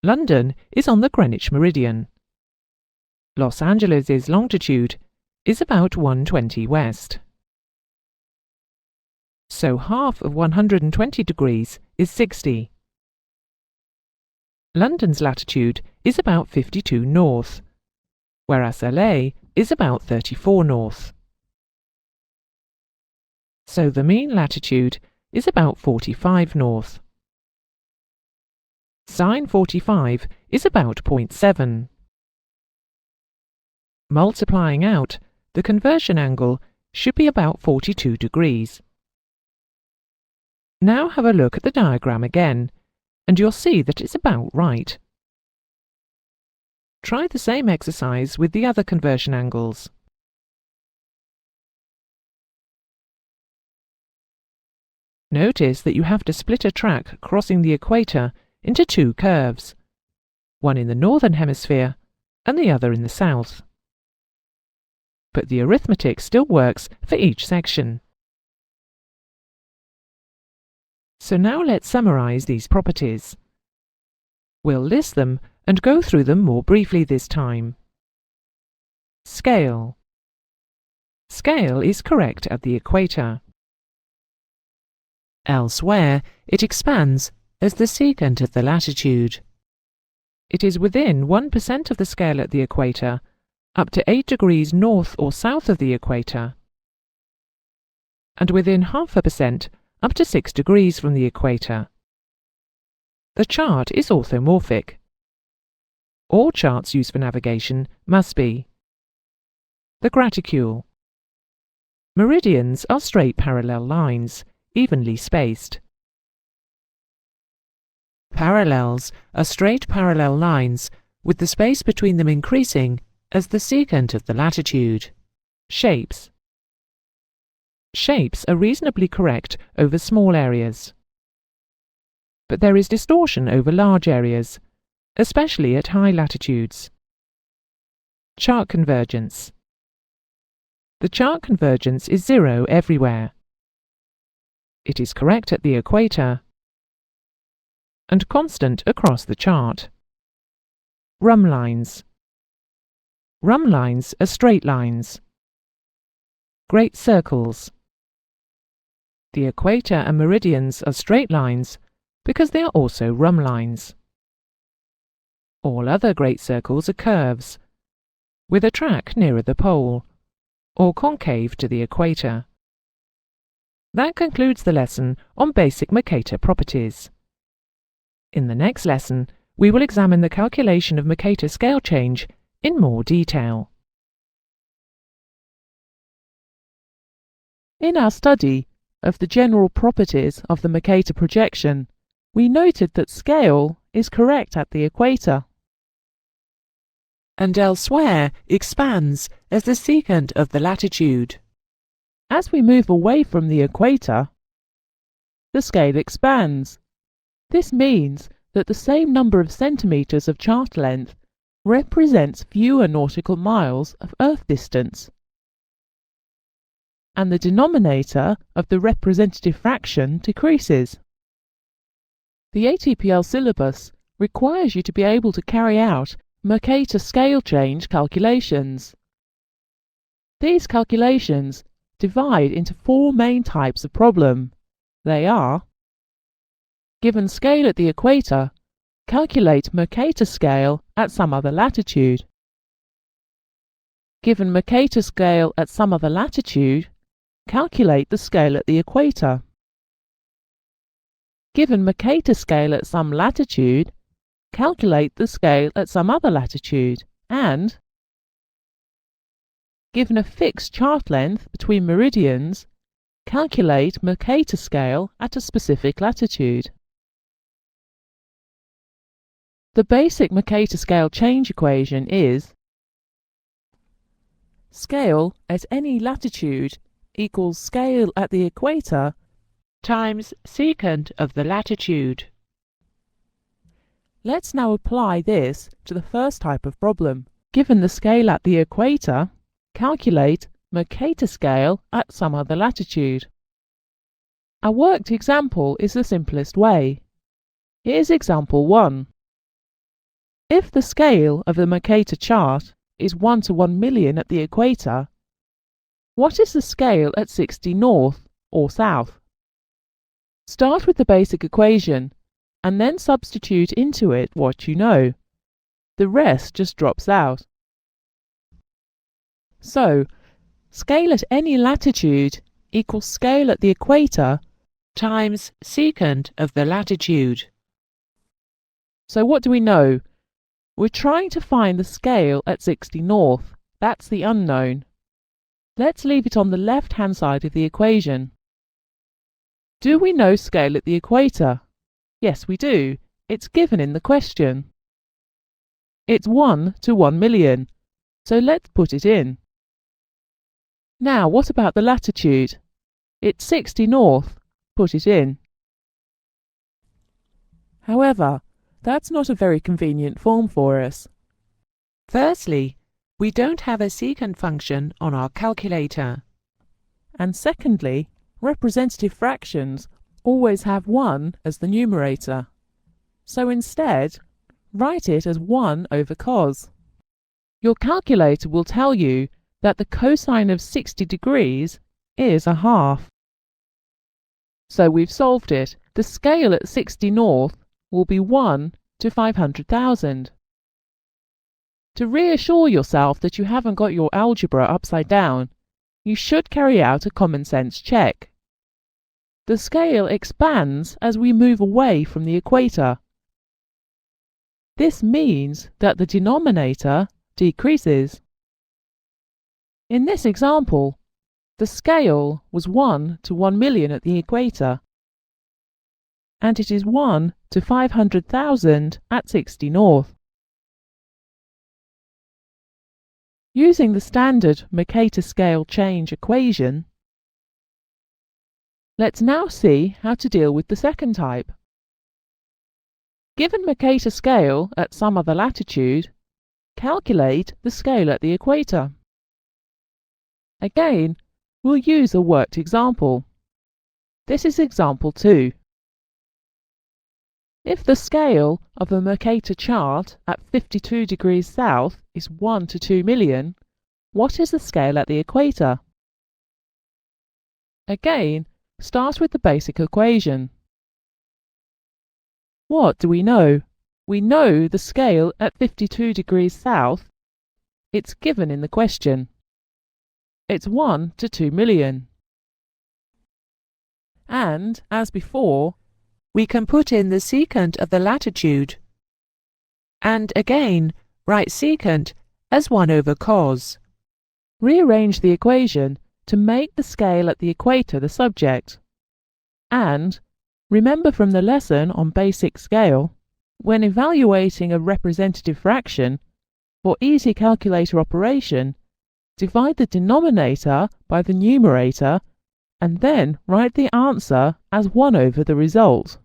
London is on the Greenwich meridian. Los Angeles's longitude is about 120 west. So half of 120 degrees is 60. London's latitude is about 52 north, whereas LA is about 34 north. So the mean latitude is about 45 north. Sine 45 is about 0.7. Multiplying out, the conversion angle should be about 42 degrees. Now have a look at the diagram again, and you'll see that it's about right. Try the same exercise with the other conversion angles. Notice that you have to split a track crossing the equator into two curves, one in the northern hemisphere and the other in the south. But the arithmetic still works for each section. So now let's summarize these properties. We'll list them and go through them more briefly this time. Scale. Scale is correct at the equator. Elsewhere, it expands as the secant of the latitude. It is within 1% of the scale at the equator, up to 8 degrees north or south of the equator, and within 0.5% up to 6 degrees from the equator. The chart is orthomorphic. All charts used for navigation must be. The graticule. Meridians are straight parallel lines, evenly spaced. Parallels are straight parallel lines with the space between them increasing as the secant of the latitude. Shapes. Shapes are reasonably correct over small areas. But there is distortion over large areas, especially at high latitudes. Chart convergence. The chart convergence is 0 everywhere. It is correct at the equator and constant across the chart. Rhumb lines. Rhumb lines are straight lines. Great circles. The equator and meridians are straight lines because they are also rhumb lines. All other great circles are curves, with a track nearer the pole, or concave to the equator. That concludes the lesson on basic Mercator properties. In the next lesson, we will examine the calculation of Mercator scale change in more detail. In our study of the general properties of the Mercator projection, we noted that scale is correct at the equator, and elsewhere expands as the secant of the latitude. As we move away from the equator, the scale expands. This means that the same number of centimetres of chart length represents fewer nautical miles of Earth distance, and the denominator of the representative fraction decreases. The ATPL syllabus requires you to be able to carry out Mercator scale change calculations. These calculations divide into 4 main types of problem. They are: given scale at the equator, calculate Mercator scale at some other latitude. Given Mercator scale at some other latitude, calculate the scale at the equator. Given Mercator scale at some latitude, calculate the scale at some other latitude. And given a fixed chart length between meridians, calculate Mercator scale at a specific latitude. The basic Mercator scale change equation is scale at any latitude equals scale at the equator times secant of the latitude. Let's now apply this to the first type of problem. Given the scale at the equator, calculate Mercator scale at some other latitude. A worked example is the simplest way. Here's example 1. If the scale of the Mercator chart is 1 to 1 million at the equator, what is the scale at 60 north or south? Start with the basic equation and then substitute into it what you know. The rest just drops out. So, scale at any latitude equals scale at the equator times secant of the latitude. So what do we know? We're trying to find the scale at 60 north. That's the unknown. Let's leave it on the left-hand side of the equation. Do we know scale at the equator? Yes, we do. It's given in the question. It's 1 to 1 million, so let's put it in. Now, what about the latitude? It's 60 north. Put it in. However, that's not a very convenient form for us. Firstly, we don't have a secant function on our calculator. And secondly, representative fractions always have 1 as the numerator. So instead, write it as 1 over cos. Your calculator will tell you that the cosine of 60 degrees is a half. So we've solved it. The scale at 60 north will be 1 to 500,000. To reassure yourself that you haven't got your algebra upside down, you should carry out a common sense check. The scale expands as we move away from the equator. This means that the denominator decreases. In this example, the scale was 1 to 1 million at the equator, and it is 1 to 500,000 at 60 north. Using the standard Mercator scale change equation, let's now see how to deal with the second type. Given Mercator scale at some other latitude, calculate the scale at the equator. Again, we'll use a worked example. This is example 2. If the scale of a Mercator chart at 52 degrees south is 1 to 2 million, what is the scale at the equator? Again, start with the basic equation. What do we know? We know the scale at 52 degrees south. It's given in the question. It's 1 to 2 million. And, as before, We can put in the secant of the latitude. And again, write secant as 1 over cos. rearrange the equation to make the scale at the equator the subject. And, remember from the lesson on basic scale, when evaluating a representative fraction, for easy calculator operation, divide the denominator by the numerator and then write the answer as 1 over the result.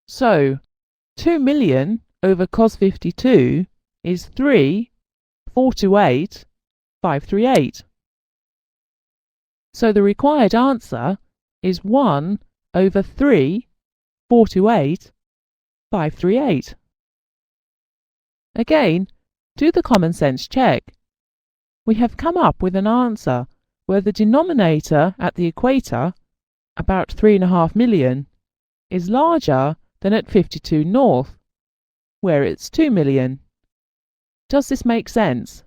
So, 2 million over cos 52 is 3, 428, 538. So the required answer is 1 over 3, 428, 538. Again, do the common sense check. We have come up with an answer where the denominator at the equator, about 3.5 million, is larger than at 52 north, where it's 2 million. Does this make sense?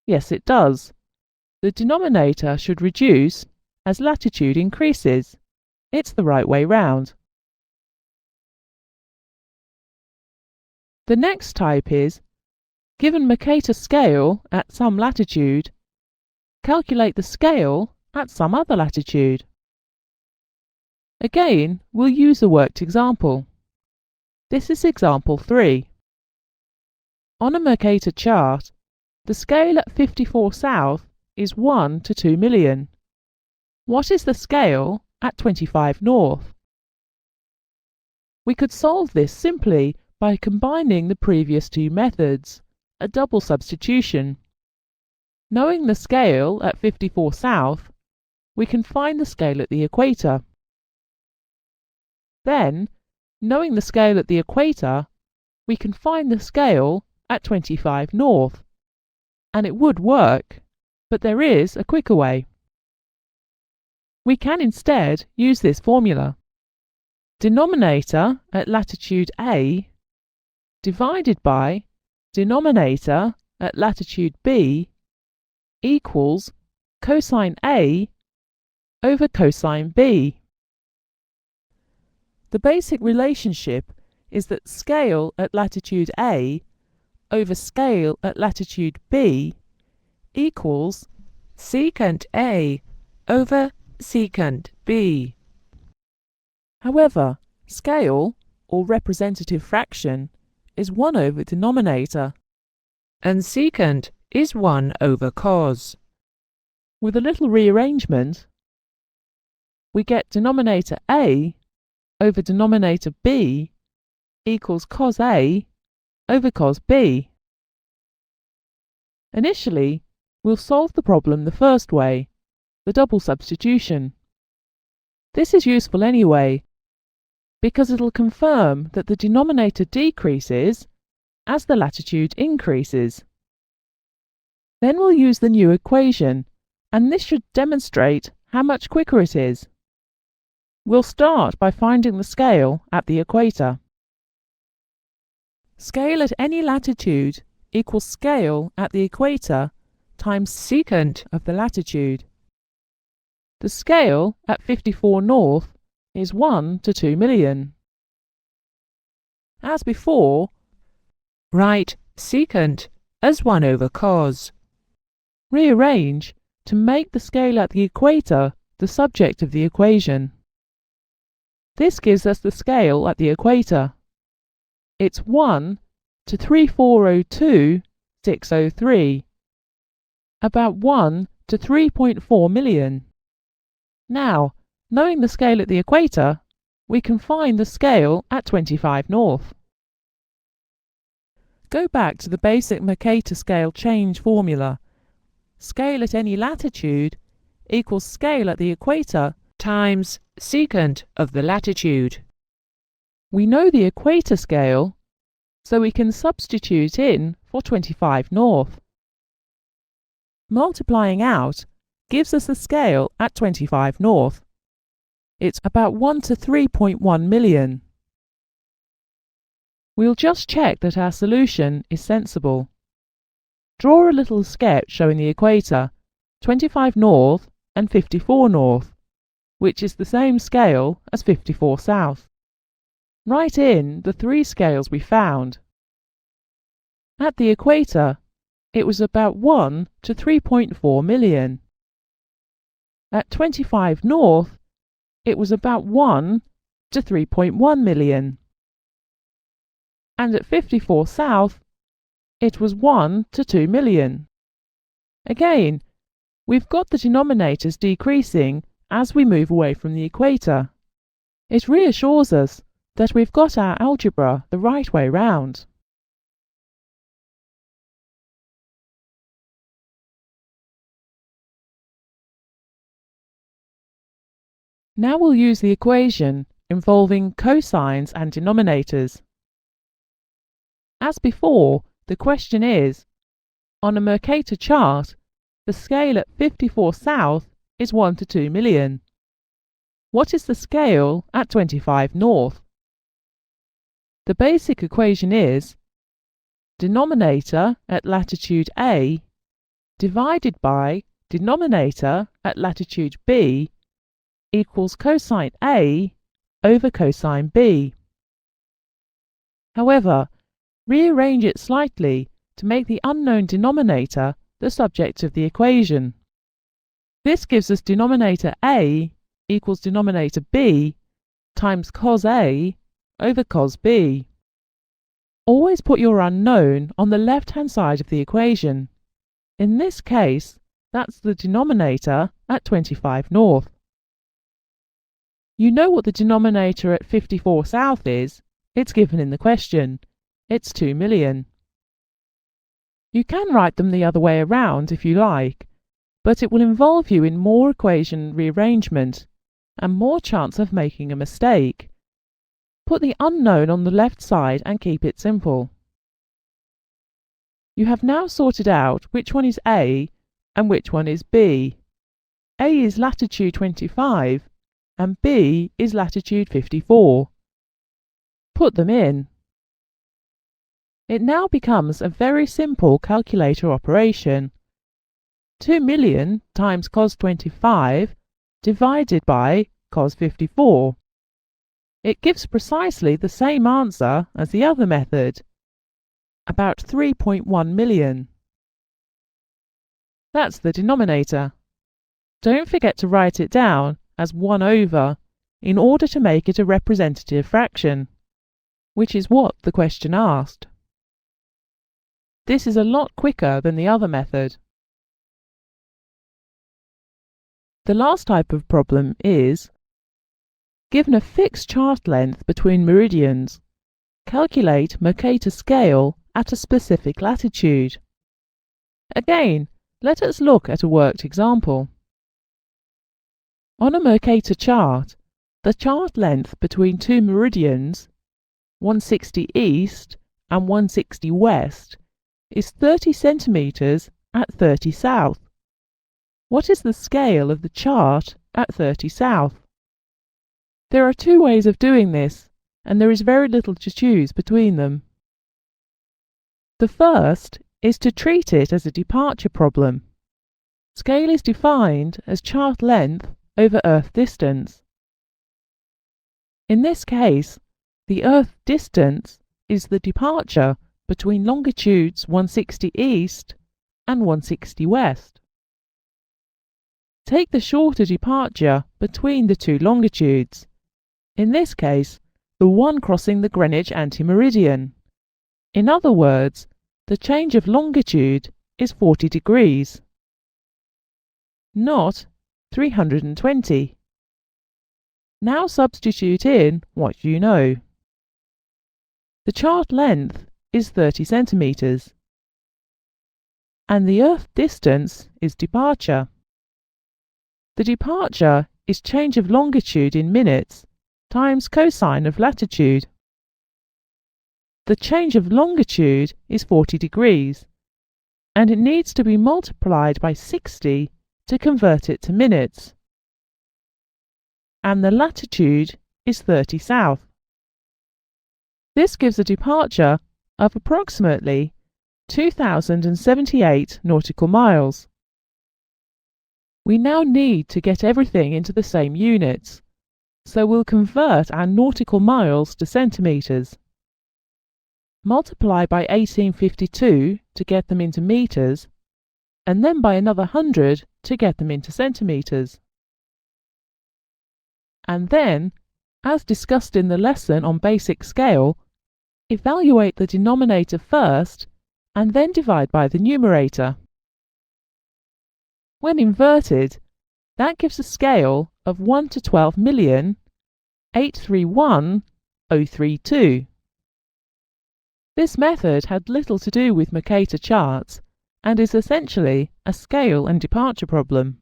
Yes, it does. The denominator should reduce as latitude increases. It's the right way round. The next type is, given Mercator scale at some latitude, calculate the scale at some other latitude. Again, we'll use a worked example. This is example 3. On a Mercator chart, the scale at 54 south is 1 to 2 million. What is the scale at 25 north? We could solve this simply by combining the previous two methods, a double substitution. Knowing the scale at 54 south, we can find the scale at the equator. Then, knowing the scale at the equator, we can find the scale at 25 north. And it would work, but there is a quicker way. We can instead use this formula. Denominator at latitude A divided by denominator at latitude B equals cosine A over cosine B. The basic relationship is that scale at latitude A over scale at latitude B equals secant A over secant B. However, scale, or representative fraction, is 1 over denominator, and secant is 1 over cos. With a little rearrangement, we get denominator A over denominator B equals cos A over cos B. Initially, we'll solve the problem the first way, the double substitution. This is useful anyway, because it'll confirm that the denominator decreases as the latitude increases. Then we'll use the new equation, and this should demonstrate how much quicker it is. We'll start by finding the scale at the equator. Scale at any latitude equals scale at the equator times secant of the latitude. The scale at 54 north is 1 to 2 million. As before, write secant as 1 over cos. Rearrange to make the scale at the equator the subject of the equation. This gives us the scale at the equator. It's 1 to 3402,603, about 1 to 3.4 million. Now, knowing the scale at the equator, we can find the scale at 25 north. Go back to the basic Mercator scale change formula. Scale at any latitude equals scale at the equator times secant of the latitude. We know the equator scale, so we can substitute in for 25 north. Multiplying out gives us the scale at 25 north. It's about 1 to 3.1 million. We'll just check that our solution is sensible. Draw a little sketch showing the equator, 25 north and 54 north, which is the same scale as 54 south. Write in the 3 scales we found. At the equator, it was about 1 to 3.4 million. At 25 north, it was about 1 to 3.1 million. And at 54 south, it was 1 to 2 million. Again, we've got the denominators decreasing as we move away from the equator. It reassures us that we've got our algebra the right way round. Now we'll use the equation involving cosines and denominators. As before, the question is, on a Mercator chart, the scale at 54 south is 1 to 2 million. What is the scale at 25 north? The basic equation is denominator at latitude A divided by denominator at latitude B equals cosine A over cosine B. However, rearrange it slightly to make the unknown denominator the subject of the equation. This gives us denominator A equals denominator B times cos A over cos B. Always put your unknown on the left-hand side of the equation. In this case, that's the denominator at 25 north. You know what the denominator at 54 south is. It's given in the question. It's 2 million. You can write them the other way around if you like, but it will involve you in more equation rearrangement and more chance of making a mistake. Put the unknown on the left side and keep it simple. You have now sorted out which one is A and which one is B. A is latitude 25 and B is latitude 54. Put them in. It now becomes a very simple calculator operation. 2 million times cos 25 divided by cos 54. It gives precisely the same answer as the other method, about 3.1 million. That's the denominator. Don't forget to write it down as 1 over in order to make it a representative fraction, which is what the question asked. This is a lot quicker than the other method. The last type of problem is, given a fixed chart length between meridians, calculate Mercator scale at a specific latitude. Again, let us look at a worked example. On a Mercator chart, the chart length between two meridians, 160 east and 160 west, is 30 centimeters at 30 south. What is the scale of the chart at 30 south? There are two ways of doing this, and there is very little to choose between them. The first is to treat it as a departure problem. Scale is defined as chart length over Earth distance. In this case, the Earth distance is the departure between longitudes 160 east and 160 west. Take the shorter departure between the two longitudes, in this case, the one crossing the Greenwich anti-meridian. In other words, the change of longitude is 40 degrees, not 320. Now substitute in what you know. The chart length is 30 centimeters, and the Earth distance is departure. The departure is change of longitude in minutes times cosine of latitude. The change of longitude is 40 degrees, and it needs to be multiplied by 60 to convert it to minutes. And the latitude is 30 south. This gives a departure of approximately 2,078 nautical miles. We now need to get everything into the same units, so we'll convert our nautical miles to centimetres. Multiply by 1852 to get them into metres, and then by another 100 to get them into centimetres. And then, as discussed in the lesson on basic scale, evaluate the denominator first and then divide by the numerator. When inverted, that gives a scale of 1 to 12 million, 831 032. This method had little to do with Mercator charts and is essentially a scale and departure problem.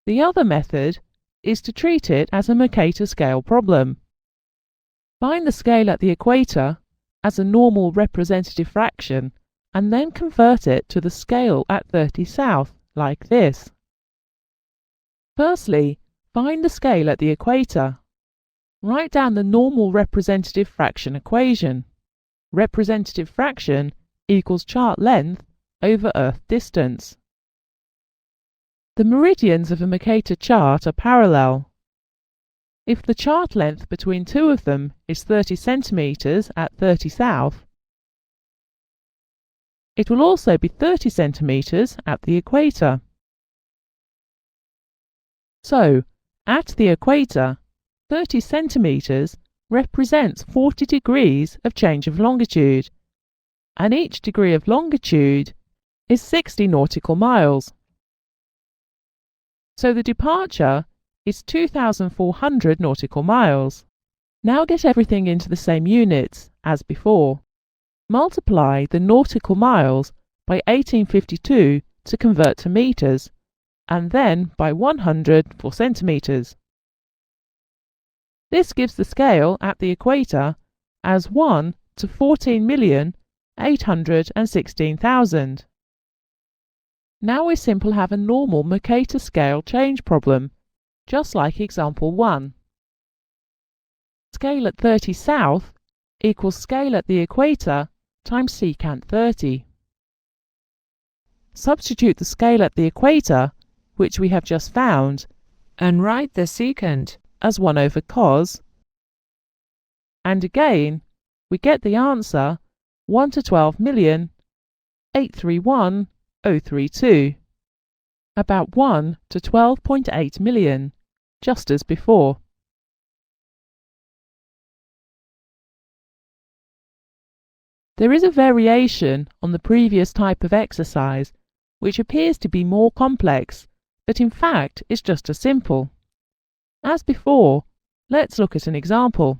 The other method is to treat it as a Mercator scale problem. Find the scale at the equator as a normal representative fraction and then convert it to the scale at 30 south, like this. Firstly, find the scale at the equator. Write down the normal representative fraction equation. Representative fraction equals chart length over Earth distance. The meridians of a Mercator chart are parallel. If the chart length between two of them is 30 centimeters at 30 south, it will also be 30 centimeters at the equator. So, at the equator, 30 centimeters represents 40 degrees of change of longitude, and each degree of longitude is 60 nautical miles. So the departure is 2,400 nautical miles. Now get everything into the same units as before. Multiply the nautical miles by 1852 to convert to meters, and then by 100 for centimeters. This gives the scale at the equator as 1 to 14,816,000. Now we simply have a normal Mercator scale change problem, just like example 1. Scale at 30 south equals scale at the equator times secant 30. Substitute the scale at the equator, which we have just found, and write the secant as 1 over cos, and again we get the answer 1 to 12,831,032, about 1 to 12.8 million, just as before. There is a variation on the previous type of exercise, which appears to be more complex, but in fact is just as simple. As before, let's look at an example.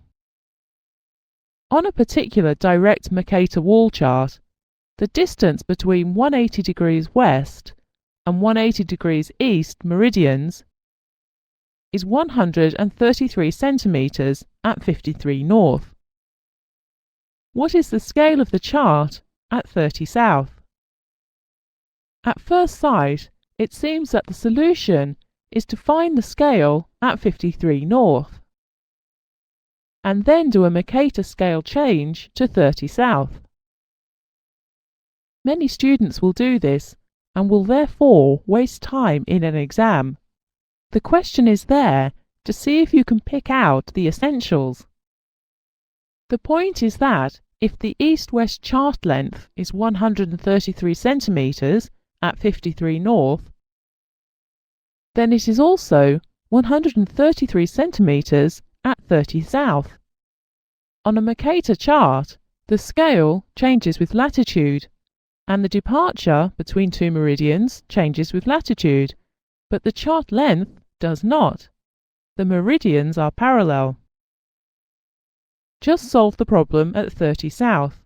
On a particular direct Mercator wall chart, the distance between 180 degrees west and 180 degrees east meridians is 133 centimeters at 53 north. What is the scale of the chart at 30 south? At first sight, it seems that the solution is to find the scale at 53 north, and then do a Mercator scale change to 30 south. Many students will do this and will therefore waste time in an exam. The question is there to see if you can pick out the essentials. The point is that if the east-west chart length is 133 centimeters at 53 north, then it is also 133 centimeters at 30 south. On a Mercator chart, the scale changes with latitude, and the departure between two meridians changes with latitude, but the chart length does not. The meridians are parallel. Just solve the problem at 30 south.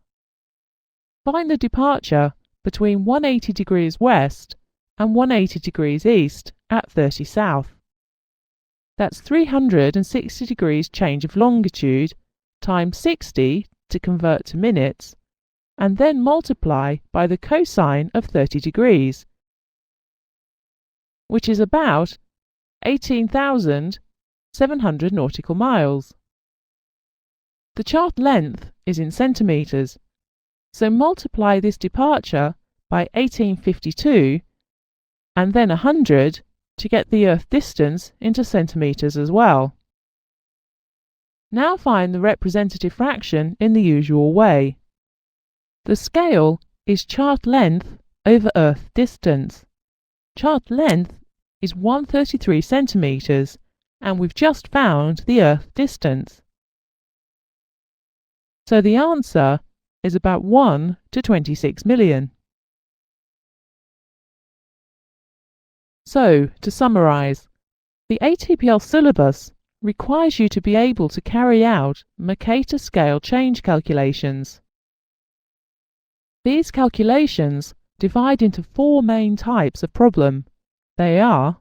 Find the departure between 180 degrees west and 180 degrees east at 30 south. That's 360 degrees change of longitude times 60 to convert to minutes, and then multiply by the cosine of 30 degrees, which is about 18,700 nautical miles. The chart length is in centimeters, so multiply this departure by 1852 and then 100 to get the Earth distance into centimeters as well. Now find the representative fraction in the usual way. The scale is chart length over Earth distance. Chart length is 133 centimeters, and we've just found the Earth distance. So the answer is about 1 to 26 million. So, to summarise, the ATPL syllabus requires you to be able to carry out Mercator scale change calculations. These calculations divide into four main types of problem. They are: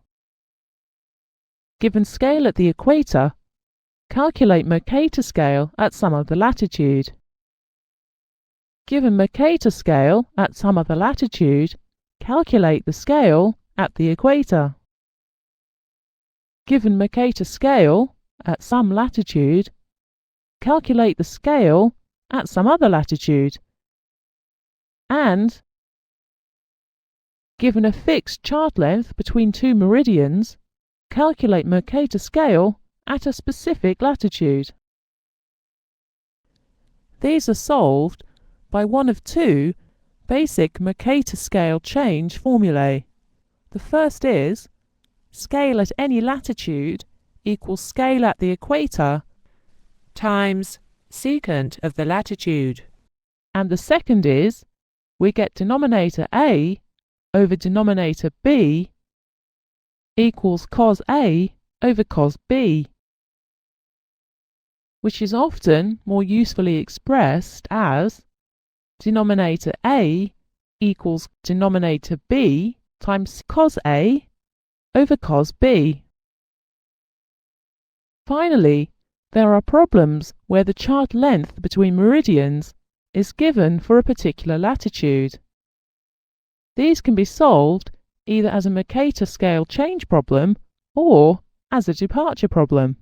given scale at the equator, calculate Mercator scale at some other latitude. Given Mercator scale at some other latitude, calculate the scale at the equator. Given Mercator scale at some latitude, calculate the scale at some other latitude. And given a fixed chart length between two meridians, calculate Mercator scale at a specific latitude. These are solved by one of two basic Mercator scale change formulae. The first is scale at any latitude equals scale at the equator times secant of the latitude. And the second is we get denominator A over denominator B equals cos A over cos B, which is often more usefully expressed as denominator A equals denominator B times cos A over cos B. Finally, there are problems where the chart length between meridians is given for a particular latitude. These can be solved either as a Mercator scale change problem or as a departure problem.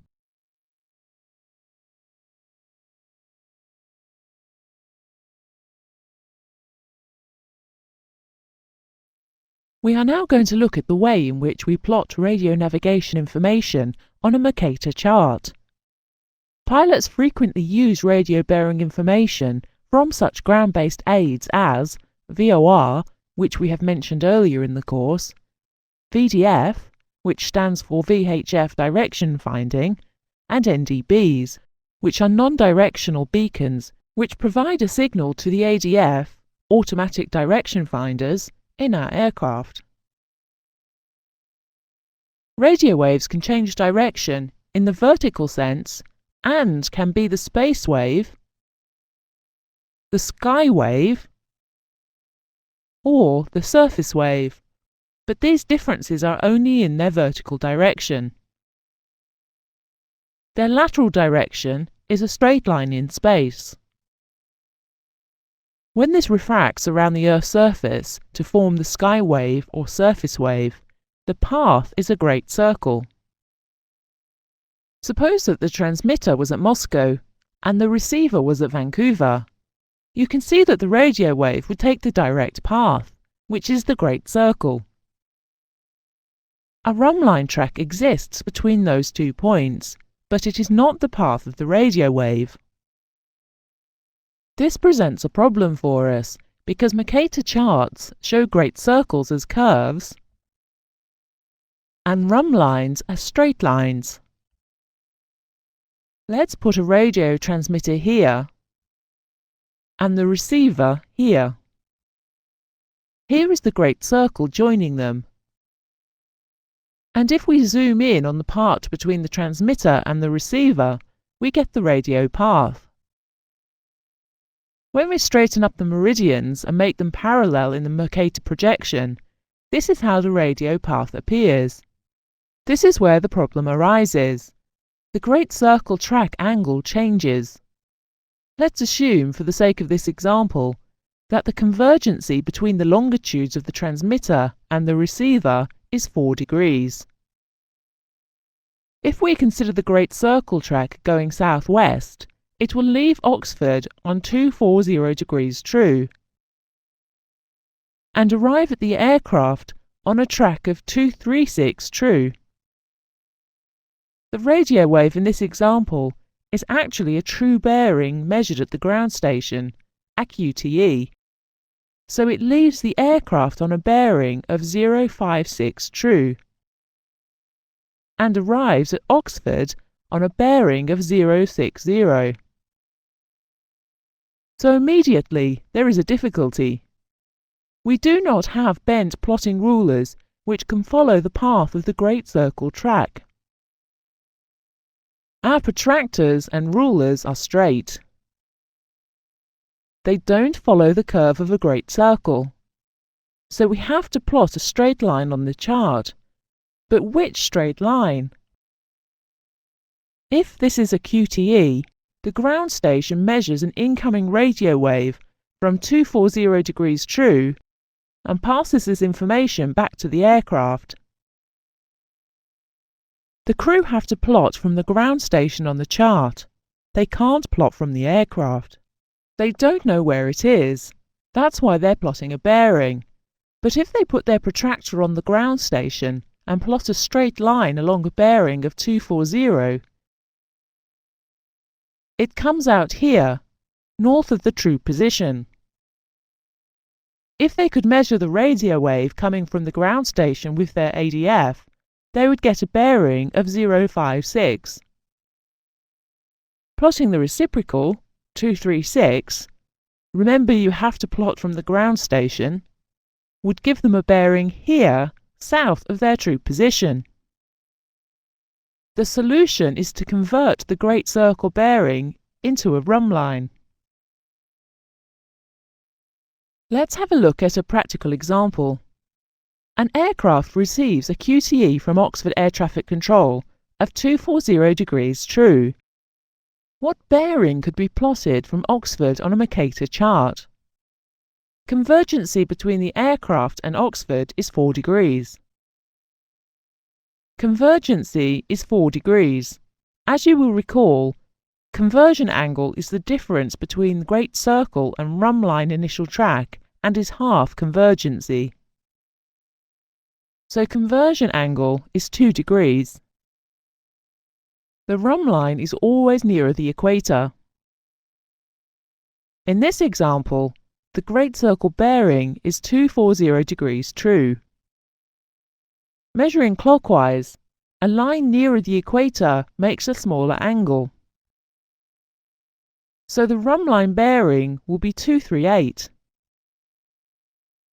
We are now going to look at the way in which we plot radio navigation information on a Mercator chart. Pilots frequently use radio bearing information from such ground-based aids as VOR, which we have mentioned earlier in the course, VDF, which stands for VHF direction finding, and NDBs, which are non-directional beacons which provide a signal to the ADF, automatic direction finders, in our aircraft. Radio waves can change direction in the vertical sense and can be the space wave, the sky wave, or the surface wave, but these differences are only in their vertical direction. Their lateral direction is a straight line in space. When this refracts around the Earth's surface to form the sky wave or surface wave, the path is a great circle. Suppose that the transmitter was at Moscow and the receiver was at Vancouver. You can see that the radio wave would take the direct path, which is the great circle. A rumline track exists between those 2 points, but it is not the path of the radio wave. This presents a problem for us because Mercator charts show great circles as curves and rumlines as straight lines. Let's put a radio transmitter here and the receiver here. Here is the great circle joining them. And if we zoom in on the part between the transmitter and the receiver, we get the radio path. When we straighten up the meridians and make them parallel in the Mercator projection, this is how the radio path appears. This is where the problem arises. The great circle track angle changes. Let's assume, for the sake of this example, that the convergency between the longitudes of the transmitter and the receiver is 4 degrees. If we consider the great circle track going southwest, it will leave Oxford on 240 degrees true and arrive at the aircraft on a track of 236 true. The radio wave in this example is actually a true bearing measured at the ground station, AQTE, so it leaves the aircraft on a bearing of 056 true and arrives at Oxford on a bearing of 060. So immediately there is a difficulty. We do not have bent plotting rulers which can follow the path of the great circle track. Our protractors and rulers are straight. They don't follow the curve of a great circle, so we have to plot a straight line on the chart. But which straight line? If this is a QTE, the ground station measures an incoming radio wave from 240 degrees true and passes this information back to the aircraft. The crew have to plot from the ground station on the chart. They can't plot from the aircraft. They don't know where it is. That's why they're plotting a bearing. But if they put their protractor on the ground station and plot a straight line along a bearing of 240, it comes out here, north of the true position. If they could measure the radio wave coming from the ground station with their ADF, they would get a bearing of 056. Plotting the reciprocal, 236, remember you have to plot from the ground station, would give them a bearing here, south of their true position. The solution is to convert the great circle bearing into a rhumb line. Let's have a look at a practical example. An aircraft receives a QTE from Oxford Air Traffic Control of 240 degrees true. What bearing could be plotted from Oxford on a Mercator chart? Convergency between the aircraft and Oxford is 4 degrees. Convergency is 4 degrees. As you will recall, conversion angle is the difference between the great circle and rhumb line initial track and is half convergency. So conversion angle is 2 degrees. The rhumb line is always nearer the equator. In this example, the great circle bearing is 240 degrees true. Measuring clockwise, a line nearer the equator makes a smaller angle. So the rhumb line bearing will be 238.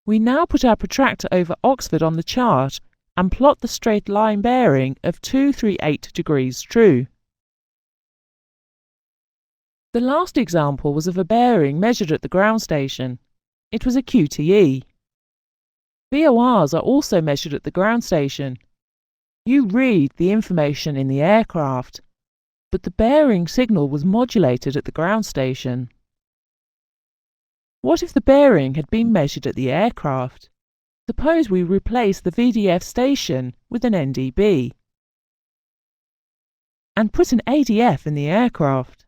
We now put our protractor over Oxford on the chart and plot the straight line bearing of 238 degrees true. The last example was of a bearing measured at the ground station. It was a QTE. VORs are also measured at the ground station. You read the information in the aircraft, but the bearing signal was modulated at the ground station. What if the bearing had been measured at the aircraft? Suppose we replace the VDF station with an NDB and put an ADF in the aircraft.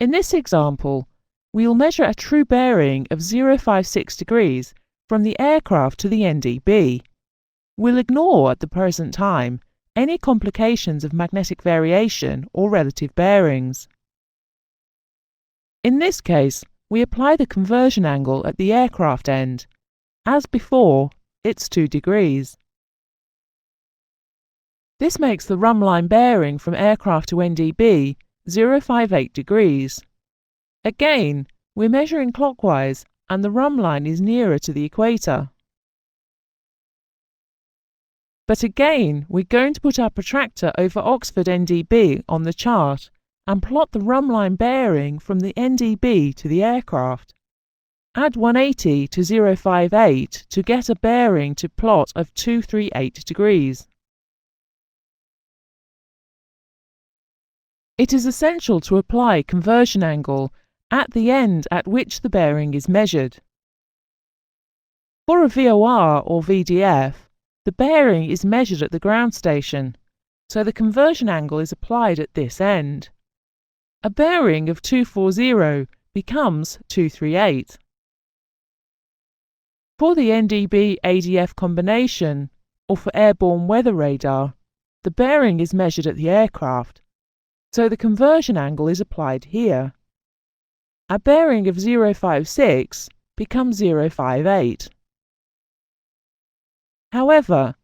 In this example, we will measure a true bearing of 056 degrees from the aircraft to the NDB. We'll ignore at the present time any complications of magnetic variation or relative bearings. In this case, we apply the conversion angle at the aircraft end. As before, it's 2 degrees. This makes the rhumb line bearing from aircraft to NDB 058 degrees. Again, we're measuring clockwise and the rhumb line is nearer to the equator. But again, we're going to put our protractor over Oxford NDB on the chart and plot the rhumb line bearing from the NDB to the aircraft. Add 180 to 058 to get a bearing to plot of 238 degrees. It is essential to apply conversion angle at the end at which the bearing is measured. For a VOR or VDF, the bearing is measured at the ground station, so the conversion angle is applied at this end. A bearing of 240 becomes 238. For the NDB-ADF combination, or for airborne weather radar, the bearing is measured at the aircraft, so the conversion angle is applied here. A bearing of 056 becomes 058. However,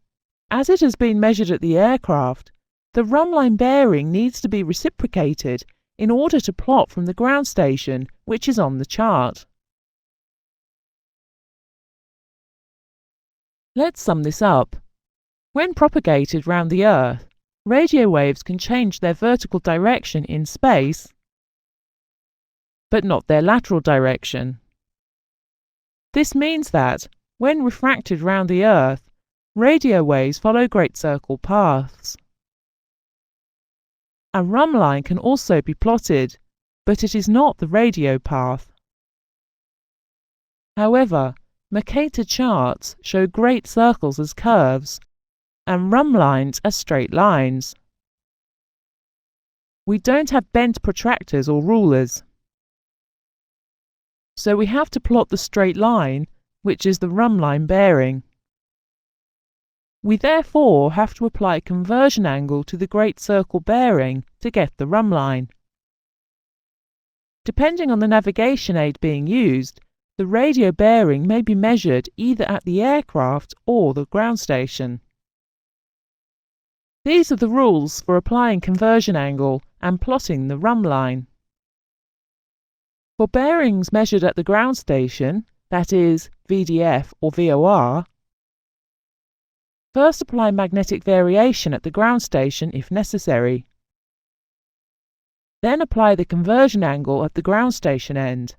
as it has been measured at the aircraft, the rhumb line bearing needs to be reciprocated in order to plot from the ground station, which is on the chart. Let's sum this up. When propagated round the Earth, radio waves can change their vertical direction in space, but not their lateral direction. This means that, when refracted round the Earth, radio waves follow great circle paths. A rhumb line can also be plotted, but it is not the radio path. However, Mercator charts show great circles as curves and rhumb lines as straight lines. We don't have bent protractors or rulers, so we have to plot the straight line, which is the rhumb line bearing. We therefore have to apply a conversion angle to the great circle bearing to get the rhumb line. Depending on the navigation aid being used, the radio bearing may be measured either at the aircraft or the ground station. These are the rules for applying conversion angle and plotting the rhumb line. For bearings measured at the ground station, that is, VDF or VOR, first apply magnetic variation at the ground station if necessary. Then apply the conversion angle at the ground station end.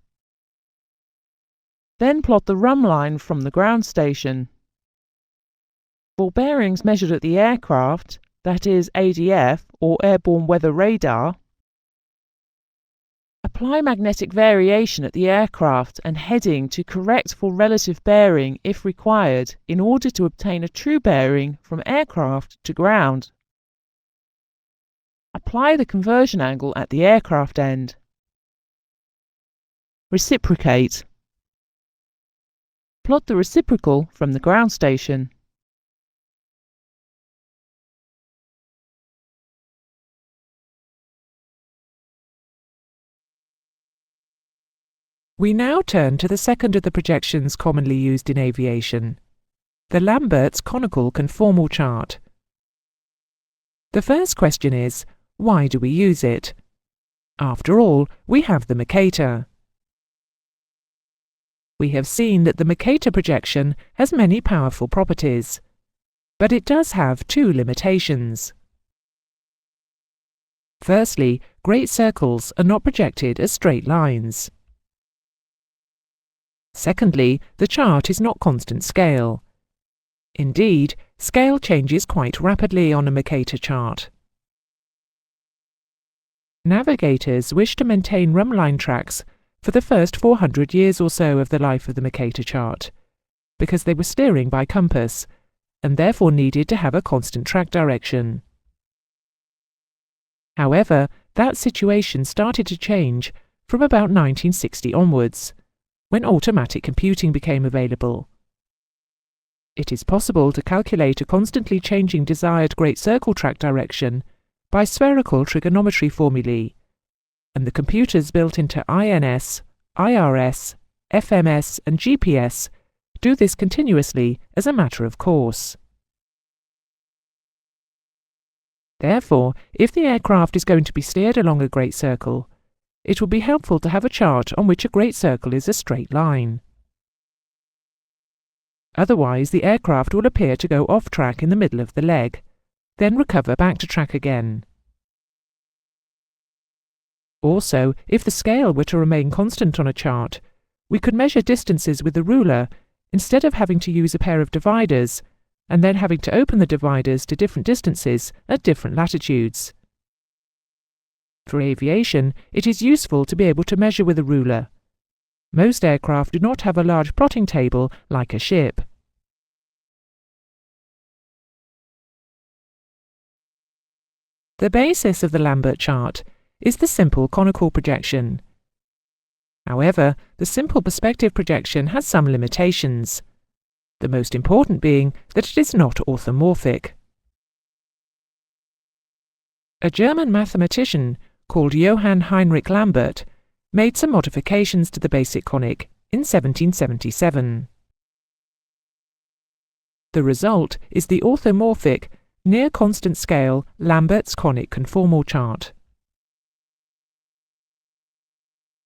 Then plot the rhumb line from the ground station. For bearings measured at the aircraft, that is ADF or Airborne Weather Radar, apply magnetic variation at the aircraft and heading to correct for relative bearing if required in order to obtain a true bearing from aircraft to ground. Apply the conversion angle at the aircraft end. Reciprocate. Plot the reciprocal from the ground station. We now turn to the second of the projections commonly used in aviation, the Lambert's conical conformal chart. The first question is, why do we use it? After all, we have the Mercator. We have seen that the Mercator projection has many powerful properties, but it does have two limitations. Firstly, great circles are not projected as straight lines. Secondly, the chart is not constant scale. Indeed, scale changes quite rapidly on a Mercator chart. Navigators wish to maintain rhumb line tracks for the first 400 years or so of the life of the Mercator chart, because they were steering by compass, and therefore needed to have a constant track direction. However, that situation started to change from about 1960 onwards, when automatic computing became available. It is possible to calculate a constantly changing desired great circle track direction by spherical trigonometry formulae, and the computers built into INS, IRS, FMS and GPS do this continuously as a matter of course. Therefore, if the aircraft is going to be steered along a great circle, it will be helpful to have a chart on which a great circle is a straight line. Otherwise, the aircraft will appear to go off track in the middle of the leg, then recover back to track again. Also, if the scale were to remain constant on a chart, we could measure distances with a ruler instead of having to use a pair of dividers and then having to open the dividers to different distances at different latitudes. For aviation, it is useful to be able to measure with a ruler. Most aircraft do not have a large plotting table like a ship. The basis of the Lambert chart is the simple conical projection. However, the simple perspective projection has some limitations, the most important being that it is not orthomorphic. A German mathematician called Johann Heinrich Lambert made some modifications to the basic conic in 1777. The result is the orthomorphic, near constant scale Lambert's conic conformal chart.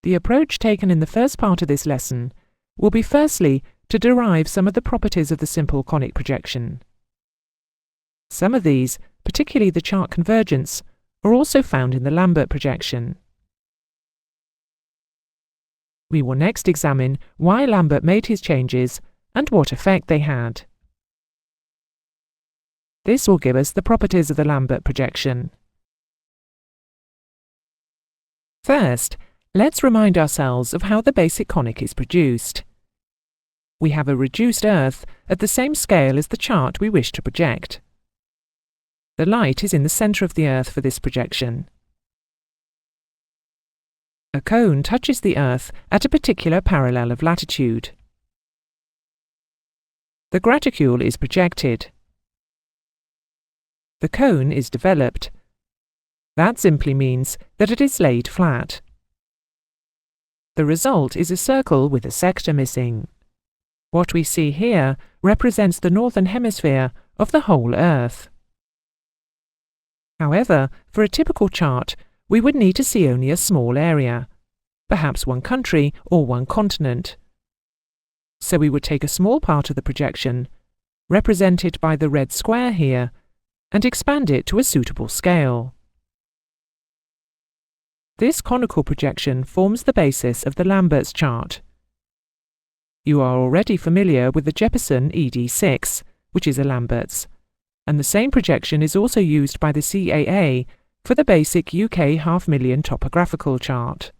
The approach taken in the first part of this lesson will be firstly to derive some of the properties of the simple conic projection. Some of these, particularly the chart convergence, are also found in the Lambert projection. We will next examine why Lambert made his changes and what effect they had. This will give us the properties of the Lambert projection. First, let's remind ourselves of how the basic conic is produced. We have a reduced Earth at the same scale as the chart we wish to project. The light is in the centre of the Earth for this projection. A cone touches the Earth at a particular parallel of latitude. The graticule is projected. The cone is developed. That simply means that it is laid flat. The result is a circle with a sector missing. What we see here represents the northern hemisphere of the whole Earth. However, for a typical chart, we would need to see only a small area, perhaps one country or one continent. So we would take a small part of the projection, represented by the red square here, and expand it to a suitable scale. This conical projection forms the basis of the Lambert's chart. You are already familiar with the Jeppesen ED6, which is a Lambert's, and the same projection is also used by the CAA for the basic UK half-million topographical chart.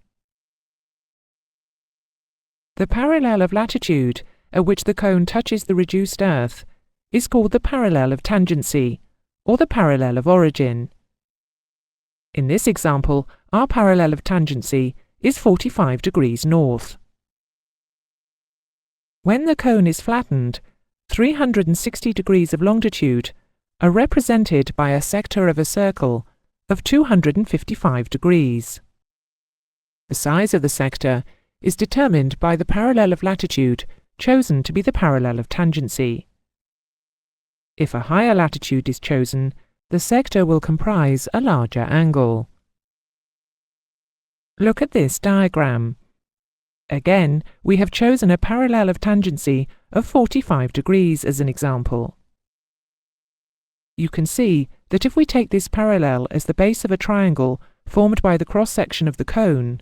The parallel of latitude at which the cone touches the reduced Earth is called the parallel of tangency, or the parallel of origin. In this example, our parallel of tangency is 45 degrees north. When the cone is flattened, 360 degrees of longitude are represented by a sector of a circle of 255 degrees. The size of the sector is determined by the parallel of latitude chosen to be the parallel of tangency. If a higher latitude is chosen, the sector will comprise a larger angle. Look at this diagram. Again, we have chosen a parallel of tangency of 45 degrees as an example. You can see that if we take this parallel as the base of a triangle formed by the cross-section of the cone,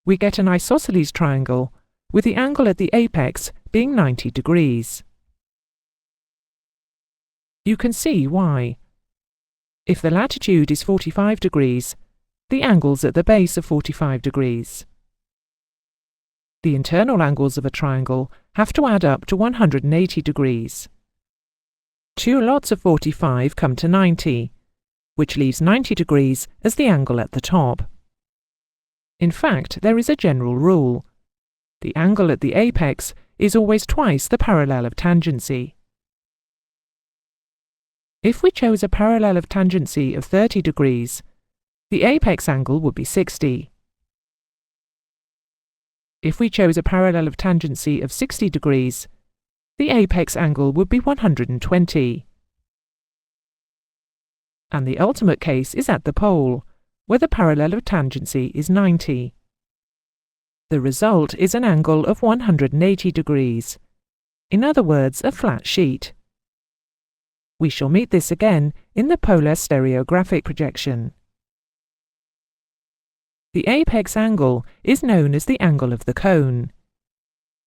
we get an isosceles triangle with the angle at the apex being 90 degrees. You can see why. If the latitude is 45 degrees, the angles at the base are 45 degrees. The internal angles of a triangle have to add up to 180 degrees. Two lots of 45 come to 90, which leaves 90 degrees as the angle at the top. In fact, there is a general rule. The angle at the apex is always twice the parallel of tangency. If we chose a parallel of tangency of 30 degrees, the apex angle would be 60. If we chose a parallel of tangency of 60 degrees, the apex angle would be 120. And the ultimate case is at the pole, where the parallel of tangency is 90. The result is an angle of 180 degrees. In other words, a flat sheet. We shall meet this again in the polar stereographic projection. The apex angle is known as the angle of the cone.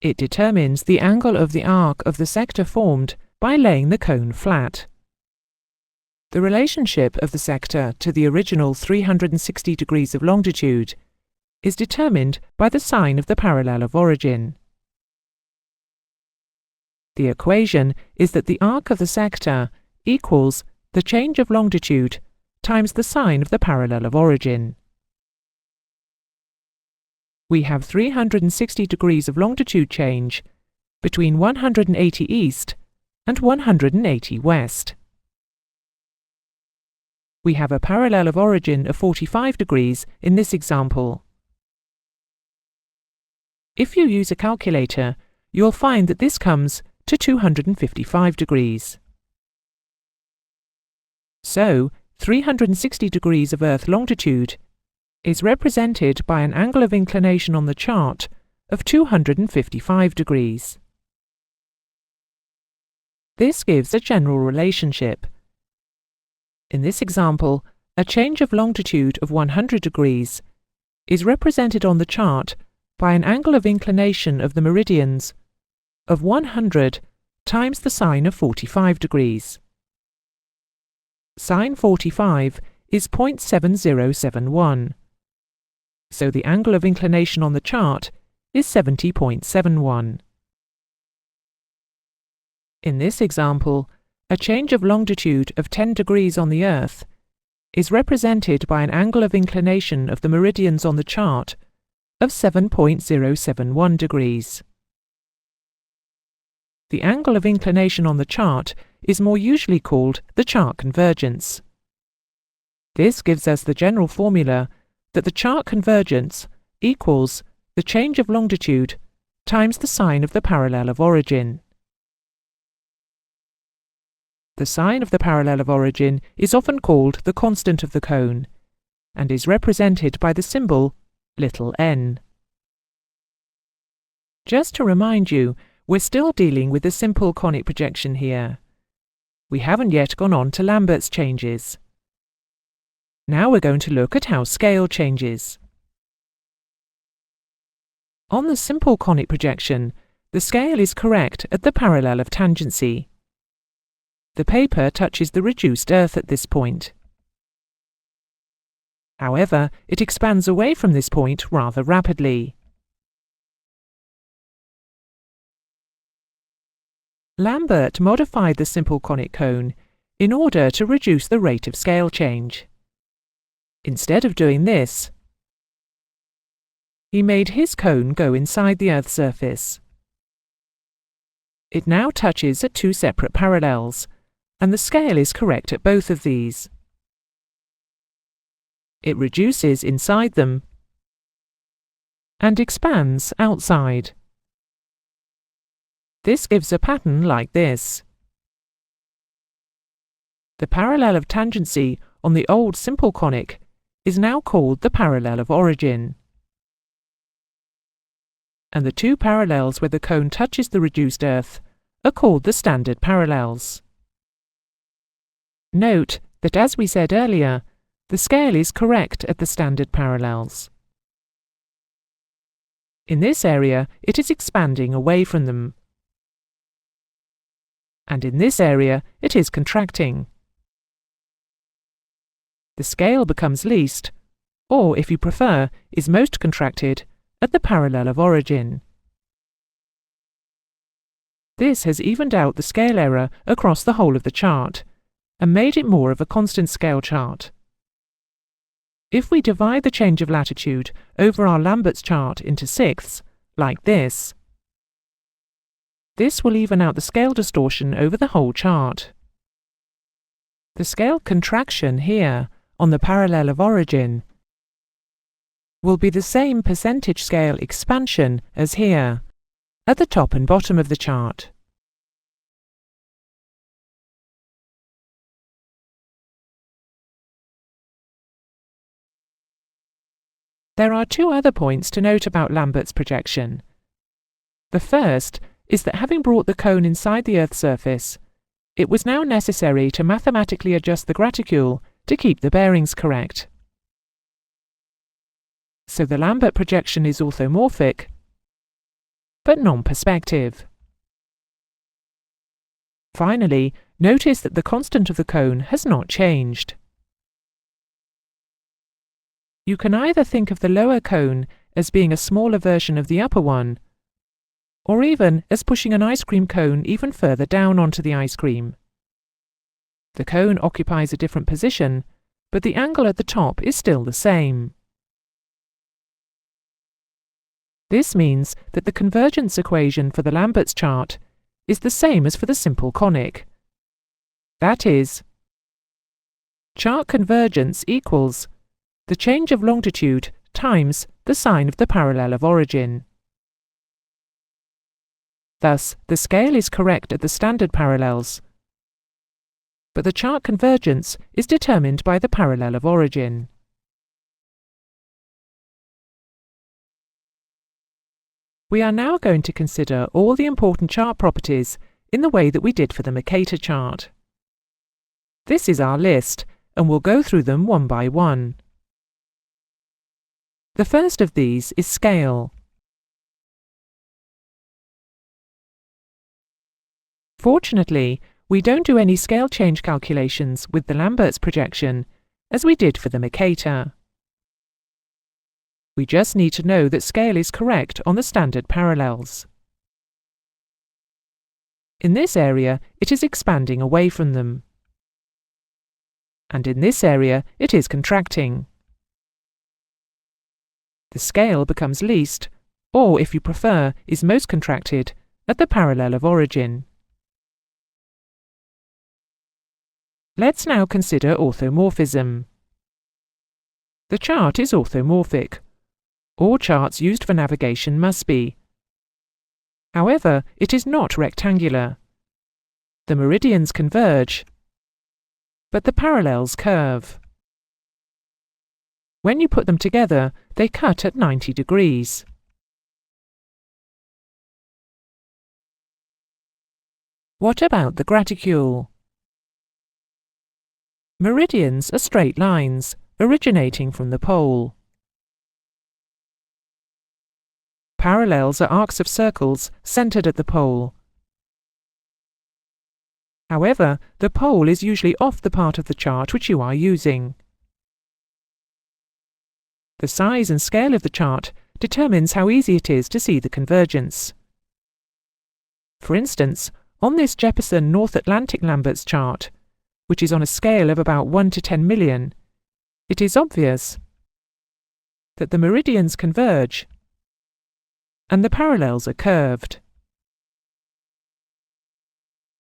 It determines the angle of the arc of the sector formed by laying the cone flat. The relationship of the sector to the original 360 degrees of longitude is determined by the sign of the parallel of origin. The equation is that the arc of the sector equals the change of longitude times the sign of the parallel of origin. We have 360 degrees of longitude change between 180 east and 180 west. We have a parallel of origin of 45 degrees in this example. If you use a calculator, you'll find that this comes to 255 degrees. So, 360 degrees of Earth longitude is represented by an angle of inclination on the chart of 255 degrees. This gives a general relationship In this example, a change of longitude of 100 degrees is represented on the chart by an angle of inclination of the meridians of 100 times the sine of 45 degrees. Sine 45 is 0.7071, so the angle of inclination on the chart is 70.71. In this example, a change of longitude of 10 degrees on the Earth is represented by an angle of inclination of the meridians on the chart of 7.071 degrees. The angle of inclination on the chart is more usually called the chart convergence. This gives us the general formula that the chart convergence equals the change of longitude times the sine of the parallel of origin. The sine of the parallel of origin is often called the constant of the cone and is represented by the symbol little n. Just to remind you, we're still dealing with the simple conic projection here. We haven't yet gone on to Lambert's changes. Now we're going to look at how scale changes. On the simple conic projection, the scale is correct at the parallel of tangency. The paper touches the reduced Earth at this point. However, it expands away from this point rather rapidly. Lambert modified the simple conic cone in order to reduce the rate of scale change. Instead of doing this, he made his cone go inside the Earth's surface. It now touches at two separate parallels, and the scale is correct at both of these. It reduces inside them and expands outside. This gives a pattern like this. The parallel of tangency on the old simple conic is now called the parallel of origin. And the two parallels where the cone touches the reduced Earth are called the standard parallels. Note that, as we said earlier, the scale is correct at the standard parallels. In this area, it is expanding away from them. And in this area, it is contracting. The scale becomes least, or if you prefer, is most contracted, at the parallel of origin. This has evened out the scale error across the whole of the chart, and made it more of a constant scale chart. If we divide the change of latitude over our Lambert's chart into sixths, like this will even out the scale distortion over the whole chart. The scale contraction here, on the parallel of origin, will be the same percentage scale expansion as here, at the top and bottom of the chart. There are two other points to note about Lambert's projection. The first is that, having brought the cone inside the Earth's surface, it was now necessary to mathematically adjust the graticule to keep the bearings correct. So the Lambert projection is orthomorphic, but non-perspective. Finally, notice that the constant of the cone has not changed. You can either think of the lower cone as being a smaller version of the upper one, or even as pushing an ice cream cone even further down onto the ice cream. The cone occupies a different position, but the angle at the top is still the same. This means that the convergence equation for the Lambert's chart is the same as for the simple conic. That is, chart convergence equals the change of longitude times the sine of the parallel of origin. Thus, the scale is correct at the standard parallels, but the chart convergence is determined by the parallel of origin. We are now going to consider all the important chart properties in the way that we did for the Mercator chart. This is our list, and we'll go through them one by one. The first of these is scale. Fortunately, we don't do any scale change calculations with the Lambert's projection, as we did for the Mercator. We just need to know that scale is correct on the standard parallels. In this area, it is expanding away from them. And in this area, it is contracting. The scale becomes least, or if you prefer, is most contracted, at the parallel of origin. Let's now consider orthomorphism. The chart is orthomorphic. All charts used for navigation must be. However, it is not rectangular. The meridians converge, but the parallels curve. When you put them together, they cut at 90 degrees. What about the graticule? Meridians are straight lines, originating from the pole. Parallels are arcs of circles centered at the pole. However, the pole is usually off the part of the chart which you are using. The size and scale of the chart determines how easy it is to see the convergence. For instance, on this Jeppesen North Atlantic Lambert's chart, which is on a scale of about 1 to 10 million, it is obvious that the meridians converge and the parallels are curved.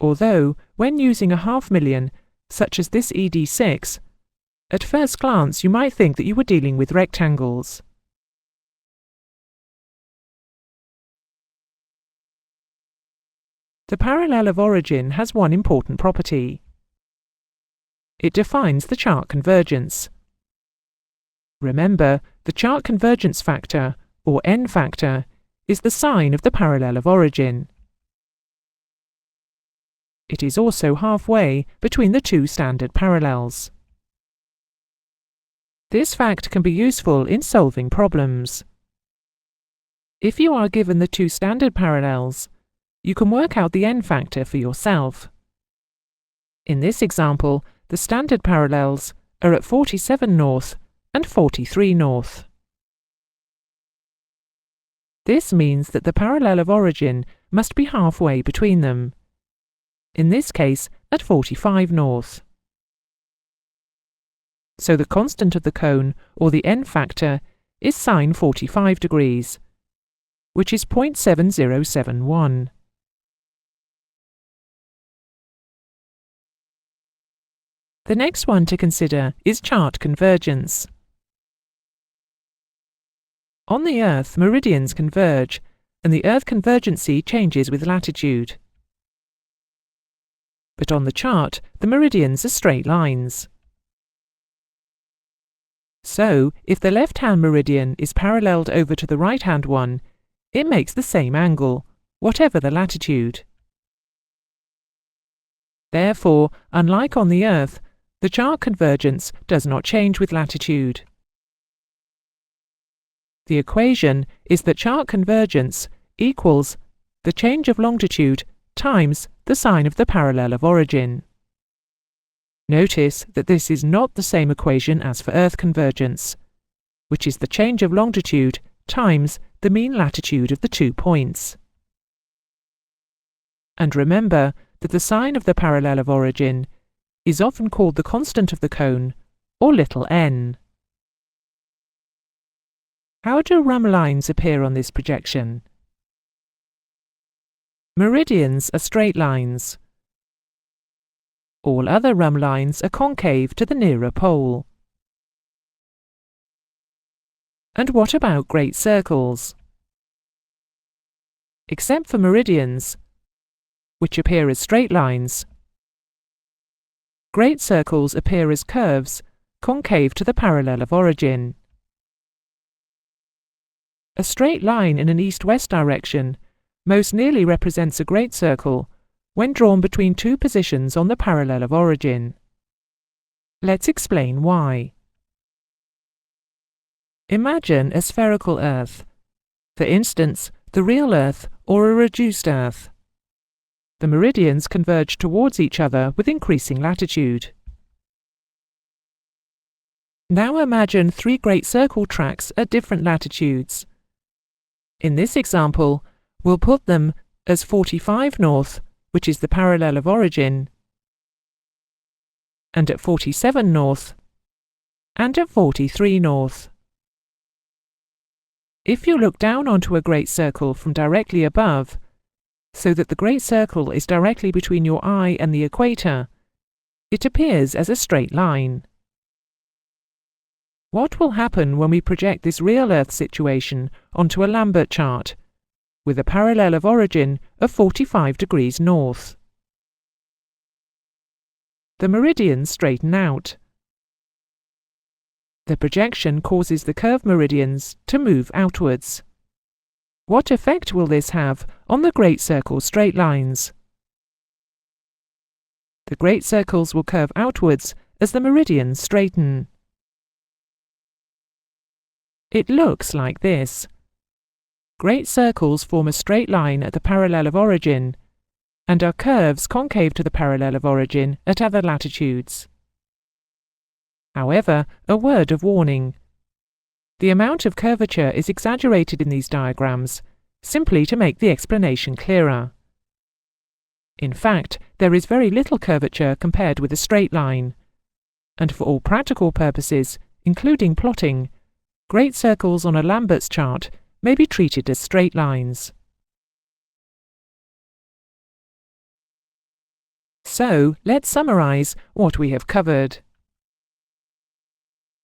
Although, when using a half-million, such as this ED6, at first glance you might think that you were dealing with rectangles. The parallel of origin has one important property. It defines the chart convergence. Remember, the chart convergence factor, or N factor, is the sign of the parallel of origin. It is also halfway between the two standard parallels. This fact can be useful in solving problems. If you are given the two standard parallels, you can work out the N factor for yourself. In this example, the standard parallels are at 47 north and 43 north. This means that the parallel of origin must be halfway between them, in this case at 45 north. So the constant of the cone, or the N factor, is sine 45 degrees, which is 0.7071. The next one to consider is chart convergence. On the Earth, meridians converge, and the Earth convergency changes with latitude. But on the chart, the meridians are straight lines. So, if the left-hand meridian is paralleled over to the right-hand one, it makes the same angle, whatever the latitude. Therefore, unlike on the Earth, the chart convergence does not change with latitude. The equation is that chart convergence equals the change of longitude times the sign of the parallel of origin. Notice that this is not the same equation as for Earth convergence, which is the change of longitude times the mean latitude of the 2 points. And remember that the sign of the parallel of origin is often called the constant of the cone, or little n. How do rhumb lines appear on this projection? Meridians are straight lines. All other rhumb lines are concave to the nearer pole. And what about great circles? Except for meridians, which appear as straight lines, great circles appear as curves concave to the parallel of origin. A straight line in an east-west direction most nearly represents a great circle when drawn between two positions on the parallel of origin. Let's explain why. Imagine a spherical Earth, for instance, the real Earth or a reduced Earth. The meridians converge towards each other with increasing latitude. Now imagine 3 great circle tracks at different latitudes. In this example, we'll put them as 45 north, which is the parallel of origin, and at 47 north, and at 43 north. If you look down onto a great circle from directly above, so that the great circle is directly between your eye and the equator, it appears as a straight line. What will happen when we project this real Earth situation onto a Lambert chart, with a parallel of origin of 45 degrees north? The meridians straighten out. The projection causes the curved meridians to move outwards. What effect will this have on the great circle straight lines? The great circles will curve outwards as the meridians straighten. It looks like this. Great circles form a straight line at the parallel of origin, and are curves concave to the parallel of origin at other latitudes. However, a word of warning. The amount of curvature is exaggerated in these diagrams, simply to make the explanation clearer. In fact, there is very little curvature compared with a straight line, and for all practical purposes, including plotting, great circles on a Lambert's chart may be treated as straight lines. So, let's summarize what we have covered.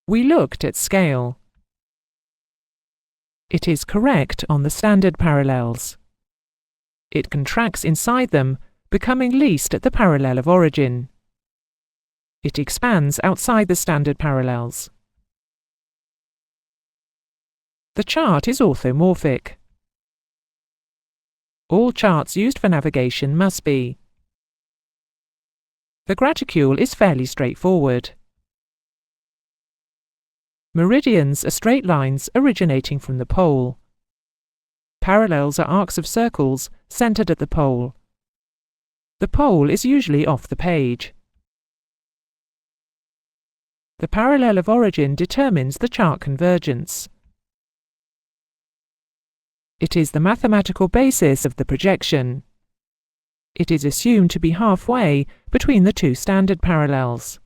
We looked at scale. It is correct on the standard parallels. It contracts inside them, becoming least at the parallel of origin. It expands outside the standard parallels. The chart is orthomorphic. All charts used for navigation must be. The graticule is fairly straightforward. Meridians are straight lines originating from the pole. Parallels are arcs of circles centered at the pole. The pole is usually off the page. The parallel of origin determines the chart convergence. It is the mathematical basis of the projection. It is assumed to be halfway between the 2 standard parallels.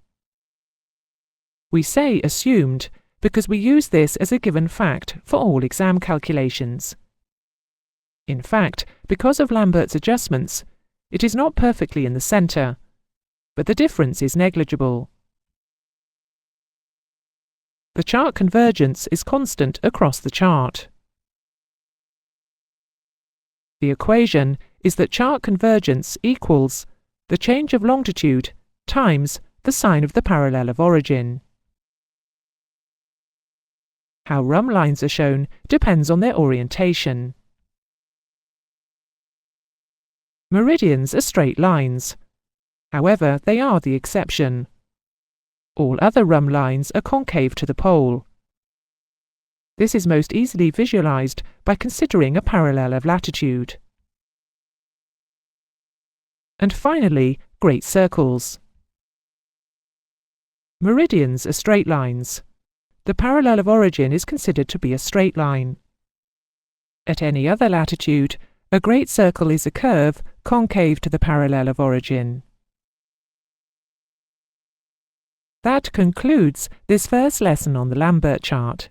We say assumed because we use this as a given fact for all exam calculations. In fact, because of Lambert's adjustments, it is not perfectly in the centre, but the difference is negligible. The chart convergence is constant across the chart. The equation is that chart convergence equals the change of longitude times the sign of the parallel of origin. How rhumb lines are shown depends on their orientation. Meridians are straight lines. However, they are the exception. All other rhumb lines are concave to the pole. This is most easily visualized by considering a parallel of latitude. And finally, great circles. Meridians are straight lines. The parallel of origin is considered to be a straight line. At any other latitude, a great circle is a curve concave to the parallel of origin. That concludes this first lesson on the Lambert chart.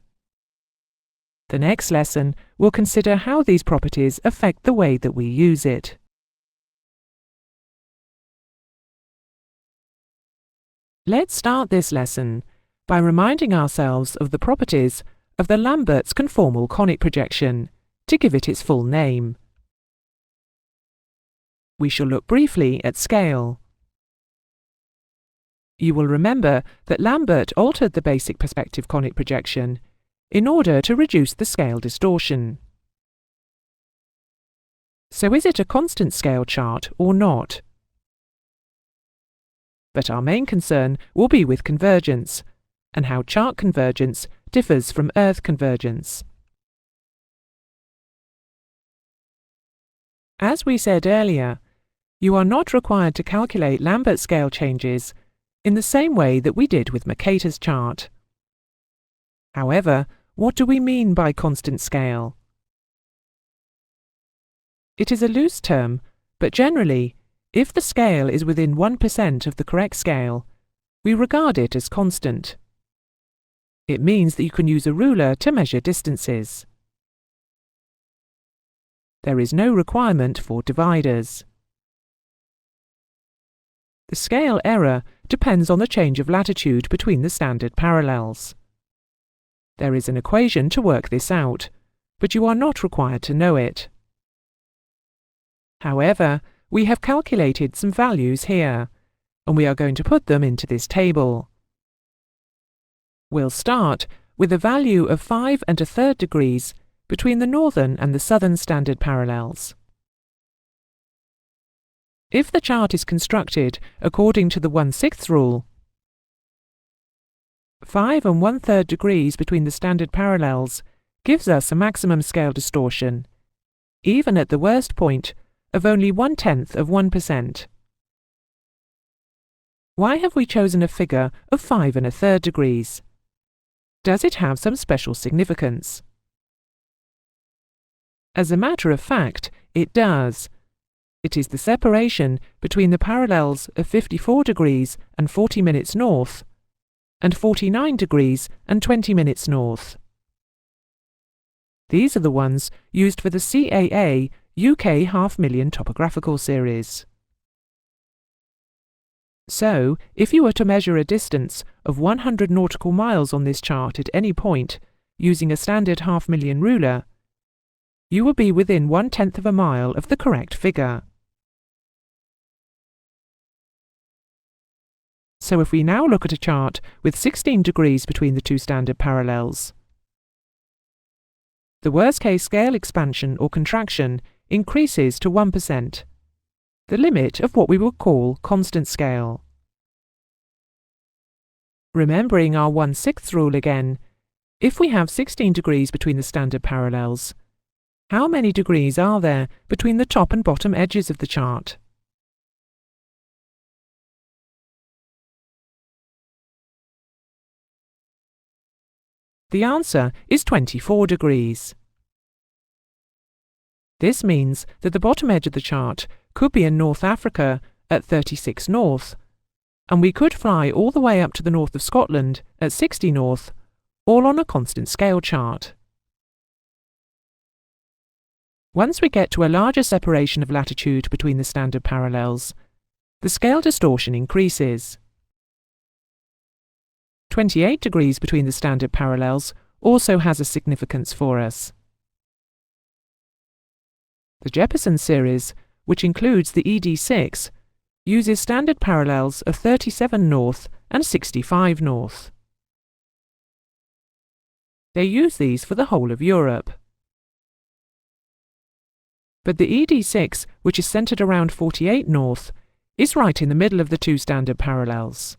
The next lesson will consider how these properties affect the way that we use it. Let's start this lesson by reminding ourselves of the properties of the Lambert's conformal conic projection, to give it its full name. We shall look briefly at scale. You will remember that Lambert altered the basic perspective conic projection in order to reduce the scale distortion. So is it a constant scale chart or not? But our main concern will be with convergence, and how chart convergence differs from Earth convergence. As we said earlier, you are not required to calculate Lambert scale changes in the same way that we did with Mercator's chart. However, what do we mean by constant scale? It is a loose term, but generally, if the scale is within 1% of the correct scale, we regard it as constant. It means that you can use a ruler to measure distances. There is no requirement for dividers. The scale error depends on the change of latitude between the standard parallels. There is an equation to work this out, but you are not required to know it. However, we have calculated some values here, and we are going to put them into this table. We'll start with a value of 5 1/3 degrees between the northern and the southern standard parallels. If the chart is constructed according to the 1/6 rule, 5 1/3 degrees between the standard parallels gives us a maximum scale distortion, even at the worst point, of only 1/10 of 1%. Why have we chosen a figure of 5 1/3 degrees? Does it have some special significance? As a matter of fact, it does. It is the separation between the parallels of 54 degrees and 40 minutes north and 49 degrees and 20 minutes north. These are the ones used for the CAA UK half-million topographical series. So, if you were to measure a distance of 100 nautical miles on this chart at any point using a standard half-million ruler, you will be within 1/10 of a mile of the correct figure. So if we now look at a chart with 16 degrees between the two standard parallels, the worst-case scale expansion or contraction increases to 1%, the limit of what we would call constant scale. Remembering our 1/6 rule again, if we have 16 degrees between the standard parallels, how many degrees are there between the top and bottom edges of the chart? The answer is 24 degrees. This means that the bottom edge of the chart could be in North Africa at 36 north, and we could fly all the way up to the north of Scotland at 60 north, all on a constant scale chart. Once we get to a larger separation of latitude between the standard parallels, the scale distortion increases. 28 degrees between the standard parallels also has a significance for us. The Jeppesen series, which includes the ED6, uses standard parallels of 37 north and 65 north. They use these for the whole of Europe. But the ED6, which is centred around 48 north, is right in the middle of the two standard parallels.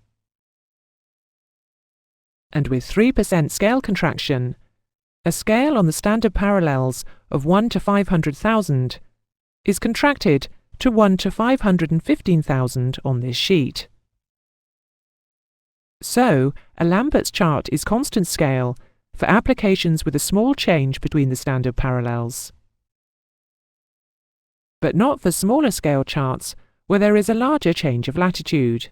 And with 3% scale contraction, a scale on the standard parallels of 1 to 500,000 is contracted to 1 to 515,000 on this sheet. So, a Lambert's chart is constant scale for applications with a small change between the standard parallels, but not for smaller scale charts where there is a larger change of latitude.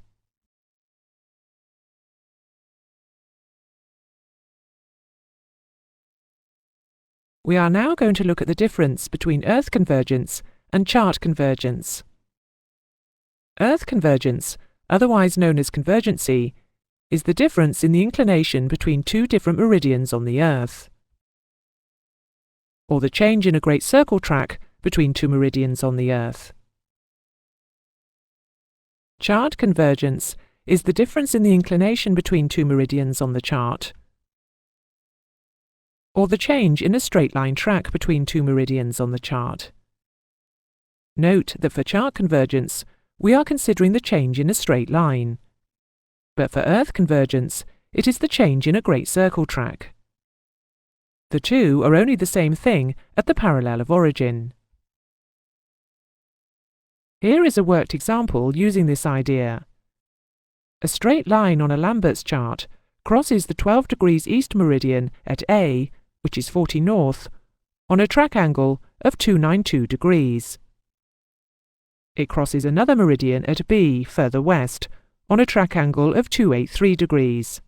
We are now going to look at the difference between Earth convergence and chart convergence. Earth convergence, otherwise known as convergency, is the difference in the inclination between two different meridians on the Earth, or the change in a great circle track between two meridians on the Earth. Chart convergence is the difference in the inclination between two meridians on the chart, or the change in a straight line track between two meridians on the chart. Note that for chart convergence, we are considering the change in a straight line, But for Earth convergence, it is the change in a great circle track. The two are only the same thing at the parallel of origin. Here is a worked example using this idea. A straight line on a Lambert's chart crosses the 12 degrees east meridian at A, which is 40 north, on a track angle of 292 degrees. It crosses another meridian at B, further west, on a track angle of 283 degrees.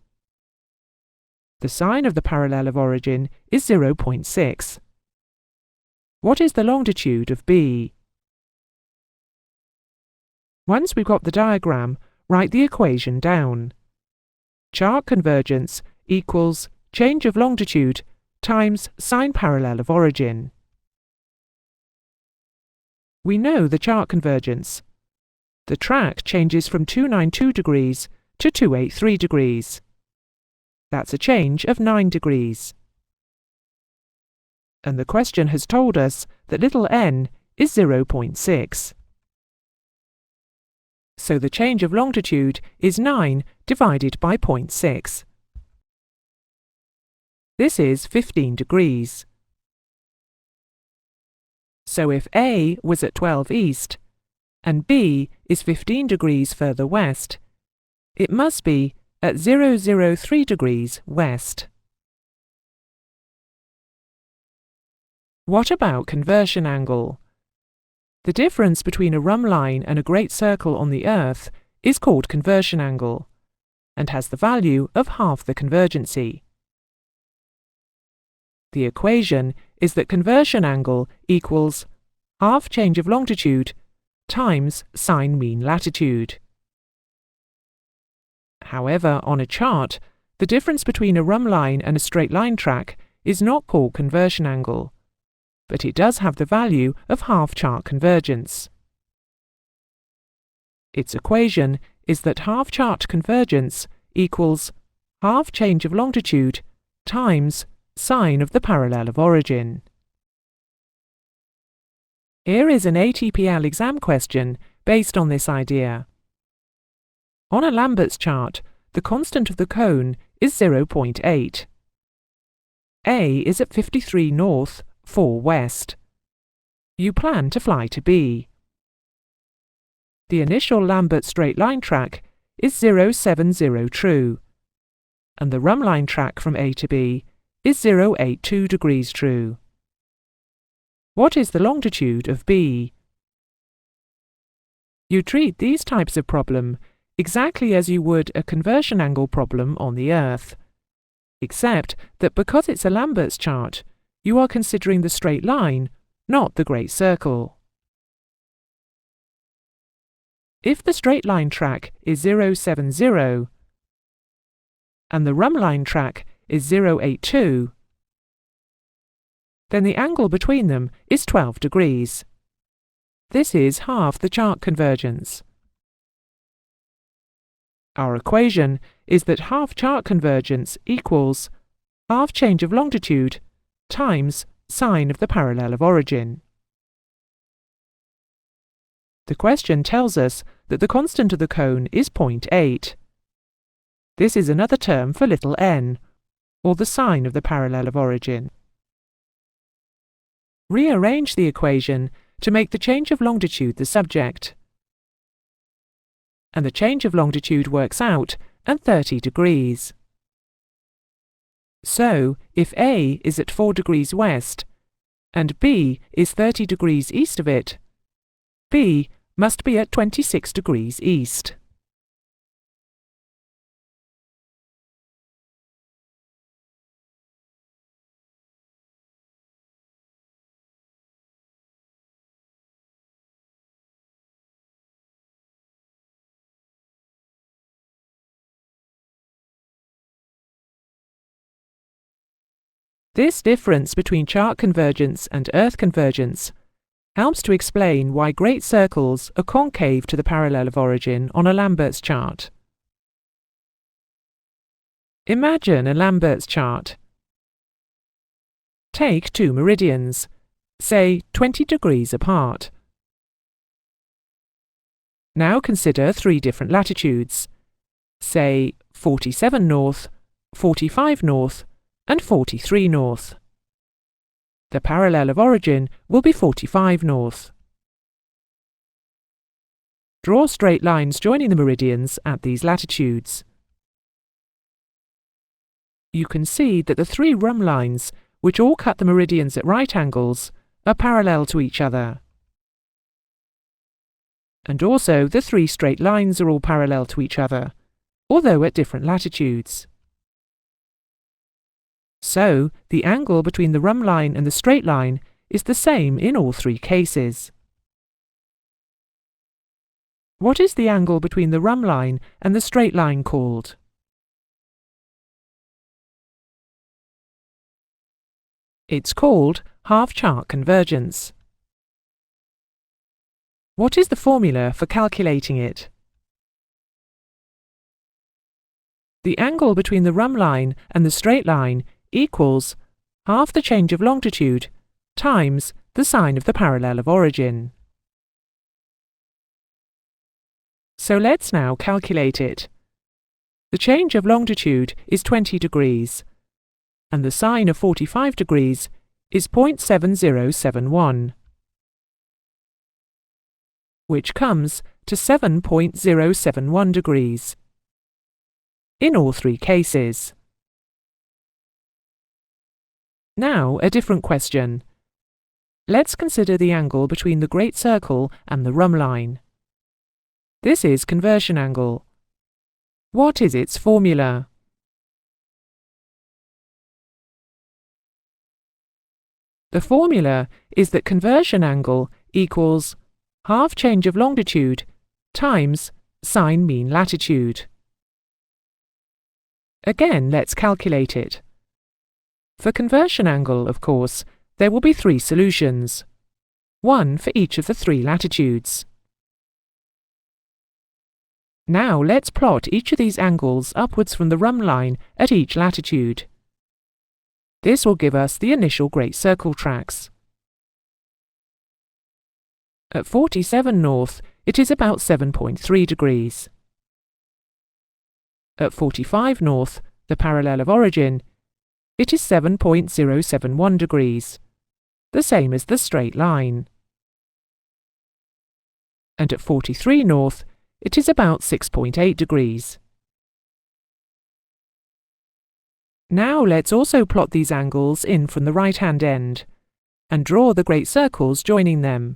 The sine of the parallel of origin is 0.6. What is the longitude of B? Once we've got the diagram, write the equation down. Chart convergence equals change of longitude times sine parallel of origin. We know the chart convergence. The track changes from 292 degrees to 283 degrees. That's a change of 9 degrees. And the question has told us that little n is 0.6. So the change of longitude is 9 divided by 0.6. This is 15 degrees. So if A was at 12 east, and B is 15 degrees further west, it must be at 003 degrees west. What about conversion angle? The difference between a rhumb line and a great circle on the Earth is called conversion angle, and has the value of half the convergency. The equation is that conversion angle equals half change of longitude times sine mean latitude. However, on a chart, the difference between a rhumb line and a straight line track is not called conversion angle, but it does have the value of half chart convergence. Its equation is that half chart convergence equals half change of longitude times sine of the parallel of origin. Here is an ATPL exam question based on this idea. On a Lambert's chart, the constant of the cone is 0.8. A is at 53 north, 4 west. You plan to fly to B. The initial Lambert straight line track is 070 true, and the rhumb line track from A to B is 082 degrees true. What is the longitude of B? You treat these types of problem exactly as you would a conversion angle problem on the Earth, except that because it's a Lambert's chart, you are considering the straight line, not the great circle. If the straight line track is 070 and the rhumb line track is 082, then the angle between them is 12 degrees. This is half the chart convergence. Our equation is that half chart convergence equals half change of longitude times sine of the parallel of origin. The question tells us that the constant of the cone is 0.8. This is another term for little n, or the sine of the parallel of origin. Rearrange the equation to make the change of longitude the subject. And the change of longitude works out at 30 degrees. So, if A is at 4 degrees west, and B is 30 degrees east of it, B must be at 26 degrees east. This difference between chart convergence and Earth convergence helps to explain why great circles are concave to the parallel of origin on a Lambert's chart. Imagine a Lambert's chart. Take two meridians, say 20 degrees apart. Now consider three different latitudes, say 47 north, 45 north, and 43 north. The parallel of origin will be 45 north. Draw straight lines joining the meridians at these latitudes. You can see that the three rhumb lines, which all cut the meridians at right angles, are parallel to each other. And also the three straight lines are all parallel to each other, although at different latitudes. So, the angle between the rhumb line and the straight line is the same in all three cases. What is the angle between the rhumb line and the straight line called? It's called half-chart convergence. What is the formula for calculating it? The angle between the rhumb line and the straight line equals half the change of longitude times the sine of the parallel of origin. So let's now calculate it. The change of longitude is 20 degrees, and the sine of 45 degrees is 0.7071, which comes to 7.071 degrees in all three cases. Now a different question. Let's consider the angle between the great circle and the rhumb line. This is conversion angle. What is its formula? The formula is that conversion angle equals half change of longitude times sine mean latitude. Again, let's calculate it. For conversion angle, of course, there will be three solutions, one for each of the three latitudes. Now let's plot each of these angles upwards from the rhumb line at each latitude. This will give us the initial great circle tracks. At 47 north, it is about 7.3 degrees. At 45 north, the parallel of origin, it is 7.071 degrees, the same as the straight line. And at 43 north, it is about 6.8 degrees. Now let's also plot these angles in from the right-hand end, and draw the great circles joining them.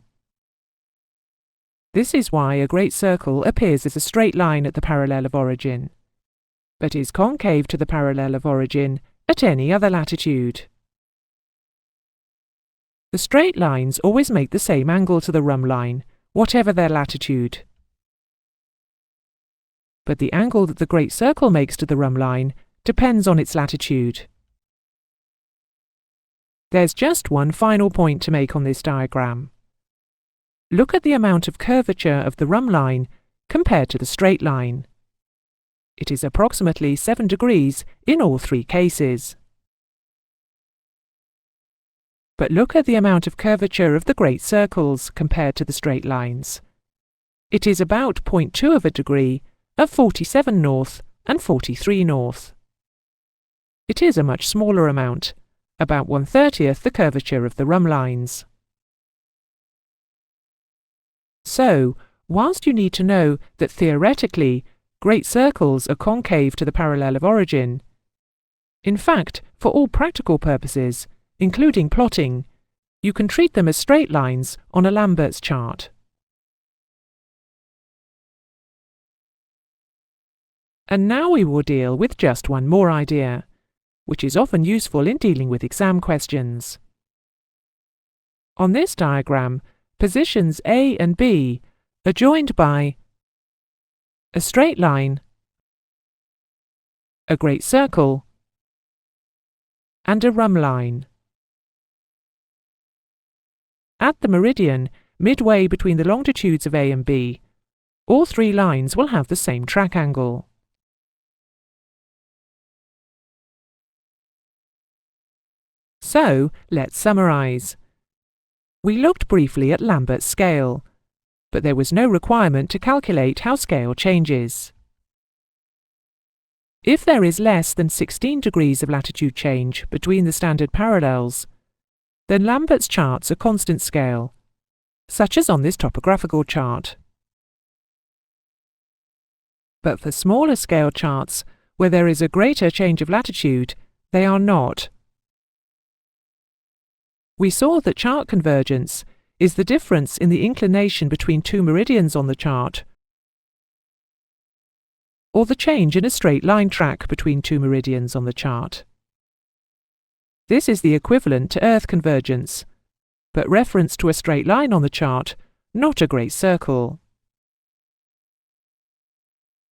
This is why a great circle appears as a straight line at the parallel of origin, but is concave to the parallel of origin at any other latitude. The straight lines always make the same angle to the rhumb line, whatever their latitude. But the angle that the great circle makes to the rhumb line depends on its latitude. There's just one final point to make on this diagram. Look at the amount of curvature of the rhumb line compared to the straight line. It is approximately 7 degrees in all three cases. But look at the amount of curvature of the great circles compared to the straight lines. It is about 0.2 of a degree at 47 north and 43 north. It is a much smaller amount, about 1/30th the curvature of the rhumb lines. So, whilst you need to know that theoretically great circles are concave to the parallel of origin, in fact, for all practical purposes, including plotting, you can treat them as straight lines on a Lambert's chart. And now we will deal with just one more idea, which is often useful in dealing with exam questions. On this diagram, positions A and B are joined by a straight line, a great circle, and a rhumb line. At the meridian, midway between the longitudes of A and B, all three lines will have the same track angle. So, let's summarize. We looked briefly at Lambert's scale, but there was no requirement to calculate how scale changes. If there is less than 16 degrees of latitude change between the standard parallels, then Lambert's charts are constant scale, such as on this topographical chart. But for smaller scale charts, where there is a greater change of latitude, they are not. We saw that chart convergence is the difference in the inclination between two meridians on the chart, or the change in a straight line track between two meridians on the chart. This is the equivalent to Earth convergence, but reference to a straight line on the chart, not a great circle.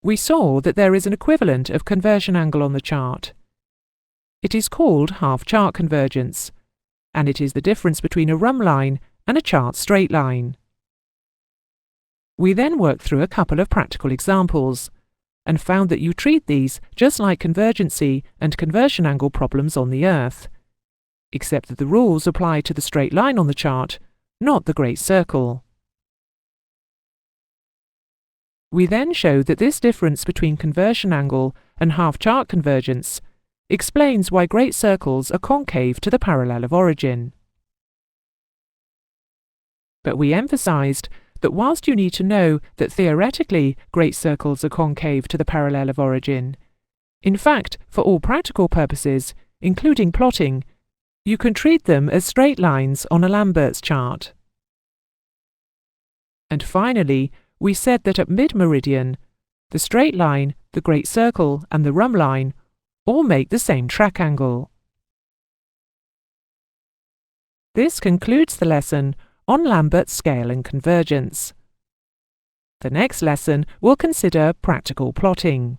We saw that there is an equivalent of conversion angle on the chart. It is called half-chart convergence, and it is the difference between a rhumb line and a chart straight line. We then worked through a couple of practical examples, and found that you treat these just like convergency and conversion angle problems on the Earth, except that the rules apply to the straight line on the chart, not the great circle. We then showed that this difference between conversion angle and half-chart convergence explains why great circles are concave to the parallel of origin. But we emphasized that whilst you need to know that theoretically great circles are concave to the parallel of origin, in fact, for all practical purposes, including plotting, you can treat them as straight lines on a Lambert's chart. And finally, we said that at mid-meridian, the straight line, the great circle, and the rhumb line all make the same track angle. This concludes the lesson on Lambert's scale and convergence. The next lesson will consider practical plotting.